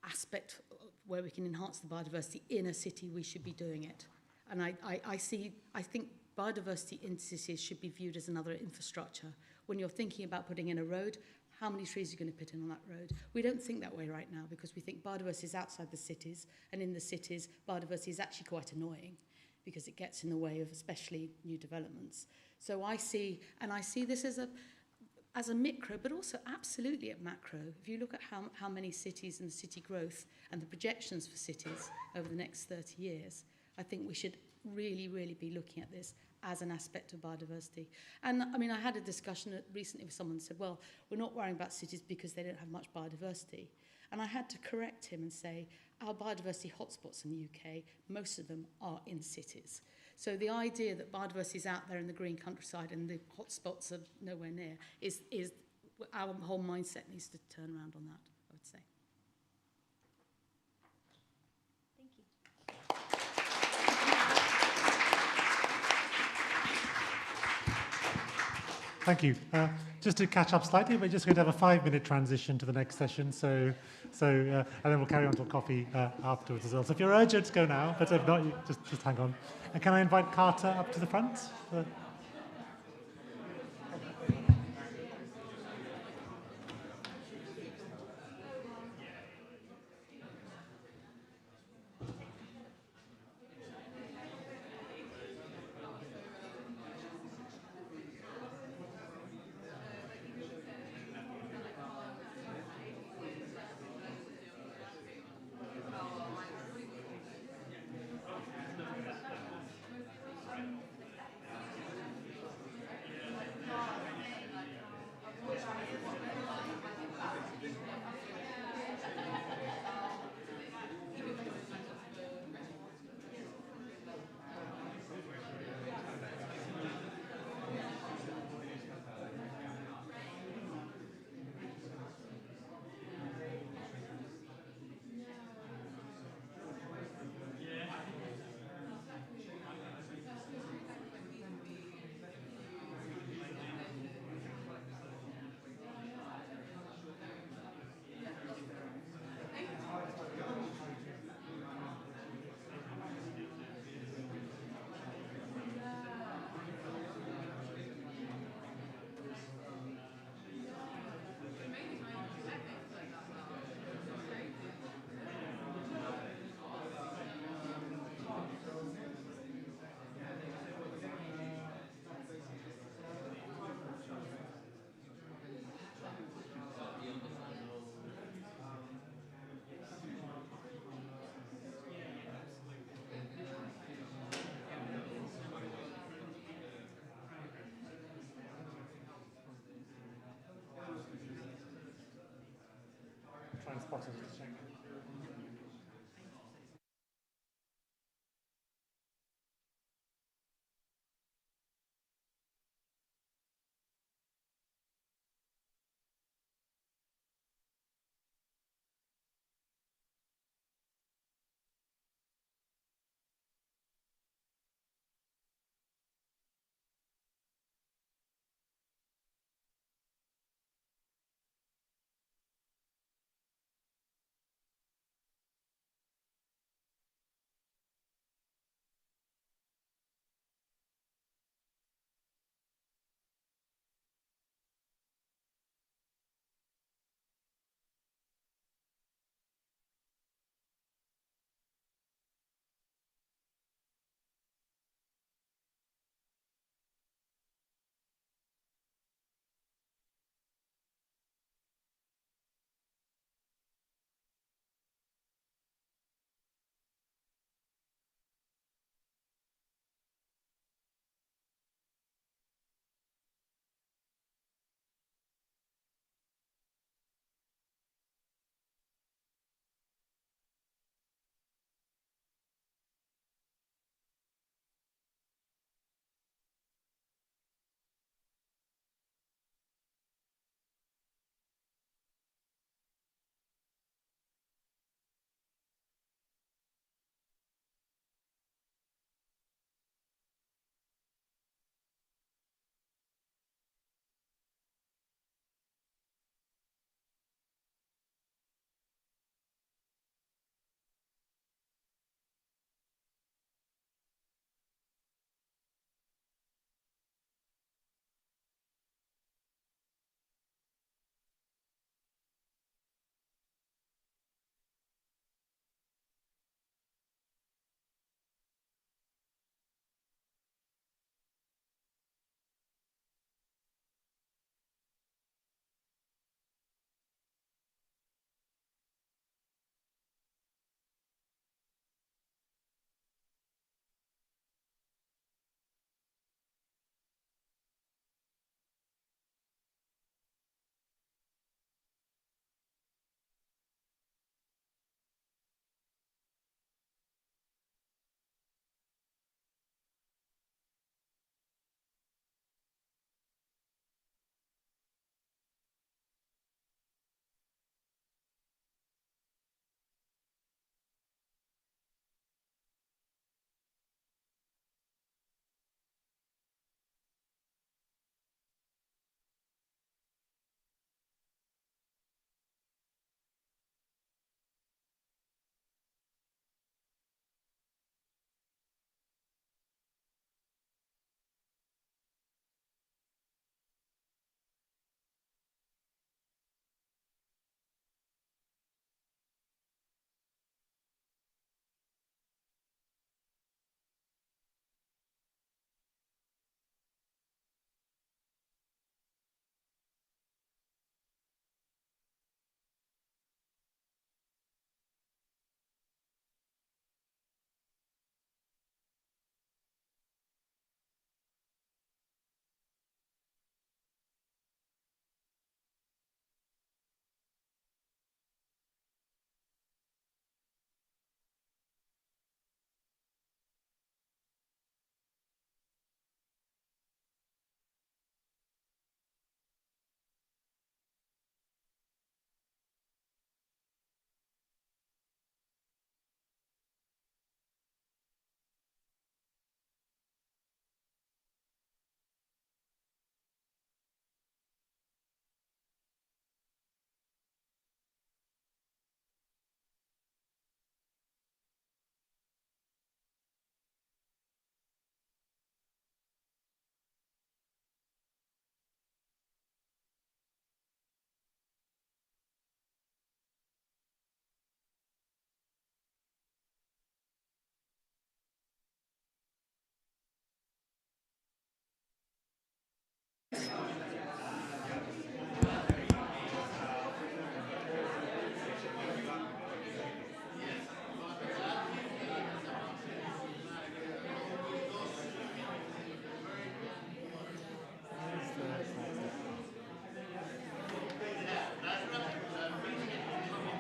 Speaker 7: aspect where we can enhance the biodiversity in a city, we should be doing it. And I think biodiversity in cities should be viewed as another infrastructure. When you're thinking about putting in a road, how many trees are you going to put in on that road? We don't think that way right now because we think biodiversity is outside the cities, and in the cities, biodiversity is actually quite annoying because it gets in the way of especially new developments. So I see this as a micro, but also absolutely at macro. If you look at how many cities and city growth and the projections for cities over the next 30 years, I think we should really, really be looking at this as an aspect of biodiversity. And I mean, I had a discussion recently with someone who said, well, we're not worrying about cities because they don't have much biodiversity. And I had to correct him and say, our biodiversity hotspots in the UK, most of them are in cities. So the idea that biodiversity is out there in the green countryside and the hotspots are nowhere near is our whole mindset needs to turn around on that, I would say.
Speaker 1: Thank you. Just to catch up slightly, we're just going to have a 5-minute transition to the next session. And then we'll carry on till coffee afterwards as well. So if you're urgent, go now. But if not, you just hang on. And can I invite Carter up to the front? Try and spot it.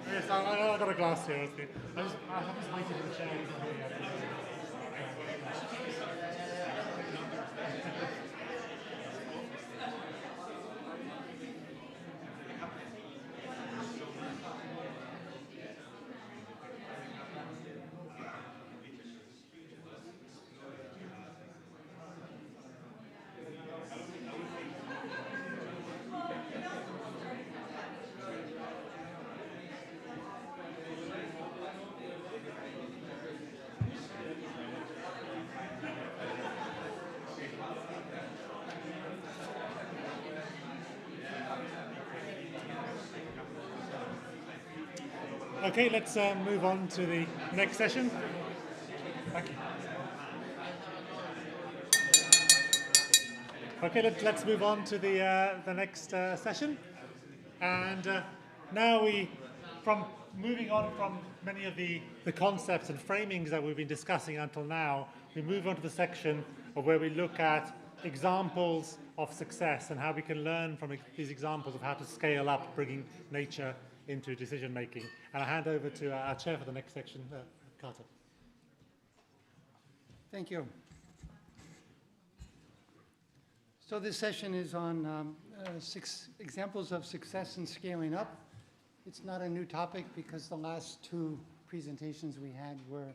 Speaker 1: Yes, I've got a glass here. I was waiting for the chair. Okay, let's move on to the next session. Thank you. Okay, let's move on to the next session. And now from moving on from many of the concepts and framings that we've been discussing until now, we move on to the section of where we look at examples of success and how we can learn from these examples of how to scale up bringing nature into decision making. And I hand over to our chair for the next section, Carter.
Speaker 17: Thank you. So this session is on 6 examples of success in scaling up. It's not a new topic because the last 2 presentations we had were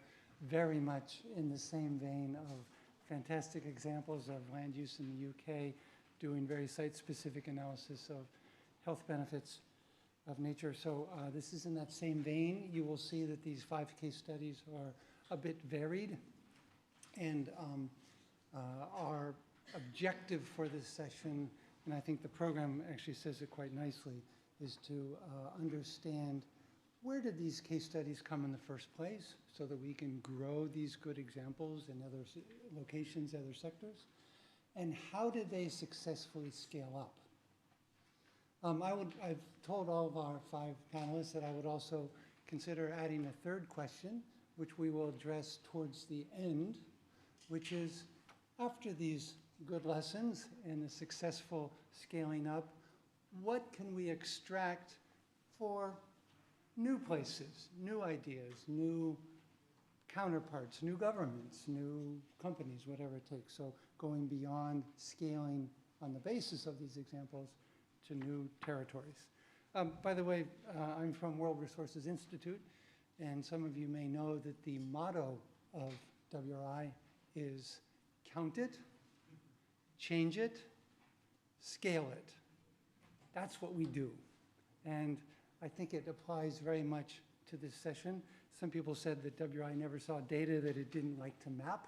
Speaker 17: very much in the same vein of fantastic examples of land use in the UK, doing very site-specific analysis of health benefits of nature. So this is in that same vein. You will see that these 5 case studies are a bit varied, and our objective for this session, and I think the program actually says it quite nicely, is to understand where did these case studies come in the first place so that we can grow these good examples in other locations, other sectors, and how did they successfully scale up? I've told all of our 5 panelists that I would also consider adding a third question, which we will address towards the end, which is, after these good lessons and the successful scaling up, what can we extract for new places, new ideas, new counterparts, new governments, new companies, whatever it takes. So going beyond scaling on the basis of these examples to new territories. By the way, I'm from World Resources Institute, and some of you may know that the motto of WRI is count it, change it, scale it. That's what we do. And I think it applies very much to this session. Some people said that WRI never saw data that it didn't like to map.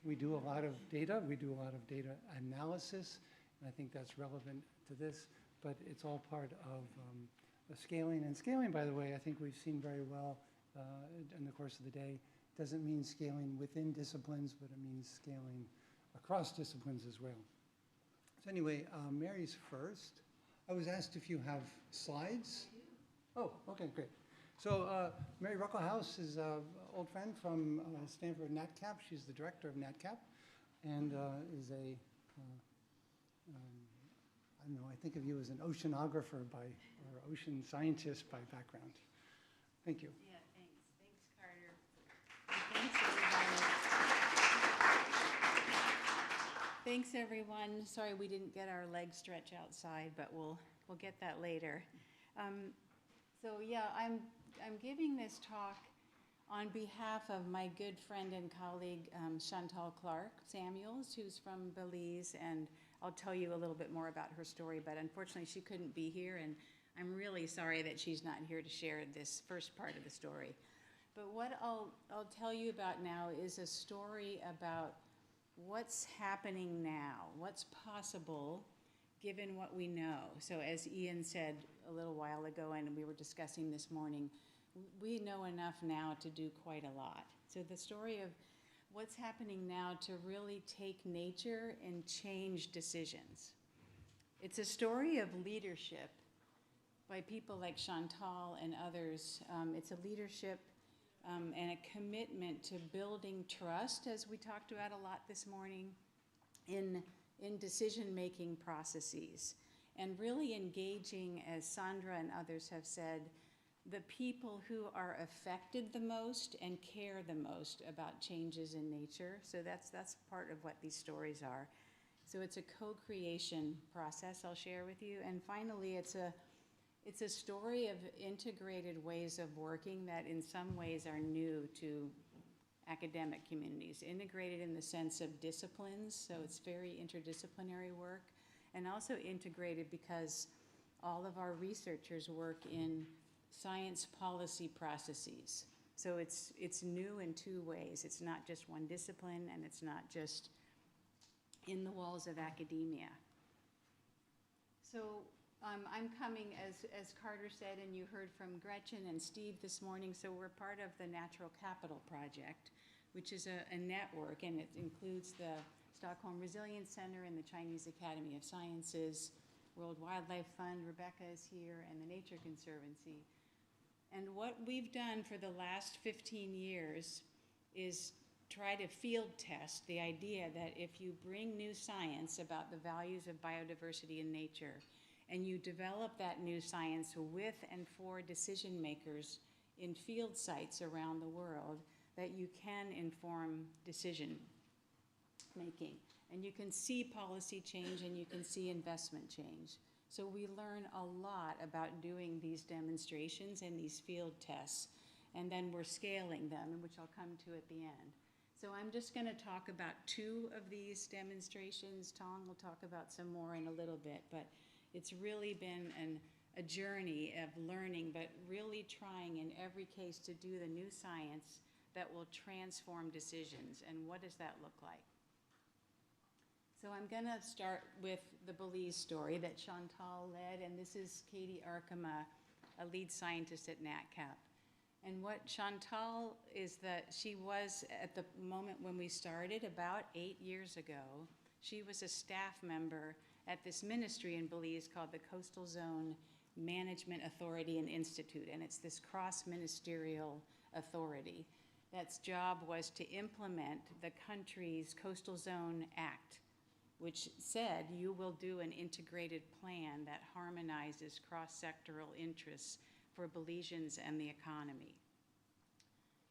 Speaker 17: We do a lot of data. We do a lot of data analysis. And I think that's relevant to this. But it's all part of scaling. And scaling, by the way, I think we've seen very well in the course of the day, doesn't mean scaling within disciplines, but it means scaling across disciplines as well. So anyway, Mary's first. I was asked if you have slides. Oh, okay, great. So Mary Ruckelhaus is an old friend from Stanford NatCap. She's the director of NatCap and is a, I don't know, I think of you as an oceanographer or ocean scientist by background. Thank you.
Speaker 19: Yeah, thanks. Thanks, Carter. Thanks, everyone. Sorry we didn't get our leg stretch outside, but we'll get that later. So yeah, I'm giving this talk on behalf of my good friend and colleague Chantal Clark Samuels, who's from Belize, and I'll tell you a little bit more about her story, but unfortunately she couldn't be here, and I'm really sorry that she's not here to share this first part of the story. But what I'll tell you about now is a story about what's happening now, what's possible given what we know. So as Ian said a little while ago, and we were discussing this morning, we know enough now to do quite a lot. So the story of what's happening now to really take nature and change decisions. It's a story of leadership by people like Chantal and others. It's a leadership and a commitment to building trust, as we talked about a lot this morning, in decision-making processes, and really engaging, as Sandra and others have said, the people who are affected the most and care the most about changes in nature. So that's part of what these stories are. So it's a co-creation process I'll share with you. And finally, it's a story of integrated ways of working that in some ways are new to academic communities, integrated in the sense of disciplines, so it's very interdisciplinary work, and also integrated because all of our researchers work in science policy processes. So it's new in two ways. It's not just one discipline, and it's not just in the walls of academia. So I'm coming, as Carter said, and you heard from Gretchen and Steve this morning, so we're part of the Natural Capital Project, which is a network, and it includes the Stockholm Resilience Center and the Chinese Academy of Sciences, World Wildlife Fund, Rebecca is here, and the Nature Conservancy. And what we've done for the last 15 years is try to field test the idea that if you bring new science about the values of biodiversity in nature, and you develop that new science with and for decision makers in field sites around the world, that you can inform decision making. And you can see policy change and you can see investment change. So we learn a lot about doing these demonstrations and these field tests, and then we're scaling them, which I'll come to at the end. So I'm just going to talk about two of these demonstrations. Tong will talk about some more in a little bit, but it's really been a journey of learning, but really trying in every case to do the new science that will transform decisions. And what does that look like? So I'm going to start with the Belize story that Chantal led, and this is Katie Arkema, a lead scientist at NatCap. And what Chantal is that she was, at the moment when we started, about 8 years ago, she was a staff member at this ministry in Belize called the Coastal Zone Management Authority and Institute, and it's this cross-ministerial authority. That's job was to implement the country's Coastal Zone Act, which said you will do an integrated plan that harmonizes cross-sectoral interests for Belizeans and the economy.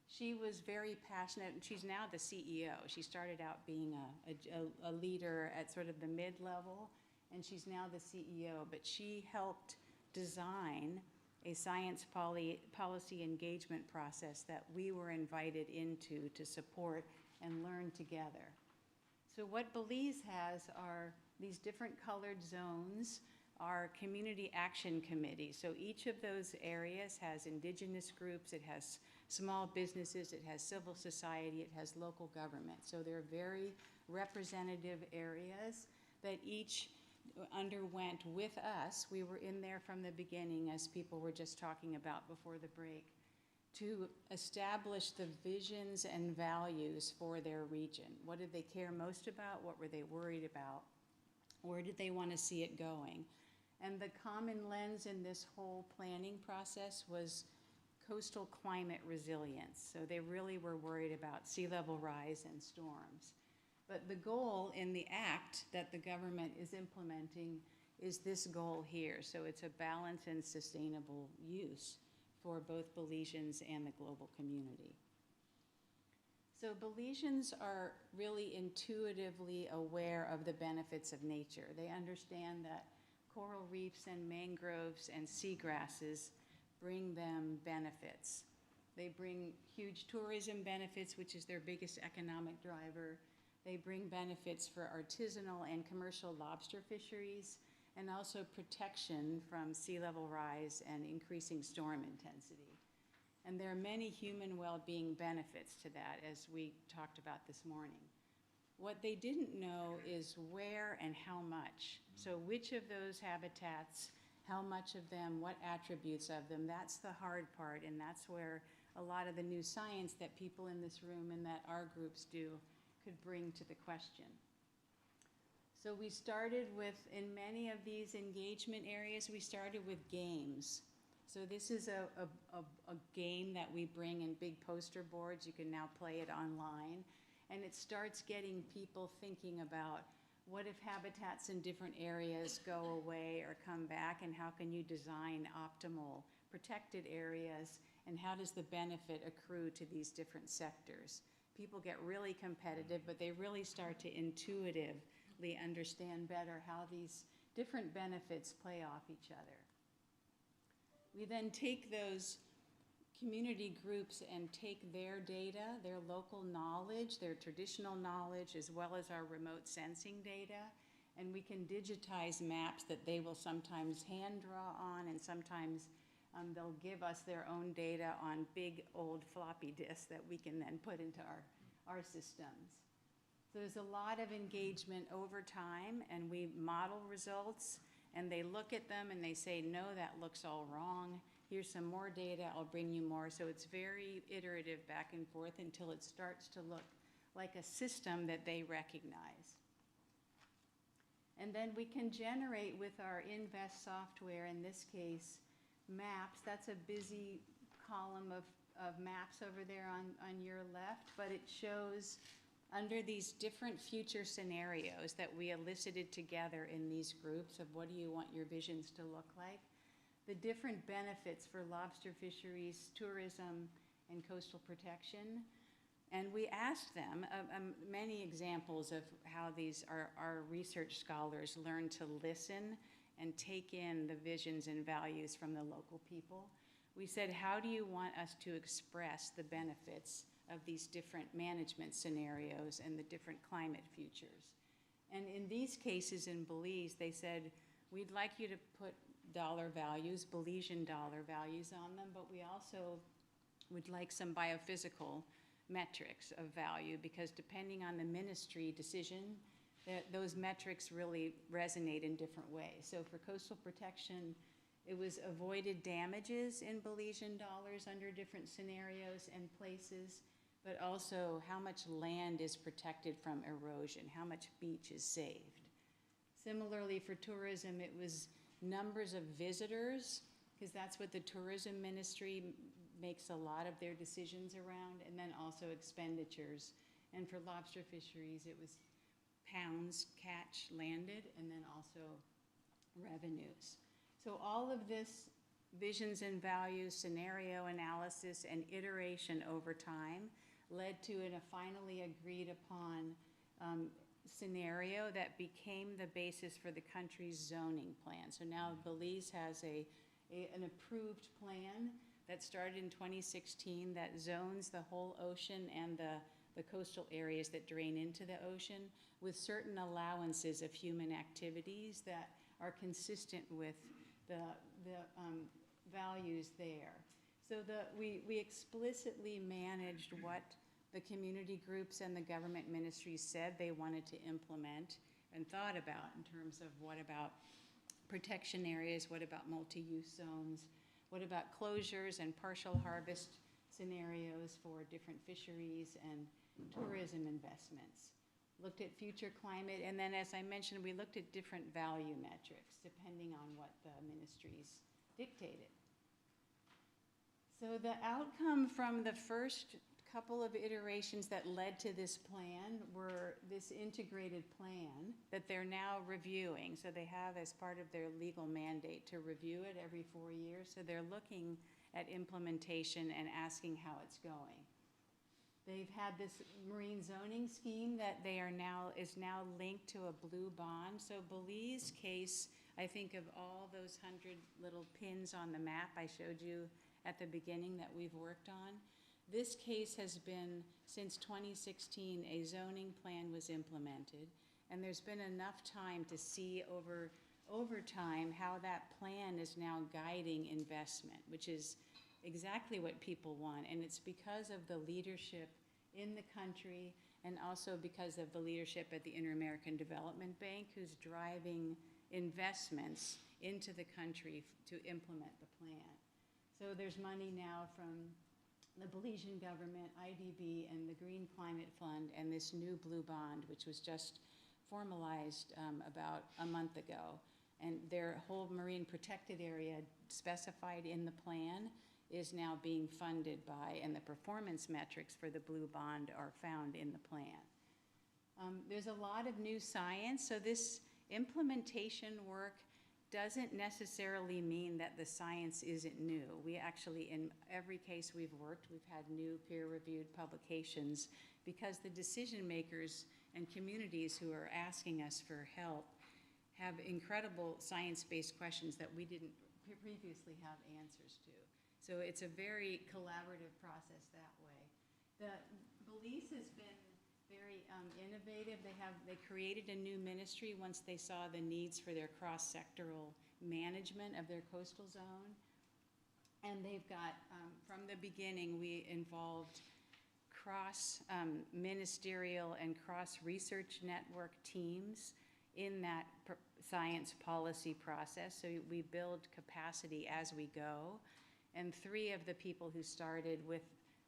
Speaker 19: She was very passionate, and she's now the CEO. She started out being a leader at sort of the mid-level, and she's now the CEO, but she helped design a science policy engagement process that we were invited into to support and learn together. So what Belize has are these different colored zones, are community action committees. So each of those areas has indigenous groups, it has small businesses, it has civil society, it has local government. So they're very representative areas that each underwent with us. We were in there from the beginning, as people were just talking about before the break, to establish the visions and values for their region. What did they care most about? What were they worried about? Where did they want to see it going? And the common lens in this whole planning process was coastal climate resilience. So they really were worried about sea level rise and storms. But the goal in the act that the government is implementing is this goal here. So it's a balanced and sustainable use for both Belizeans and the global community. So Belizeans are really intuitively aware of the benefits of nature. They understand that coral reefs and mangroves and seagrasses bring them benefits. They bring huge tourism benefits, which is their biggest economic driver. They bring benefits for artisanal and commercial lobster fisheries, and also protection from sea level rise and increasing storm intensity. And there are many human well-being benefits to that, as we talked about this morning. What they didn't know is where and how much. So which of those habitats, how much of them, what attributes of them, that's the hard part, and that's where a lot of the new science that people in this room and that our groups do could bring to the question. So we started with, in many of these engagement areas, we started with games. So this is a game that we bring in big poster boards. You can now play it online. And it starts getting people thinking about, what if habitats in different areas go away or come back, and how can you design optimal protected areas, and how does the benefit accrue to these different sectors? People get really competitive, but they really start to intuitively understand better how these different benefits play off each other. We then take those community groups and take their data, their local knowledge, their traditional knowledge, as well as our remote sensing data, and we can digitize maps that they will sometimes hand draw on, and sometimes they'll give us their own data on big old floppy disks that we can then put into our systems. So there's a lot of engagement over time, and we model results, and they look at them and they say, no, that looks all wrong. Here's some more data, I'll bring you more. So it's very iterative back and forth until it starts to look like a system that they recognize. And then we can generate with our Invest software, in this case, maps. That's a busy column of maps over there on your left, but it shows under these different future scenarios that we elicited together in these groups of what do you want your visions to look like, the different benefits for lobster fisheries, tourism, and coastal protection. And we asked them many examples of how these our research scholars learn to listen and take in the visions and values from the local people. We said, how do you want us to express the benefits of these different management scenarios and the different climate futures? And in these cases in Belize, they said, we'd like you to put dollar values, Belizean dollar values on them, but we also would like some biophysical metrics of value, because depending on the ministry decision, those metrics really resonate in different ways. So for coastal protection, it was avoided damages in Belizean dollars under different scenarios and places, but also how much land is protected from erosion, how much beach is saved. Similarly for tourism, it was numbers of visitors, because that's what the tourism ministry makes a lot of their decisions around, and then also expenditures. And for lobster fisheries, it was pounds catch landed, and then also revenues. So all of this visions and values, scenario analysis, and iteration over time led to a finally agreed upon scenario that became the basis for the country's zoning plan. So now Belize has an approved plan that started in 2016 that zones the whole ocean and the coastal areas that drain into the ocean with certain allowances of human activities that are consistent with the values there. So we explicitly managed what the community groups and the government ministries said they wanted to implement and thought about in terms of what about protection areas, what about multi-use zones, what about closures and partial harvest scenarios for different fisheries and tourism investments. Looked at future climate, and then as I mentioned, we looked at different value metrics depending on what the ministries dictated. So the outcome from the first couple of iterations that led to this plan were this integrated plan that they're now reviewing. So they have, as part of their legal mandate, to review it every 4 years. So they're looking at implementation and asking how it's going. They've had this marine zoning scheme that is now linked to a blue bond. So Belize case, I think of all those 100 little pins on the map I showed you at the beginning that we've worked on. This case has been, since 2016, a zoning plan was implemented, and there's been enough time to see over time how that plan is now guiding investment, which is exactly what people want. And it's because of the leadership in the country, and also because of the leadership at the Inter-American Development Bank, who's driving investments into the country to implement the plan. So there's money now from the Belizean government, IDB, and the Green Climate Fund, and this new blue bond, which was just formalized about a month ago. And their whole marine protected area specified in the plan is now being funded by, and the performance metrics for the blue bond are found in the plan. There's a lot of new science, so this implementation work doesn't necessarily mean that the science isn't new. We actually, in every case we've worked, we've had new peer-reviewed publications because the decision makers and communities who are asking us for help have incredible science-based questions that we didn't previously have answers to. So it's a very collaborative process that way. The Belize has been very innovative. They created a new ministry once they saw the needs for their cross-sectoral management of their coastal zone. And they've got, from the beginning, we involved cross-ministerial and cross-research network teams in that science policy process. So we build capacity as we go. And 3 of the people who started with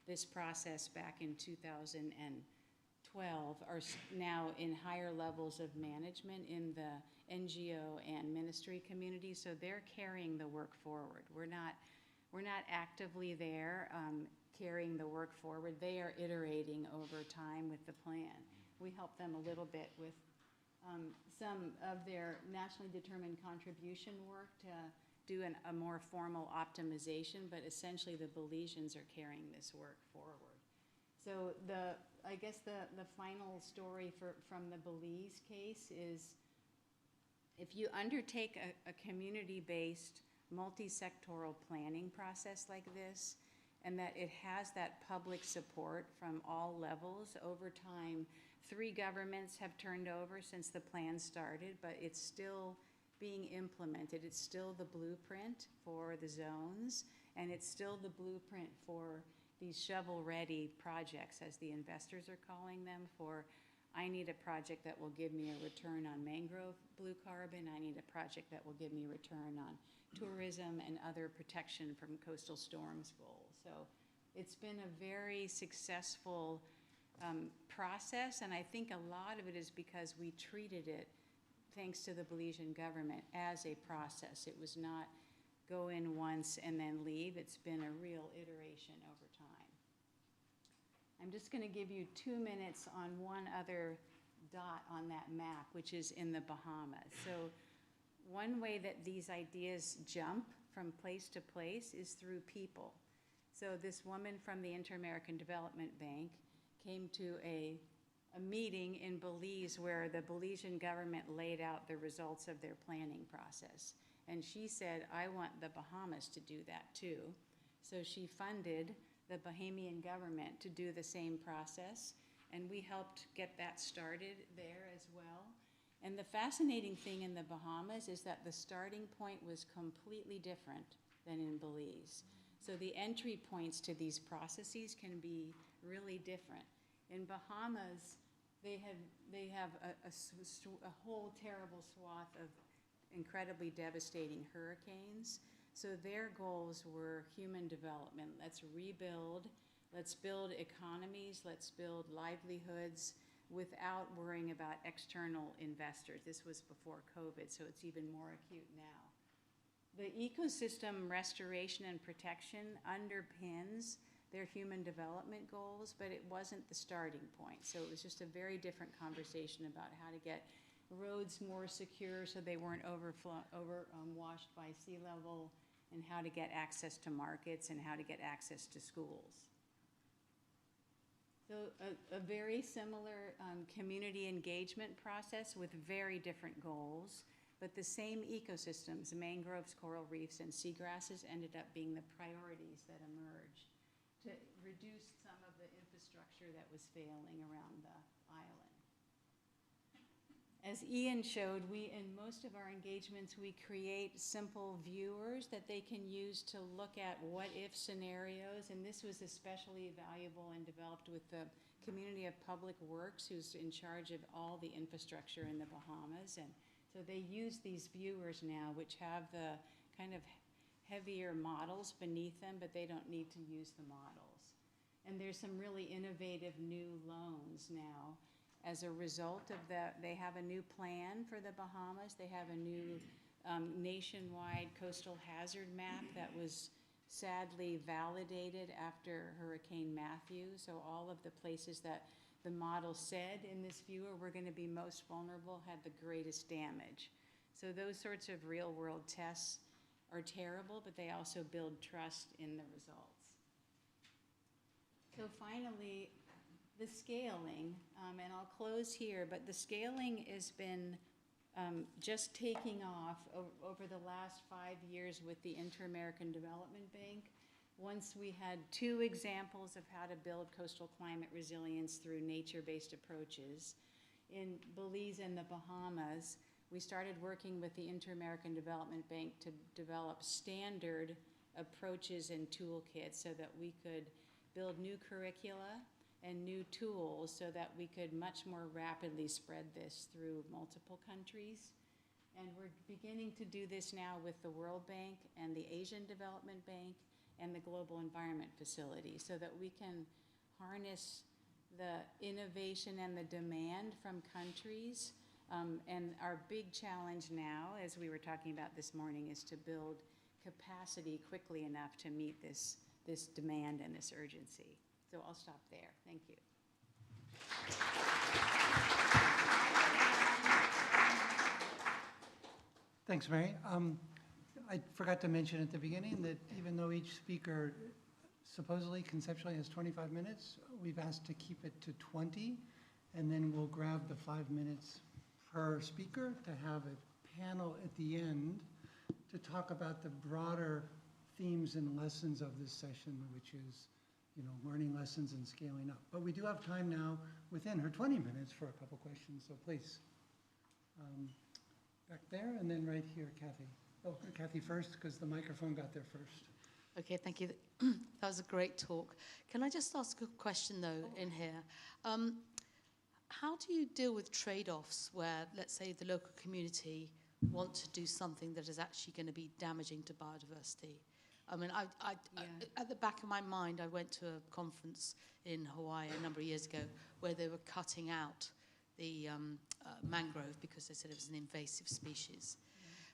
Speaker 19: this process back in 2012 are now in higher levels of management in the NGO and ministry community. So they're carrying the work forward. We're not actively there carrying the work forward. They are iterating over time with the plan. We help them a little bit with some of their nationally determined contribution work to do a more formal optimization, but essentially the Belizeans are carrying this work forward. So I guess the final story from the Belize case is if you undertake a community-based multi-sectoral planning process like this, and that it has that public support from all levels over time. 3 governments have turned over since the plan started, but it's still being implemented. It's still the blueprint for the zones, and it's still the blueprint for these shovel-ready projects, as the investors are calling them, for I need a project that will give me a return on mangrove blue carbon. I need a project that will give me a return on tourism and other protection from coastal storms goals. So it's been a very successful process, and I think a lot of it is because we treated it, thanks to the Belizean government, as a process. It was not go in once and then leave. It's been a real iteration over time. I'm just going to give you 2 minutes on one other dot on that map, which is in the Bahamas. So one way that these ideas jump from place to place is through people. So this woman from the Inter-American Development Bank came to a meeting in Belize where the Belizean government laid out the results of their planning process. And she said, I want the Bahamas to do that too. So she funded the Bahamian government to do the same process, and we helped get that started there as well. And the fascinating thing in the Bahamas is that the starting point was completely different than in Belize. So the entry points to these processes can be really different. In Bahamas, they have a whole terrible swath of incredibly devastating hurricanes. So their goals were human development. Let's rebuild, let's build economies, let's build livelihoods without worrying about external investors. This was before COVID, so it's even more acute now. The ecosystem restoration and protection underpins their human development goals, but it wasn't the starting point. So it was just a very different conversation about how to get roads more secure so they weren't washed by sea level, and how to get access to markets and how to get access to schools. So a very similar community engagement process with very different goals, but the same ecosystems, mangroves, coral reefs, and seagrasses ended up being the priorities that emerged to reduce some of the infrastructure that was failing around the island. As Ian showed, in most of our engagements, we create simple viewers that they can use to look at what-if scenarios, and this was especially valuable and developed with the Community of Public Works, who's in charge of all the infrastructure in the Bahamas. And so they use these viewers now, which have the kind of heavier models beneath them, but they don't need to use the models. And there's some really innovative new loans now as a result of they have a new plan for the Bahamas. They have a new nationwide coastal hazard map that was sadly validated after Hurricane Matthew. So all of the places that the model said in this viewer were going to be most vulnerable had the greatest damage. So those sorts of real world tests are terrible, but they also build trust in the results. So finally, the scaling, and I'll close here, but the scaling has been just taking off over the last 5 years with the Inter-American Development Bank. Once we had 2 examples of how to build coastal climate resilience through nature-based approaches. In Belize and the Bahamas, we started working with the Inter-American Development Bank to develop standard approaches and toolkits so that we could build new curricula and new tools so that we could much more rapidly spread this through multiple countries. And we're beginning to do this now with the World Bank and the Asian Development Bank and the Global Environment Facility so that we can harness the innovation and the demand from countries. And our big challenge now, as we were talking about this morning, is to build capacity quickly enough to meet this demand and this urgency. So I'll stop there. Thank you.
Speaker 17: Thanks, Mary. I forgot to mention at the beginning that even though each speaker supposedly conceptually has 25 minutes, we've asked to keep it to 20, and then we'll grab the 5 minutes per speaker to have a panel at the end to talk about the broader themes and lessons of this session, which is, learning lessons and scaling up. But we do have time now within her 20 minutes for a couple questions, so please. Back there, and then right here, Kathy. Oh, Kathy first, because the microphone got there first.
Speaker 7: Okay, thank you. That was a great talk. Can I just ask a question, though, in here? How do you deal with trade-offs where, let's say, the local community want to do something that is actually going to be damaging to biodiversity? I mean, at the back of my mind, I went to a conference in Hawaii a number of years ago where they were cutting out the mangrove because they said it was an invasive species.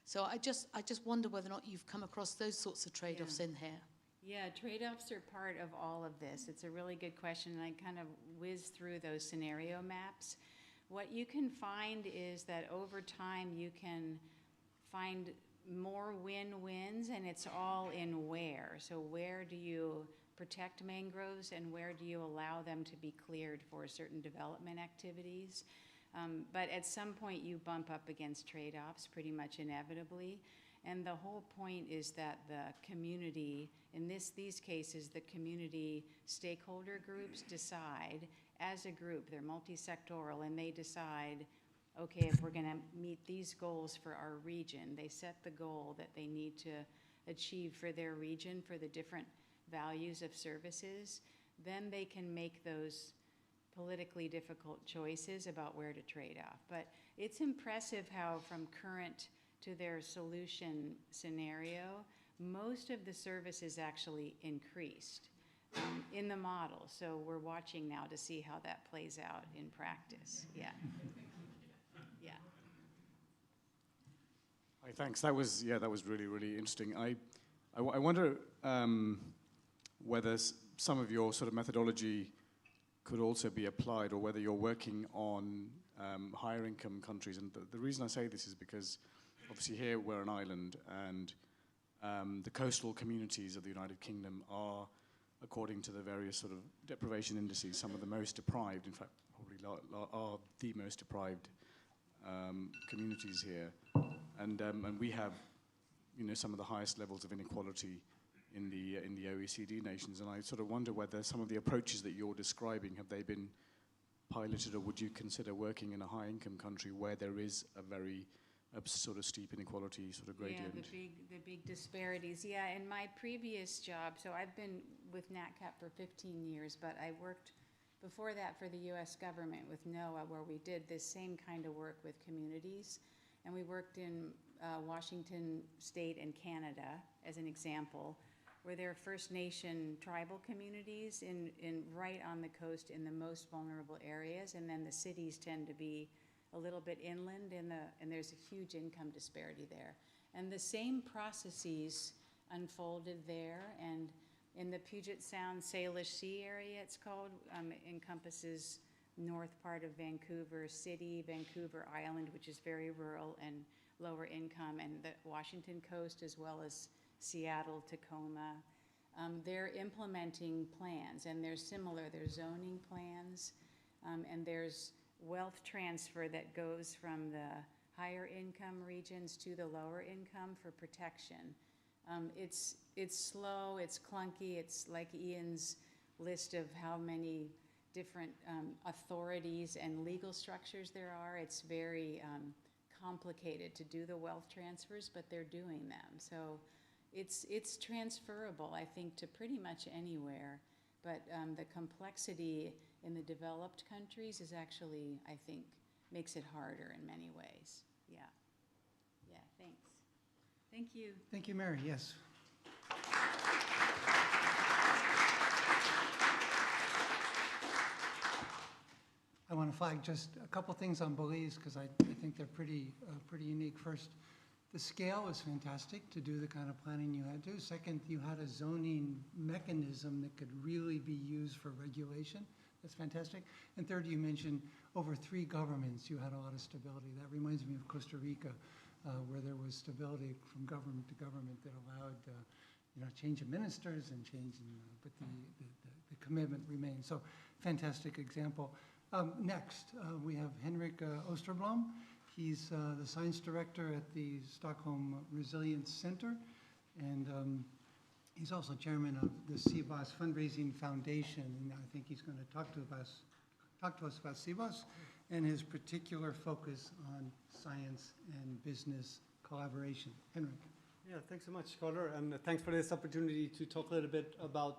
Speaker 7: So I just wonder whether or not you've come across those sorts of trade-offs in here.
Speaker 19: Yeah, trade-offs are part of all of this. It's a really good question, and I kind of whizzed through those scenario maps. What you can find is that over time you can find more win-wins, and it's all in where. So where do you protect mangroves and where do you allow them to be cleared for certain development activities? But at some point you bump up against trade-offs pretty much inevitably. And the whole point is that the community, in these cases, the community stakeholder groups decide as a group, they're multi-sectoral, and they decide, okay, if we're going to meet these goals for our region, they set the goal that they need to achieve for their region for the different values of services, then they can make those politically difficult choices about where to trade off. But it's impressive how from current to their solution scenario, most of the services actually increased in the model. So we're watching now to see how that plays out in practice. Yeah. Yeah.
Speaker 14: Hi, thanks. That was really, really interesting. I wonder whether some of your sort of methodology could also be applied, or whether you're working on higher income countries. And the reason I say this is because obviously here we're an island, and the coastal communities of the United Kingdom are, according to the various sort of deprivation indices, some of the most deprived, in fact, probably are the most deprived communities here. And we have, some of the highest levels of inequality in the OECD nations. And I sort of wonder whether some of the approaches that you're describing, have they been piloted, or would you consider working in a high income country where there is a very sort of steep inequality sort of gradient?
Speaker 19: Yeah, the big disparities. Yeah, in my previous job, so I've been with NatCap for 15 years, but I worked before that for the US government with NOAA, where we did this same kind of work with communities. And we worked in Washington State and Canada, as an example, where there are First Nation tribal communities right on the coast in the most vulnerable areas, and then the cities tend to be a little bit inland, and there's a huge income disparity there. And the same processes unfolded there, and in the Puget Sound Salish Sea area, it's called, encompasses north part of Vancouver City, Vancouver Island, which is very rural and lower income, and the Washington coast, as well as Seattle, Tacoma. They're implementing plans, and they're similar. There's zoning plans, and there's wealth transfer that goes from the higher income regions to the lower income for protection. It's slow, it's clunky, it's like Ian's list of how many different authorities and legal structures there are. It's very complicated to do the wealth transfers, but they're doing them. So it's transferable, I think, to pretty much anywhere, but the complexity in the developed countries is actually, I think, makes it harder in many ways. Yeah. Yeah, thanks. Thank you.
Speaker 17: Thank you, Mary. Yes. I want to flag just a couple things on Belize because I think they're pretty unique. First, the scale was fantastic to do the kind of planning you had to. Second, you had a zoning mechanism that could really be used for regulation. That's fantastic. And third, you mentioned over 3 governments, you had a lot of stability. That reminds me of Costa Rica, where there was stability from government to government that allowed change of ministers and change in, but the commitment remained. So fantastic example. Next, we have Henrik Osterblom. He's the science director at the Stockholm Resilience Center, and he's also chairman of the CBOS Fundraising Foundation, and I think he's going to talk to us about CBOS and his particular focus on science and business collaboration. Henrik.
Speaker 2: Yeah, thanks so much, Carter, and thanks for this opportunity to talk a little bit about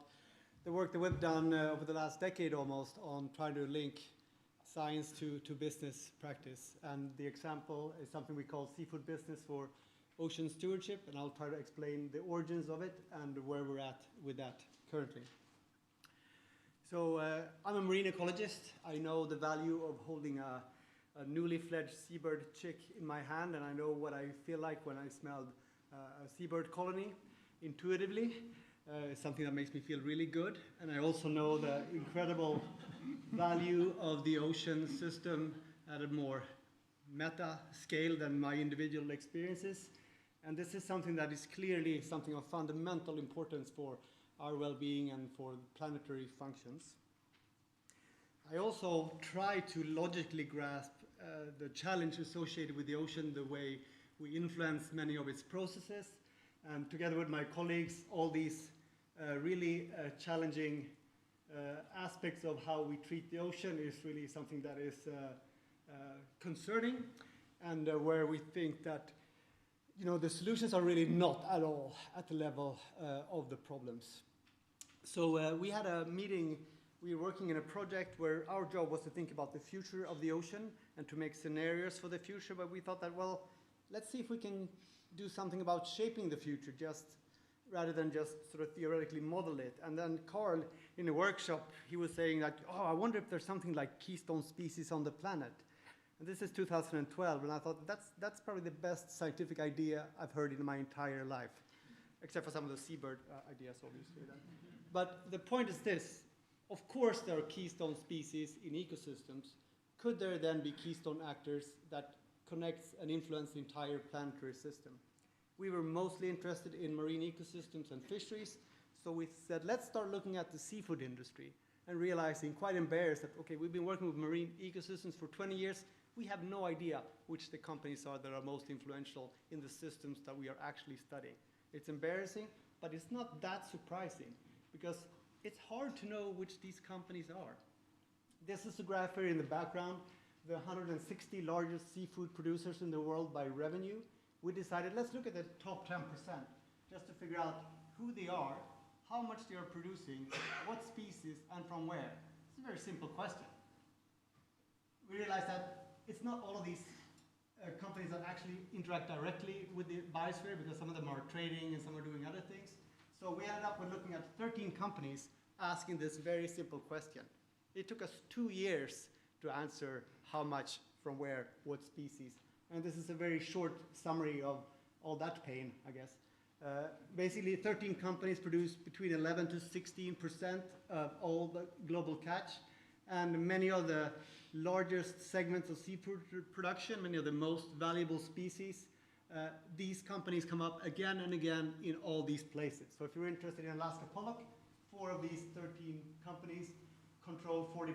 Speaker 2: the work that we've done over the last decade almost on trying to link science to business practice. And the example is something we call seafood business for ocean stewardship, and I'll try to explain the origins of it and where we're at with that currently. So I'm a marine ecologist. I know the value of holding a newly fledged seabird chick in my hand, and I know what I feel like when I smelled a seabird colony intuitively. It's something that makes me feel really good. And I also know the incredible value of the ocean system at a more meta scale than my individual experiences. And this is something that is clearly something of fundamental importance for our well-being and for planetary functions. I also try to logically grasp the challenge associated with the ocean, the way we influence many of its processes, and together with my colleagues, all these really challenging aspects of how we treat the ocean is really something that is concerning, and where we think that the solutions are really not at all at the level of the problems. So we had a meeting. We were working in a project where our job was to think about the future of the ocean and to make scenarios for the future, but we thought that, well, let's see if we can do something about shaping the future rather than just sort of theoretically model it. And then Carl, in a workshop, he was saying that, oh, I wonder if there's something like keystone species on the planet. And this is 2012, and I thought that's probably the best scientific idea I've heard in my entire life, except for some of the seabird ideas, obviously. But the point is this. Of course, there are keystone species in ecosystems. Could there then be keystone actors that connects and influence the entire planetary system? We were mostly interested in marine ecosystems and fisheries, so we said, let's start looking at the seafood industry and realizing, quite embarrassed, that, okay, we've been working with marine ecosystems for 20 years. We have no idea which the companies are that are most influential in the systems that we are actually studying. It's embarrassing, but it's not that surprising because it's hard to know which these companies are. This is a graph here in the background, the 160 largest seafood producers in the world by revenue. We decided, let's look at the top 10% just to figure out who they are, how much they are producing, what species, and from where. It's a very simple question. We realized that it's not all of these companies that actually interact directly with the biosphere, because some of them are trading and some are doing other things. So we ended up with looking at 13 companies asking this very simple question. It took us 2 years to answer how much, from where, what species. And this is a very short summary of all that pain, I guess. Basically, 13 companies produce between 11 to 16% of all the global catch, and many of the largest segments of seafood production, many of the most valuable species. These companies come up again and again in all these places. So if you're interested in Alaska pollock, 4 of these 13 companies control 40%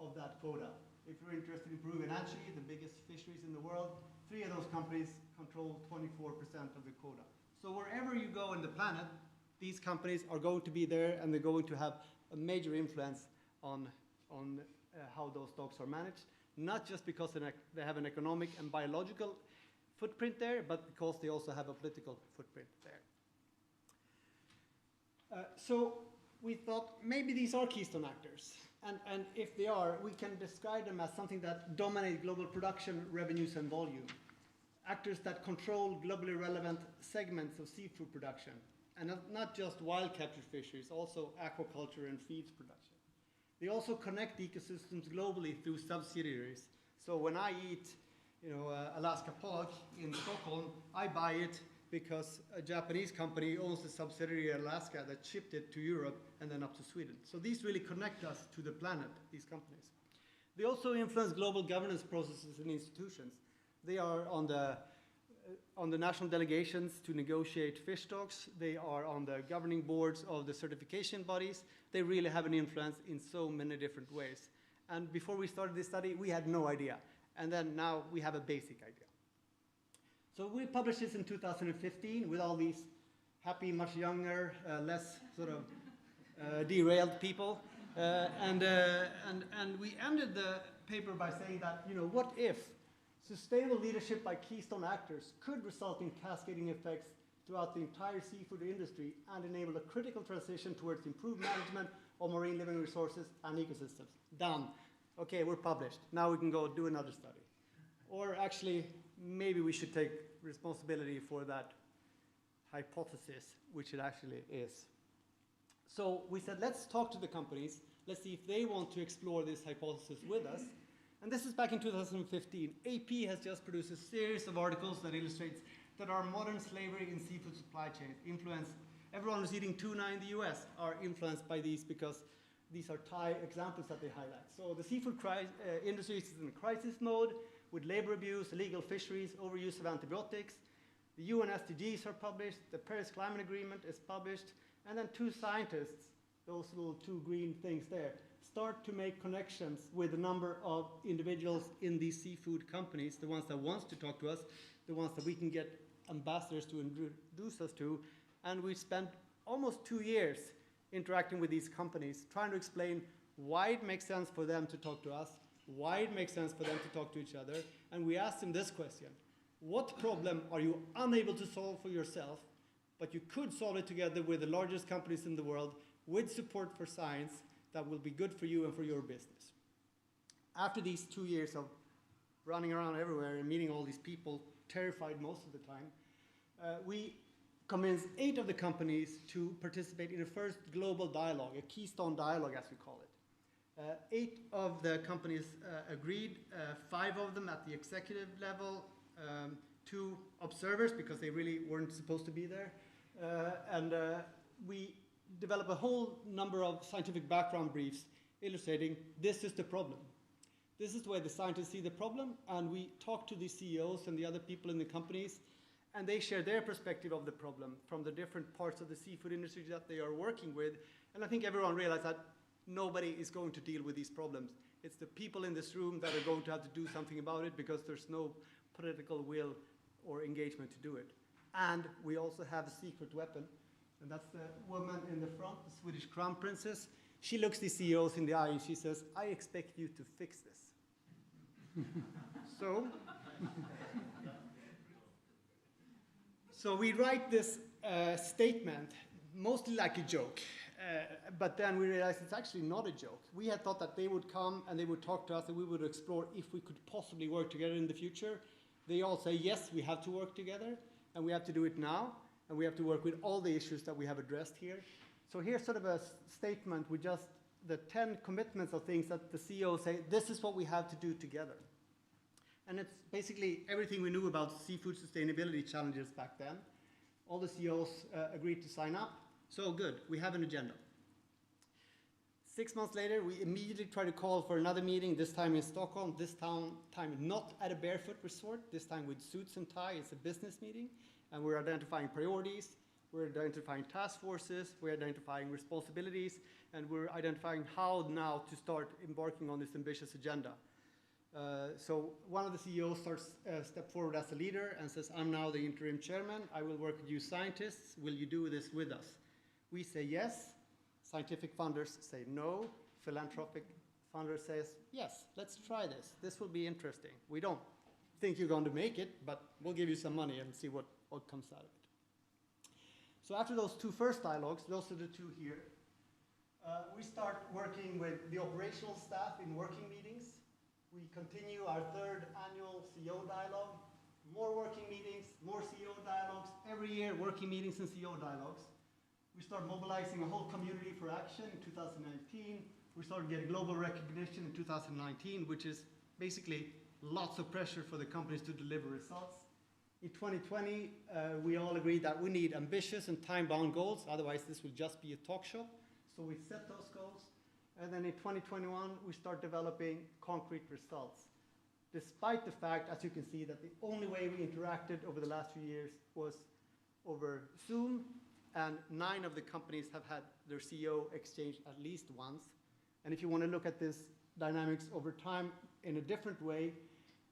Speaker 2: of that quota. If you're interested in Peruvian anchovy, the biggest fisheries in the world, 3 of those companies control 24% of the quota. So wherever you go on the planet, these companies are going to be there, and they're going to have a major influence on how those stocks are managed, not just because they have an economic and biological footprint there, but because they also have a political footprint there. So we thought maybe these are keystone actors. And if they are, we can describe them as something that dominate global production, revenues, and volume. Actors that control globally relevant segments of seafood production. And not just wild capture fisheries, also aquaculture and feeds production. They also connect ecosystems globally through subsidiaries. So when I eat Alaska pollock in Stockholm, I buy it because a Japanese company owns a subsidiary in Alaska that shipped it to Europe and then up to Sweden. So these really connect us to the planet, these companies. They also influence global governance processes and institutions. They are on the national delegations to negotiate fish stocks. They are on the governing boards of the certification bodies. They really have an influence in so many different ways. And before we started this study, we had no idea. And then now we have a basic idea. So we published this in 2015 with all these happy, much younger, less sort of derailed people. And we ended the paper by saying that, what if sustainable leadership by keystone actors could result in cascading effects throughout the entire seafood industry and enable a critical transition towards improved management of marine living resources and ecosystems. Done. Okay, we're published. Now we can go do another study. Or actually, maybe we should take responsibility for that hypothesis, which it actually is. So we said, let's talk to the companies. Let's see if they want to explore this hypothesis with us. And this is back in 2015. AP has just produced a series of articles that illustrates that our modern slavery in seafood supply chains influence everyone who's eating tuna in the US are influenced by these because these are Thai examples that they highlight. So the seafood industry is in crisis mode with labor abuse, illegal fisheries, overuse of antibiotics. The UN SDGs are published, the Paris Climate Agreement is published, and then 2 scientists, those little 2 green things there, start to make connections with a number of individuals in these seafood companies, the ones that want to talk to us, the ones that we can get ambassadors to introduce us to, and we spent almost 2 years interacting with these companies, trying to explain why it makes sense for them to talk to us, why it makes sense for them to talk to each other, and we asked them this question: what problem are you unable to solve for yourself, but you could solve it together with the largest companies in the world, with support for science that will be good for you and for your business? After these 2 years of running around everywhere and meeting all these people, terrified most of the time, we convinced 8 of the companies to participate in a first global dialogue, a keystone dialogue as we call it. 8 of the companies agreed, 5 of them at the executive level, 2 observers because they really weren't supposed to be there, and we developed a whole number of scientific background briefs illustrating this is the problem. This is the way the scientists see the problem, and we talk to the CEOs and the other people in the companies, and they share their perspective of the problem from the different parts of the seafood industry that they are working with. And I think everyone realized that nobody is going to deal with these problems. It's the people in this room that are going to have to do something about it because there's no political will or engagement to do it. And we also have a secret weapon, and that's the woman in the front, the Swedish crown princess. She looks the CEOs in the eye and she says, I expect you to fix this. So we write this statement, mostly like a joke, but then we realized it's actually not a joke. We had thought that they would come and they would talk to us and we would explore if we could possibly work together in the future. They all say, yes, we have to work together and we have to do it now. and we have to work with all the issues that we have addressed here. So here's sort of a statement with just the 10 commitments of things that the CEOs say, this is what we have to do together. And it's basically everything we knew about seafood sustainability challenges back then. All the CEOs agreed to sign up. So good, we have an agenda. 6 months later, we immediately try to call for another meeting, this time in Stockholm, this time not at a barefoot resort, this time with suits and tie. It's a business meeting, and we're identifying priorities, we're identifying task forces, we're identifying responsibilities, and we're identifying how now to start embarking on this ambitious agenda. So one of the CEOs step forward as a leader and says, I'm now the interim chairman, I will work with you scientists, will you do this with us? We say yes. Scientific funders say no. Philanthropic funders says, yes, let's try this. This will be interesting. We don't think you're going to make it, but we'll give you some money and see what comes out of it. So after those two first dialogues, those are the two here, we start working with the operational staff in working meetings. We continue our third annual CEO dialogue, more working meetings, more CEO dialogues, every year working meetings and CEO dialogues. We start mobilizing a whole community for action in 2019. We started getting global recognition in 2019, which is basically lots of pressure for the companies to deliver results. In 2020, we all agreed that we need ambitious and time-bound goals, otherwise this will just be a talk shop. So we set those goals. And then in 2021, we start developing concrete results. Despite the fact, as you can see, that the only way we interacted over the last few years was over Zoom, and 9 of the companies have had their CEO exchanged at least once. And if you want to look at this dynamics over time in a different way,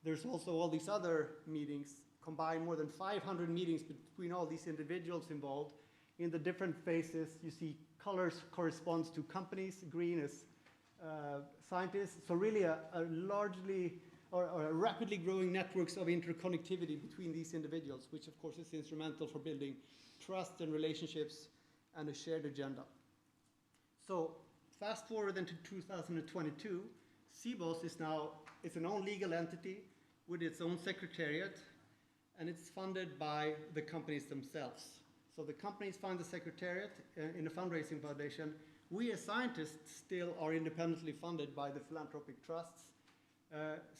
Speaker 2: there's also all these other meetings, combined more than 500 meetings between all these individuals involved. In the different phases, you see colors corresponds to companies, green is scientists. So really a largely or rapidly growing networks of interconnectivity between these individuals, which of course is instrumental for building trust and relationships and a shared agenda. So fast forward into 2022, CBOS is now, it's an own legal entity with its own secretariat, and it's funded by the companies themselves. So the companies fund the secretariat in a fundraising foundation. We as scientists still are independently funded by the philanthropic trusts.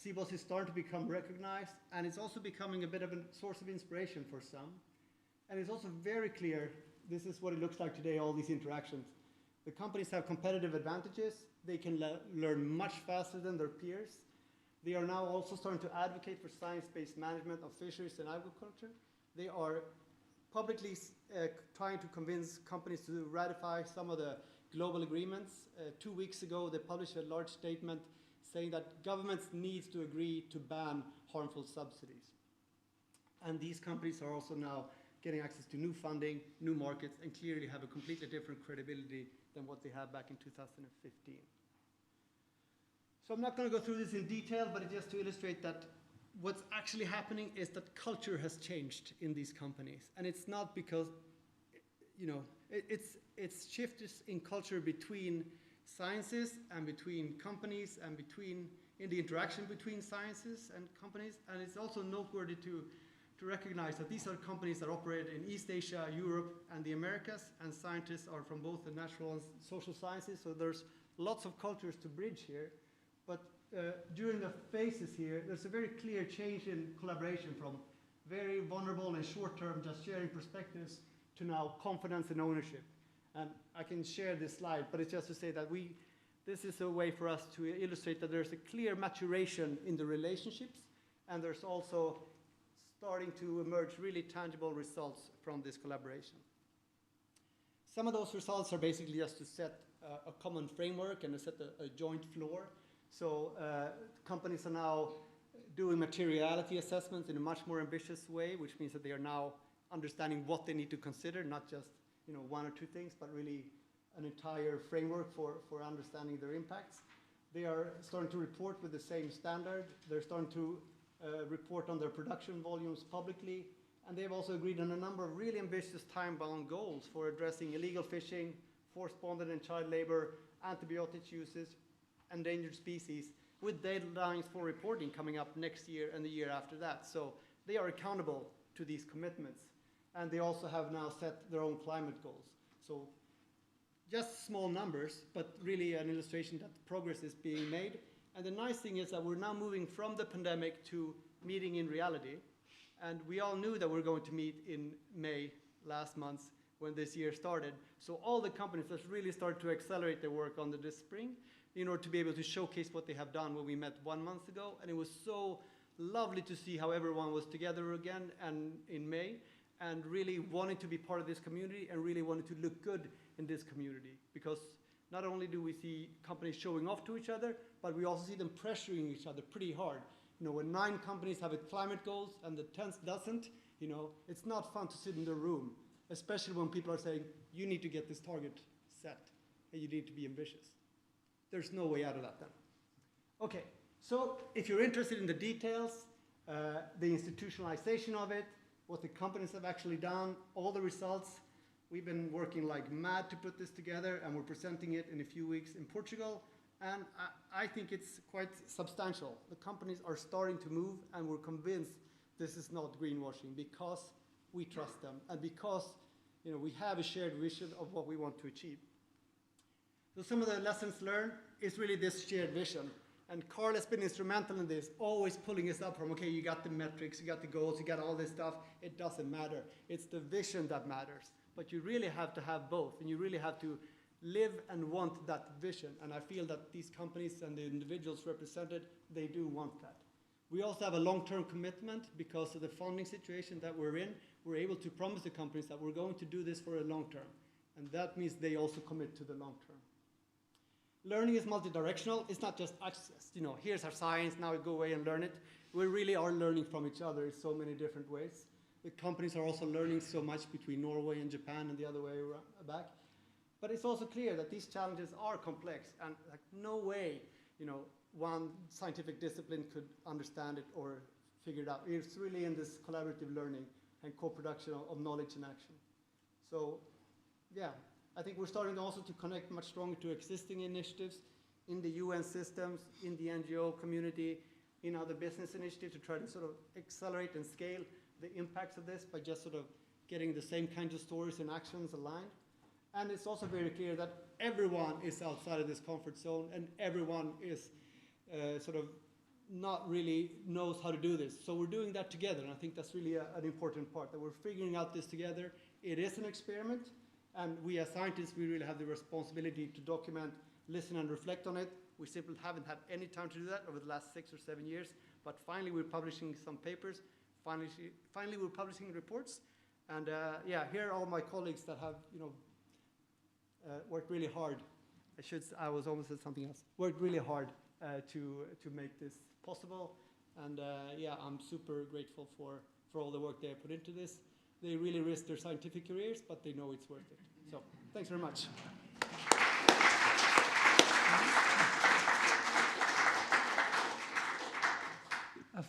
Speaker 2: CBOS is starting to become recognized, and it's also becoming a bit of a source of inspiration for some. And it's also very clear, this is what it looks like today, all these interactions. The companies have competitive advantages. They can learn much faster than their peers. They are now also starting to advocate for science-based management of fisheries and agriculture. They are publicly trying to convince companies to ratify some of the global agreements. 2 weeks ago, they published a large statement saying that governments need to agree to ban harmful subsidies. And these companies are also now getting access to new funding, new markets, and clearly have a completely different credibility than what they had back in 2015. So I'm not going to go through this in detail, but just to illustrate that what's actually happening is that culture has changed in these companies. And it's not because, you know, it's shifts in culture between sciences and between companies and in the interaction between sciences and companies. And it's also noteworthy to recognize that these are companies that operate in East Asia, Europe, and the Americas, and scientists are from both the natural and social sciences, so there's lots of cultures to bridge here. But during the phases here, there's a very clear change in collaboration from very vulnerable and short-term, just sharing perspectives, to now confidence and ownership. And I can share this slide, but it's just to say that this is a way for us to illustrate that there's a clear maturation in the relationships, and there's also starting to emerge really tangible results from this collaboration. Some of those results are basically just to set a common framework and to set a joint floor. So companies are now doing materiality assessments in a much more ambitious way, which means that they are now understanding what they need to consider, not just one or two things, but really an entire framework for understanding their impacts. They are starting to report with the same standard. They're starting to report on their production volumes publicly, and they've also agreed on a number of really ambitious time-bound goals for addressing illegal fishing, forced bonded and child labor, antibiotic uses, endangered species, with deadlines for reporting coming up next year and the year after that. So they are accountable to these commitments. and they also have now set their own climate goals. So just small numbers, but really an illustration that progress is being made. And the nice thing is that we're now moving from the pandemic to meeting in reality. And we all knew that we were going to meet in May last month when this year started. So all the companies have really started to accelerate their work on this spring in order to be able to showcase what they have done when we met 1 month ago. And it was so lovely to see how everyone was together again and in May, and really wanting to be part of this community and really wanting to look good in this community. Because not only do we see companies showing off to each other, but we also see them pressuring each other pretty hard. You know, when 9 companies have climate goals and the 10th doesn't, you know, it's not fun to sit in the room, especially when people are saying, you need to get this target set and you need to be ambitious. There's no way out of that then. Okay, so if you're interested in the details, the institutionalization of it, what the companies have actually done, all the results, we've been working like mad to put this together, and we're presenting it in a few weeks in Portugal. And I think it's quite substantial. The companies are starting to move, and we're convinced this is not greenwashing because we trust them and because, you know, we have a shared vision of what we want to achieve. So some of the lessons learned is really this shared vision. And Carl has been instrumental in this, always pulling us up from, okay, you got the metrics, you got the goals, you got all this stuff. It doesn't matter. It's the vision that matters. But you really have to have both, and you really have to live and want that vision. And I feel that these companies and the individuals represented, they do want that. We also have a long-term commitment because of the funding situation that we're in. We're able to promise the companies that we're going to do this for a long term. And that means they also commit to the long term. Learning is multidirectional. It's not just access. You know, here's our science, now we go away and learn it. We really are learning from each other in so many different ways. The companies are also learning so much between Norway and Japan and the other way back. But it's also clear that these challenges are complex, and like no way, you know, one scientific discipline could understand it or figure it out. It's really in this collaborative learning and co-production of knowledge and action. So, yeah, I think we're starting also to connect much stronger to existing initiatives in the UN systems, in the NGO community, in other business initiatives to try to sort of accelerate and scale the impacts of this by just sort of getting the same kinds of stories and actions aligned. And it's also very clear that everyone is outside of this comfort zone and everyone is sort of not really knows how to do this. So we're doing that together, and I think that's really an important part, that we're figuring out this together. It is an experiment, and we as scientists, we really have the responsibility to document, listen, and reflect on it. We simply haven't had any time to do that over the last 6 or 7 years, but finally we're publishing some papers. Finally we're publishing reports. And yeah, here are all my colleagues that have, you know, worked really hard. I was almost said something else. Worked really hard to make this possible. And yeah, I'm super grateful for all the work they have put into this. They really risk their scientific careers, but they know it's worth it. So thanks very much.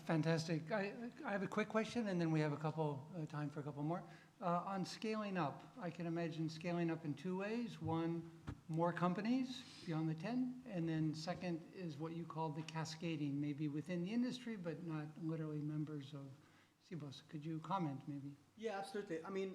Speaker 17: Fantastic. I have a quick question, and then we have a couple time for a couple more. On scaling up, I can imagine scaling up in 2 ways. One, more companies beyond the 10, and then second is what you call the cascading, maybe within the industry, but not literally members of CBOS. Could you comment, maybe?
Speaker 2: Yeah, absolutely. I mean,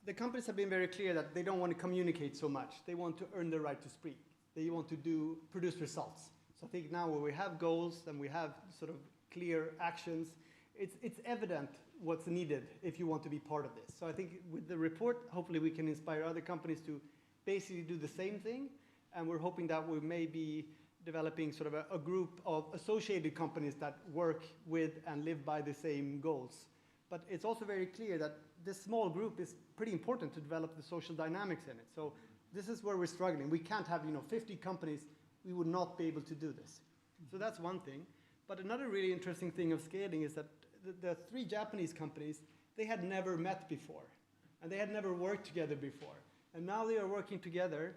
Speaker 2: the companies have been very clear that they don't want to communicate so much. They want to earn the right to speak. They want to produce results. So I think now where we have goals and we have sort of clear actions, it's evident what's needed if you want to be part of this. So I think with the report, hopefully we can inspire other companies to basically do the same thing. And we're hoping that we may be developing sort of a group of associated companies that work with and live by the same goals. But it's also very clear that this small group is pretty important to develop the social dynamics in it. So this is where we're struggling. We can't have, 50 companies. We would not be able to do this. So that's one thing. But another really interesting thing of scaling is that the 3 Japanese companies, they had never met before. And they had never worked together before. And now they are working together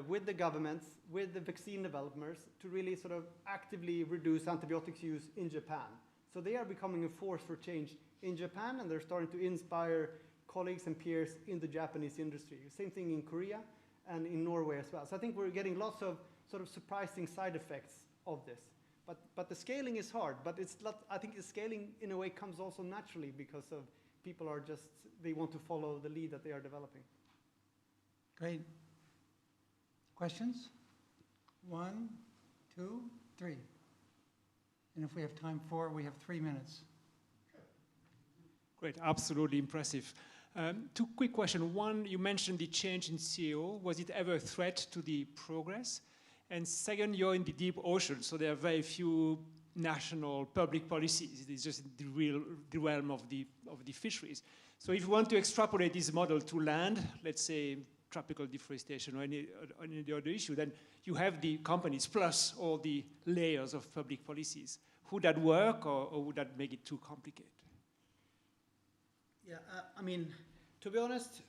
Speaker 2: with the governments, with the vaccine developers, to really sort of actively reduce antibiotics use in Japan. So they are becoming a force for change in Japan, and they're starting to inspire colleagues and peers in the Japanese industry. Same thing in Korea and in Norway as well. So I think we're getting lots of sort of surprising side effects of this. But the scaling is hard, but I think the scaling in a way comes also naturally because of people are just, they want to follow the lead that they are developing.
Speaker 17: Great. Questions? 1, 2, 3. And if we have time for, we have 3 minutes.
Speaker 18: Great, absolutely impressive. Two quick questions. One, you mentioned the change in CEO. Was it ever a threat to the progress? And second, you're in the deep ocean, so there are very few national public policies. It's just the realm of the fisheries. So if you want to extrapolate this model to land, let's say tropical deforestation or any other issue, then you have the companies plus all the layers of public policies. Would that work, or would that make it too complicated?
Speaker 2: Yeah, I mean, to be honest,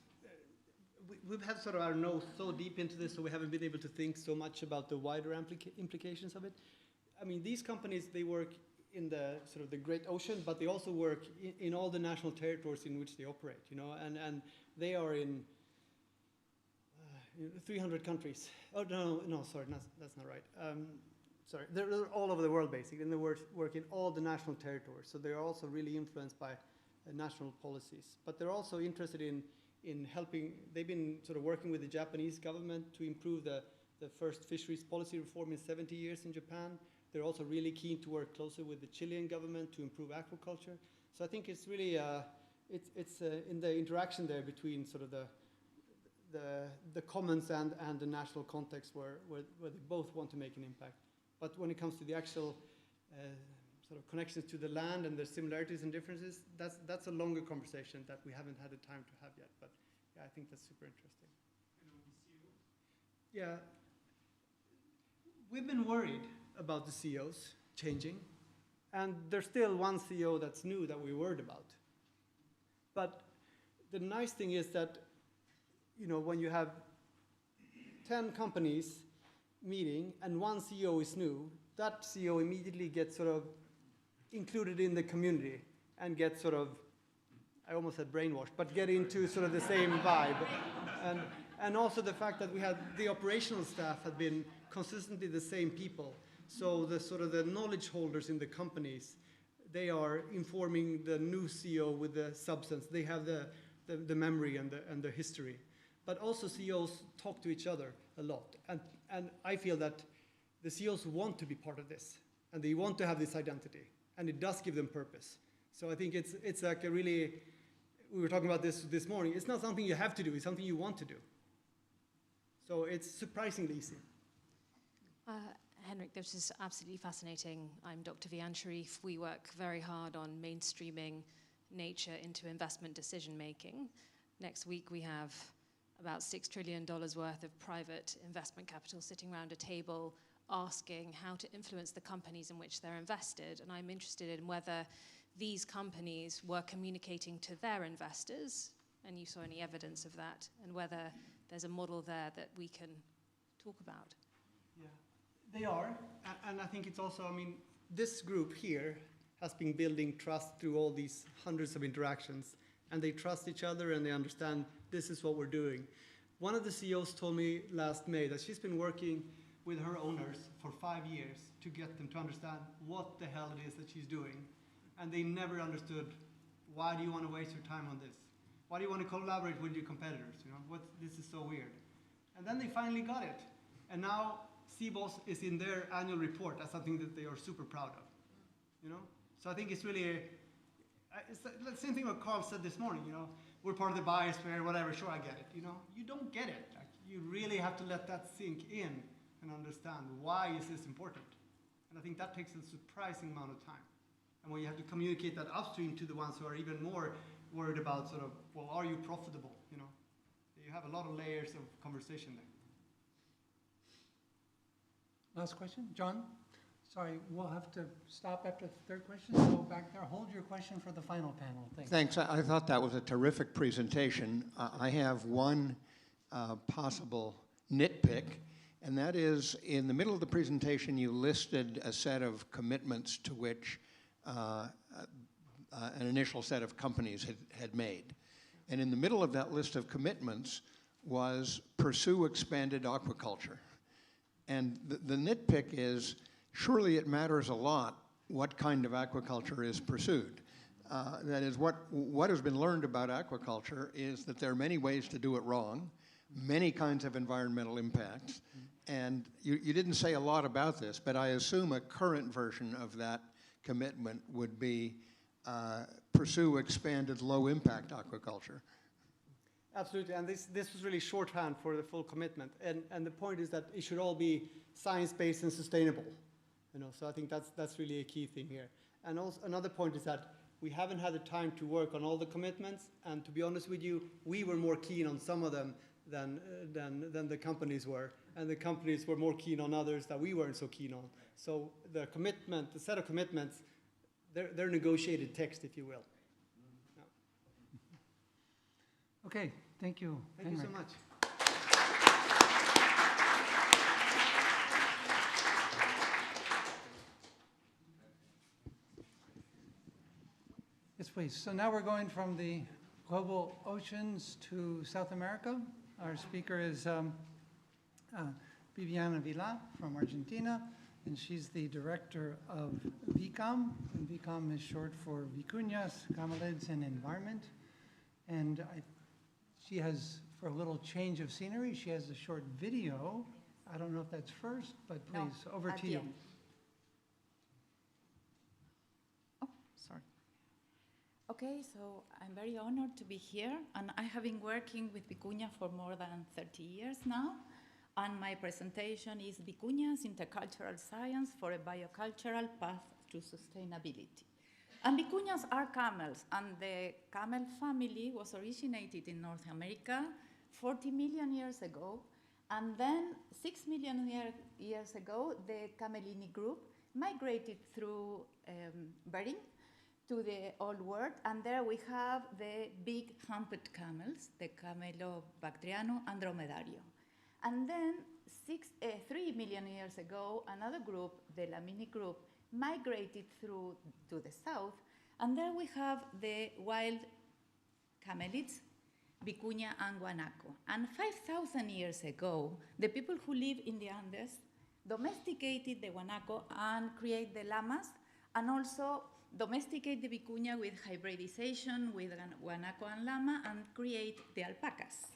Speaker 2: we've had sort of our nose so deep into this, so we haven't been able to think so much about the wider implications of it. I mean, these companies, they work in the sort of the great ocean, but they also work in all the national territories in which they operate, you know, and they are in 300 countries. Oh, no, sorry, that's not right. Sorry, they're all over the world, basically, and they work in all the national territories, so they're also really influenced by national policies. But they're also interested in helping. They've been sort of working with the Japanese government to improve the first fisheries policy reform in 70 years in Japan. They're also really keen to work closer with the Chilean government to improve aquaculture. So I think it's really it's in the interaction there between sort of the commons and the national context where they both want to make an impact. But when it comes to the actual sort of connections to the land and the similarities and differences, that's a longer conversation that we haven't had the time to have yet. But yeah, I think that's super interesting. Yeah, we've been worried about the CEOs changing, and there's still one CEO that's new that we're worried about. But the nice thing is that, you know, when you have 10 companies meeting and one CEO is new, that CEO immediately gets sort of included in the community and get sort of, I almost said brainwashed, but get into sort of the same vibe. And also the fact that we had the operational staff had been consistently the same people. So the sort of the knowledge holders in the companies, they are informing the new CEO with the substance. They have the memory and the history. But also CEOs talk to each other a lot. And I feel that the CEOs want to be part of this, and they want to have this identity, and it does give them purpose. So I think it's like a really, we were talking about this morning, it's not something you have to do, it's something you want to do. So it's surprisingly easy.
Speaker 20: Henrik, this is absolutely fascinating. I'm Dr. Vian Sharif. We work very hard on mainstreaming nature into investment decision making. Next week we have about $6 trillion worth of private investment capital sitting around a table asking how to influence the companies in which they're invested. And I'm interested in whether these companies were communicating to their investors, and you saw any evidence of that, and whether there's a model there that we can talk about.
Speaker 2: Yeah, they are. And I think it's also, I mean, this group here has been building trust through all these hundreds of interactions, and they trust each other and they understand this is what we're doing. One of the CEOs told me last May that she's been working with her owners for 5 years to get them to understand what the hell it is that she's doing. And they never understood, why do you want to waste your time on this? Why do you want to collaborate with your competitors? You know, this is so weird. And then they finally got it. And now CBOS is in their annual report as something that they are super proud of. You know? So I think it's really, it's the same thing what Carl said this morning, you know, we're part of the biosphere, whatever, sure I get it. You know, you don't get it. Like, you really have to let that sink in and understand why is this important. And I think that takes a surprising amount of time. And when you have to communicate that upstream to the ones who are even more worried about sort of, well, are you profitable? You know, you have a lot of layers of conversation there.
Speaker 17: Last question, John? Sorry, we'll have to stop after the third question. So back there, hold your question for the final panel.
Speaker 23: Thanks. I thought that was a terrific presentation. I have one possible nitpick, and that is in the middle of the presentation you listed a set of commitments to which an initial set of companies had made. And in the middle of that list of commitments was pursue expanded aquaculture. And the nitpick is, surely it matters a lot what kind of aquaculture is pursued. That is, what has been learned about aquaculture is that there are many ways to do it wrong, many kinds of environmental impacts, and you didn't say a lot about this, but I assume a current version of that commitment would be pursue expanded low-impact aquaculture.
Speaker 2: Absolutely, and this was really shorthand for the full commitment, and the point is that it should all be science-based and sustainable. So I think that's really a key thing here. And also another point is that we haven't had the time to work on all the commitments, and to be honest with you, we were more keen on some of them than the companies were, and the companies were more keen on others that we weren't so keen on. So the set of commitments, they're negotiated text, if you will. Yeah.
Speaker 17: Okay, thank you.
Speaker 2: Thank you so much.
Speaker 17: Yes, please. So now we're going from the global oceans to South America. Our speaker is Viviana Vila from Argentina, and she's the director of VICAM, and VICAM is short for Vicuñas, Camelids, and Environment. And she has, for a little change of scenery, she has a short video. I don't know if that's first, but please, over to you.
Speaker 8: Sorry. Okay, so I'm very honored to be here, and I have been working with Vicuña for more than 30 years now, and my presentation is Vicuña's Intercultural Science for a Biocultural Path to Sustainability. And Vicuñas are camels, and the camel family was originated in North America 40 million years ago, and then 6 million years ago, the Camelini group migrated through Bering to the Old World, and there we have the big humped camels, the Camelobactriano and Dromedario. And then 3 million years ago, another group, the Lamini group, migrated through to the south, and there we have the wild camelids, Vicuña and Guanaco. And 5,000 years ago, the people who live in the Andes domesticated the Guanaco and create the llamas, and also domesticate the Vicuña with hybridization with Guanaco and llama and create the alpacas.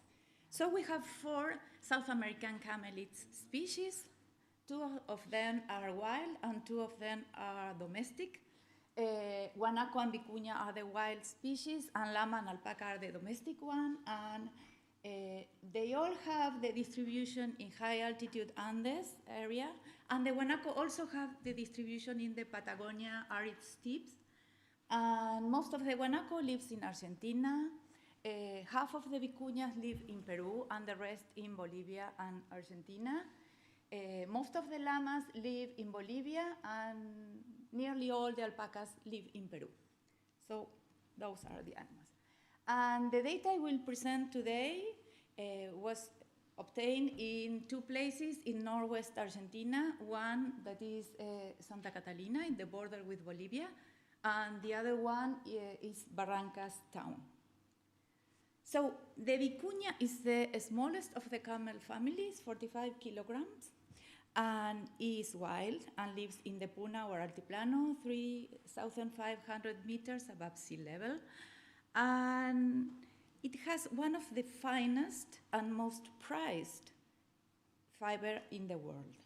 Speaker 8: So we have 4 South American camelids species. 2 of them are wild and 2 of them are domestic. Guanaco and Vicuña are the wild species, and llama and alpaca are the domestic one. And they all have the distribution in high altitude Andes area, and the Guanaco also have the distribution in the Patagonia arid steppes. And most of the Guanaco lives in Argentina. Half of the Vicuñas live in Peru, and the rest in Bolivia and Argentina. Most of the llamas live in Bolivia, and nearly all the alpacas live in Peru. So those are the animals. And the data I will present today was obtained in 2 places in northwest Argentina. One that is Santa Catalina in the border with Bolivia, and the other one is Barrancas town. So the Vicuña is the smallest of the camel families, 45 kilograms, and is wild and lives in the Puna or Altiplano, 3,500 meters above sea level. And it has one of the finest and most prized fiber in the world.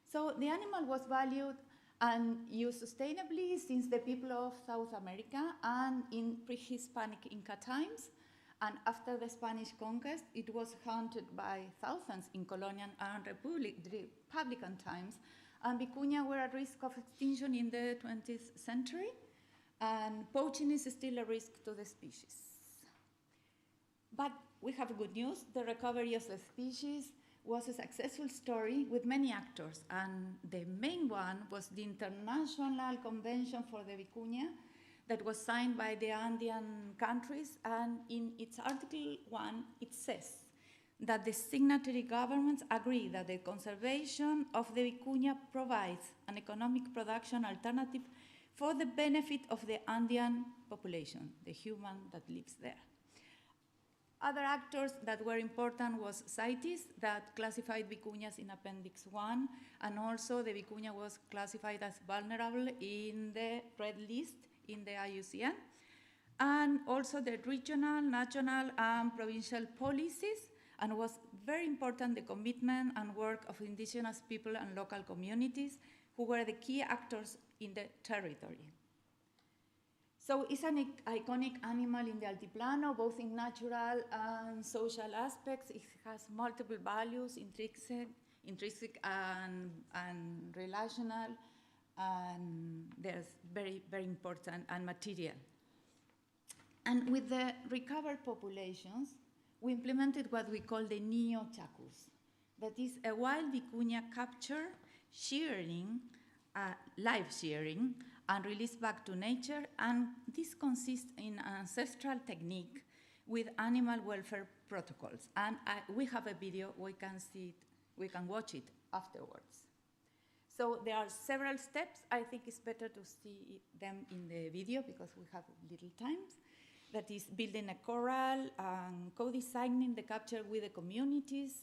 Speaker 8: So the animal was valued and used sustainably since the people of South America and in pre-Hispanic Inca times. And after the Spanish conquest, it was hunted by thousands in colonial and republican times. And Vicuña were at risk of extinction in the 20th century. And poaching is still a risk to the species. But we have good news. The recovery of the species was a successful story with many actors. And the main one was the International Convention for the Vicuña that was signed by the Andean countries. And in its Article 1, it says that the signatory governments agree that the conservation of the Vicuña provides an economic production alternative for the benefit of the Andean population, the human that lives there. Other actors that were important was CITES that classified Vicuñas in Appendix 1, and also the Vicuña was classified as vulnerable in the red list in the IUCN, and also the regional, national, and provincial policies, and was very important the commitment and work of indigenous people and local communities who were the key actors in the territory. So it's an iconic animal in the Altiplano, both in natural and social aspects. It has multiple values, intrinsic and relational, and there's very, very important and material. And with the recovered populations, we implemented what we call the neo-chacus. That is a wild vicuña capture, shearing, live shearing, and release back to nature. And this consists in an ancestral technique with animal welfare protocols. And we have a video, we can see it, we can watch it afterwards. So there are several steps. I think it's better to see them in the video because we have little time. That is building a corral, co-designing the capture with the communities,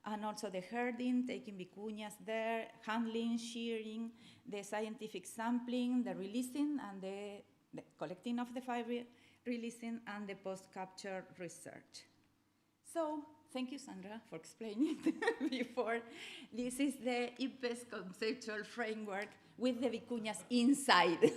Speaker 8: and also the herding, taking vicuñas there, handling, shearing, the scientific sampling, the releasing, and the collecting of the fiber, releasing, and the post-capture research. So, thank you, Sandra, for explaining it before. This is the IPES conceptual framework with the vicuñas inside.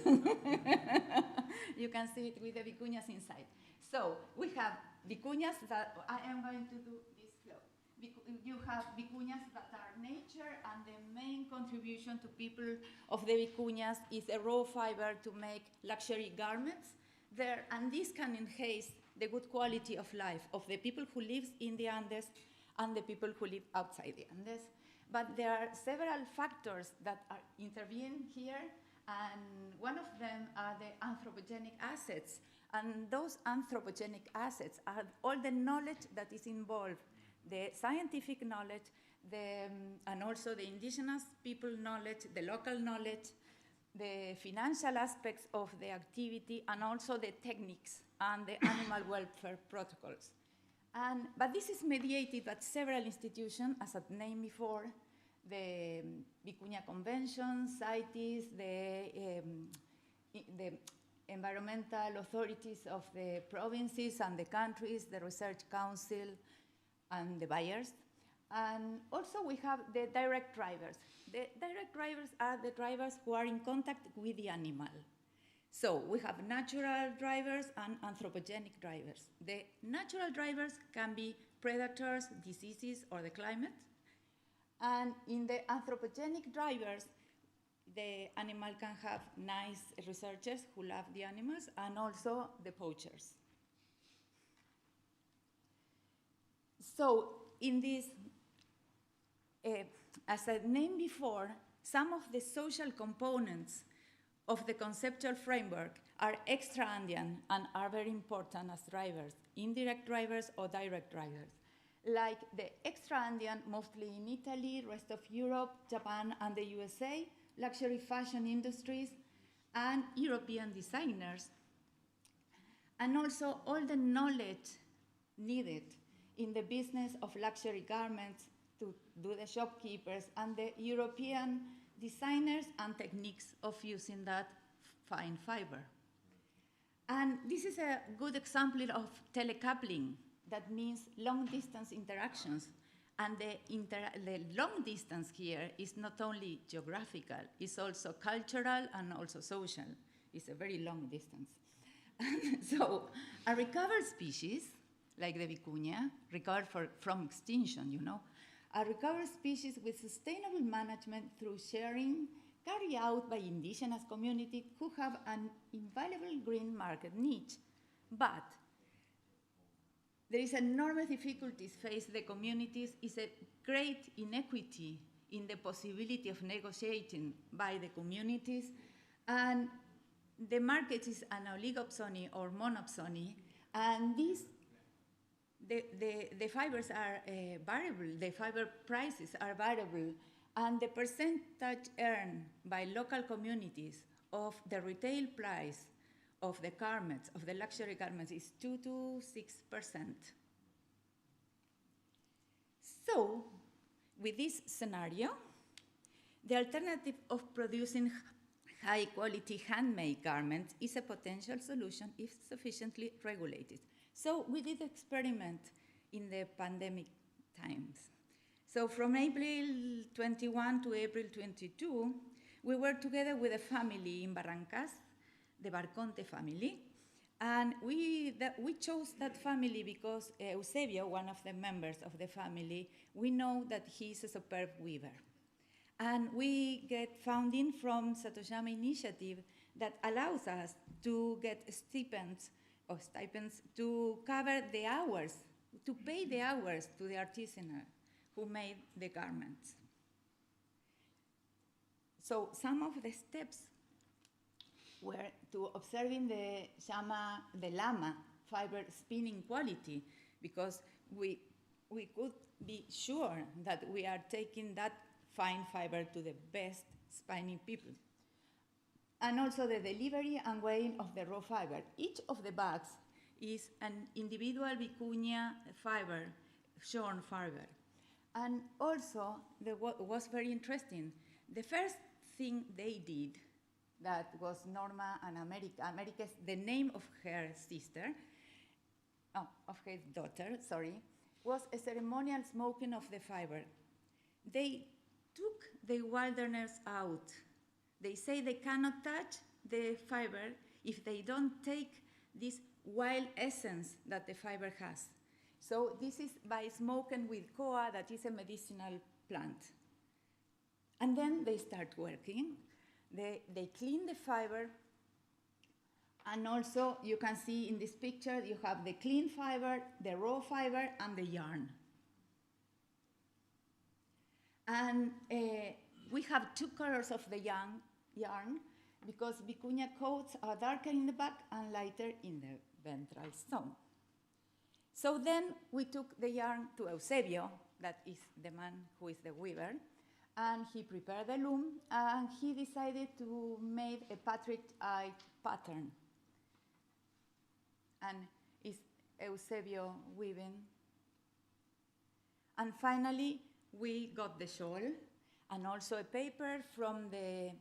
Speaker 8: You can see it with the vicuñas inside. So we have vicuñas that I am going to do this flow. You have vicuñas that are nature, and the main contribution to people of the vicuñas is a raw fiber to make luxury garments there, and this can enhance the good quality of life of the people who live in the Andes and the people who live outside the Andes. But there are several factors that are intervening here, and one of them are the anthropogenic assets. And those anthropogenic assets are all the knowledge that is involved, the scientific knowledge, and also the indigenous people knowledge, the local knowledge, the financial aspects of the activity, and also the techniques and the animal welfare protocols. But this is mediated by several institutions, as I named before, the Vicuña Convention, CITES, the environmental authorities of the provinces and the countries, the Research Council, and the buyers. And also we have the direct drivers. The direct drivers are the drivers who are in contact with the animal. So we have natural drivers and anthropogenic drivers. The natural drivers can be predators, diseases, or the climate. And in the anthropogenic drivers, the animal can have nice researchers who love the animals, and also the poachers. So in this, as I named before, some of the social components of the conceptual framework are extra-Andean and are very important as drivers, indirect drivers or direct drivers. Like the extra-Andean, mostly in Italy, rest of Europe, Japan, and the USA, luxury fashion industries, and European designers. And also all the knowledge needed in the business of luxury garments to do the shopkeepers, and the European designers and techniques of using that fine fiber. And this is a good example of telecoupling. That means long-distance interactions. And the long distance here is not only geographical, it's also cultural and also social. It's a very long distance. So a recovered species, like the vicuña, recovered from extinction, you know, a recovered species with sustainable management through sharing carried out by indigenous communities who have an invaluable green market niche. But there is enormous difficulties faced the communities, is a great inequity in the possibility of negotiating by the communities, and the market is an oligopsony or monopsony, and the fibers are variable, the fiber prices are variable, and the percentage earned by local communities of the retail price of the garments, of the luxury garments, is 2 to 6%. So, with this scenario, the alternative of producing high-quality handmade garments is a potential solution if sufficiently regulated. So we did experiment in the pandemic times. So from April 21 to April 22, we were together with a family in Barrancas, the Barconte family, and we chose that family because Eusebio, one of the members of the family, we know that he's a superb weaver. And we get funding from Satoyama Initiative that allows us to get stipends to cover the hours, to pay the hours to the artisan who made the garments. So some of the steps were to observing the llama fiber spinning quality, because we could be sure that we are taking that fine fiber to the best spinning people. And also the delivery and weighing of the raw fiber. Each of the bags is an individual vicuña fiber, shorn fiber. And also, what was very interesting, the first thing they did, that was Norma and America's, the name of her sister, of her daughter, sorry, was a ceremonial smoking of the fiber. They took the wilderness out. They say they cannot touch the fiber if they don't take this wild essence that the fiber has. So this is by smoking with koa, that is a medicinal plant. And then they start working. They clean the fiber, and also you can see in this picture, you have the clean fiber, the raw fiber, and the yarn. And we have two colors of the yarn, because vicuña coats are darker in the back and lighter in the ventral zone. So then we took the yarn to Eusebio, that is the man who is the weaver, and he prepared the loom, and he decided to make a Patrick eye pattern. And it's Eusebio weaving. And finally, we got the shawl, and also a paper from the,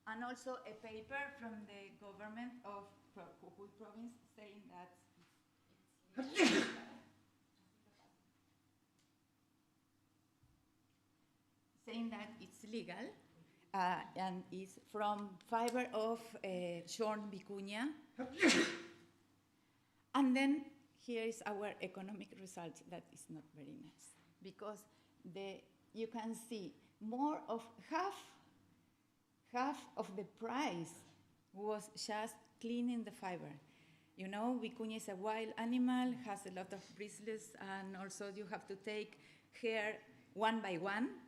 Speaker 8: and also a paper from the government of Jujuy province saying that it's legal, and is from fiber of shorn vicuña. And then here is our economic result. That is not very nice, because you can see more of half of the price was just cleaning the fiber. You know, vicuña is a wild animal, has a lot of bristles, and also you have to take hair one by one,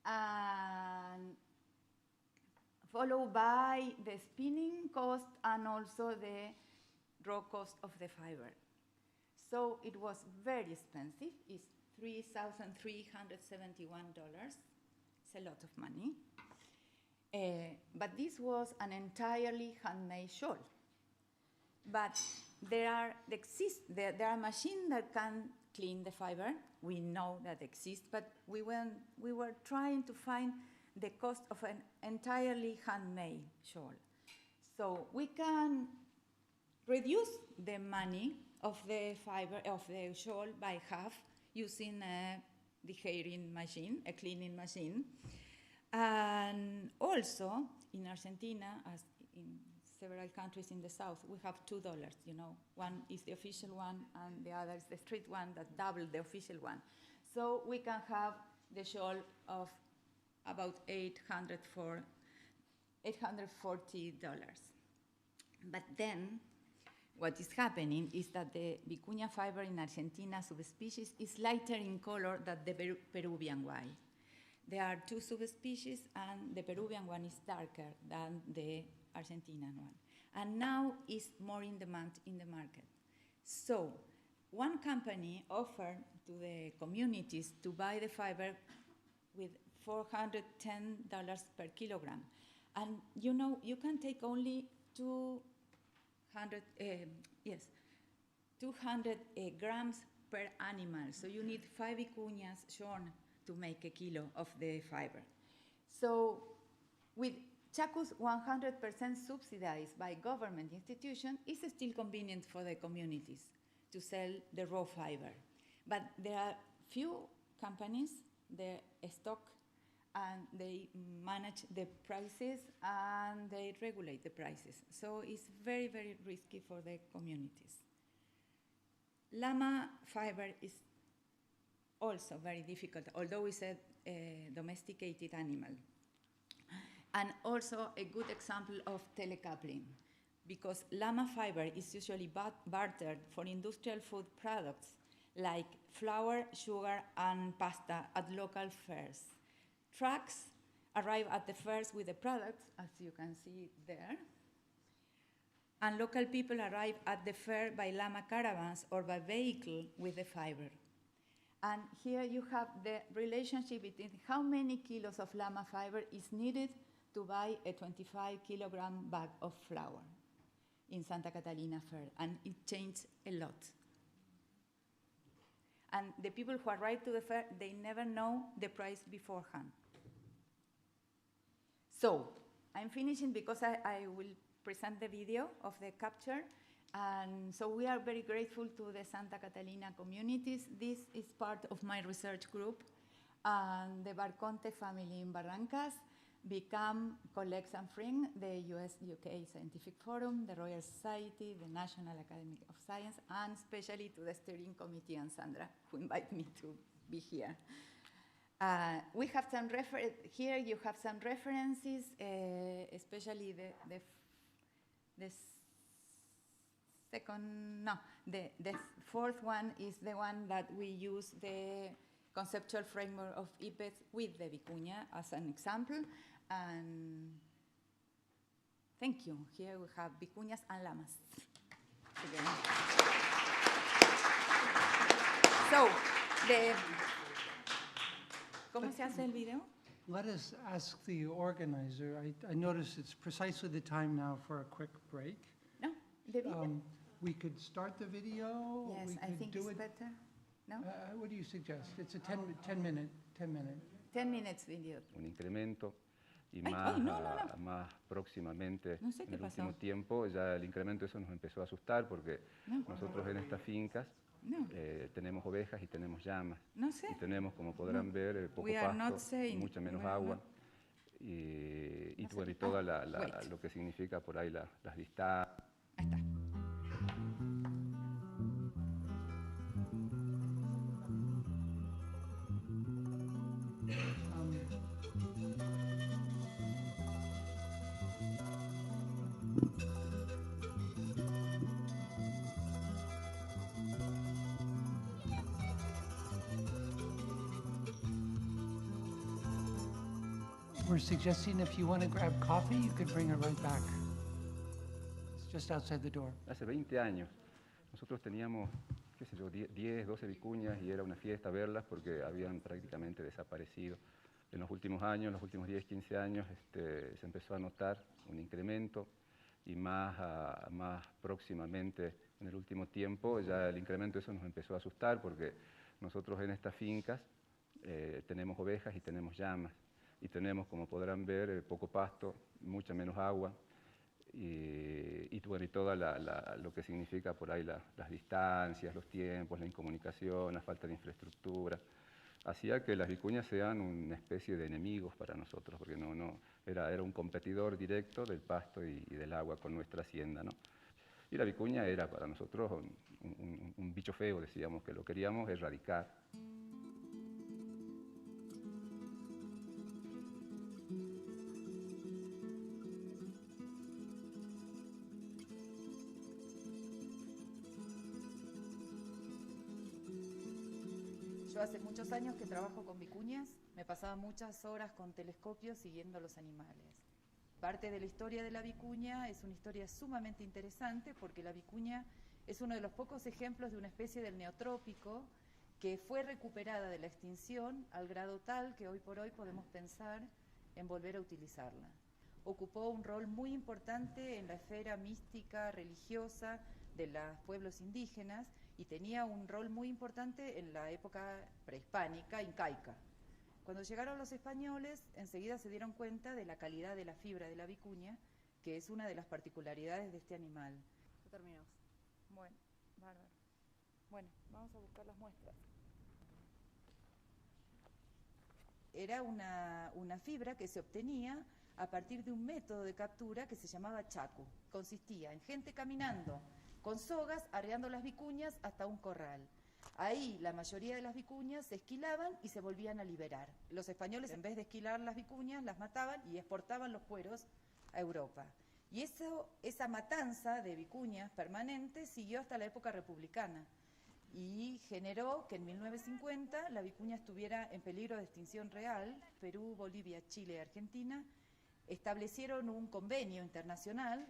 Speaker 8: and followed by the spinning cost and also the raw cost of the fiber. So it was very expensive. It's $3,371. It's a lot of money. But this was an entirely handmade shawl. But there are machines that can clean the fiber. We know that exists, but we were trying to find the cost of an entirely handmade shawl. So we can reduce the money of the fiber of the shawl by half using the hairing machine, a cleaning machine. And also in Argentina, as in several countries in the south, we have $2, you know. One is the official one, and the other is the street one that doubled the official one. So we can have the shawl of about $840. But then, what is happening is that the vicuña fiber in Argentina subspecies is lighter in color than the Peruvian white. There are two subspecies, and the Peruvian one is darker than the Argentinian one. And now is more in demand in the market. So one company offered to the communities to buy the fiber with $410 per kilogram. And you know, you can take only 200 grams per animal. So you need 5 vicuñas shorn to make a kilo of the fiber. So with Chaco's 100% subsidized by government institution, it's still convenient for the communities to sell the raw fiber. But there are few companies, they stock and they manage the prices and they regulate the prices. So it's very, very risky for the communities. Llama fiber is also very difficult, although it's a domesticated animal. And also a good example of telecoupling, because llama fiber is usually bartered for industrial food products like flour, sugar, and pasta at local fairs. Trucks arrive at the fairs with the products, as you can see there, and local people arrive at the fair by llama caravans or by vehicle with the fiber. And here you have the relationship between how many kilos of llama fiber is needed to buy a 25-kilogram bag of flour in Santa Catalina Fair, and it changed a lot. And the people who arrive to the fair, they never know the price beforehand. So, I'm finishing because I will present the video of the capture. And so we are very grateful to the Santa Catalina communities. This is part of my research group. And the Barconte family in Barrancas become colleagues and friends, the US-UK Scientific Forum, the Royal Society, the National Academy of Science, and especially to the steering committee and Sandra, who invited me to be here. We have some here you have some references, especially the fourth one is the one that we use the conceptual framework of IPES with the vicuña as an example. And thank you. Here we have vicuñas and llamas. Again. So, ¿cómo se hace el video?
Speaker 17: Let us ask the organizer. I notice it's precisely the time now for a quick break.
Speaker 8: No, the video.
Speaker 17: We could start the video.
Speaker 8: Yes, I think it's better. No?
Speaker 17: What do you suggest? It's a 10 minute.
Speaker 8: 10 minutes video.
Speaker 6: Un incremento y más próximamente
Speaker 8: no sé
Speaker 6: en el
Speaker 8: pasó.
Speaker 6: último tiempo ya el incremento eso nos empezó a asustar porque nosotros en estas fincas tenemos ovejas y tenemos llamas y tenemos, como podrán ver, poco pasto, mucha menos agua y toda lo que significa por ahí las distancias.
Speaker 8: Ahí está.
Speaker 17: We're suggesting if you want to grab coffee, you could bring it right back. It's just outside the door.
Speaker 6: Hace 20 años nosotros teníamos, qué sé yo, 10, 12 vicuñas y era una fiesta verlas porque habían prácticamente desaparecido. En los últimos años, los últimos 10, 15 años, se empezó a notar un incremento y más próximamente en el último tiempo ya el incremento eso nos empezó a asustar porque nosotros en estas fincas tenemos ovejas y tenemos llamas. Y tenemos, como podrán ver, poco pasto, mucha menos agua y toda lo que significa por ahí las distancias, los tiempos, la incomunicación, la falta de infraestructura. Hacía que las vicuñas sean una especie de enemigos para nosotros, porque era un competidor directo del pasto y del agua con nuestra hacienda, ¿no? Y la vicuña era para nosotros un bicho feo, decíamos, que lo queríamos erradicar.
Speaker 8: Yo hace muchos años que trabajo con vicuñas, me pasaba muchas horas con telescopios siguiendo los animales. Parte de la historia de la vicuña es una historia sumamente interesante porque la vicuña es uno de los pocos ejemplos de una especie del neotrópico que fue recuperada de la extinción al grado tal que hoy por hoy podemos pensar en volver a utilizarla. Ocupó un rol muy importante en la esfera mística, religiosa de los pueblos indígenas y tenía un rol muy importante en la época prehispánica, incaica.
Speaker 16: Cuando llegaron los españoles, enseguida se dieron cuenta de la calidad de la fibra de la vicuña, que es una de las particularidades de este animal.
Speaker 21: Ya terminamos. Bueno, bárbaro. Bueno, vamos a buscar las muestras.
Speaker 16: Era una fibra que se obtenía a partir de un método de captura que se llamaba chacu. Consistía en gente caminando con sogas, arreando las vicuñas hasta un corral. Ahí la mayoría de las vicuñas se esquilaban y se volvían a liberar. Los españoles, en vez de esquilar las vicuñas, las mataban y exportaban los cueros a Europa. Y esa matanza de vicuñas permanente siguió hasta la época republicana y generó que en 1950 la vicuña estuviera en peligro de extinción real. Perú, Bolivia, Chile y Argentina establecieron un convenio internacional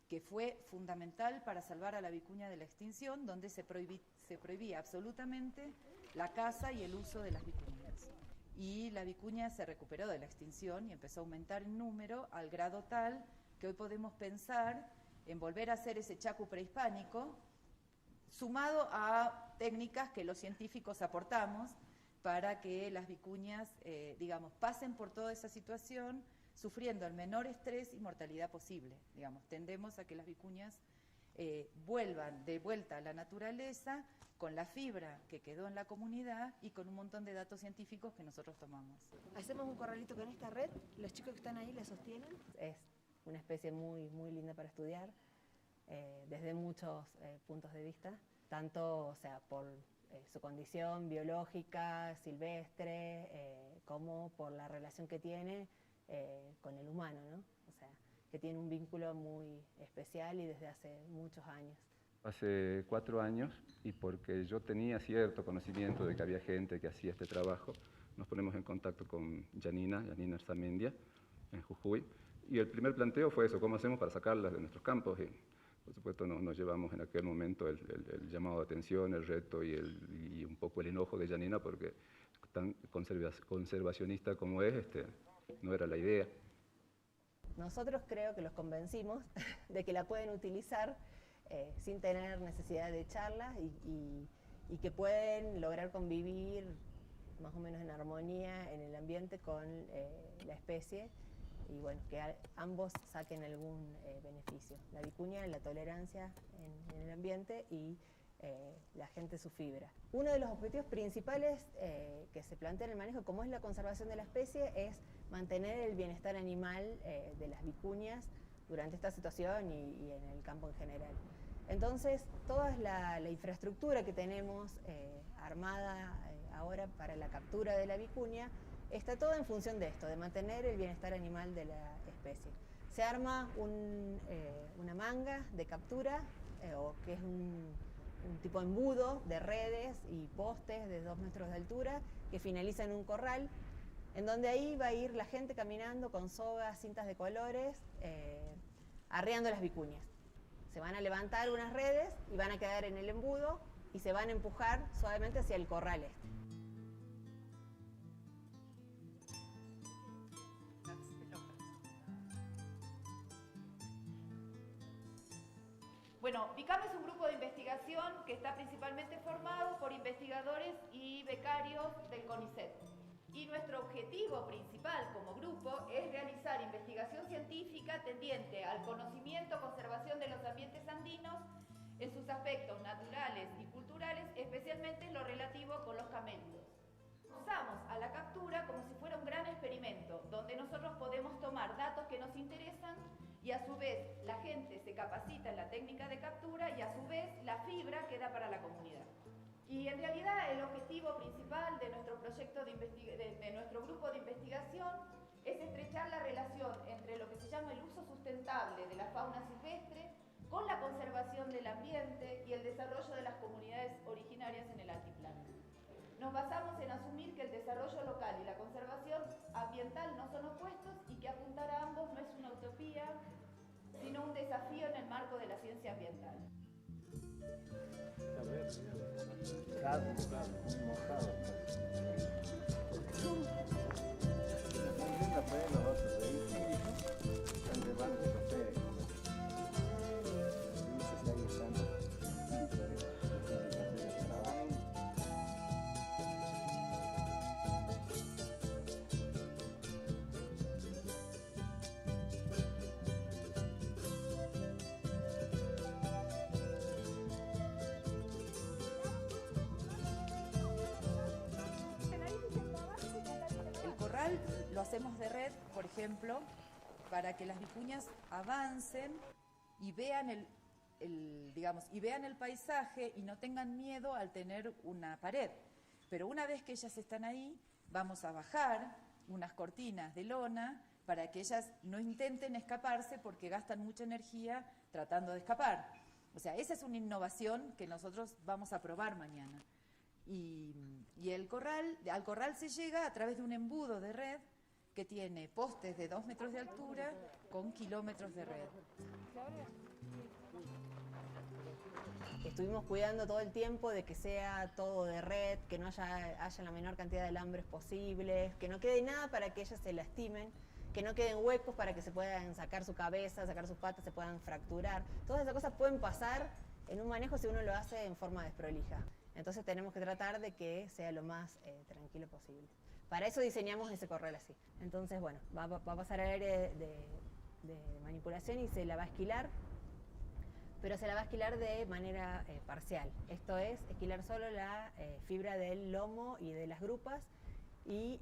Speaker 16: que fue fundamental para salvar a la vicuña de la extinción, donde se prohibía absolutamente la caza y el uso de las vicuñas. Y la vicuña se recuperó de la extinción y empezó a aumentar en número al grado tal que hoy podemos pensar en volver a hacer ese chacu prehispánico, sumado a técnicas que los científicos aportamos para que las vicuñas, pasen por toda esa situación sufriendo el menor estrés y mortalidad posible. Tendemos a que las vicuñas vuelvan de vuelta a la naturaleza con la fibra que quedó en la comunidad y con un montón de datos científicos que nosotros tomamos.
Speaker 22: Hacemos un corralito con esta red, los chicos que están ahí la sostienen.
Speaker 24: Es una especie muy, muy linda para estudiar desde muchos puntos de vista, tanto por su condición biológica, silvestre, como por la relación que tiene con el humano, ¿no? Que tiene un vínculo muy especial y desde hace muchos años.
Speaker 6: Hace 4 años, y porque yo tenía cierto conocimiento de que había gente que hacía este trabajo, nos ponemos en contacto con Janina Arzamendia, en Jujuy, y el primer planteo fue eso: ¿cómo hacemos para sacarlas de nuestros campos? Y por supuesto nos llevamos en aquel momento el llamado de atención, el reto y un poco el enojo de Janina, porque tan conservacionista como es, no era la idea.
Speaker 24: Nosotros creo que los convencimos de que la pueden utilizar sin tener necesidad de echarla y que pueden lograr convivir más o menos en armonía en el ambiente con la especie y bueno, que ambos saquen algún beneficio. La vicuña, la tolerancia en el ambiente y la gente su fibra. Uno de los objetivos principales que se plantea en el manejo, como es la conservación de la especie, es mantener el bienestar animal de las vicuñas durante esta situación y en el campo en general. Entonces, toda la infraestructura que tenemos armada ahora para la captura de la vicuña está todo en función de esto, de mantener el bienestar animal de la especie. Se arma una manga de captura, o que es un tipo de embudo de redes y postes de 2 metros de altura que finaliza en un corral, en donde ahí va a ir la gente caminando con sogas, cintas de colores, arreando las vicuñas. Se van a levantar unas redes y van a quedar en el embudo y se van a empujar suavemente hacia el corral este.
Speaker 25: Bueno, BICAM es un grupo de investigación que está principalmente formado por investigadores y becarios del CONICET. Y nuestro objetivo principal como grupo es realizar investigación científica tendiente al conocimiento, conservación de los ambientes andinos en sus aspectos naturales y culturales, especialmente en lo relativo con los camélidos. Usamos a la captura como si fuera un gran experimento, donde nosotros podemos tomar datos que nos interesan y a su vez la gente se capacita en la técnica de captura y a su vez la fibra queda para la comunidad. Y en realidad el objetivo principal de nuestro proyecto de nuestro grupo de investigación es estrechar la relación entre lo que se llama el uso sustentable de la fauna silvestre con la conservación del ambiente y el desarrollo de las comunidades originarias en el altiplano. Nos basamos en asumir que el desarrollo local y la conservación ambiental no son opuestos y que apuntar a ambos no es una utopía, sino un desafío en el marco de la ciencia ambiental.
Speaker 16: hacemos de red, por ejemplo, para que las vicuñas avancen y vean y vean el paisaje y no tengan miedo al tener una pared. Pero una vez que ellas están ahí, vamos a bajar unas cortinas de lona para que ellas no intenten escaparse porque gastan mucha energía tratando de escapar. O sea, esa es una innovación que nosotros vamos a probar mañana. Y al corral se llega a través de un embudo de red que tiene postes de 2 metros de altura con kilómetros de red.
Speaker 24: Estuvimos cuidando todo el tiempo de que sea todo de red, que no haya la menor cantidad de alambres posibles, que no quede nada para que ellas se lastimen, que no queden huecos para que se puedan sacar su cabeza, sacar sus patas, se puedan fracturar. Todas esas cosas pueden pasar en un manejo si uno lo hace en forma desprolija. Entonces tenemos que tratar de que sea lo más tranquilo posible. Para eso diseñamos ese corral así. Entonces, bueno, va a pasar el aire de manipulación y se la va a esquilar, pero se la va a esquilar de manera parcial. Esto es, esquilar solo la fibra del lomo y de las grupas y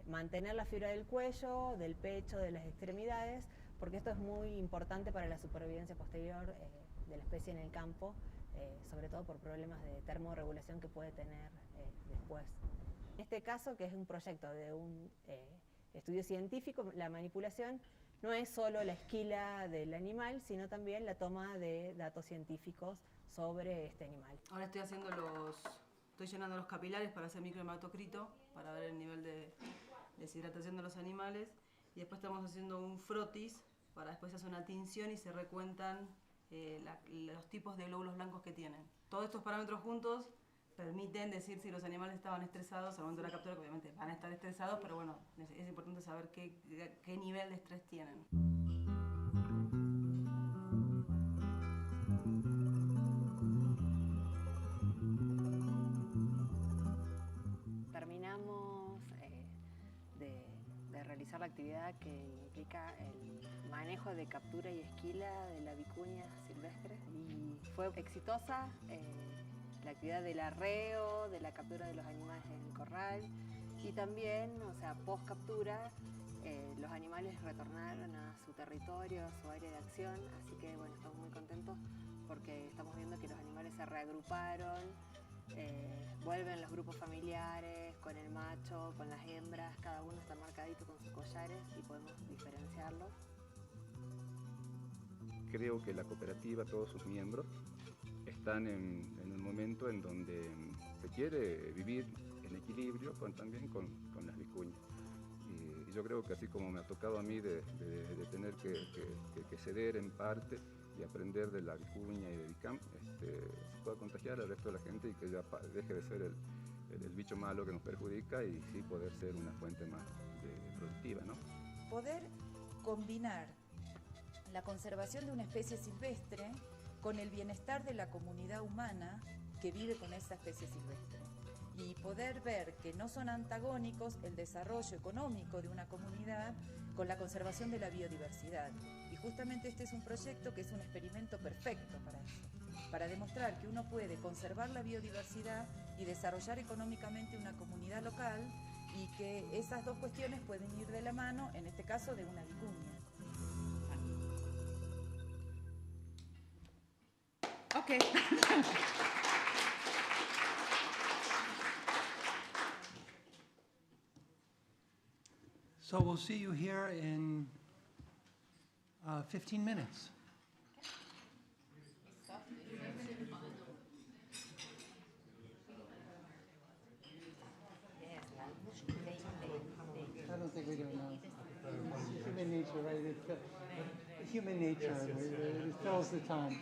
Speaker 24: mantener la fibra del cuello, del pecho, de las extremidades, porque esto es muy importante para la supervivencia posterior de la especie en el campo, sobre todo por problemas de termorregulación que puede tener después. En este caso, que es un proyecto de un estudio científico, la manipulación no es solo la esquila del animal, sino también la toma de datos científicos sobre este animal.
Speaker 3: Ahora estoy llenando los capilares para hacer microhematocrito, para ver el nivel de deshidratación de los animales, y después estamos haciendo un frotis para después hacer una tinción y se recuentan los tipos de glóbulos blancos que tienen. Todos estos parámetros juntos permiten decir si los animales estaban estresados al momento de la captura, que obviamente van a estar estresados, pero bueno, es importante saber qué nivel de estrés tienen.
Speaker 24: Terminamos de realizar la actividad que implica el manejo de captura y esquila de la vicuña silvestre y fue exitosa la actividad del arreo, de la captura de los animales en el corral y también, o sea, post captura, los animales retornaron a su territorio, a su área de acción, así que bueno, estamos muy contentos porque estamos viendo que los animales se reagruparon, vuelven los grupos familiares con el macho, con las hembras, cada uno está marcadito con sus collares y podemos diferenciarlos.
Speaker 6: Creo que la cooperativa, todos sus miembros, están en un momento en donde se quiere vivir en equilibrio también con las vicuñas. Y yo creo que así como me ha tocado a mí de tener que ceder en parte y aprender de la vicuña y del ICAM, se pueda contagiar al resto de la gente y que ya deje de ser el bicho malo que nos perjudica y sí poder ser una fuente más productiva, ¿no?
Speaker 16: Poder combinar la conservación de una especie silvestre con el bienestar de la comunidad humana que vive con esa especie silvestre. Y poder ver que no son antagónicos el desarrollo económico de una comunidad con la conservación de la biodiversidad. Y justamente este es un proyecto que es un experimento perfecto para eso, para demostrar que uno puede conservar la biodiversidad y desarrollar económicamente una comunidad local y que esas dos cuestiones pueden ir de la mano, en este caso de una vicuña.
Speaker 3: Okay.
Speaker 17: So we'll see you here in 15 minutes. I don't think we do now. Human nature, right? Human nature, it fills the time.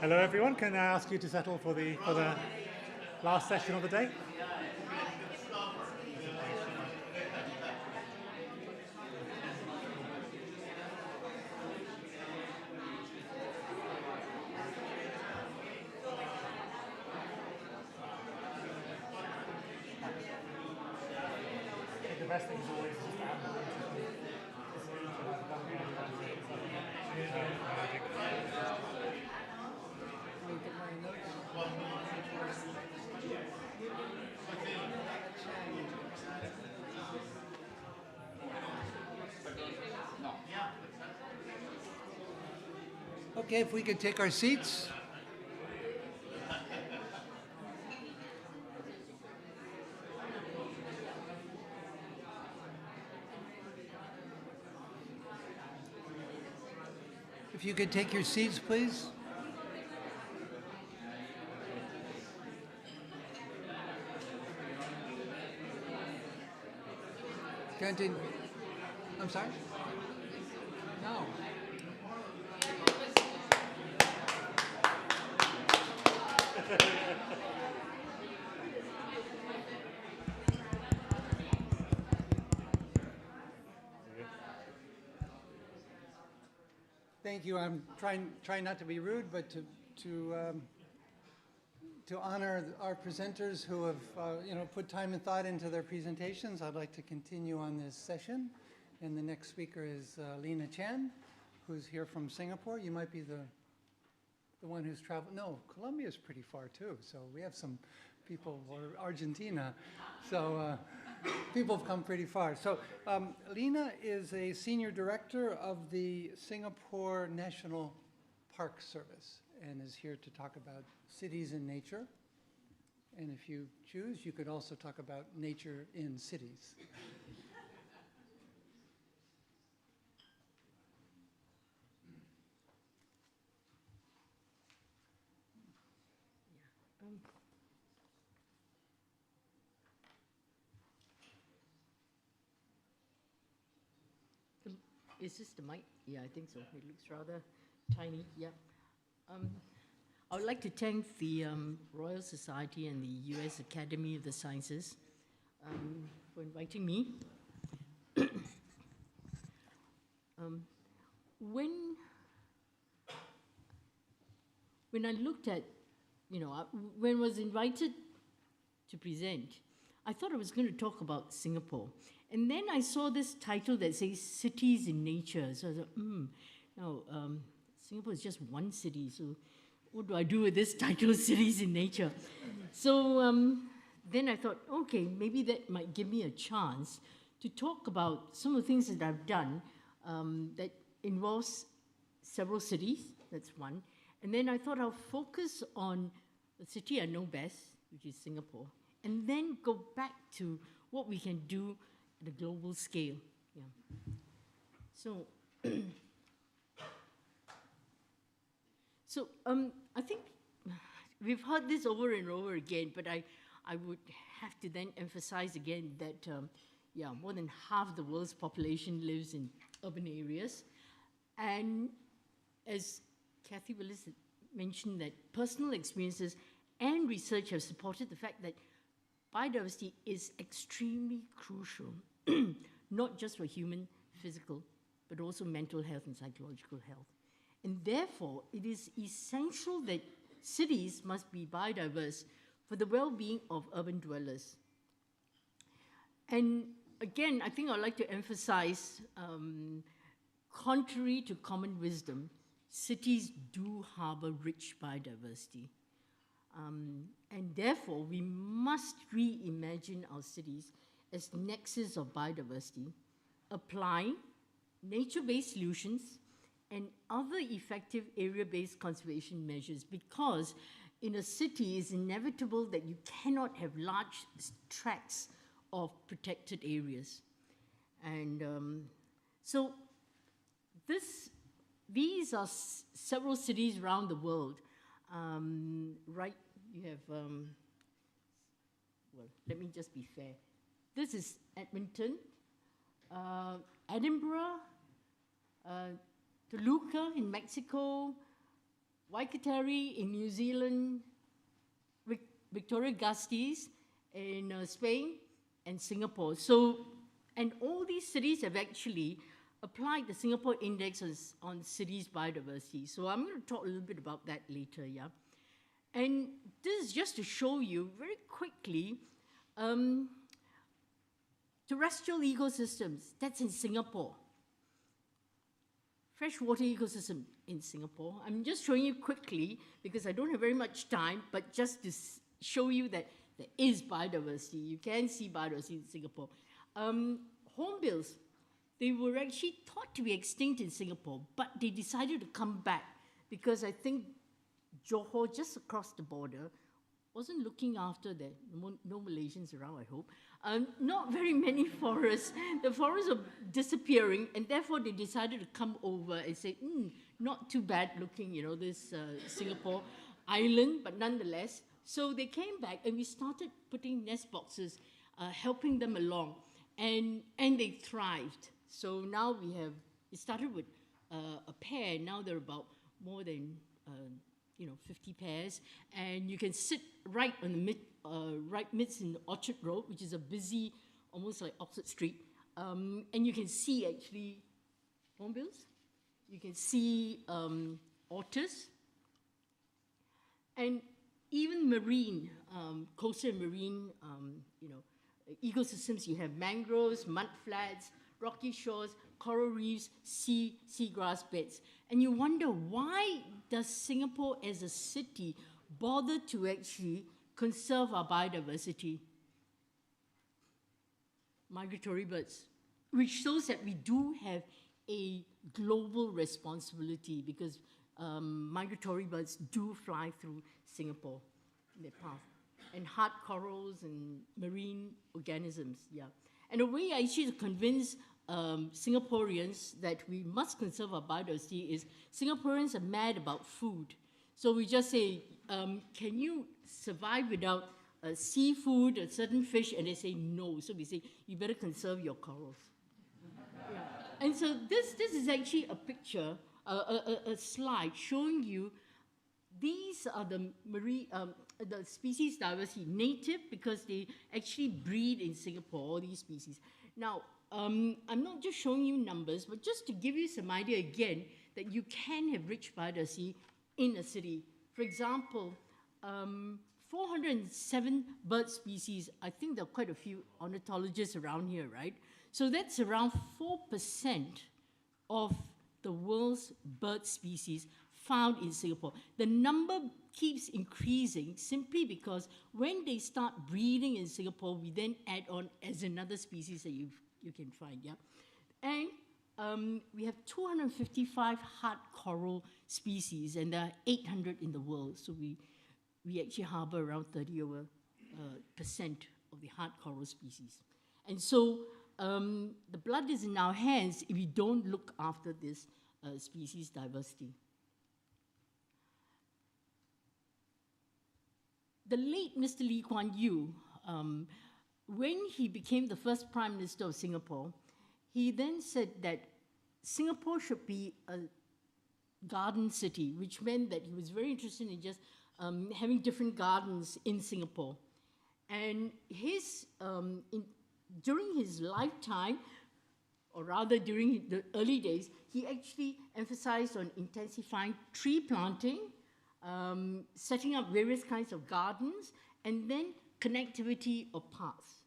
Speaker 1: Hello, everyone. Can I ask you to settle for the last session of the day? The best thing is always just to have the
Speaker 17: Okay, if we could take our seats. If you could take your seats, please. Continue. I'm sorry? No. Thank you. I'm trying not to be rude, but to honor our presenters who have put time and thought into their presentations, I'd like to continue on this session. And the next speaker is Lena Chan, who's here from Singapore. You might be the one who's traveled. No, Colombia is pretty far too. So we have some people, or Argentina. So people have come pretty far. So Lena is a senior director of the Singapore National Park Service and is here to talk about cities and nature. And if you choose, you could also talk about nature in cities.
Speaker 11: Is this the mic? Yeah, I think so. It looks rather tiny. Yeah. I would like to thank the Royal Society and the U.S. Academy of the Sciences for inviting me. When I looked at, when I was invited to present, I thought I was going to talk about Singapore. And then I saw this title that says Cities in Nature. So I thought, no, Singapore is just one city, so what do I do with this title, Cities in Nature? So then I thought, okay, maybe that might give me a chance to talk about some of the things that I've done that involves several cities, that's one. And then I thought I'll focus on the city I know best, which is Singapore, and then go back to what we can do at a global scale. Yeah. So, I think we've heard this over and over again, but I would have to then emphasize again that, more than half the world's population lives in urban areas. And as Kathy Willis mentioned, that personal experiences and research have supported the fact that biodiversity is extremely crucial, not just for human physical, but also mental health and psychological health. And therefore, it is essential that cities must be biodiverse for the well-being of urban dwellers. And again, I think I'd like to emphasize, contrary to common wisdom, cities do harbor rich biodiversity. And therefore, we must reimagine our cities as nexus of biodiversity, applying nature-based solutions and other effective area-based conservation measures, because in a city it's inevitable that you cannot have large tracts of protected areas. And so these are several cities around the world. Right, you have, well, let me just be fair. This is Edmonton, Edinburgh, Toluca in Mexico, Waikatari in New Zealand, Victoria Gasteiz in Spain, and Singapore. So, and all these cities have actually applied the Singapore Index on cities biodiversity. So I'm going to talk a little bit about that later, yeah. And this is just to show you very quickly terrestrial ecosystems, that's in Singapore. Freshwater ecosystem in Singapore. I'm just showing you quickly because I don't have very much time, but just to show you that there is biodiversity. You can see biodiversity in Singapore. Hornbills, they were actually thought to be extinct in Singapore, but they decided to come back because I think Johor, just across the border, wasn't looking after that. No Malaysians around, I hope. Not very many forests. The forests are disappearing, and therefore they decided to come over and say, not too bad looking, you know, this Singapore island, but nonetheless. So they came back, and we started putting nest boxes, helping them along, and they thrived. So now we have, it started with a pair, now there are about more than 50 pairs, and you can sit right on the midst in Orchard Road, which is a busy, almost like Oxford Street, and you can see actually hornbills, you can see otters, and even marine, coastal and marine, ecosystems. You have mangroves, mudflats, rocky shores, coral reefs, seagrass beds. And you wonder, why does Singapore as a city bother to actually conserve our biodiversity? Migratory birds, which shows that we do have a global responsibility because migratory birds do fly through Singapore in their path. And hard corals and marine organisms, yeah. And a way I actually convince Singaporeans that we must conserve our biodiversity is Singaporeans are mad about food. So we just say, can you survive without seafood, a certain fish? And they say no. So we say, you better conserve your corals. Yeah. And so this is actually a picture, a slide showing you these are the marine, the species diversity, native because they actually breed in Singapore, all these species. Now, I'm not just showing you numbers, but just to give you some idea again that you can have rich biodiversity in a city. For example, 407 bird species. I think there are quite a few ornithologists around here, right? So that's around 4% of the world's bird species found in Singapore. The number keeps increasing simply because when they start breeding in Singapore, we then add on as another species that you can find, yeah? And we have 255 hard coral species, and there are 800 in the world. So we actually harbor around 30% of the hard coral species. And so the blood is in our hands if we don't look after this species diversity. The late Mr. Lee Kuan Yew, when he became the first Prime Minister of Singapore, he then said that Singapore should be a garden city, which meant that he was very interested in just having different gardens in Singapore. And during his lifetime, or rather during the early days, he actually emphasized on intensifying tree planting, setting up various kinds of gardens, and then connectivity of paths.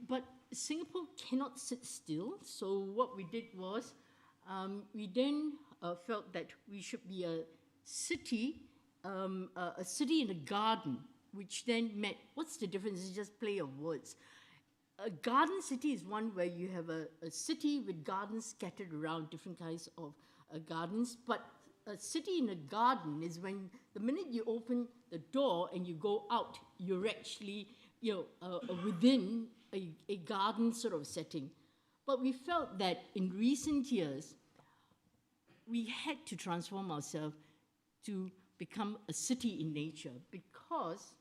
Speaker 11: But Singapore cannot sit still, so what we did was we then felt that we should be a city in a garden, which then meant, what's the difference? It's just play of words. A garden city is one where you have a city with gardens scattered around, different kinds of gardens, but a city in a garden is when the minute you open the door and you go out, you're actually within a garden sort of setting. But we felt that in recent years, we had to transform ourselves to become a city in nature because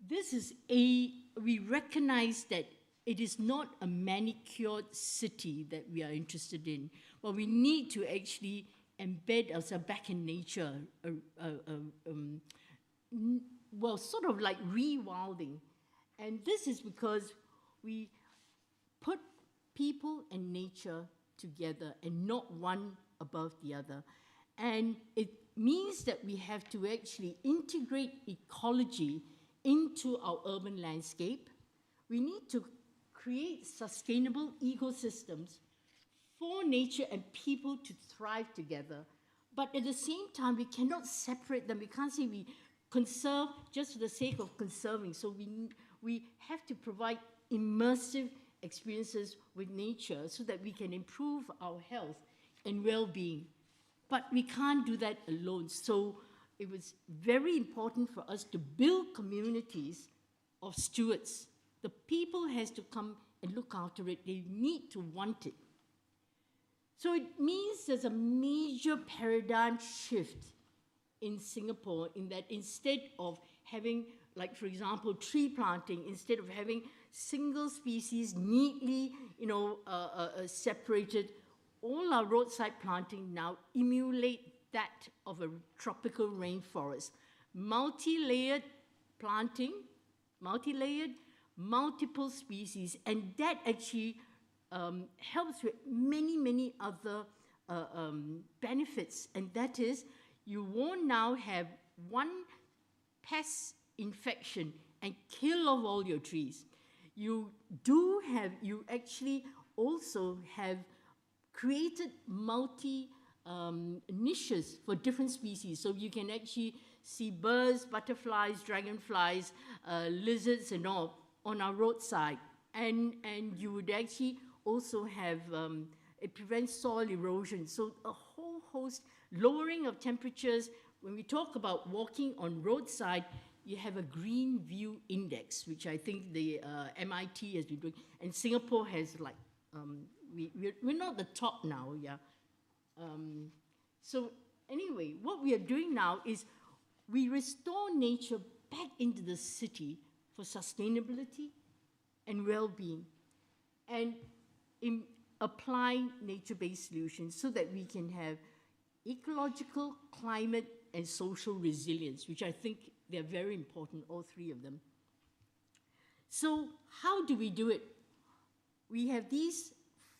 Speaker 11: we recognize that it is not a manicured city that we are interested in, but we need to actually embed ourselves back in nature, well, sort of like rewilding. And this is because we put people and nature together and not one above the other. And it means that we have to actually integrate ecology into our urban landscape. We need to create sustainable ecosystems for nature and people to thrive together. But at the same time, we cannot separate them. We can't say we conserve just for the sake of conserving. So we have to provide immersive experiences with nature so that we can improve our health and well-being. But we can't do that alone. So it was very important for us to build communities of stewards. The people has to come and look after it. They need to want it. So it means there's a major paradigm shift in Singapore in that instead of having, like for example, tree planting, instead of having single species neatly, separated, all our roadside planting now emulate that of a tropical rainforest. Multi-layered planting, multiple species, and that actually helps with many other benefits, and that is you won't now have one pest infection and kill off all your trees. You actually also have created niches for different species. So you can actually see birds, butterflies, dragonflies, lizards and all on our roadside. And you would actually also have, it prevents soil erosion. So a whole host, lowering of temperatures. When we talk about walking on roadside, you have a green view index, which I think the MIT has been doing. And Singapore has like, we're not the top now, yeah. So anyway, what we are doing now is we restore nature back into the city for sustainability and well-being, and apply nature-based solutions so that we can have ecological, climate, and social resilience, which I think they're very important, all three of them. So how do we do it? We have these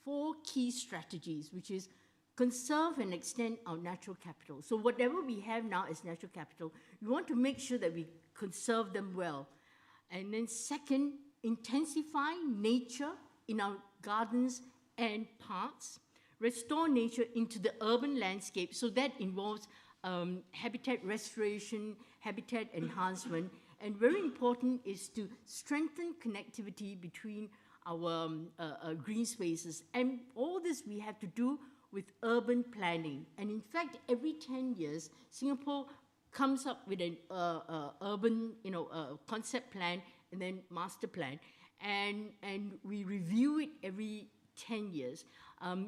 Speaker 11: 4 key strategies, which is conserve and extend our natural capital. So whatever we have now as natural capital, we want to make sure that we conserve them well. And then second, intensify nature in our gardens and parks, restore nature into the urban landscape. So that involves habitat restoration, habitat enhancement, and very important is to strengthen connectivity between our green spaces. And all this we have to do with urban planning. And in fact, every 10 years, Singapore comes up with an urban concept plan and then master plan. And we review it every 10 years.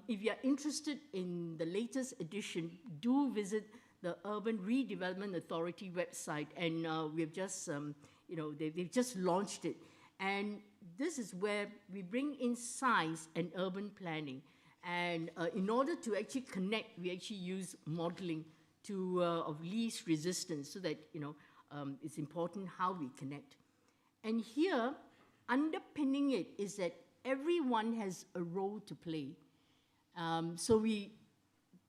Speaker 11: If you're interested in the latest edition, do visit the Urban Redevelopment Authority website, and we've just, they've just launched it. And this is where we bring in science and urban planning. And in order to actually connect, we actually use modeling of least resistance, so that it's important how we connect. And here, underpinning it is that everyone has a role to play. So we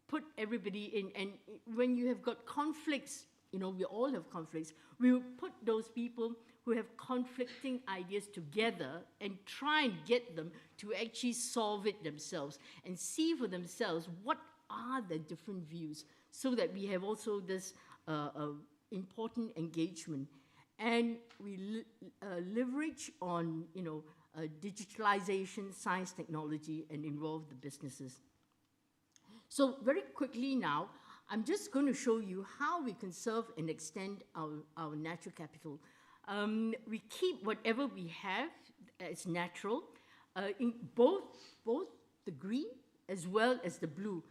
Speaker 11: put everybody in, and when you have got conflicts, we all have conflicts, we will put those people who have conflicting ideas together and try and get them to actually solve it themselves and see for themselves what are the different views, so that we have also this important engagement. And we leverage on digitalization, science, technology, and involve the businesses. So very quickly now, I'm just going to show you how we conserve and extend our natural capital. We keep whatever we have as natural, in both the green as well as the blue.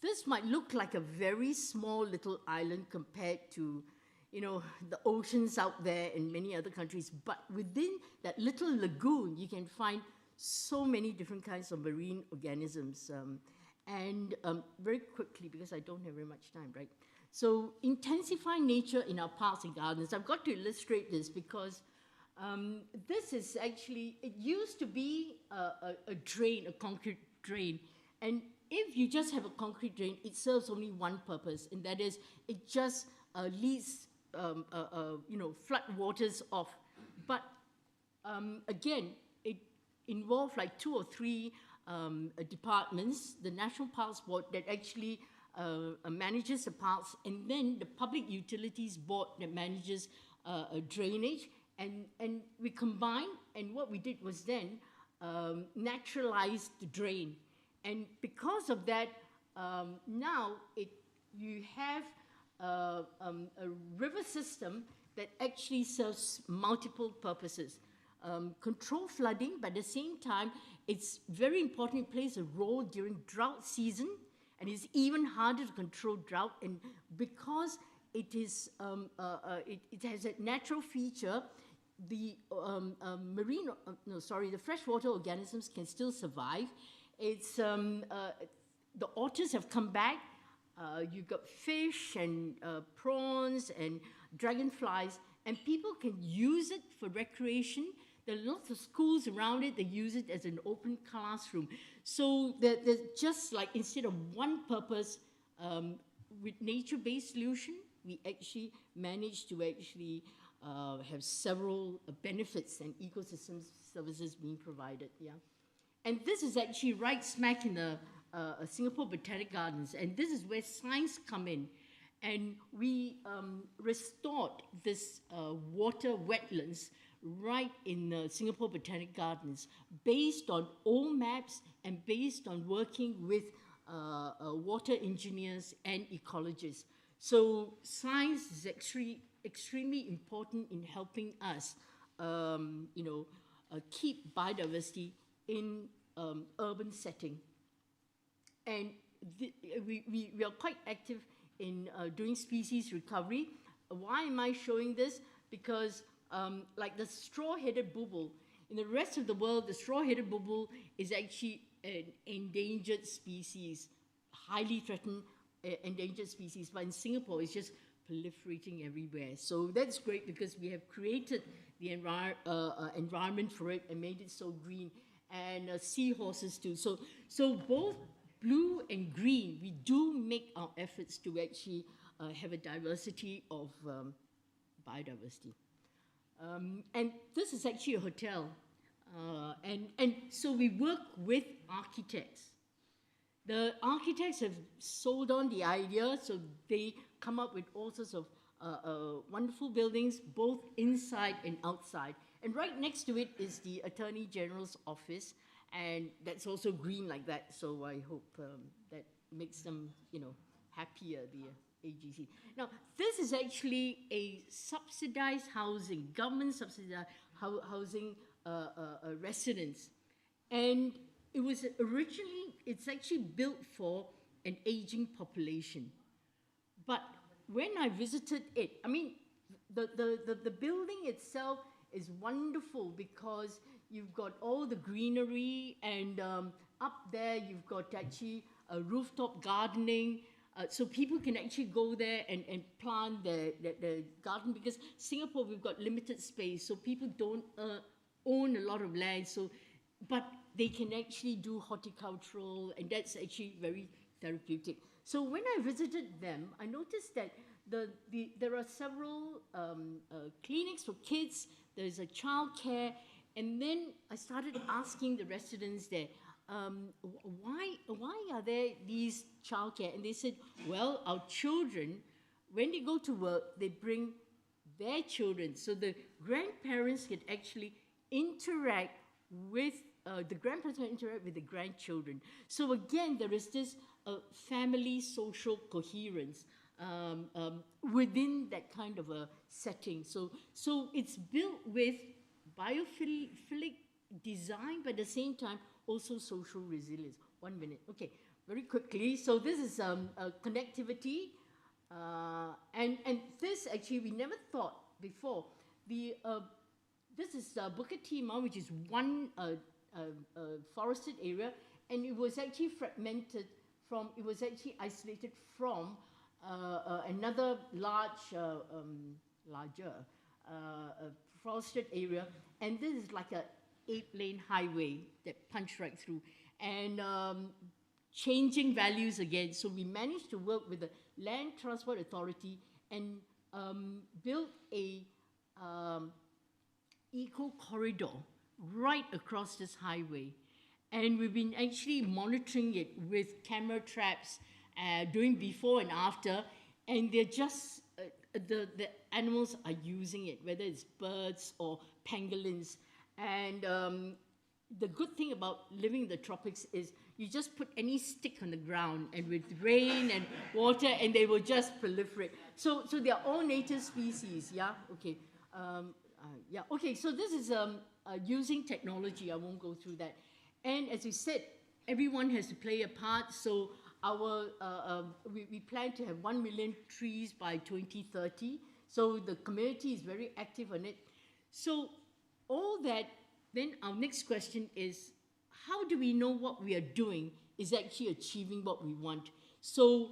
Speaker 11: This might look like a very small little island compared to the oceans out there in many other countries, but within that little lagoon, you can find so many different kinds of marine organisms. And very quickly, because I don't have very much time, right? So intensify nature in our parks and gardens. I've got to illustrate this because this is actually, it used to be a drain, a concrete drain. And if you just have a concrete drain, it serves only one purpose, and that is it just leads, flood waters off. But again, it involved like 2 or 3 departments, the National Parks Board that actually manages the parks, and then the Public Utilities Board that manages drainage. And we combined, and what we did was then naturalize the drain. And because of that, now you have a river system that actually serves multiple purposes. Control flooding, but at the same time, it's very important. It plays a role during drought season, and it's even harder to control drought. And because it is, it has a natural feature, the the freshwater organisms can still survive. It's the otters have come back. You've got fish and prawns and dragonflies, and people can use it for recreation. There are lots of schools around it. They use it as an open classroom. So there's just like, instead of one purpose, with nature-based solution, we actually managed to actually have several benefits and ecosystem services being provided. Yeah, and this is actually right smack in the Singapore Botanic Gardens, and this is where science come in. And we restored this water wetlands right in Singapore Botanic Gardens, based on old maps and based on working with water engineers and ecologists. So science is extremely important in helping us, keep biodiversity in urban setting. And we are quite active in doing species recovery. Why am I showing this? Because like the straw-headed bulbul, in the rest of the world, the straw-headed bulbul is actually an endangered species, highly threatened endangered species. But in Singapore, it's just proliferating everywhere. So that's great because we have created the environment for it and made it so green. And seahorses too. So both blue and green, we do make our efforts to actually have a diversity of biodiversity. And this is actually a hotel. And so we work with architects. The architects have sold on the idea, so they come up with all sorts of wonderful buildings, both inside and outside. And right next to it is the Attorney General's office, and that's also green like that, so I hope that makes them, happier, the AGC. Now, this is actually a subsidized housing, government subsidized housing residence. And it was originally, it's actually built for an aging population. But when I visited it, I mean, the building itself is wonderful because you've got all the greenery, and up there you've got actually rooftop gardening, so people can actually go there and plant their garden, because Singapore, we've got limited space, so people don't own a lot of land, but they can actually do horticultural, and that's actually very therapeutic. So when I visited them, I noticed that there are several clinics for kids, there's a child care, and then I started asking the residents there, why are there these childcare? And they said, well, our children, when they go to work, they bring their children. So the grandparents can actually interact with, the grandchildren. So again, there is this family social coherence within that kind of a setting. So it's built with biophilic design, but at the same time, also social resilience. 1 minute. Okay, very quickly. So this is connectivity. And this, actually, we never thought before. This is Bukit Timah, which is one forested area, and it was actually fragmented from, it was actually isolated from another larger forested area, and this is like a 8-lane highway that punched right through, and changing values again. So we managed to work with the Land Transport Authority and build a eco corridor right across this highway. And we've been actually monitoring it with camera traps, doing before and after, and they're just, the animals are using it, whether it's birds or pangolins. And the good thing about living in the tropics is you just put any stick on the ground, and with rain and water, and they will just proliferate. So they're all native species, yeah? Okay. Yeah, okay, so this is using technology. I won't go through that. And as you said, everyone has to play a part. So we plan to have 1 million trees by 2030. So the community is very active on it. So all that, then our next question is, how do we know what we are doing is actually achieving what we want? So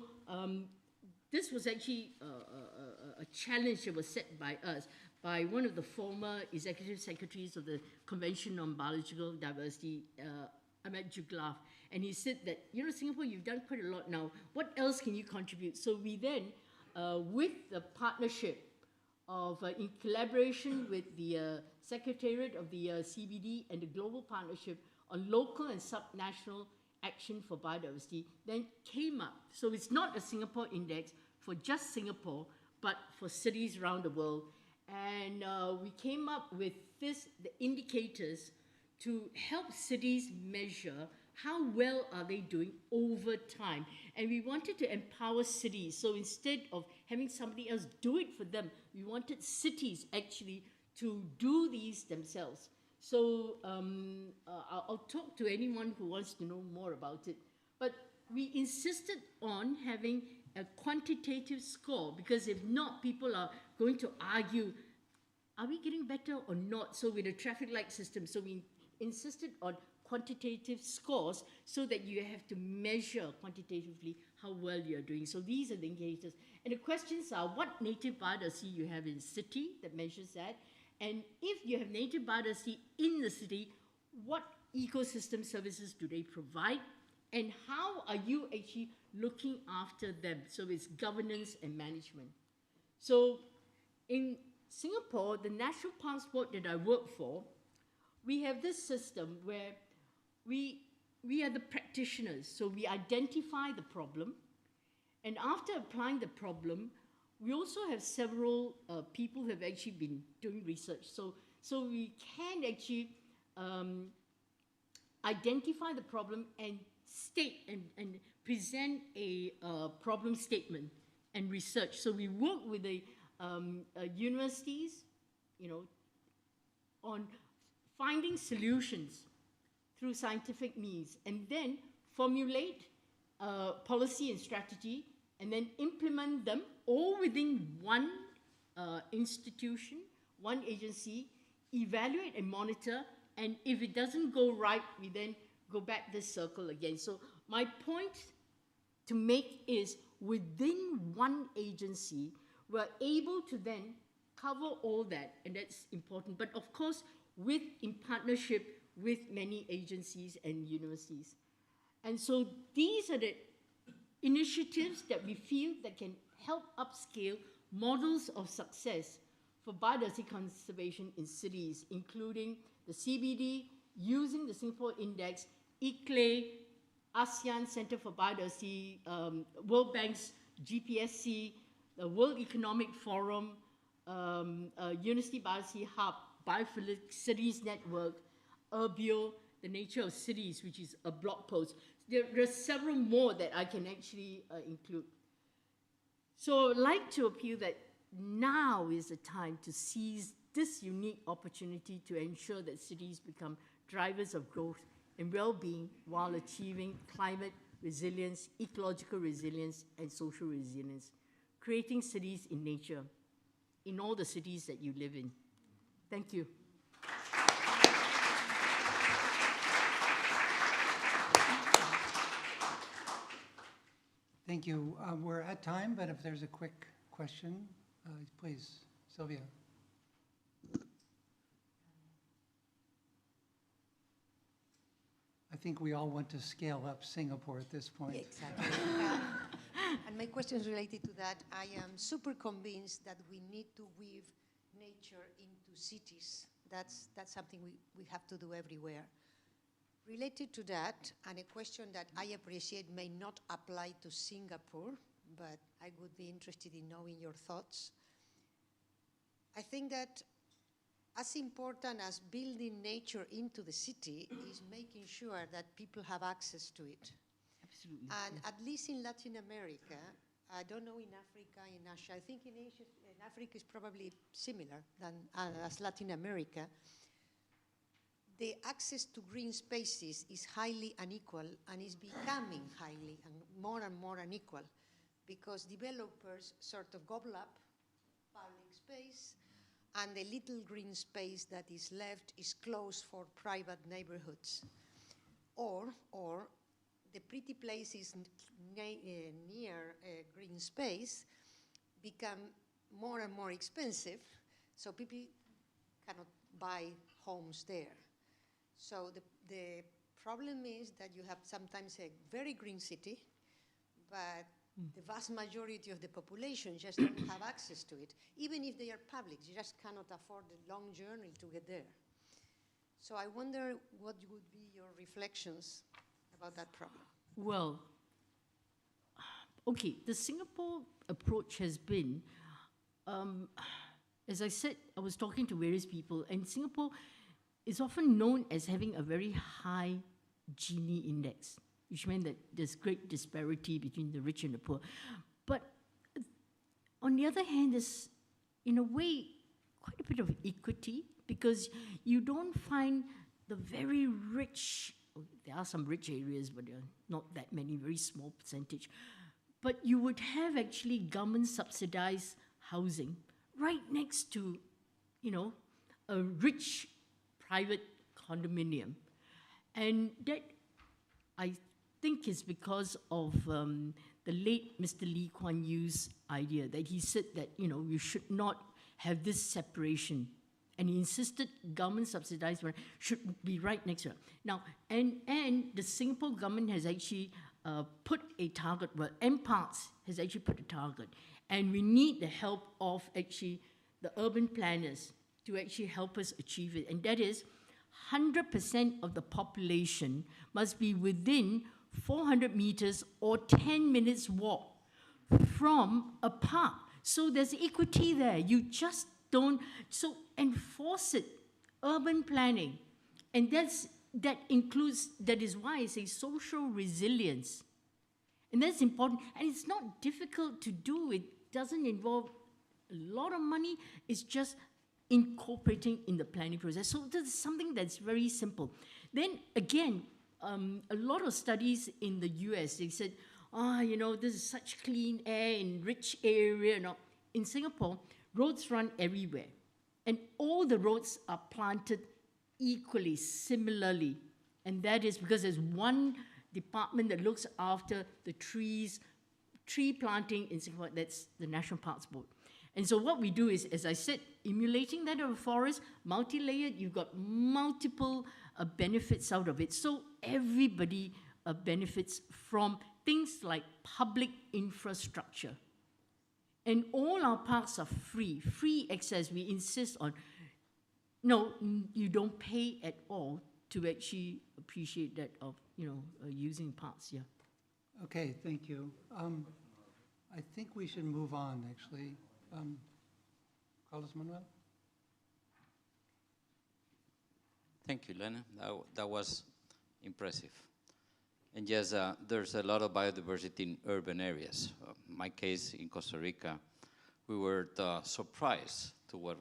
Speaker 11: this was actually a challenge that was set by us, by one of the former executive secretaries of the Convention on Biological Diversity, Ahmed Juglaf. And he said that, you know, Singapore, you've done quite a lot now. What else can you contribute? So we then, with the partnership of, in collaboration with the Secretariat of the CBD and the Global Partnership on Local and Subnational Action for Biodiversity, then came up. So it's not a Singapore index for just Singapore, but for cities around the world. And we came up with the indicators to help cities measure how well are they doing over time. And we wanted to empower cities. So instead of having somebody else do it for them, we wanted cities actually to do these themselves. So I'll talk to anyone who wants to know more about it. But we insisted on having a quantitative score, because if not, people are going to argue, are we getting better or not? So with a traffic light system, so we insisted on quantitative scores so that you have to measure quantitatively how well you're doing. So these are the indicators. And the questions are, what native biodiversity you have in the city that measures that? And if you have native biodiversity in the city, what ecosystem services do they provide? And how are you actually looking after them? So it's governance and management. So in Singapore, the National Passport that I work for, we have this system where we are the practitioners. So we identify the problem, and after applying the problem, we also have several people who have actually been doing research. So we can actually identify the problem and state and present a problem statement and research. So we work with the universities, you know, on finding solutions through scientific means, and then formulate policy and strategy, and then implement them all within one institution, one agency, evaluate and monitor, and if it doesn't go right, we then go back this circle again. So my point to make is, within one agency, we're able to then cover all that, and that's important. But of course, in partnership with many agencies and universities. And so these are the initiatives that we feel that can help upscale models of success for biodiversity conservation in cities, including the CBD, using the Singapore Index, ICLE, ASEAN Center for Biodiversity, World Bank's GPSC, the World Economic Forum, University Biodiversity Hub, Biophilic Cities Network, Urbio, The Nature of Cities, which is a blog post. There are several more that I can actually include. So I'd like to appeal that now is the time to seize this unique opportunity to ensure that cities become drivers of growth and well-being while achieving climate resilience, ecological resilience, and social resilience, creating cities in nature in all the cities that you live in. Thank you.
Speaker 17: Thank you. We're at time, but if there's a quick question, please, Sylvia. I think we all want to scale up Singapore at this point.
Speaker 5: Exactly. And my question is related to that. I am super convinced that we need to weave nature into cities. That's something we have to do everywhere. Related to that, and a question that I appreciate may not apply to Singapore, but I would be interested in knowing your thoughts. I think that as important as building nature into the city is making sure that people have access to it.
Speaker 11: Absolutely.
Speaker 5: And at least in Latin America, I don't know in Africa, in Asia, I think in Asia, in Africa is probably similar than as Latin America. The access to green spaces is highly unequal and is becoming highly and more unequal because developers sort of gobble up public space and the little green space that is left is closed for private neighborhoods. Or the pretty places near green space become more and more expensive, so people cannot buy homes there. So the problem is that you have sometimes a very green city, but the vast majority of the population just don't have access to it. Even if they are public, you just cannot afford the long journey to get there. So I wonder what would be your reflections about that problem.
Speaker 11: Well, okay, the Singapore approach has been, as I said, I was talking to various people, and Singapore is often known as having a very high Gini index, which means that there's great disparity between the rich and the poor. But on the other hand, there's, in a way, quite a bit of equity, because you don't find the very rich, there are some rich areas, but there are not that many, very small percentage. But you would have actually government-subsidized housing right next to, you know, a rich private condominium. And that, I think, is because of the late Mr. Lee Kuan Yew's idea that he said that, you know, you should not have this separation. And he insisted government subsidized one should be right next to it. Now, and the Singapore government has actually put a target, well, MParks has actually put a target. And we need the help of actually the urban planners to actually help us achieve it. And that is 100% of the population must be within 400 meters or 10 minutes walk from a park. So there's equity there. You just don't, so enforce it, urban planning. And that includes, that is why I say social resilience. And that's important. And it's not difficult to do. It doesn't involve a lot of money. It's just incorporating in the planning process. So that's something that's very simple. Then again, a lot of studies in the US, they said, you know, this is such clean air in rich area. You know. In Singapore, roads run everywhere. And all the roads are planted equally, similarly. And that is because there's one department that looks after the trees, tree planting in Singapore, that's the National Parks Board. And so what we do is, as I said, emulating that of a forest, multi-layered, you've got multiple benefits out of it. So everybody benefits from things like public infrastructure. And all our parks are free access. We insist on, no, you don't pay at all to actually appreciate that of, you know, using parks, yeah.
Speaker 17: Okay, thank you. I think we should move on, actually. Carlos Manuel?
Speaker 9: Thank you, Lena. That was impressive. And yes, there's a lot of biodiversity in urban areas. In my case, in Costa Rica, we were surprised to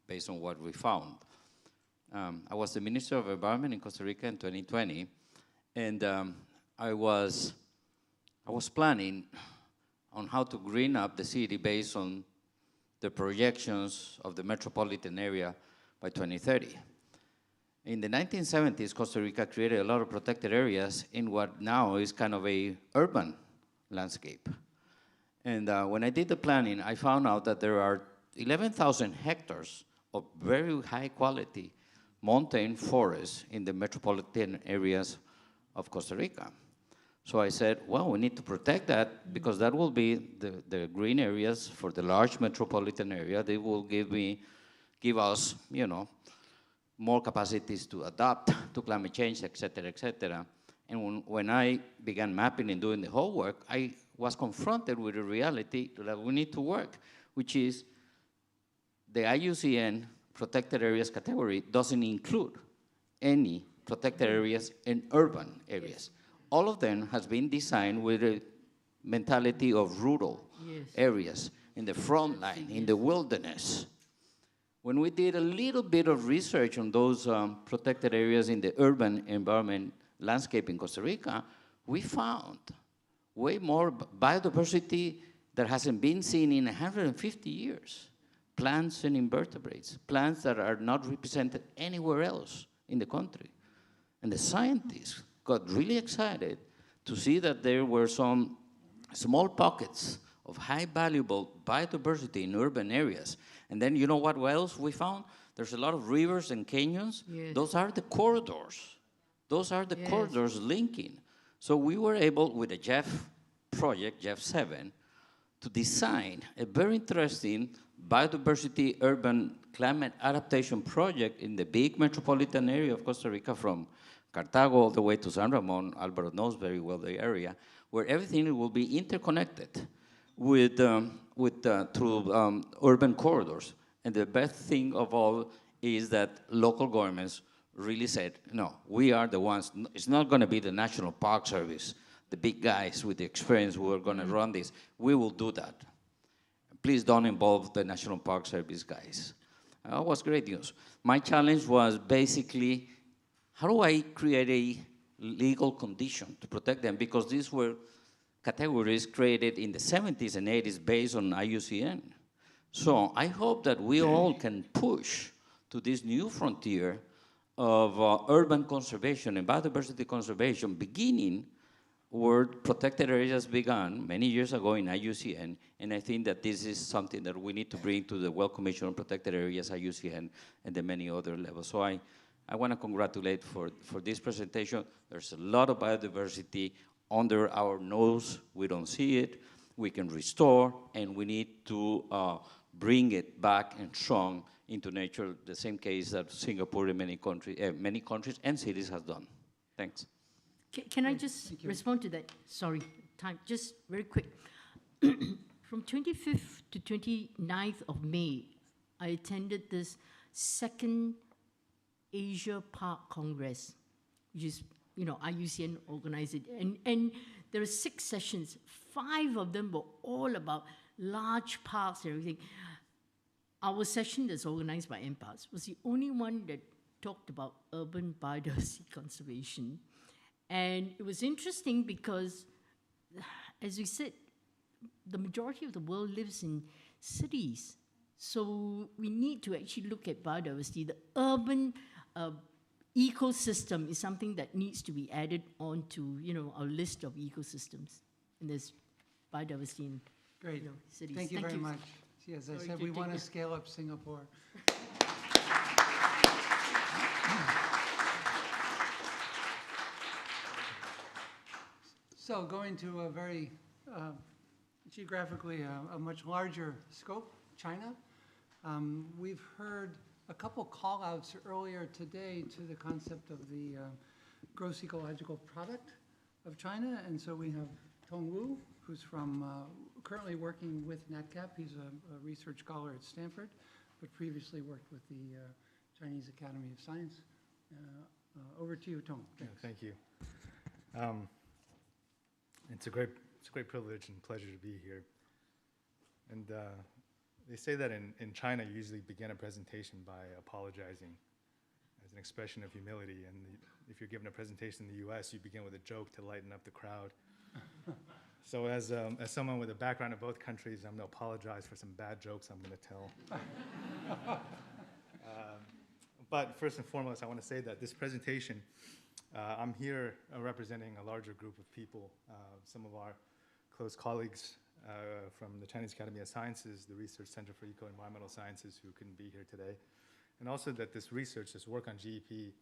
Speaker 9: based on what we found. I was the Minister of Environment in Costa Rica in 2020, and I was planning on how to green up the city based on the projections of the metropolitan area by 2030. In the 1970s, Costa Rica created a lot of protected areas in what now is kind of a urban landscape. And when I did the planning, I found out that there are 11,000 hectares of very high quality montane forests in the metropolitan areas of Costa Rica. So I said, well, we need to protect that because that will be the green areas for the large metropolitan area. They will give us, you know, more capacities to adapt to climate change, et cetera, et cetera. And when I began mapping and doing the whole work, I was confronted with a reality that we need to work, which is the IUCN protected areas category doesn't include any protected areas in urban areas. All of them has been designed with a mentality of rural areas, in the front line, in the wilderness. When we did a little bit of research on those protected areas in the urban environment landscape in Costa Rica, we found way more biodiversity that hasn't been seen in 150 years. Plants and invertebrates, plants that are not represented anywhere else in the country. And the scientists got really excited to see that there were some small pockets of high valuable biodiversity in urban areas. And then you know what else we found? There's a lot of rivers and canyons. Yes. Those are the corridors. Those are the corridors linking. So we were able, with the Jeff project, Jeff 7, to design a very interesting biodiversity urban climate adaptation project in the big metropolitan area of Costa Rica, from Cartago all the way to San Ramon. Alvaro knows very well the area, where everything will be interconnected with, through urban corridors. And the best thing of all is that local governments really said, no, we are the ones. It's not going to be the National Park Service, the big guys with the experience who are going to run this. We will do that. Please don't involve the National Park Service guys. That was great news. My challenge was basically, how do I create a legal condition to protect them? Because these were categories created in the 70s and 80s based on IUCN. So I hope that we all can push to this new frontier of urban conservation and biodiversity conservation, beginning where protected areas began many years ago in IUCN, and I think that this is something that we need to bring to the Well Commission on Protected Areas, IUCN, and the many other levels. So I want to congratulate for this presentation. There's a lot of biodiversity under our nose. We don't see it. We can restore, and we need to bring it back and strong into nature, the same case that Singapore and many countries and cities has done. Thanks.
Speaker 11: Can I just respond to that? Sorry, time, just very quick. From 25th to 29th of May, I attended this second Asia Park Congress, which is, you know, IUCN organized it. And there are 6 sessions. 5 of them were all about large parks and everything. Our session that's organized by MPAS was the only one that talked about urban biodiversity conservation. And it was interesting because, as we said, the majority of the world lives in cities. So we need to actually look at biodiversity. The urban ecosystem is something that needs to be added onto, you know, our list of ecosystems. And there's biodiversity in cities.
Speaker 17: Thank you very much. See, as I said, we want to scale up Singapore. So going to a very geographically a much larger scope, China. We've heard a couple call-outs earlier today to the concept of the gross ecological product of China. And so we have Tong Wu, who's from currently working with NatCap. He's a research scholar at Stanford, but previously worked with the Chinese Academy of Science. Over to you, Tong.
Speaker 4: Yeah, thank you. It's a great privilege and pleasure to be here. And they say that in China, you usually begin a presentation by apologizing as an expression of humility. And if you're given a presentation in the US, you begin with a joke to lighten up the crowd. So as someone with a background in both countries, I'm going to apologize for some bad jokes I'm going to tell. But first and foremost, I want to say that this presentation, I'm here representing a larger group of people, some of our close colleagues from the Chinese Academy of Sciences, the Research Center for Eco-Environmental Sciences, who couldn't be here today. And also that this research, this work on GEP,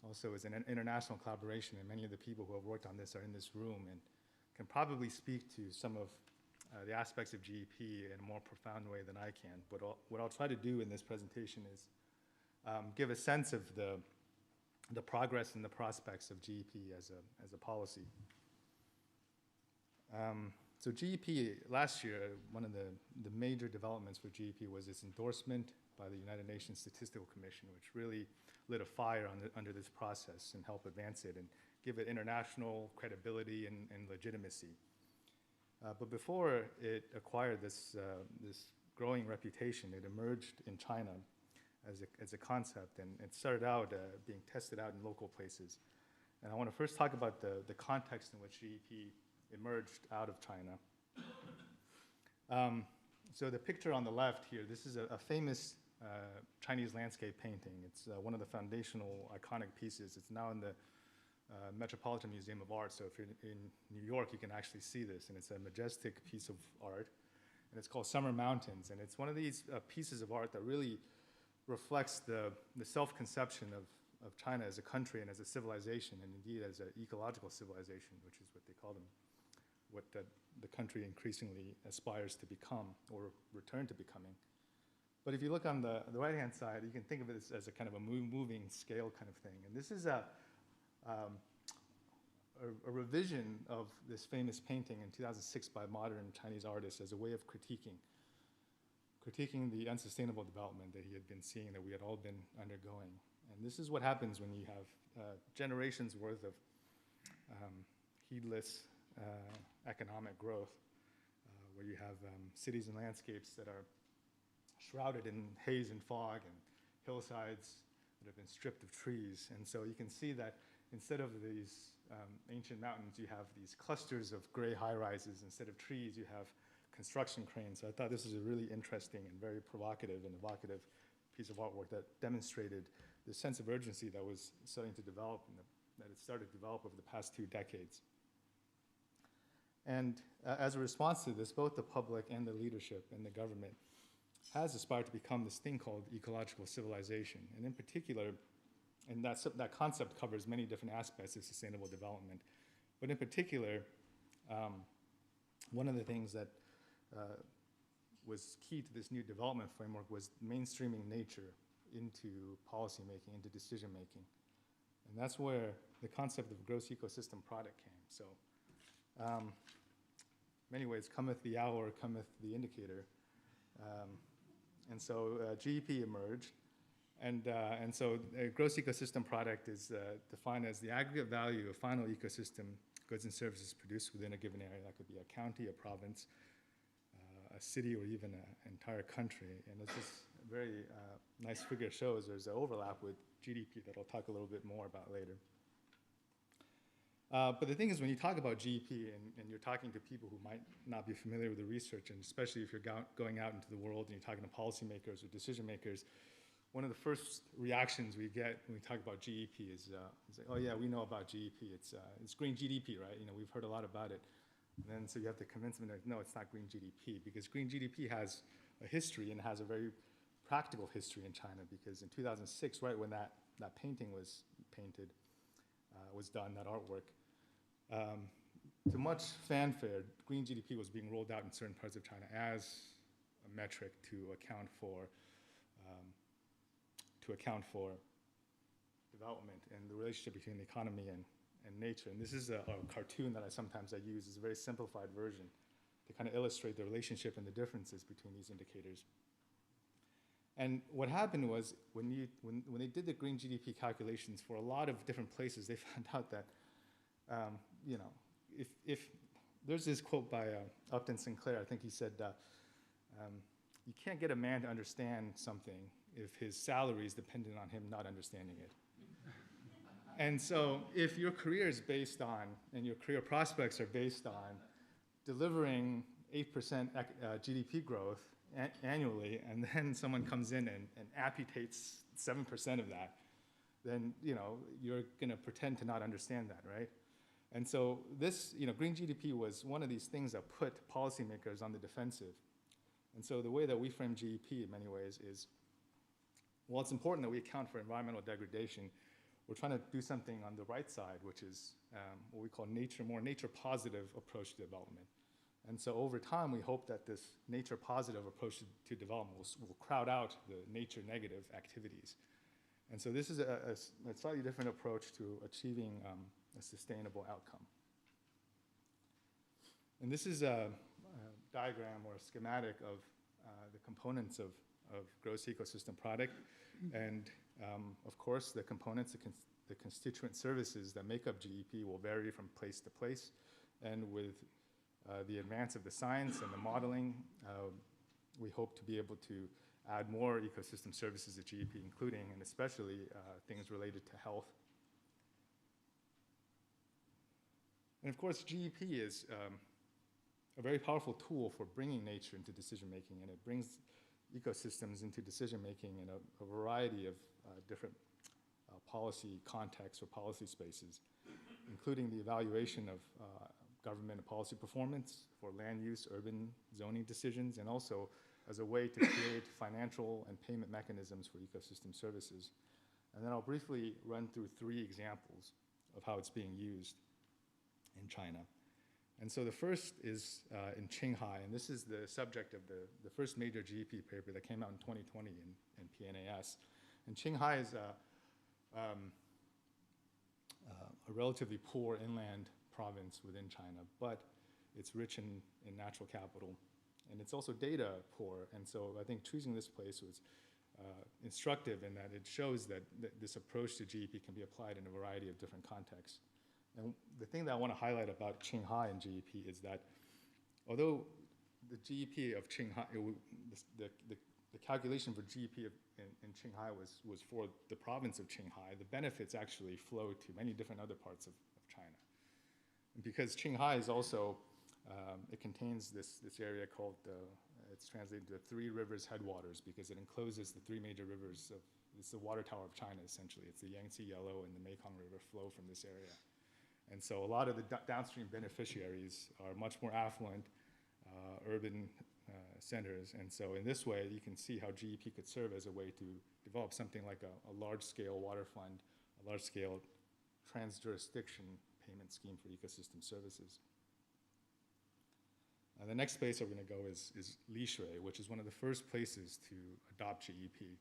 Speaker 4: also is an international collaboration, and many of the people who have worked on this are in this room and can probably speak to some of the aspects of GEP in a more profound way than I can. But what I'll try to do in this presentation is give a sense of the progress and the prospects of GEP as a policy. So GEP, last year, one of the major developments for GEP was its endorsement by the United Nations Statistical Commission, which really lit a fire under this process and helped advance it and give it international credibility and legitimacy. But before it acquired this growing reputation, it emerged in China as a concept, and it started out being tested out in local places. And I want to first talk about the context in which GEP emerged out of China. So the picture on the left here, this is a famous Chinese landscape painting. It's one of the foundational iconic pieces. It's now in the Metropolitan Museum of Art, so if you're in New York, you can actually see this, and it's a majestic piece of art, and it's called Summer Mountains, and it's one of these pieces of art that really reflects the self-conception of China as a country and as a civilization, and indeed as an ecological civilization, which is what they call them, what the country increasingly aspires to become or return to becoming. But if you look on the right-hand side, you can think of it as a kind of a moving scale kind of thing. And this is a revision of this famous painting in 2006 by modern Chinese artists as a way of critiquing the unsustainable development that he had been seeing, that we had all been undergoing. And this is what happens when you have generations worth of heedless economic growth, where you have cities and landscapes that are shrouded in haze and fog, and hillsides that have been stripped of trees. And so you can see that instead of these ancient mountains, you have these clusters of gray high-rises. Instead of trees, you have construction cranes. So I thought this was a really interesting and very provocative and evocative piece of artwork that demonstrated the sense of urgency that was starting to develop, and that it started to develop over the past 2 decades. And as a response to this, both the public and the leadership and the government has aspired to become this thing called ecological civilization. And in particular, and that concept covers many different aspects of sustainable development. But in particular, one of the things that was key to this new development framework was mainstreaming nature into policymaking, into decision-making. And that's where the concept of gross ecosystem product came. So many ways, cometh the hour, cometh the indicator. And so GEP emerged. And so a gross ecosystem product is defined as the aggregate value of final ecosystem goods and services produced within a given area. That could be a county, a province, a city, or even an entire country. And as this very nice figure shows, there's an overlap with GDP that I'll talk a little bit more about later. But the thing is, when you talk about GEP and you're talking to people who might not be familiar with the research, and especially if you're going out into the world and you're talking to policymakers or decision makers, one of the first reactions we get when we talk about GEP is like, oh yeah, we know about GEP. It's green GDP, right? You know, we've heard a lot about it. And then so you have to convince them that no, it's not green GDP, because green GDP has a history and has a very practical history in China, because in 2006, right when that painting was painted, was done, that artwork, to much fanfare, green GDP was being rolled out in certain parts of China as a metric to account for development and the relationship between the economy and nature. And this is a cartoon that I sometimes use. It's a very simplified version to kind of illustrate the relationship and the differences between these indicators. And what happened was when they did the green GDP calculations for a lot of different places, they found out that, you know, if there's this quote by Upton Sinclair, I think he said, you can't get a man to understand something if his salary is dependent on him not understanding it. And so if your career is based on, and your career prospects are based on delivering 8% GDP growth annually, and then someone comes in and amputates 7% of that, then, you know, you're going to pretend to not understand that, right? And so this, green GDP was one of these things that put policymakers on the defensive. And so the way that we frame GEP in many ways is, while it's important that we account for environmental degradation, we're trying to do something on the right side, which is what we call more nature-positive approach to development. And so over time, we hope that this nature-positive approach to development will crowd out the nature-negative activities. And so this is a slightly different approach to achieving a sustainable outcome. And this is a diagram or a schematic of the components of gross ecosystem product. And of course, the components, the constituent services that make up GEP will vary from place to place. And with the advance of the science and the modeling, we hope to be able to add more ecosystem services at GEP, including and especially things related to health. And of course, GEP is a very powerful tool for bringing nature into decision-making, and it brings ecosystems into decision-making in a variety of different policy contexts or policy spaces, including the evaluation of government and policy performance for land use, urban zoning decisions, and also as a way to create financial and payment mechanisms for ecosystem services. And then I'll briefly run through 3 examples of how it's being used in China. And so the first is in Qinghai, and this is the subject of the first major GEP paper that came out in 2020 in PNAS. And Qinghai is a relatively poor inland province within China, but it's rich in natural capital. And it's also data poor, and so I think choosing this place was instructive in that it shows that this approach to GEP can be applied in a variety of different contexts. And the thing that I want to highlight about Qinghai and GEP is that although the GEP of Qinghai, the calculation for GEP in Qinghai was for the province of Qinghai, the benefits actually flow to many different other parts of China. And because Qinghai is also, it contains this area called, it's translated to 3 rivers headwaters because it encloses the 3 major rivers it's the water tower of China essentially. It's the Yangtze Yellow and the Mekong River flow from this area. And so a lot of the downstream beneficiaries are much more affluent urban centers. And so in this way, you can see how GEP could serve as a way to develop something like a large-scale water fund, a large-scale trans-jurisdiction payment scheme for ecosystem services. The next place we're going to go is Lishui, which is one of the first places to adopt GEP.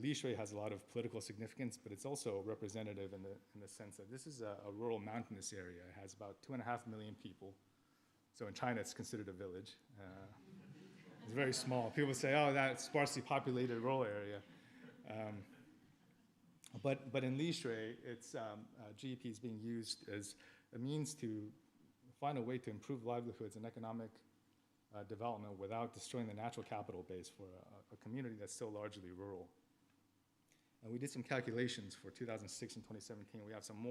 Speaker 4: Lishui has a lot of political significance, but it's also representative in the sense that this is a rural mountainous area. It has about 2.5 million people. So in China, it's considered a village. It's very small. People say, oh, that's sparsely populated rural area. But in Lishui, GEP is being used as a means to find a way to improve livelihoods and economic development without destroying the natural capital base for a community that's still largely rural. And we did some calculations for 2006 and 2017. We have some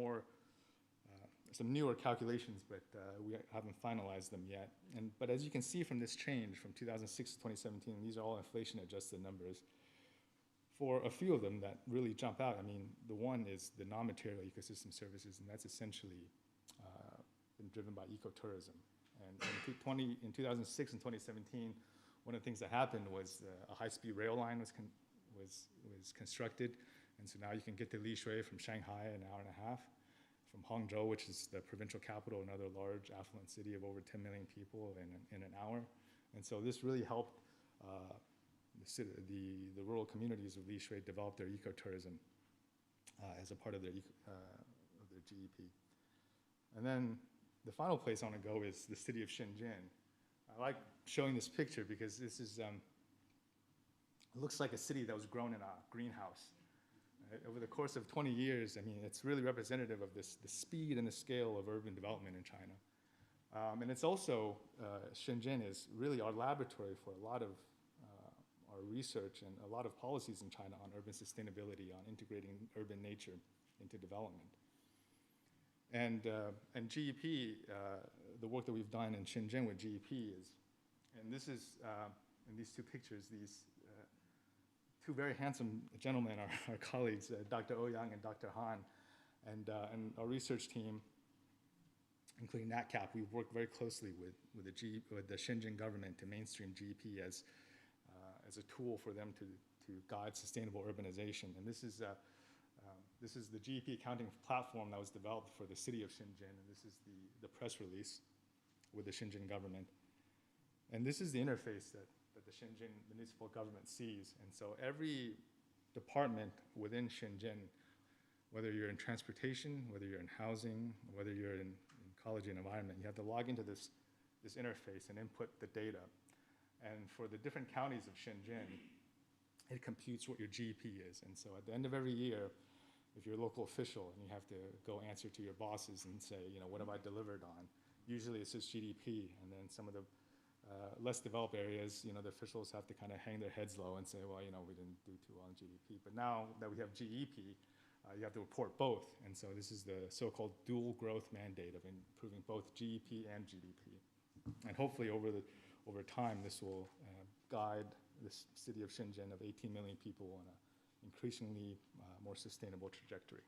Speaker 4: newer calculations, but we haven't finalized them yet. But as you can see from this change from 2006 to 2017, these are all inflation-adjusted numbers. For a few of them that really jump out, I mean, the one is the non-material ecosystem services, and that's essentially been driven by ecotourism. And in 2006 and 2017, one of the things that happened was a high-speed rail line was constructed, and so now you can get to Lishui from Shanghai in an hour and a half, from Hangzhou, which is the provincial capital, another large affluent city of over 10 million people, in an hour. And so this really helped the rural communities of Lishui develop their ecotourism as a part of their GEP. And then the final place I want to go is the city of Shenzhen. I like showing this picture because this is, it looks like a city that was grown in a greenhouse. Over the course of 20 years, I mean, it's really representative of the speed and the scale of urban development in China. And it's also, Shenzhen is really our laboratory for a lot of our research and a lot of policies in China on urban sustainability, on integrating urban nature into development. And GEP, the work that we've done in Shenzhen with GEP is, and this is, in these 2 pictures, these 2 very handsome gentlemen are our colleagues, Dr. Ouyang and Dr. Han. And our research team, including NatCap, we've worked very closely with the Shenzhen government to mainstream GEP as a tool for them to guide sustainable urbanization. And this is the GEP accounting platform that was developed for the city of Shenzhen, and this is the press release with the Shenzhen government. And this is the interface that the Shenzhen municipal government sees. And so every department within Shenzhen, whether you're in transportation, whether you're in housing, whether you're in ecology and environment, you have to log into this interface and input the data. And for the different counties of Shenzhen, it computes what your GEP is. And so at the end of every year, if you're a local official and you have to go answer to your bosses and say, what have I delivered on? Usually it's just GDP, and then some of the less developed areas, the officials have to kind of hang their heads low and say, well, we didn't do too well on GDP. But now that we have GEP, you have to report both. And so this is the so-called dual growth mandate of improving both GEP and GDP. And hopefully over time, this will guide this city of Shenzhen of 18 million people on an increasingly more sustainable trajectory.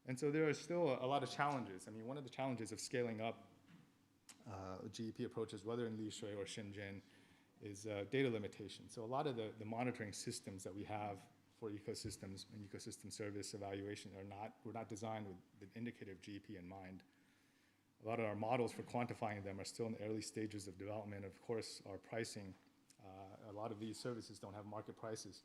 Speaker 4: And so there are still a lot of challenges. I mean, one of the challenges of scaling up GEP approaches, whether in Lishui or Shenzhen, is data limitation. So a lot of the monitoring systems that we have for ecosystems and ecosystem service evaluation were not designed with the indicator of GEP in mind. A lot of our models for quantifying them are still in the early stages of development. Of course, our pricing, a lot of these services don't have market prices.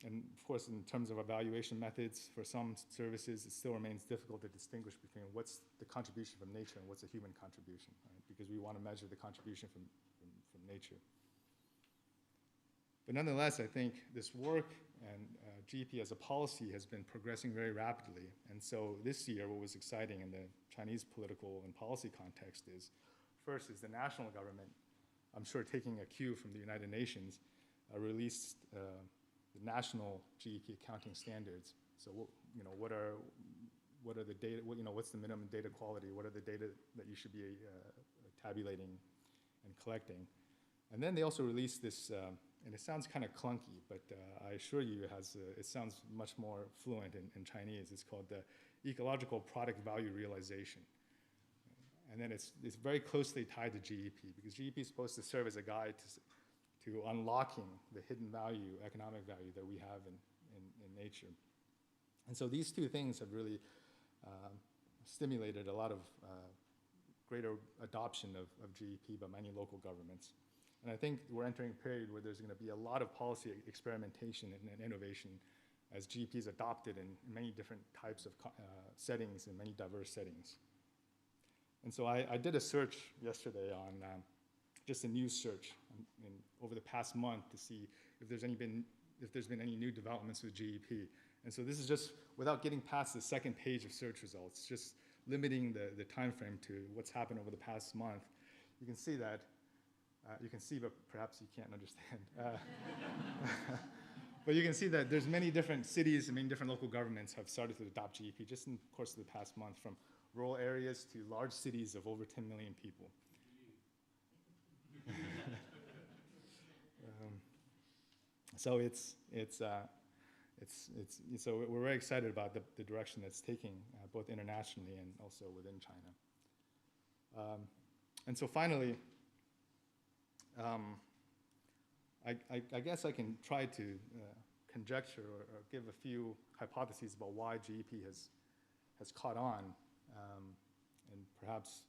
Speaker 4: And of course, in terms of evaluation methods, for some services, it still remains difficult to distinguish between what's the contribution from nature and what's a human contribution, right? Because we want to measure the contribution from nature. But nonetheless, I think this work and GEP as a policy has been progressing very rapidly. And so this year, what was exciting in the Chinese political and policy context is, first is the national government, I'm sure taking a cue from the United Nations, released the national GEP accounting standards. So, what are the data? What's the minimum data quality? What are the data that you should be tabulating and collecting? And then they also released this, and it sounds kind of clunky, but I assure you it sounds much more fluent in Chinese. It's called the ecological product value realization. And then it's very closely tied to GEP, because GEP is supposed to serve as a guide to unlocking the hidden value, economic value that we have in nature. And so these two things have really stimulated a lot of greater adoption of GEP by many local governments. And I think we're entering a period where there's going to be a lot of policy experimentation and innovation as GEP is adopted in many different types of settings, in many diverse settings. And so I did a search yesterday on just a news search over the past month to see if there's been any new developments with GEP. And so this is just without getting past the second page of search results, just limiting the time frame to what's happened over the past month. You can see that. You can see, but perhaps you can't understand. But you can see that there's many different cities and many different local governments have started to adopt GEP just in the course of the past month, from rural areas to large cities of over 10 million people. So so we're very excited about the direction that's taking, both internationally and also within China. And so finally, I guess I can try to conjecture or give a few hypotheses about why GEP has caught on, and perhaps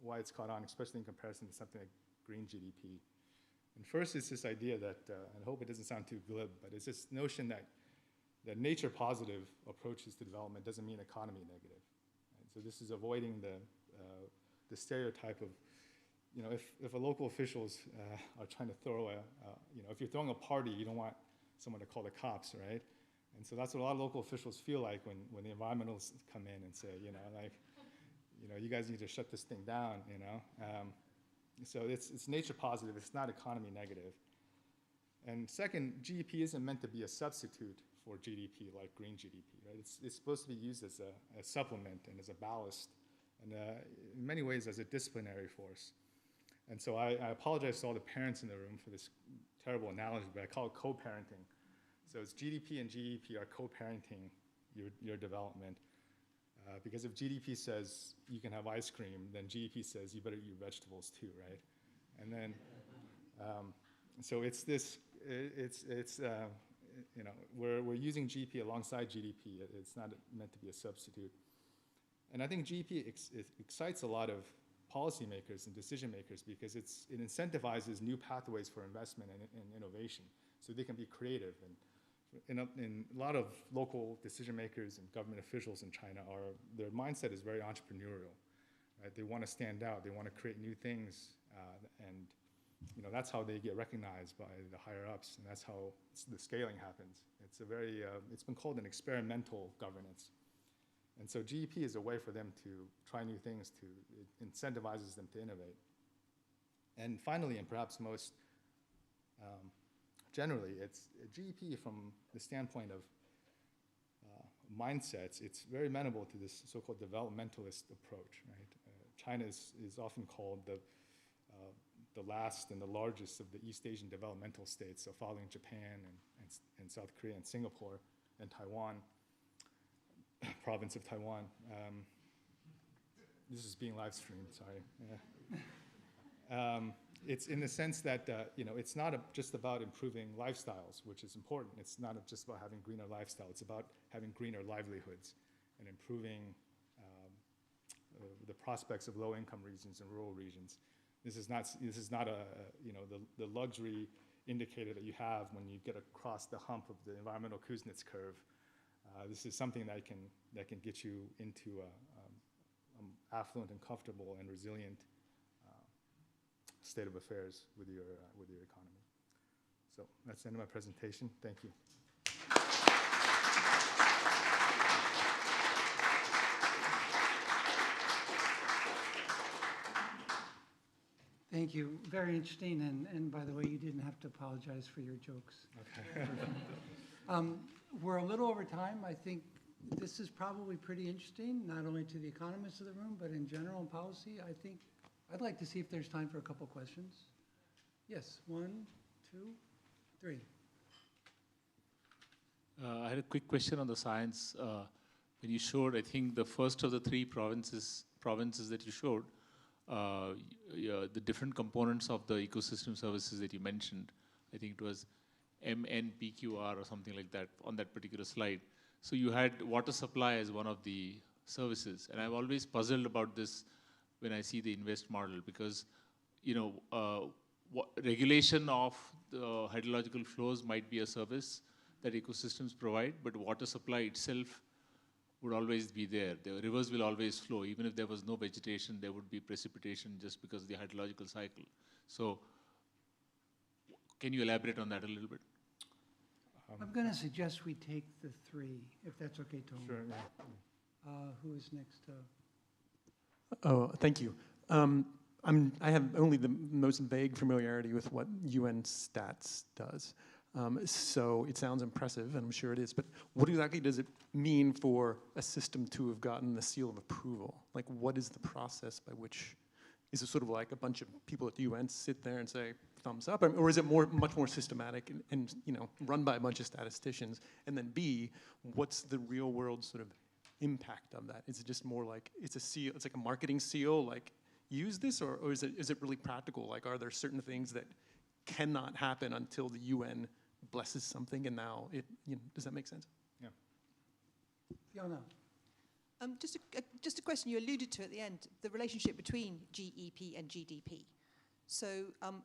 Speaker 4: why it's caught on, especially in comparison to something like green GDP. And first, it's this idea that, and I hope it doesn't sound too glib, but it's this notion that nature-positive approaches to development doesn't mean economy negative. Right? So this is avoiding the stereotype of, if a local officials are trying to throw if you're throwing a party, you don't want someone to call the cops, right? And so that's what a lot of local officials feel like when the environmentalists come in and say, you guys need to shut this thing down, So it's nature positive, it's not economy negative. And second, GEP isn't meant to be a substitute for GDP like green GDP, right? It's supposed to be used as a supplement and as a ballast, and in many ways as a disciplinary force. And so I apologize to all the parents in the room for this terrible analogy, but I call it co-parenting. So it's GDP and GDP are co-parenting your development. Because if GDP says you can have ice cream, then GDP says you better eat vegetables too, right? And then, so it's this, you know, we're using GDP alongside GDP. It's not meant to be a substitute. And I think GDP excites a lot of policymakers and decision makers because it incentivizes new pathways for investment and innovation, so they can be creative. And in a lot of local decision makers and government officials in China, their mindset is very entrepreneurial. Right? They want to stand out. They want to create new things, and you know, that's how they get recognized by the higher ups, and that's how the scaling happens. It's a very, it's been called an experimental governance. And so GEP is a way for them to try new things, it incentivizes them to innovate. And finally, and perhaps most generally, it's GEP from the standpoint of mindsets, it's very amenable to this so-called developmentalist approach, right? China is often called the last and the largest of the East Asian developmental states, so following Japan and South Korea and Singapore and Taiwan, province of Taiwan. This is being live streamed, sorry. Yeah. It's in the sense that, you know, it's not just about improving lifestyles, which is important. It's not just about having greener lifestyle. It's about having greener livelihoods and improving the prospects of low-income regions and rural regions. This is not a you know, the luxury indicator that you have when you get across the hump of the environmental Kuznets curve. This is something that can get you into affluent and comfortable and resilient state of affairs with your economy. So that's the end of my presentation. Thank you.
Speaker 17: Thank you. Very interesting. And by the way, you didn't have to apologize for your jokes. Okay. We're a little over time. I think this is probably pretty interesting, not only to the economists of the room, but in general in policy. I think I'd like to see if there's time for a couple questions. Yes, 1, 2, 3.
Speaker 7: I had a quick question on the science. When you showed, I think, the first of the 3 provinces that you showed, the different components of the ecosystem services that you mentioned, I think it was MNPQR or something like that on that particular slide. So you had water supply as one of the services, and I'm always puzzled about this when I see the INVEST model, because you know, regulation of the hydrological flows might be a service that ecosystems provide, but water supply itself would always be there. The rivers will always flow. Even if there was no vegetation, there would be precipitation just because of the hydrological cycle. So can you elaborate on that a little bit?
Speaker 17: I'm going to suggest we take the 3, if that's okay, Tom.
Speaker 4: Sure, yeah.
Speaker 17: Who is next?
Speaker 10: Oh, thank you. I have only the most vague familiarity with what UN Stats does. So it sounds impressive, and I'm sure it is, but what exactly does it mean for a system to have gotten the seal of approval? Like, what is the process by which, is it sort of like a bunch of people at the UN sit there and say, thumbs up, or is it much more systematic and you know, run by a bunch of statisticians? And then B, what's the real world sort of impact of that? Is it just more like, it's a seal, it's like a marketing seal, like, use this, or is it really practical? Like, are there certain things that cannot happen until the UN blesses something, and now it, you know, does that make sense?
Speaker 4: Yeah.
Speaker 17: Fiona.
Speaker 12: Just a question you alluded to at the end, the relationship between GEP and GDP. So,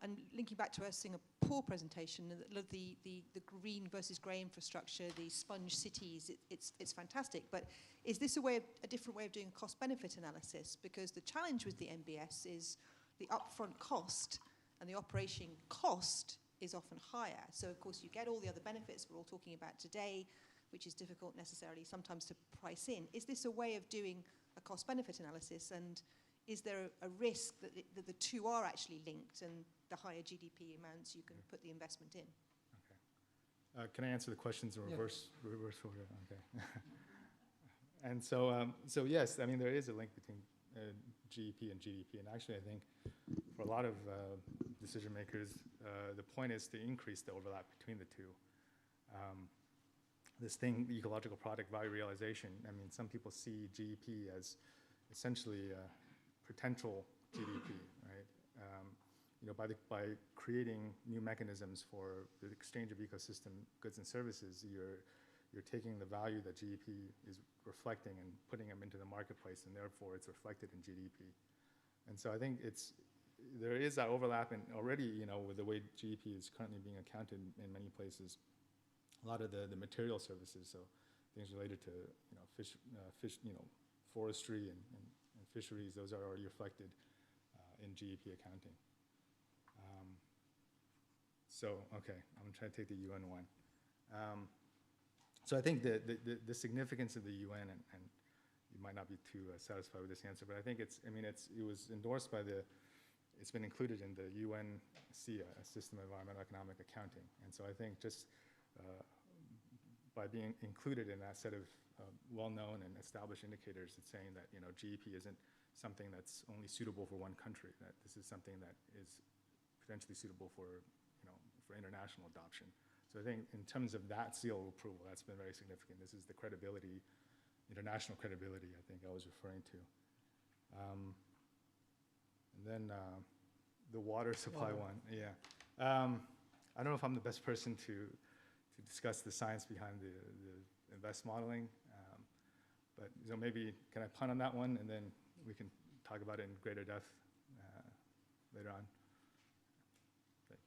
Speaker 12: and linking back to our Singapore presentation, the green versus grey infrastructure, the sponge cities, it's fantastic. But is this a different way of doing cost-benefit analysis? Because the challenge with the MBS is the upfront cost and the operation cost is often higher. So, of course, you get all the other benefits we're all talking about today, which is difficult necessarily sometimes to price in. Is this a way of doing a cost-benefit analysis, and is there a risk that the two are actually linked, and the higher GDP amounts you can put the investment in?
Speaker 4: Okay. Can I answer the questions in reverse order? Okay. And so, so yes, I mean, there is a link between GEP and GDP, and actually I think for a lot of decision makers, the point is to increase the overlap between the two. this thing, ecological product value realization. I mean, some people see GEP as essentially potential GDP, right? You know, by creating new mechanisms for the exchange of ecosystem goods and services, you're taking the value that GDP is reflecting and putting them into the marketplace, and therefore it's reflected in GDP. And so I think there is that overlap, and already, you know, with the way GDP is currently being accounted in many places, a lot of the material services, so things related to, you know, fish, you know, forestry and fisheries, those are already reflected in GDP accounting. So, okay, I'm gonna try to take the UN one. So I think the significance of the UN, and you might not be too satisfied with this answer, but I think it was endorsed by it's been included in the UN SEA, System of Environmental Economic Accounting. And so I think just by being included in that set of well-known and established indicators, it's saying that, you know, GEP isn't something that's only suitable for one country, that this is something that is potentially suitable for, you know, for international adoption. So I think in terms of that seal of approval, that's been very significant. This is the credibility, international credibility, I think I was referring to. And then the water supply one, yeah. I don't know if I'm the best person to discuss the science behind the invest modeling, but so maybe can I punt on that one, and then we can talk about it in greater depth later on. Okay.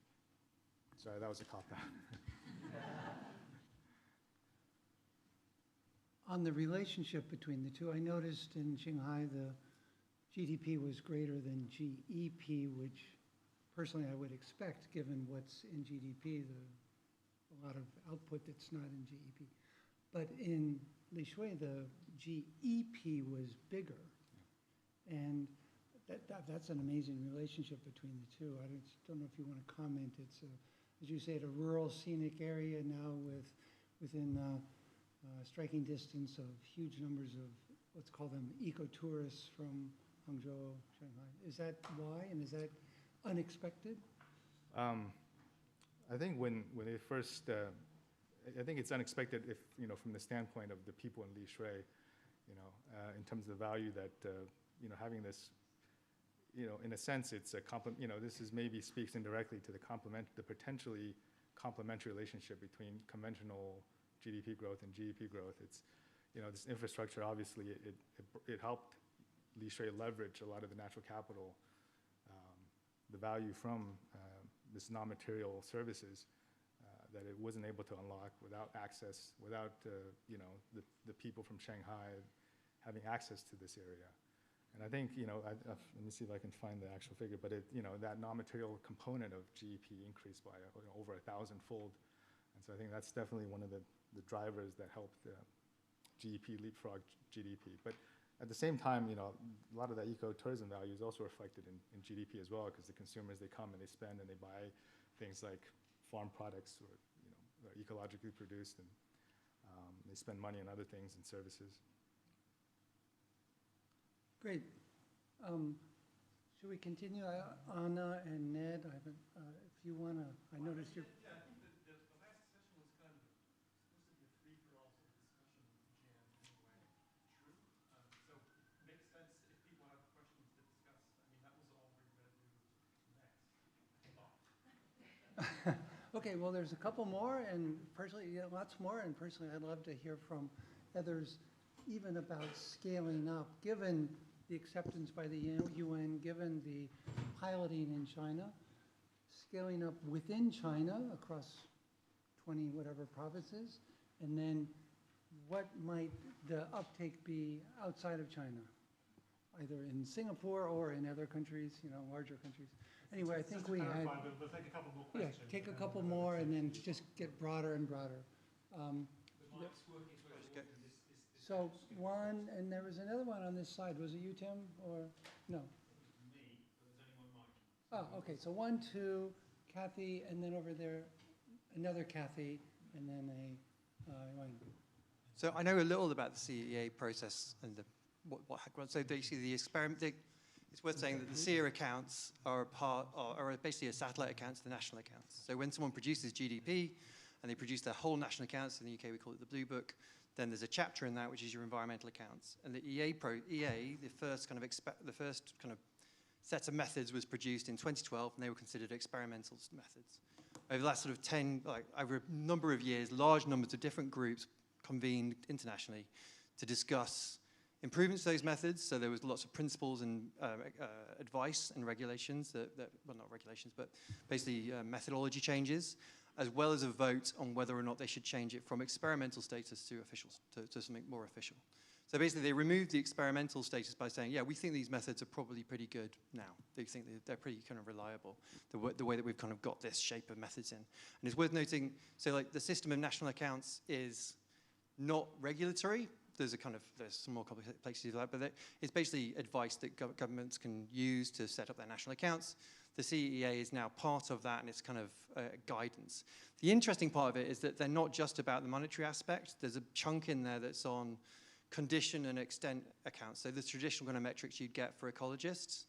Speaker 4: Sorry, that was a cop-out.
Speaker 17: On the relationship between the two, I noticed in Shanghai the GDP was greater than GEP, which personally I would expect given what's in GDP, a lot of output that's not in GEP. But in Li Shui, the GEP was bigger. And that's an amazing relationship between the two. I don't know if you want to comment. It's, as you said, a rural scenic area now within striking distance of huge numbers of, let's call them eco-tourists from Hangzhou, Shanghai. Is that why, and is that unexpected?
Speaker 4: I think when they first, I think it's unexpected if, you know, from the standpoint of the people in Li Shui, you know, in terms of the value that, you know, having this, you know, in a sense, it's a complement, you know, this is maybe speaks indirectly to the potentially complementary relationship between conventional GDP growth and GDP growth. It's, you know, this infrastructure, obviously, it helped Li Shui leverage a lot of the natural capital, the value from this non-material services that it wasn't able to unlock without access, without, you know, the people from Shanghai having access to this area. And I think, you know, let me see if I can find the actual figure, but you know, that non-material component of GDP increased by over 1,000-fold. And so I think that's definitely one of the drivers that helped GDP leapfrog GDP. But at the same time, you know, a lot of that eco-tourism value is also reflected in GDP as well, because the consumers, they come and they spend and they buy things like farm products or, you know, are ecologically produced, and they spend money on other things and services.
Speaker 17: Great. Should we continue? Anna and Ned, if you want to, I noticed you're...
Speaker 1: Yeah, I think the last session was kind of supposed to be a free-for-all sort of discussion with Jan anyway. True. So it makes sense if people have questions to discuss. I mean, that was all we're going to do next, I thought.
Speaker 17: Okay, well, there's a couple more, and personally, yeah, lots more, and personally, I'd love to hear from others even about scaling up, given the acceptance by the UN, given the piloting in China, scaling up within China across 20 whatever provinces, and then what might the uptake be outside of China, either in Singapore or in other countries, you know, larger countries. Anyway, I think we had...
Speaker 1: We'll take a couple more questions.
Speaker 17: Yeah, take a couple more and then just get broader and broader. So one, and there was another one on this side. Was it you, Tim, or no?
Speaker 1: Me, but there's only one mic.
Speaker 17: Oh, okay. So 1, 2, Kathy, and then over there, another Kathy, and then one.
Speaker 13: So I know a little about the CEA process and so basically the experiment. It's worth saying that the SEA accounts are basically a satellite account to the national accounts. So when someone produces GDP and they produce their whole national accounts. In the UK, we call it the Blue Book. Then there's a chapter in that, which is your environmental accounts. And the EA, the first kind of set of methods was produced in 2012, and they were considered experimental methods. Over the last sort of 10, over a number of years, large numbers of different groups convened internationally to discuss improvements to those methods. So there was lots of principles and advice and regulations well, not regulations, but basically methodology changes, as well as a vote on whether or not they should change it from experimental status to to something more official. So basically they removed the experimental status by saying, yeah, we think these methods are probably pretty good now. They think they're pretty kind of reliable, the way that we've kind of got this shape of methods in. And it's worth noting, so like the system of national accounts is not regulatory. There's some more complexities of that, but it's basically advice that governments can use to set up their national accounts. The CEA is now part of that, and it's kind of guidance. The interesting part of it is that they're not just about the monetary aspect. There's a chunk in there that's on condition and extent accounts. So the traditional kind of metrics you'd get for ecologists.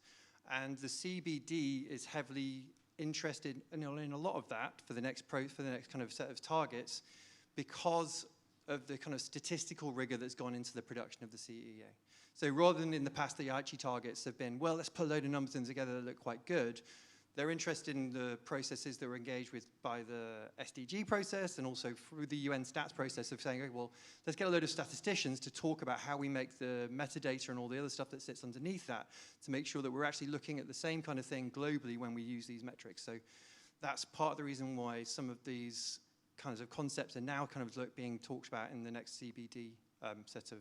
Speaker 13: And the CBD is heavily interested in a lot of that for the next kind of set of targets, because of the kind of statistical rigor that's gone into the production of the CEA. So rather than in the past, the Aichi targets have been, well, let's put a load of numbers in together that look quite good. They're interested in the processes that were engaged with by the SDG process and also through the UN stats process of saying, okay, well, let's get a load of statisticians to talk about how we make the metadata and all the other stuff that sits underneath that to make sure that we're actually looking at the same kind of thing globally when we use these metrics. So that's part of the reason why some of these kinds of concepts are now kind of being talked about in the next CBD set of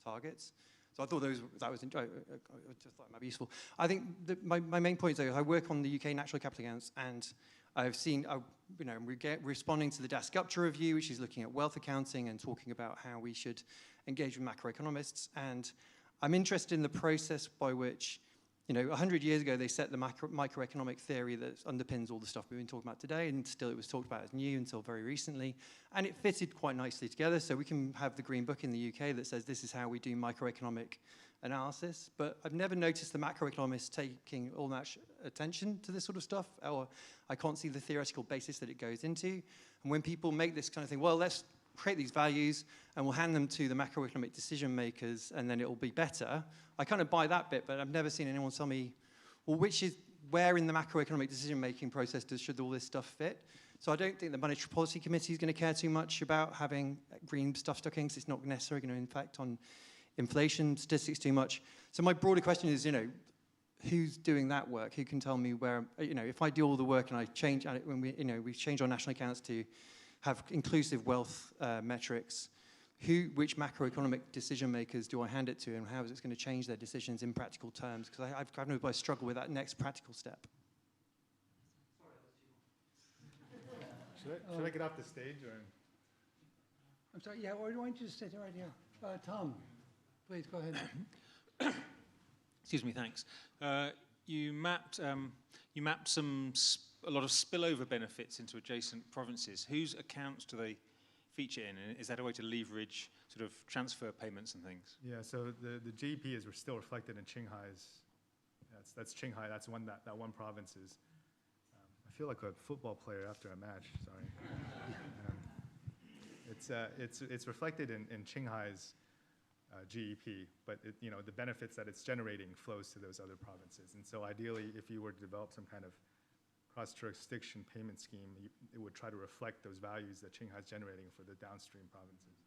Speaker 13: targets. So I thought I just thought it might be useful. I think my main point is I work on the UK natural capital accounts, and I've seen, we're responding to the Das Gupta review, which is looking at wealth accounting and talking about how we should engage with macroeconomists. And I'm interested in the process by which, 100 years ago, they set the microeconomic theory that underpins all the stuff we've been talking about today, and still it was talked about as new until very recently. And it fitted quite nicely together, so we can have the Green Book in the UK that says this is how we do microeconomic analysis. But I've never noticed the macroeconomists taking all that attention to this sort of stuff, or I can't see the theoretical basis that it goes into. And when people make this kind of thing, well, let's create these values and we'll hand them to the macroeconomic decision makers and then it will be better. I kind of buy that bit, but I've never seen anyone tell me, well, where in the macroeconomic decision-making process should all this stuff fit? So I don't think the Monetary Policy Committee is going to care too much about having green stuff stuck in, because it's not necessarily going to impact on inflation statistics too much. So my broader question is, who's doing that work? Who can tell me where, if I do all the work and I change, when we change our national accounts to have inclusive wealth metrics, which macroeconomic decision makers do I hand it to, and how is it going to change their decisions in practical terms? Because I struggle with that next practical step.
Speaker 4: Should I get off the stage, or?
Speaker 17: I'm sorry, yeah, or why don't you just sit right here? Tom, please go ahead.
Speaker 14: Excuse me, thanks. You mapped a lot of spillover benefits into adjacent provinces. Whose accounts do they feature in? And is that a way to leverage sort of transfer payments and things?
Speaker 4: Yeah, so the GDP is still reflected in Qinghai's. That's Qinghai. That's that one province is. I feel like a football player after a match. Sorry. It's reflected in Qinghai's GEP, but the benefits that it's generating flows to those other provinces. And so ideally, if you were to develop some kind of cross-jurisdiction payment scheme, it would try to reflect those values that Qinghai is generating for the downstream provinces.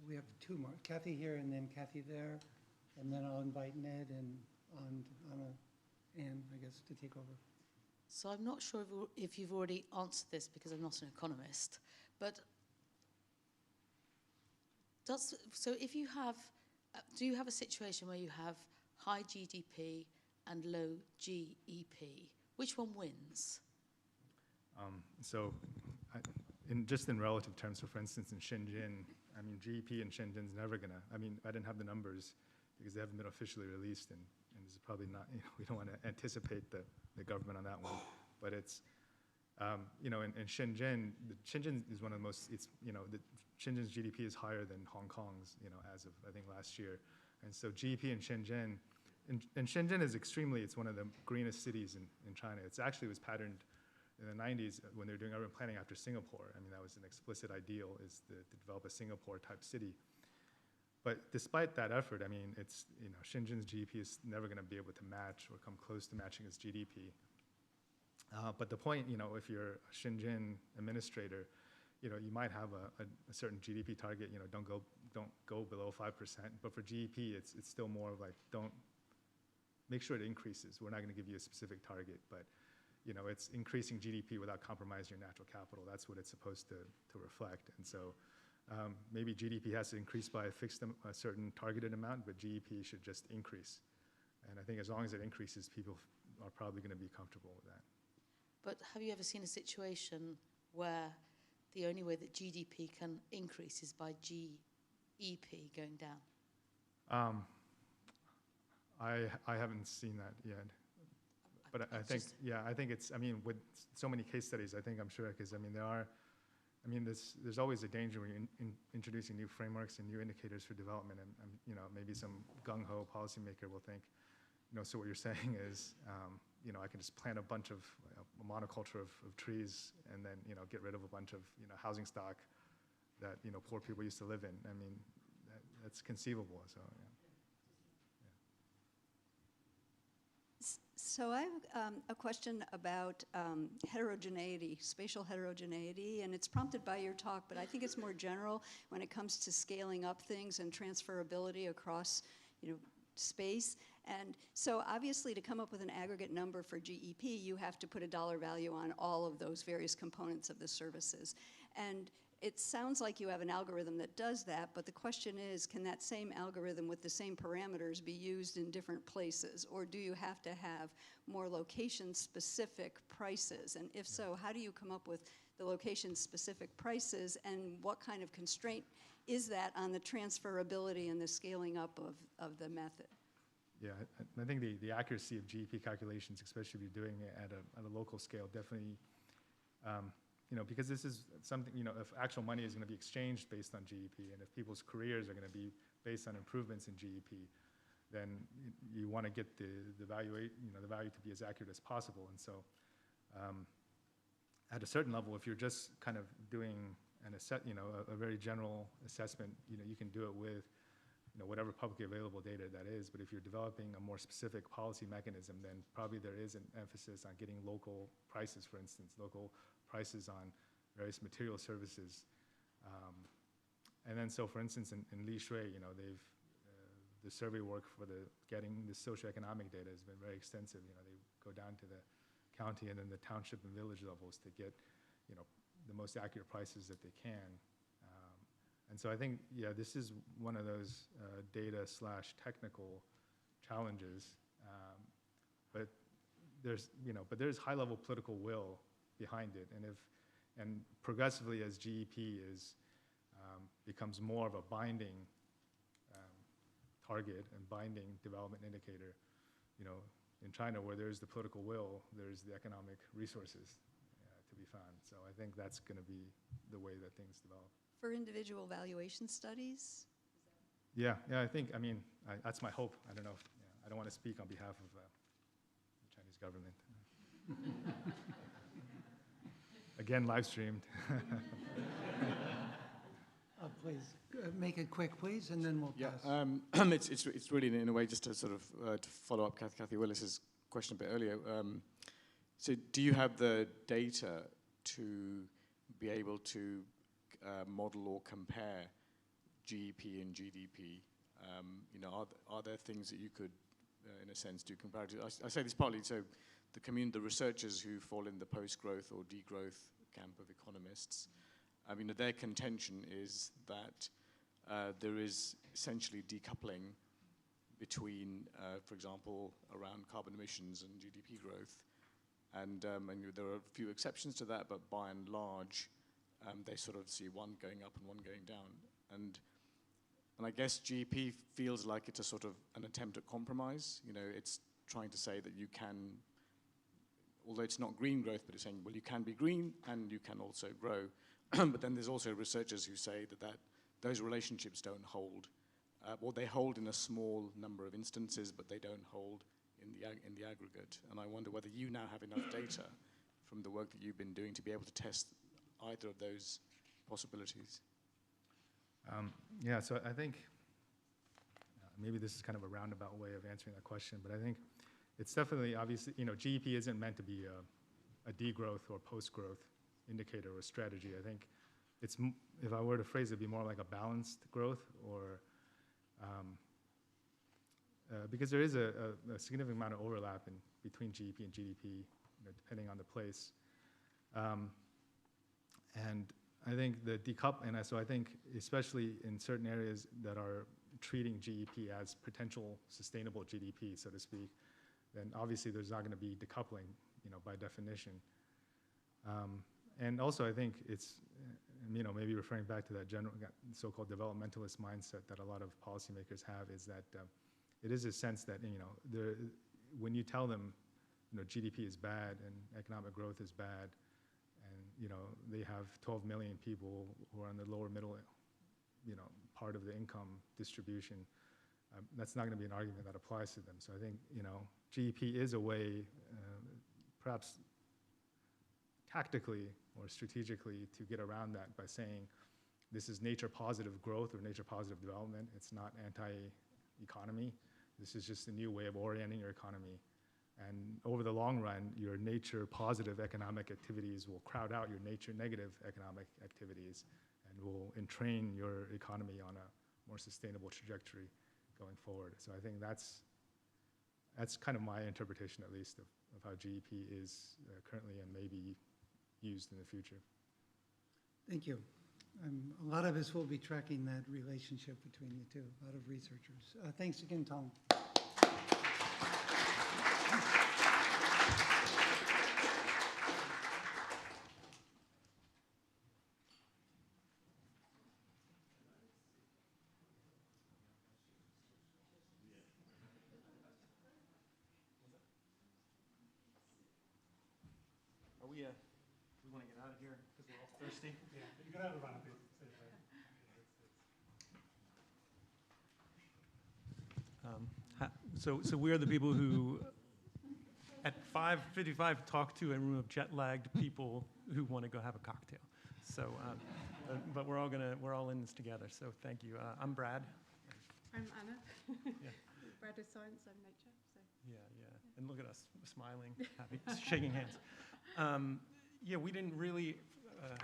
Speaker 17: We have two more. Kathy here, and then Kathy there, and then I'll invite Ned and Anne, I guess, to take over.
Speaker 15: So I'm not sure if you've already answered this, because I'm not an economist, but if you have, do you have a situation where you have high GDP and low GEP? Which one wins?
Speaker 4: Just in relative terms, so for instance, in Shenzhen, GEP in Shenzhen is never gonna, I didn't have the numbers because they haven't been officially released, and this is probably not, we don't want to anticipate the government on that one, but it's, in Shenzhen, Shenzhen is one of the most, Shenzhen's GDP is higher than Hong Kong's, as of, I think, last year. And so GDP in Shenzhen and Shenzhen is it's one of the greenest cities in China. It's actually was patterned in the 90s when they were doing urban planning after Singapore. I mean, that was an explicit ideal, is to develop a Singapore-type city. But despite that effort, I mean, Shenzhen's GDP is never going to be able to match or come close to matching its GDP. But the point, if you're a Shenzhen administrator, you might have a certain GDP target. Don't go below 5%. But for GDP, it's still more of like, don't make sure it increases. We're not going to give you a specific target, but it's increasing GDP without compromising your natural capital. That's what it's supposed to reflect. And so maybe GDP has to increase by a certain targeted amount, but GDP should just increase. And I think as long as it increases, people are probably going to be comfortable with that.
Speaker 15: But have you ever seen a situation where the only way that GDP can increase is by GEP going down?
Speaker 4: I haven't seen that yet. But I think it's, with so many case studies, I'm sure, because there's always a danger when you're introducing new frameworks and new indicators for development, and maybe some gung-ho policymaker will think, so what you're saying is, I can just plant a bunch of a monoculture of trees and then, get rid of a bunch of, housing stock that, poor people used to live in. That's conceivable, so yeah.
Speaker 2: So I have a question about heterogeneity, spatial heterogeneity, and it's prompted by your talk, but I think it's more general when it comes to scaling up things and transferability across, space. And so obviously to come up with an aggregate number for GEP, you have to put a dollar value on all of those various components of the services. And it sounds like you have an algorithm that does that, but the question is, can that same algorithm with the same parameters be used in different places? Or do you have to have more location-specific prices? And if so, how do you come up with the location-specific prices, and what kind of constraint is that on the transferability and the scaling up of the method?
Speaker 4: Yeah, I think the accuracy of GEP calculations, especially if you're doing it at a local scale, definitely, because this is something, if actual money is going to be exchanged based on GEP, and if people's careers are going to be based on improvements in GEP, then you want to get the value to be as accurate as possible. And so, at a certain level, if you're just kind of doing a very general assessment, you can do it with whatever publicly available data that is. But if you're developing a more specific policy mechanism, then probably there is an emphasis on getting local prices, for instance, local prices on various material services. And then so, for instance, in Li Shui, the survey work for getting the socioeconomic data has been very extensive. They go down to the county and then the township and village levels to get, the most accurate prices that they can. And so I think, this is one of those data/technical challenges. But there's high-level political will behind it, and progressively as GEP becomes more of a binding target and binding development indicator, in China, where there's the political will, there's the economic resources to be found. So I think that's going to be the way that things develop.
Speaker 2: For individual valuation studies?
Speaker 4: Yeah, I think, that's my hope. I don't know I don't want to speak on behalf of the Chinese government. Again, live streamed.
Speaker 17: Please, make it quick, please, and then we'll pass.
Speaker 18: It's really, in a way, just to sort of to follow up Kathy Willis's question a bit earlier. So do you have the data to be able to model or compare GEP and GDP? Are there things that you could, in a sense, do comparative? I say this partly so the researchers who fall in the post-growth or degrowth camp of economists, their contention is that there is essentially decoupling between, for example, around carbon emissions and GDP growth. And there are a few exceptions to that, but by and large, they sort of see one going up and one going down. And I guess GEP feels like it's a sort of an attempt at compromise. It's trying to say that you can, although it's not green growth, but it's saying, well, you can be green and you can also grow. But then there's also researchers who say that those relationships don't hold well, they hold in a small number of instances, but they don't hold in the aggregate. And I wonder whether you now have enough data from the work that you've been doing to be able to test either of those possibilities.
Speaker 4: Yeah, so I think maybe this is kind of a roundabout way of answering that question, but I think it's definitely obviously, GEP isn't meant to be a degrowth or post-growth indicator or strategy. I think it's, if I were to phrase it, it'd be more like a balanced growth, or because there is a significant amount of overlap between GEP and GDP, depending on the place. And I think so I think especially in certain areas that are treating GEP as potential sustainable GDP, so to speak, then obviously there's not going to be decoupling, by definition. And also I think it's, maybe referring back to that general so-called developmentalist mindset that a lot of policymakers have, is that it is a sense that, when you tell them, GDP is bad and economic growth is bad, and, they have 12 million people who are on the lower middle, part of the income distribution, that's not going to be an argument that applies to them. So I think, GEP is a way, perhaps tactically or strategically, to get around that by saying this is nature positive growth or nature positive development. It's not anti-economy. This is just a new way of orienting your economy. And over the long run, your nature positive economic activities will crowd out your nature negative economic activities and will entrain your economy on a more sustainable trajectory going forward. So I think that's kind of my interpretation, at least, of how GEP is currently and may be used in the future.
Speaker 17: Thank you. A lot of us will be tracking that relationship between the two, a lot of researchers. Thanks again, Tom.
Speaker 10: We want to get out of here because we're all thirsty.
Speaker 1: Yeah, you can have a run a bit.
Speaker 10: So we are the people who, at 5:55, talk to a room of jet-lagged people who want to go have a cocktail. So, but we're all in this together. So thank you. I'm Brad.
Speaker 8: I'm Anna.
Speaker 10: Yeah.
Speaker 8: Brad is science, I'm nature. So.
Speaker 10: Yeah. And look at us, smiling, happy, shaking hands. Yeah, we didn't really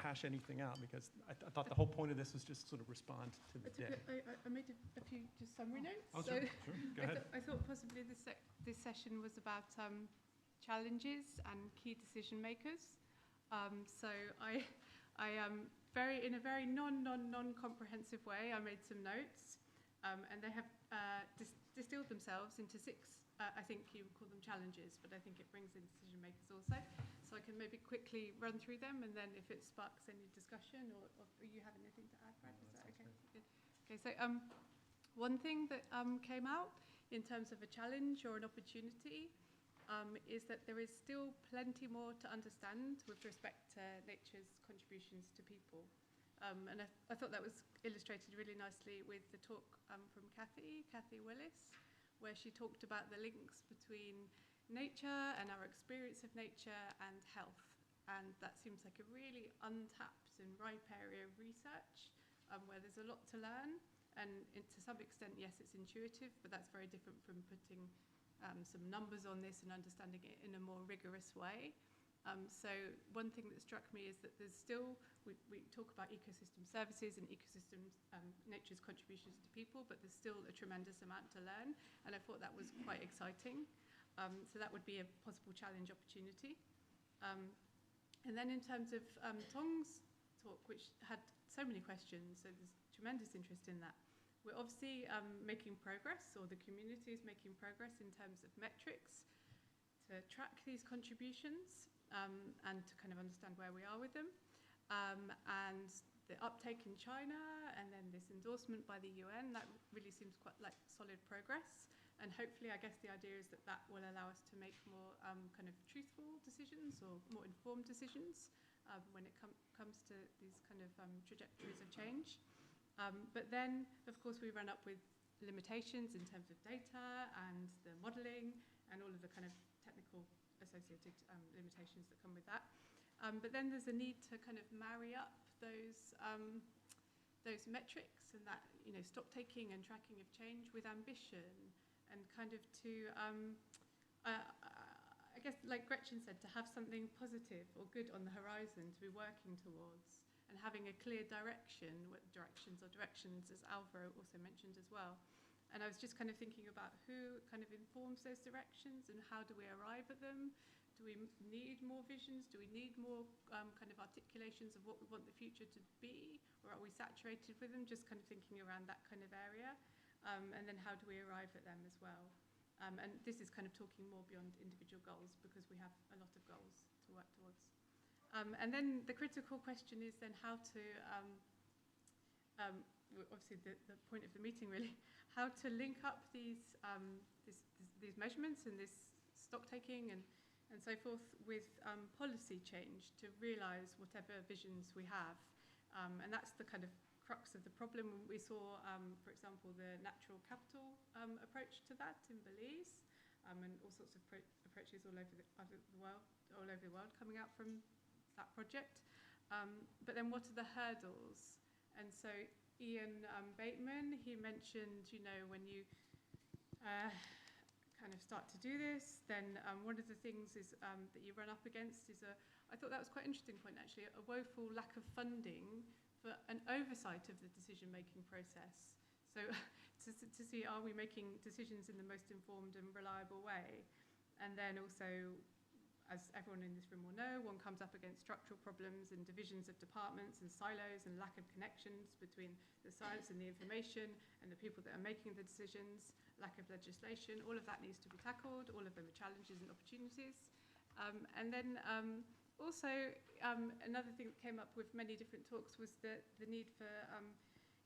Speaker 10: hash anything out because I thought the whole point of this was just sort of respond to the day.
Speaker 8: I made a few just summary notes.
Speaker 10: Oh, sure. Go ahead.
Speaker 8: I thought possibly this session was about challenges and key decision makers. So I in a very non-comprehensive way, I made some notes, and they have distilled themselves into 6. I think you would call them challenges, but I think it brings in decision makers also. So I can maybe quickly run through them, and then if it sparks any discussion, or you have anything to add, Brad, is that okay? Good. Okay, so one thing that came out in terms of a challenge or an opportunity is that there is still plenty more to understand with respect to nature's contributions to people. And I thought that was illustrated really nicely with the talk from Kathy Willis, where she talked about the links between nature and our experience of nature and health. And that seems like a really untapped and ripe area of research where there's a lot to learn. And to some extent, yes, it's intuitive, but that's very different from putting some numbers on this and understanding it in a more rigorous way. So one thing that struck me is that there's still, we talk about ecosystem services and ecosystems, nature's contributions to people, but there's still a tremendous amount to learn. And I thought that was quite exciting. So that would be a possible challenge opportunity. And then in terms of Tong's talk, which had so many questions, so there's tremendous interest in that. We're obviously making progress, or the community is making progress in terms of metrics to track these contributions and to kind of understand where we are with them. And the uptake in China, and then this endorsement by the UN, that really seems quite like solid progress. And hopefully, I guess the idea is that that will allow us to make more kind of truthful decisions or more informed decisions when it comes to these kind of trajectories of change. But then, of course, we run up with limitations in terms of data and the modelling and all of the kind of technical associated limitations that come with that. But then there's a need to kind of marry up those metrics and that, you know, stock taking and tracking of change with ambition, and kind of to, I guess, like Gretchen said, to have something positive or good on the horizon to be working towards, and having a clear direction, what directions as Alvaro also mentioned as well. And I was just kind of thinking about who kind of informs those directions and how do we arrive at them? Do we need more visions? Do we need more kind of articulations of what we want the future to be? Or are we saturated with them? Just kind of thinking around that kind of area. And then how do we arrive at them as well? And this is kind of talking more beyond individual goals, because we have a lot of goals to work towards. And then the critical question is then how to, obviously the point of the meeting really, how to link up these measurements and this stock taking and so forth with policy change to realise whatever visions we have. And that's the kind of crux of the problem. We saw, for example, the natural capital approach to that in Belize, and all sorts of approaches all over the world coming out from that project. But then what are the hurdles? And so Ian Bateman, he mentioned, you know, when you kind of start to do this, then one of the things is that you run up against is I thought that was quite an interesting point actually, a woeful lack of funding for an oversight of the decision-making process. So to see, are we making decisions in the most informed and reliable way? And then also, as everyone in this room will know, one comes up against structural problems and divisions of departments and silos and lack of connections between the science and the information and the people that are making the decisions, lack of legislation, all of that needs to be tackled, all of them are challenges and opportunities. And then also, another thing that came up with many different talks was the need for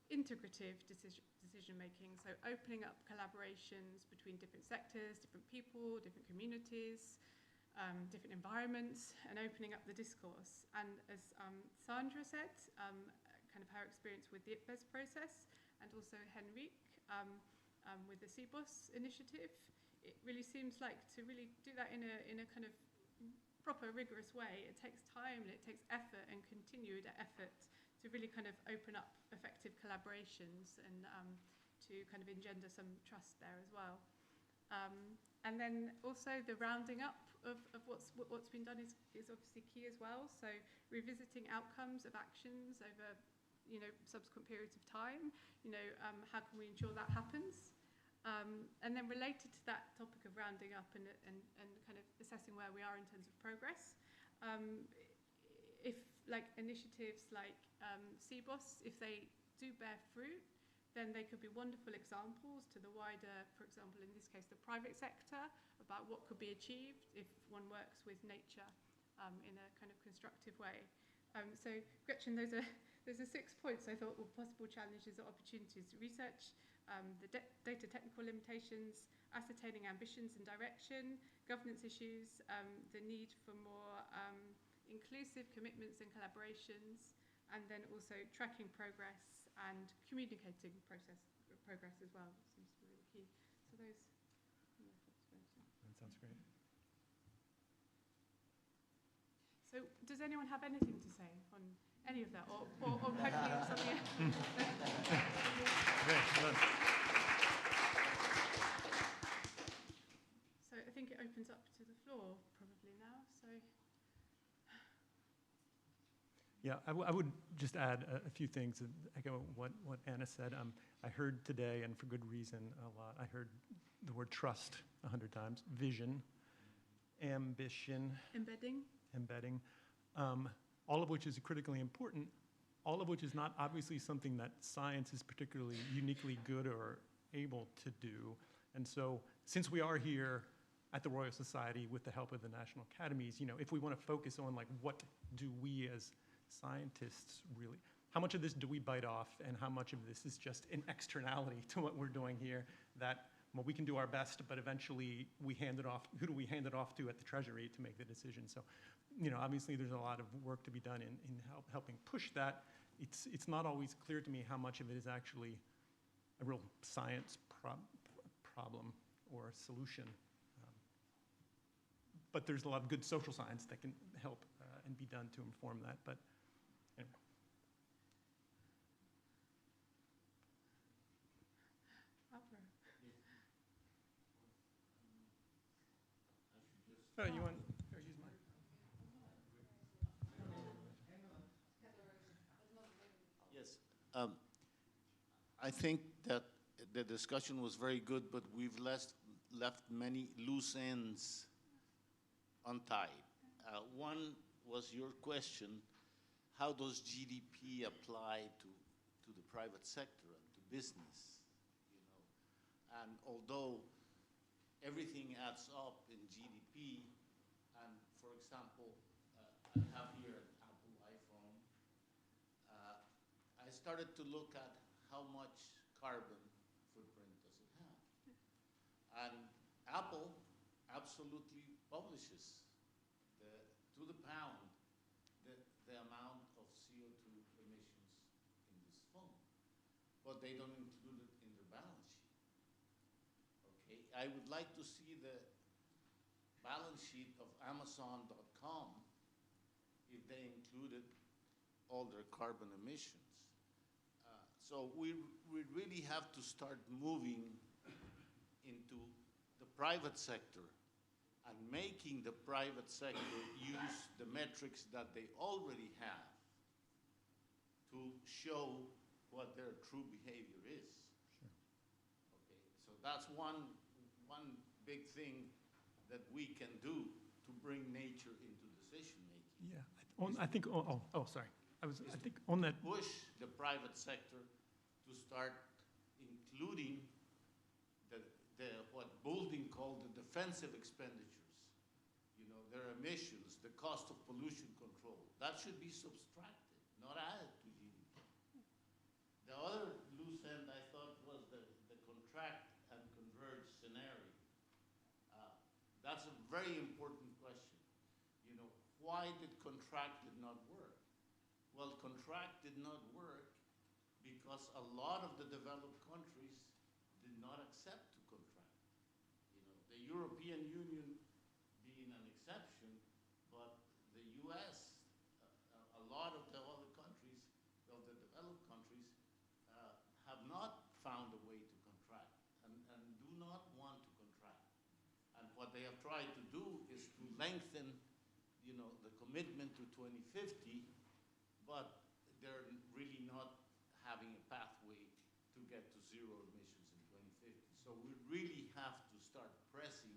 Speaker 8: integrative decision making, so opening up collaborations between different sectors, different people, different communities, different environments, and opening up the discourse. And as Sandra said, kind of her experience with the IPBES process, and also Henrique with the CBOS initiative, it really seems like to really do that in a kind of proper, rigorous way, it takes time and it takes effort and continued effort to really kind of open up effective collaborations and to kind of engender some trust there as well. And then also the rounding up of what's been done is obviously key as well. So revisiting outcomes of actions over, you know, subsequent periods of time. You know, how can we ensure that happens? And then related to that topic of rounding up and kind of assessing where we are in terms of progress, if like initiatives like CBOS, if they do bear fruit, then they could be wonderful examples to the wider, for example, in this case, the private sector, about what could be achieved if one works with nature in a kind of constructive way. So Gretchen, those are 6 points I thought were possible challenges or opportunities: research, the data technical limitations, ascertaining ambitions and direction, governance issues, the need for more inclusive commitments and collaborations, and then also tracking progress and communicating progress as well. That seems to be really key. So those are my thoughts.
Speaker 10: That sounds great.
Speaker 8: So does anyone have anything to say on any of that, or hopefully something else? So I think it opens up to the floor probably now. So.
Speaker 10: Yeah, I would just add a few things and echo what Anna said. I heard today, and for good reason, a lot. I heard the word trust 100 times, vision, ambition, embedding, all of which is critically important, all of which is not obviously something that science is particularly uniquely good or able to do. And so, since we are here at the Royal Society with the help of the National Academies, you know, if we want to focus on like what do we as scientists really, how much of this do we bite off and how much of this is just an externality to what we're doing here that, well, we can do our best, but eventually we hand it off, who do we hand it off to at the Treasury to make the decision? So, you know, obviously there's a lot of work to be done in helping push that. It's not always clear to me how much of it is actually real science problem or solution. But there's a lot of good social science that can help and be done to inform that. But anyway. Oh, you want? Here, use mine.
Speaker 19: Yes. I think that the discussion was very good, but we've left many loose ends untied. One was your question, how does GDP apply to the private sector and to business? You know? And although everything adds up in GDP, and for example, I have here an Apple iPhone, I started to look at how much carbon footprint does it have. And Apple absolutely publishes to the pound the amount of CO2 emissions in this phone. But they don't include it in their balance sheet. Okay, I would like to see the balance sheet of Amazon.com if they included all their carbon emissions. So we really have to start moving into the private sector and making the private sector use the metrics that they already have to show what their true behavior is.
Speaker 10: Sure.
Speaker 19: Okay, so that's one big thing that we can do to bring nature into decision making.
Speaker 10: Yeah, I think. Sorry. I think on that.
Speaker 19: Push the private sector to start including what Boulding called the defensive expenditures. You know, their emissions, the cost of pollution control. That should be subtracted, not added to GDP. The other loose end I thought was the contract and converge scenario. That's a very important question. You know, why did contract did not work? Well, contract did not work because a lot of the developed countries did not accept to contract. You know, the European Union being an exception, but the US, a lot of the other countries, of the developed countries, have not found a way to contract and do not want to contract. And what they have tried to do is to lengthen, you know, the commitment to 2050, but they're really not having a pathway to get to zero emissions in 2050. So we really have to start pressing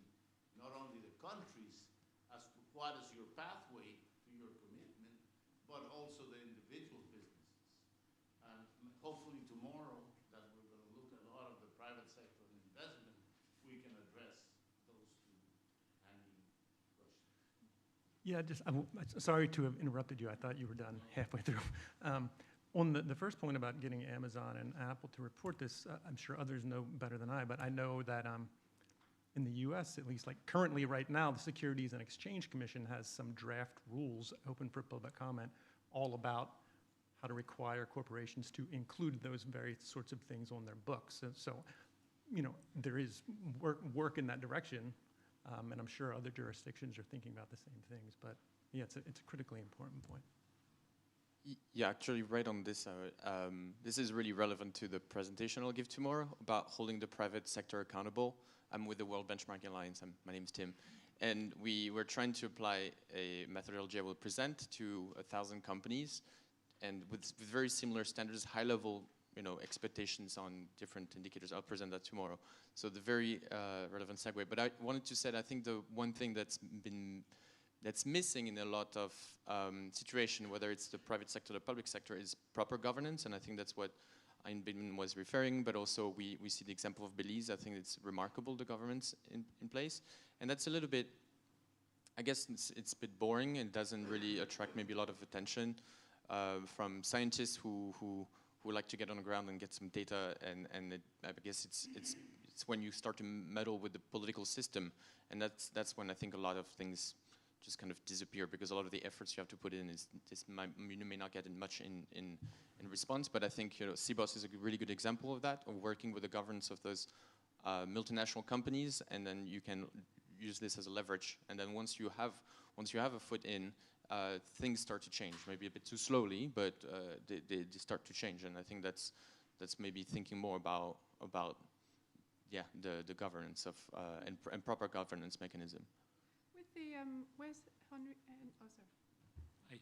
Speaker 19: not only the countries as to what is your pathway to your commitment, but also the individual businesses. And hopefully tomorrow, that we're going to look at a lot of the private sector and investment, we can address those two hanging questions.
Speaker 10: Yeah, I'm sorry to have interrupted you. I thought you were done halfway through. On the first point about getting Amazon and Apple to report this, I'm sure others know better than I, but I know that in the US, at least like currently right now, the Securities and Exchange Commission has some draft rules open for public comment all about how to require corporations to include those various sorts of things on their books. And so, you know, there is work in that direction, and I'm sure other jurisdictions are thinking about the same things, but yeah, it's a critically important point.
Speaker 20: Yeah, actually, right on this, this is really relevant to the presentation I'll give tomorrow about holding the private sector accountable. I'm with the World Benchmarking Alliance. My name's Tim. And we were trying to apply a methodology I will present to 1,000 companies, and with very similar standards, high-level, you know, expectations on different indicators. I'll present that tomorrow. So the very relevant segue. But I wanted to say, I think the one thing that's missing in a lot of situation, whether it's the private sector or the public sector, is proper governance, and I think that's what Ein Bin was referring, but also we see the example of Belize. I think it's remarkable, the governance in place, and that's a little bit, I guess it's a bit boring and doesn't really attract maybe a lot of attention from scientists who like to get on the ground and get some data, and I guess it's when you start to meddle with the political system, and that's when I think a lot of things just kind of disappear, because a lot of the efforts you have to put in you may not get much in response. But I think CBOS is a really good example of that, of working with the governance of those multinational companies, and then you can use this as a leverage. And then once you have a foot in, things start to change, maybe a bit too slowly, but they start to change. And I think that's maybe thinking more about the governance of and proper governance mechanism.
Speaker 8: With the where's Henry? Oh, sorry.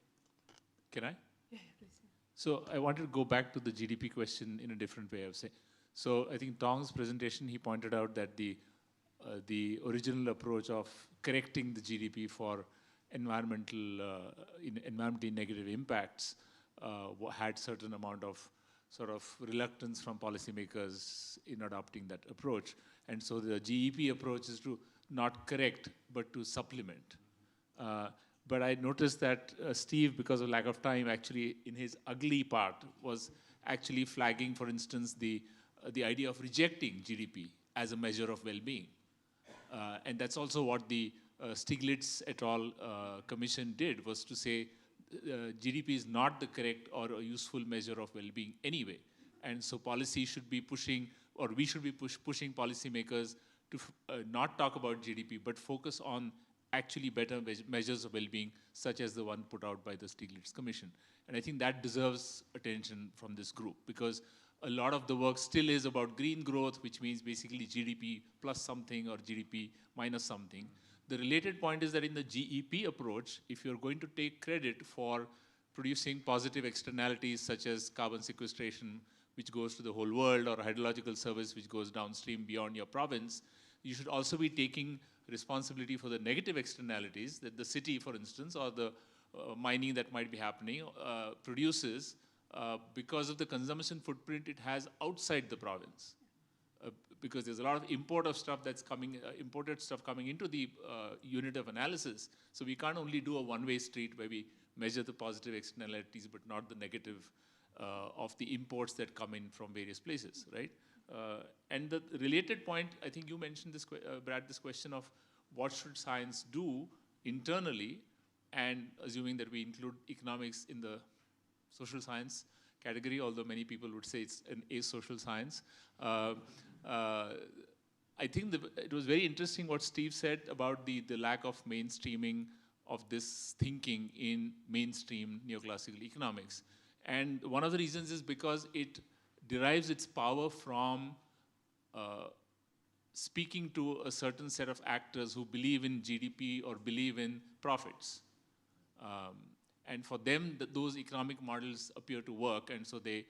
Speaker 7: Can I?
Speaker 8: Yeah, please. Yeah.
Speaker 7: So I wanted to go back to the GDP question in a different way of saying. So I think Tong's presentation, he pointed out that the original approach of correcting the GDP for environmentally negative impacts had certain amount of sort of reluctance from policymakers in adopting that approach. And so the GEP approach is to not correct, but to supplement. But I noticed that Steve, because of lack of time, actually in his ugly part was actually flagging, for instance, the idea of rejecting GDP as a measure of well-being. And that's also what the Stiglitz et al. Commission did, was to say GDP is not the correct or a useful measure of well-being anyway. And so policy should be pushing, or we should be pushing policymakers to not talk about GDP, but focus on actually better measures of well-being, such as the one put out by the Stiglitz Commission. And I think that deserves attention from this group, because a lot of the work still is about green growth, which means basically GDP plus something or GDP minus something. The related point is that in the GEP approach, if you're going to take credit for producing positive externalities such as carbon sequestration, which goes to the whole world, or hydrological service, which goes downstream beyond your province, you should also be taking responsibility for the negative externalities that the city, for instance, or the mining that might be happening produces because of the consumption footprint it has outside the province. Because there's a lot of imported stuff coming into the unit of analysis. So we can't only do a one-way street where we measure the positive externalities but not the negative of the imports that come in from various places, right? And the related point, I think you mentioned this, Brad, this question of what should science do internally, and assuming that we include economics in the social science category, although many people would say it's an asocial science. I think it was very interesting what Steve said about the lack of mainstreaming of this thinking in mainstream neoclassical economics. And one of the reasons is because it derives its power from speaking to a certain set of actors who believe in GDP or believe in profits. And for them, those economic models appear to work, and so they,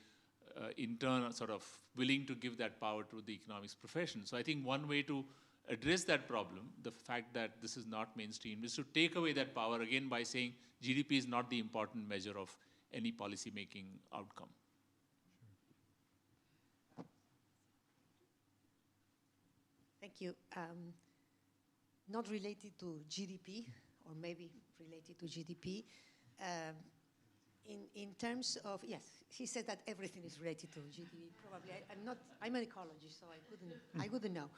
Speaker 7: in turn, are sort of willing to give that power to the economics profession. So I think one way to address that problem, the fact that this is not mainstream, is to take away that power again by saying GDP is not the important measure of any policy-making outcome.
Speaker 5: Thank you. Not related to GDP, or maybe related to GDP. In terms of, yes, he said that everything is related to GDP. Probably, I'm an ecologist, so I wouldn't know.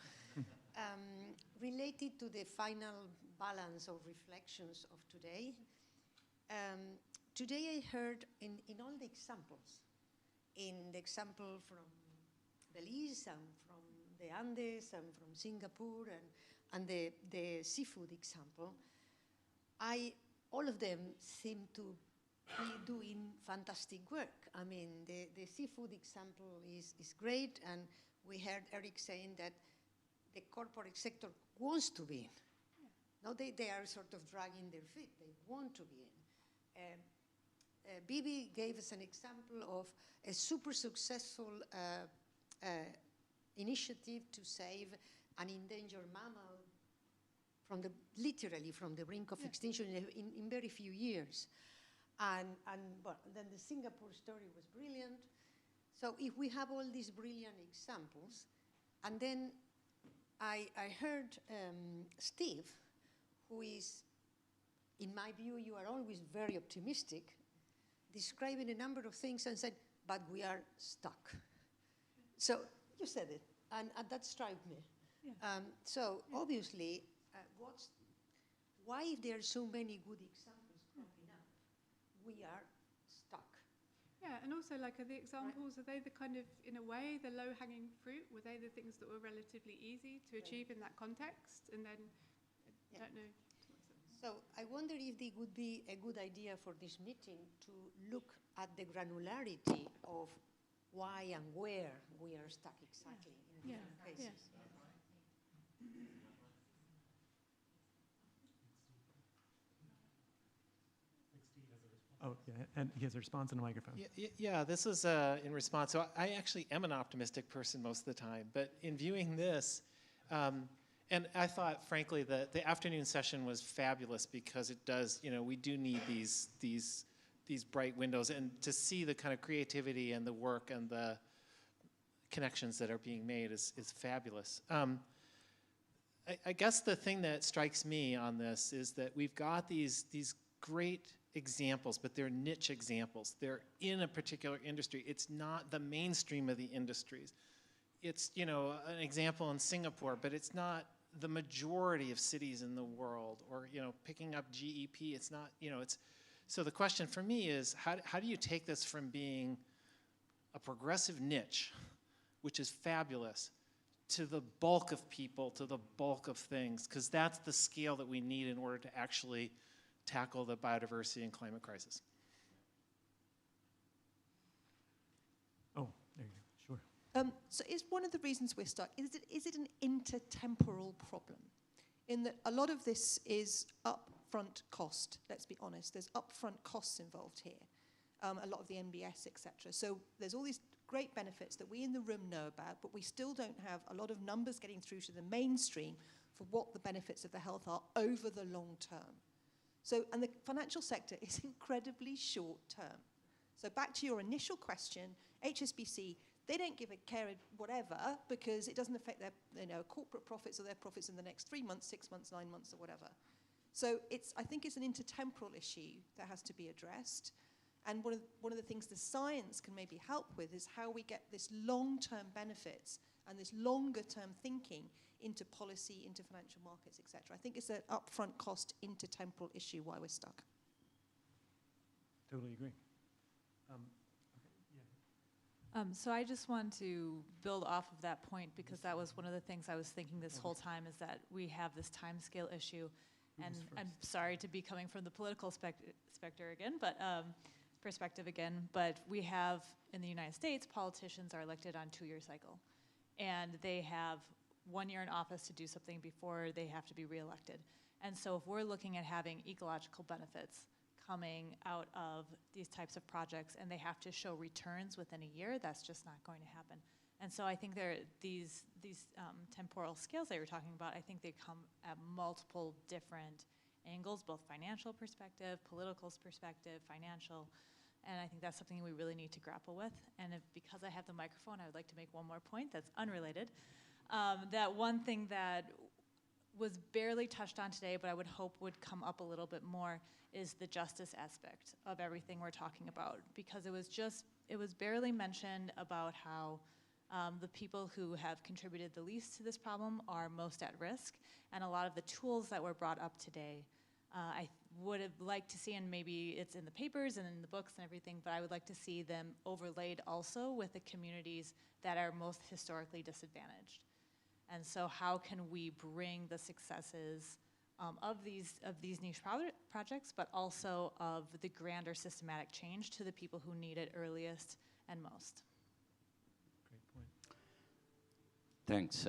Speaker 5: Related to the final balance of reflections of today, today I heard in all the examples, in the example from Belize and from the Andes and from Singapore and the seafood example, all of them seem to be doing fantastic work. I mean, the seafood example is great, and we heard Eric saying that the corporate sector wants to be in. Yeah. Now they are sort of dragging their feet. They want to be in. Bibi gave us an example of a super successful initiative to save an endangered mammal literally from the brink of extinction in very few years. And well, then the Singapore story was brilliant. So if we have all these brilliant examples, and then I heard Steve, who is, in my view, you are always very optimistic, describing a number of things and said, but we are stuck. So you said it, and that struck me. Yeah. So obviously, why, if there are so many good examples cropping up, we are stuck?
Speaker 8: Yeah, and also, like, are the examples, are they the kind of, in a way, the low-hanging fruit? Were they the things that were relatively easy to achieve in that context? And then, I don't know.
Speaker 5: So I wonder if it would be a good idea for this meeting to look at the granularity of why and where we are stuck exactly in different cases.
Speaker 10: Oh, yeah, and he has a response in the microphone.
Speaker 21: Yeah, this is in response. So I actually am an optimistic person most of the time, but in viewing this, and I thought, frankly, that the afternoon session was fabulous because it does, we do need these bright windows, and to see the kind of creativity and the work and the connections that are being made is fabulous. I guess the thing that strikes me on this is that we've got these great examples, but they're niche examples. They're in a particular industry. It's not the mainstream of the industries. It's, an example in Singapore, but it's not the majority of cities in the world, or, picking up GEP. It's not, so the question for me is, how do you take this from being a progressive niche, which is fabulous, to the bulk of people, to the bulk of things? Because that's the scale that we need in order to actually tackle the biodiversity and climate crisis.
Speaker 10: Oh, there you go. Sure.
Speaker 12: So is one of the reasons we're stuck, is it an intertemporal problem? In that a lot of this is upfront cost, let's be honest. There's upfront costs involved here. A lot of the NBS, etc. So there's all these great benefits that we in the room know about, but we still don't have a lot of numbers getting through to the mainstream for what the benefits of the health are over the long term. So, and the financial sector is incredibly short term. So back to your initial question, HSBC, they don't give a care whatever because it doesn't affect their corporate profits or their profits in the next 3 months, 6 months, 9 months, or whatever. So I think it's an intertemporal issue that has to be addressed. And one of the things the science can maybe help with is how we get this long-term benefits and this longer-term thinking into policy, into financial markets, etc. I think it's an upfront cost intertemporal issue why we're stuck.
Speaker 10: Totally agree.
Speaker 22: So I just want to build off of that point because that was one of the things I was thinking this whole time is that we have this time scale issue. And I'm sorry to be coming from the political specter again, but perspective again, but we have in the United States, politicians are elected on 2-year cycle. And they have 1 year in office to do something before they have to be reelected. And so if we're looking at having ecological benefits coming out of these types of projects and they have to show returns within a year, that's just not going to happen. And so I think these temporal scales that you were talking about, I think they come at multiple different angles, both financial perspective, political perspective, financial, and I think that's something we really need to grapple with. And because I have the microphone, I would like to make one more point that's unrelated. That one thing that was barely touched on today, but I would hope would come up a little bit more, is the justice aspect of everything we're talking about. Because it was barely mentioned about how the people who have contributed the least to this problem are most at risk. And a lot of the tools that were brought up today, I would have liked to see, and maybe it's in the papers and in the books and everything, but I would like to see them overlaid also with the communities that are most historically disadvantaged. And so how can we bring the successes of these niche projects, but also of the grander systematic change to the people who need it earliest and most?
Speaker 10: Great point.
Speaker 9: Thanks.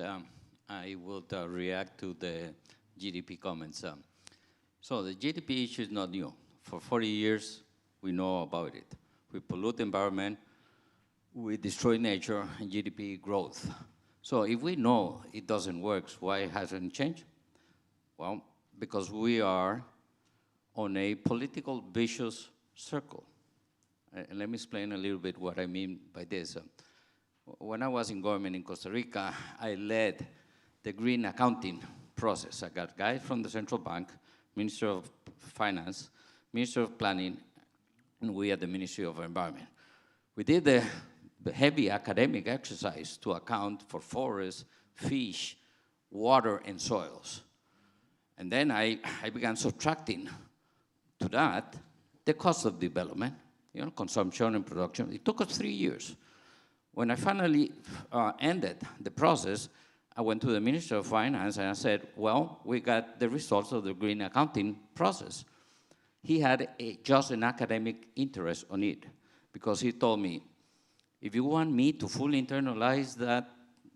Speaker 9: I would react to the GDP comments. So the GDP issue is not new. For 40 years, we know about it. We pollute the environment, we destroy nature, and GDP growth. So if we know it doesn't work, why hasn't it changed? Well, because we are on a political vicious circle. And let me explain a little bit what I mean by this. When I was in government in Costa Rica, I led the green accounting process. I got guys from the central bank, Minister of Finance, Minister of Planning, and we at the Ministry of Environment. We did the heavy academic exercise to account for forests, fish, water, and soils. And then I began subtracting to that the cost of development, consumption and production. It took us 3 years. When I finally ended the process, I went to the Minister of Finance and I said, well, we got the results of the green accounting process. He had just an academic interest on it because he told me, if you want me to fully internalize that,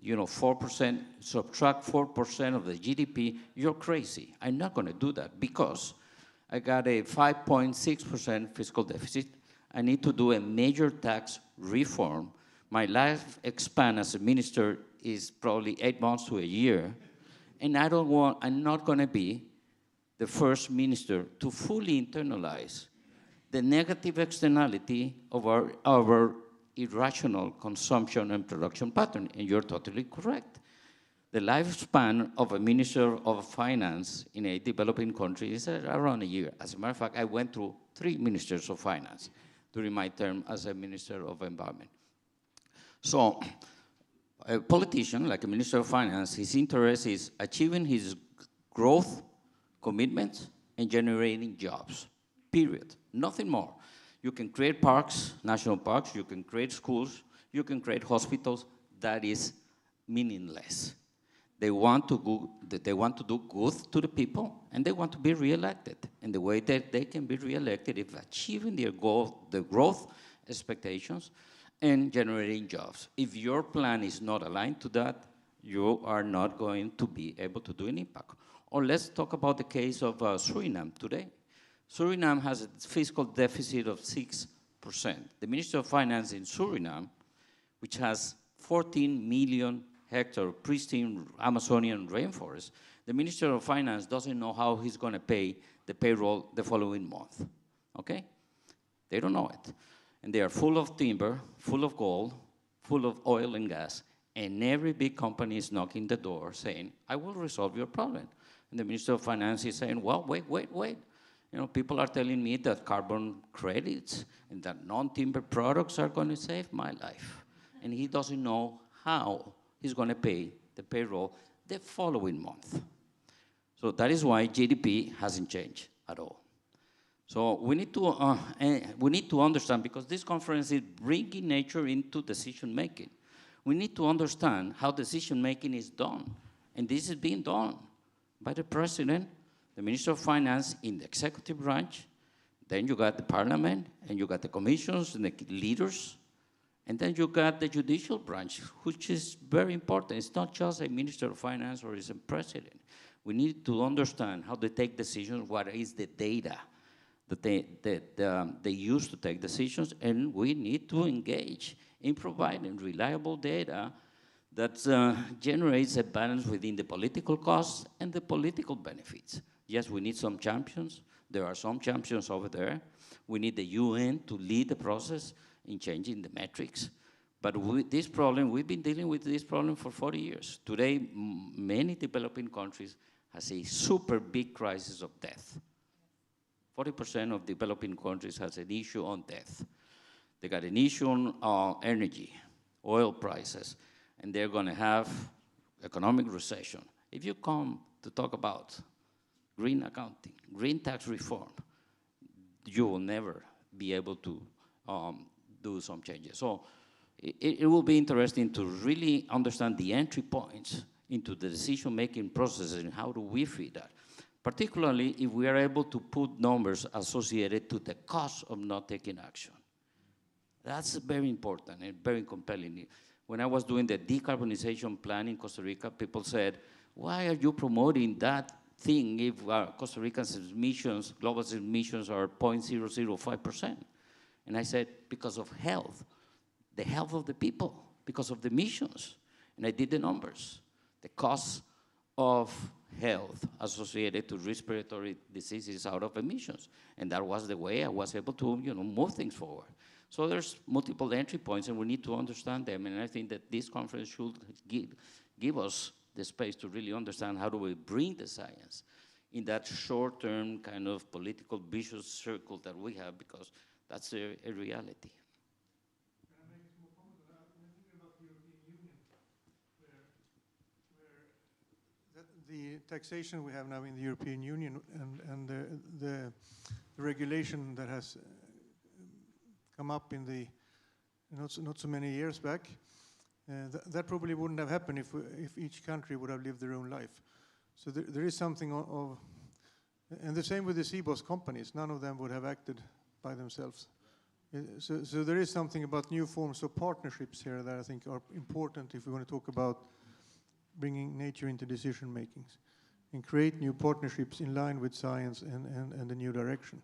Speaker 9: 4%, subtract 4% of the GDP, you're crazy. I'm not going to do that because I got a 5.6% fiscal deficit. I need to do a major tax reform. My lifespan as a minister is probably 8 months to a year. And I'm not going to be the first minister to fully internalize the negative externality of our irrational consumption and production pattern, and you're totally correct. The lifespan of a minister of finance in a developing country is around a year. As a matter of fact, I went through 3 ministers of finance during my term as a minister of environment. So a politician, like a minister of finance, his interest is achieving his growth commitments and generating jobs, period, nothing more. You can create parks, national parks, you can create schools, you can create hospitals. That is meaningless. They want to do good to the people, and they want to be reelected. And the way that they can be reelected is achieving their goal, the growth expectations, and generating jobs. If your plan is not aligned to that, you are not going to be able to do an impact. Or let's talk about the case of Suriname today. Suriname has a fiscal deficit of 6%. The Minister of Finance in Suriname, which has 14 million hectare pristine Amazonian rainforest, the Minister of Finance doesn't know how he's going to pay the payroll the following month, okay? They don't know it. And they are full of timber, full of gold, full of oil and gas, and every big company is knocking the door saying, I will resolve your problem. And the Minister of Finance is saying, well, wait. People are telling me that carbon credits and that non-timber products are going to save my life. And he doesn't know how he's going to pay the payroll the following month. So that is why GDP hasn't changed at all. So we need to understand, because this conference is bringing nature into decision-making. We need to understand how decision-making is done. And this is being done by the president, the Minister of Finance in the executive branch, then you got the parliament, and you got the commissions and the leaders, and then you got the judicial branch, which is very important. It's not just a Minister of Finance or it's a president. We need to understand how they take decisions, what is the data that they use to take decisions, and we need to engage in providing reliable data that generates a balance within the political costs and the political benefits. Yes, we need some champions. There are some champions over there. We need the UN to lead the process in changing the metrics. But we've been dealing with this problem for 40 years. Today, many developing countries has a super big crisis of death. 40% of developing countries has an issue on death. They got an issue on energy, oil prices, and they're going to have economic recession. If you come to talk about green accounting, green tax reform, you will never be able to do some changes. So it will be interesting to really understand the entry points into the decision-making process and how do we feed that, particularly if we are able to put numbers associated to the cost of not taking action. That's very important and very compelling. When I was doing the decarbonization plan in Costa Rica, people said, why are you promoting that thing if Costa Rica's emissions, global emissions are 0.005%? And I said, because of health, the health of the people, because of the emissions. And I did the numbers. The cost of health associated to respiratory diseases out of emissions. And that was the way I was able to move things forward. So there's multiple entry points, and we need to understand them. And I think that this conference should give us the space to really understand how do we bring the science in that short-term kind of political vicious circle that we have, because that's a reality.
Speaker 6: The taxation we have now in the European Union and the regulation that has come up in the not so many years back, that probably wouldn't have happened if each country would have lived their own life. So there is something of, and the same with the CBOS companies. None of them would have acted by themselves. So there is something about new forms of partnerships here that I think are important if we want to talk about bringing nature into decision makings and create new partnerships in line with science and the new direction.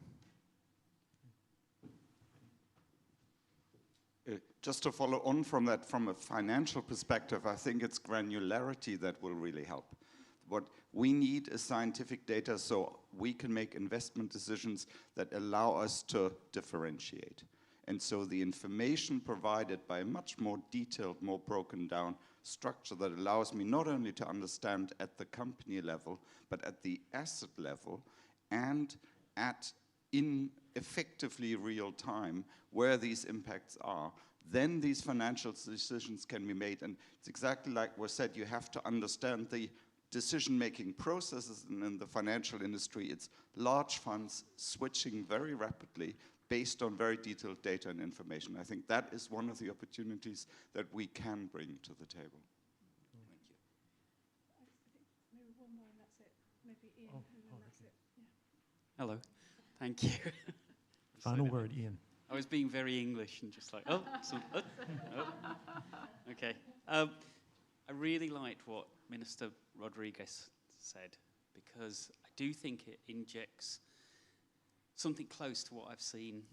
Speaker 16: Just to follow on from that, from a financial perspective, I think it's granularity that will really help. What we need is scientific data so we can make investment decisions that allow us to differentiate. And so the information provided by a much more detailed, more broken down structure that allows me not only to understand at the company level, but at the asset level and in effectively real time where these impacts are, then these financial decisions can be made. And it's exactly like was said, you have to understand the decision-making processes in the financial industry. It's large funds switching very rapidly based on very detailed data and information. I think that is one of the opportunities that we can bring to the table.
Speaker 1: Thank you. Maybe one more and that's it. Maybe Ian and then that's it. Yeah.
Speaker 23: Hello. Thank you.
Speaker 24: Final word, Ian.
Speaker 23: I was being very English and just like, oh. Okay. I really liked what Minister Rodriguez said, because I do think it injects something close to what I've seen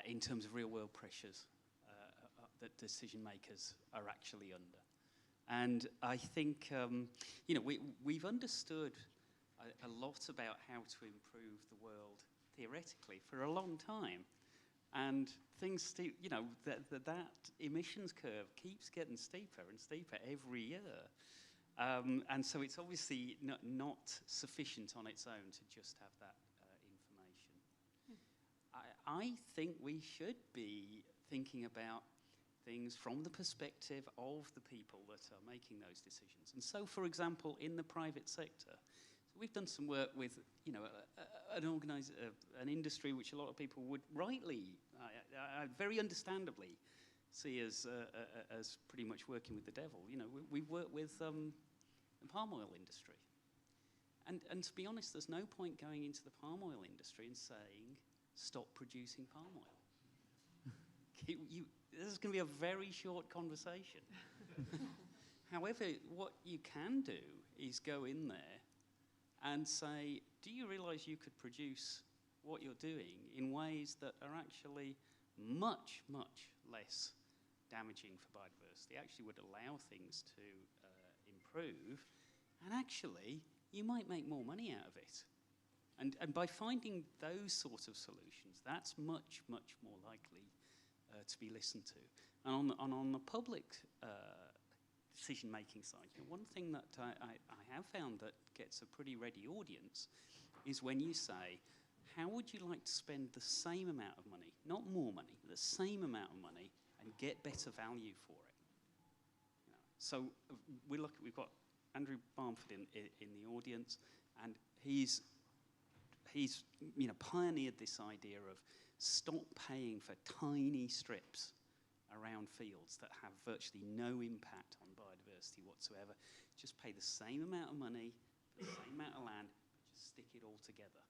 Speaker 23: in terms of real-world pressures that decision makers are actually under. And I think, we've understood a lot about how to improve the world theoretically for a long time. And things, that emissions curve keeps getting steeper and steeper every year. And so it's obviously not sufficient on its own to just have that information. I think we should be thinking about things from the perspective of the people that are making those decisions. And so, for example, in the private sector, we've done some work with, an industry which a lot of people would rightly, very understandably, see as pretty much working with the devil. We've worked with the palm oil industry, and to be honest, there's no point going into the palm oil industry and saying, "Stop producing palm oil." This is going to be a very short conversation. However, what you can do is go in there and say, do you realize you could produce what you're doing in ways that are actually much, much less damaging for biodiversity, actually would allow things to improve, and actually you might make more money out of it. And by finding those sorts of solutions, that's much, much more likely to be listened to. And on the public decision-making side, one thing that I have found that gets a pretty ready audience is when you say, how would you like to spend the same amount of money, not more money, the same amount of money, and get better value for it? So we've got Andrew Barnford in the audience, and he's pioneered this idea of stop paying for tiny strips around fields that have virtually no impact on biodiversity whatsoever. Just pay the same amount of money for the same amount of land, just stick it all together.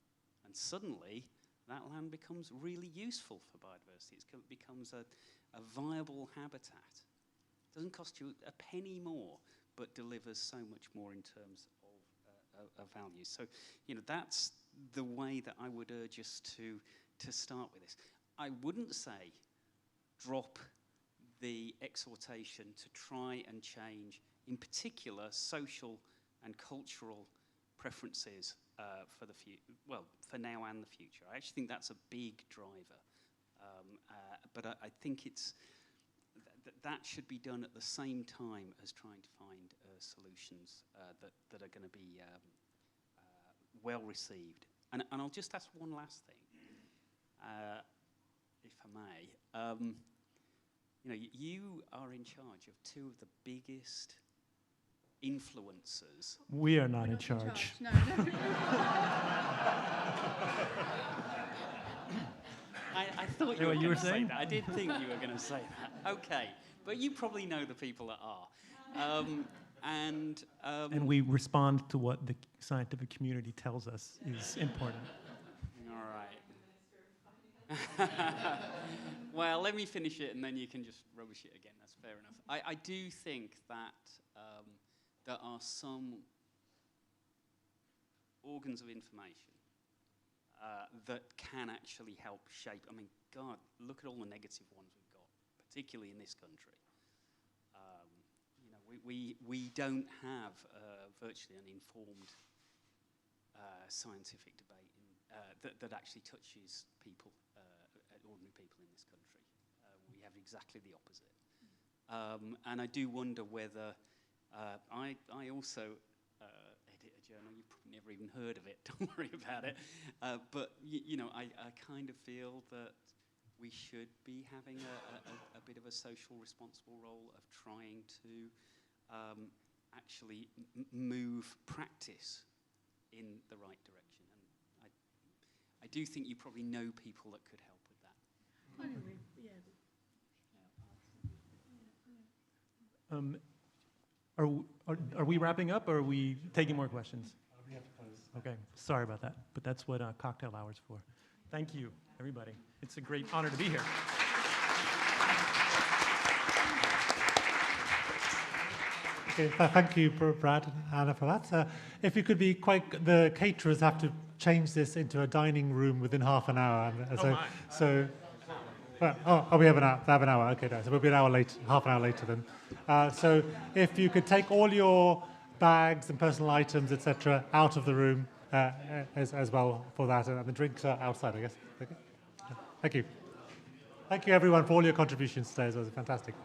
Speaker 23: And suddenly, that land becomes really useful for biodiversity. It becomes a viable habitat. It doesn't cost you a penny more, but delivers so much more in terms of value. So, that's the way that I would urge us to start with this. I wouldn't say drop the exhortation to try and change, in particular, social and cultural preferences for now and the future. I actually think that's a big driver. But I think that should be done at the same time as trying to find solutions that are going to be well received. And I'll just ask one last thing, if I may. You are in charge of two of the biggest influencers.
Speaker 24: We are not in charge.
Speaker 8: No.
Speaker 23: I thought you were
Speaker 24: what
Speaker 23: going
Speaker 24: you were
Speaker 23: to say
Speaker 24: saying?
Speaker 23: that. I did think you were going to say that. Okay, but you probably know the people that are.
Speaker 24: And we respond to what the scientific community tells us is important.
Speaker 23: All right. Well, let me finish it, and then you can just rubbish it again. That's fair enough. I do think that there are some organs of information that can actually help shape. I mean, God, look at all the negative ones we've got, particularly in this country. You know, we don't have virtually an informed scientific debate that actually touches people, ordinary people in this country. We have exactly the opposite. And I do wonder whether I also edit a journal. You've probably never even heard of it. Don't worry about it. But you know, I kind of feel that we should be having a bit of a social responsible role of trying to actually move practice in the right direction. And I do think you probably know people that could help with that.
Speaker 8: Anyway, yeah.
Speaker 24: Are we wrapping up, or are we taking more questions?
Speaker 1: We have to close.
Speaker 24: Okay, sorry about that, but that's what cocktail hour's for. Thank you, everybody. It's a great honor to be here.
Speaker 1: Okay, thank you, Brad and Anna, for that. If you could be the caterers have to change this into a dining room within half an hour. We have an hour. They have an hour. Okay, no, so we'll be an hour late, half an hour later then. So if you could take all your bags and personal items, etc., out of the room as well for that, and the drinks are outside, I guess. Okay. Thank you. Thank you, everyone, for all your contributions today. It was fantastic.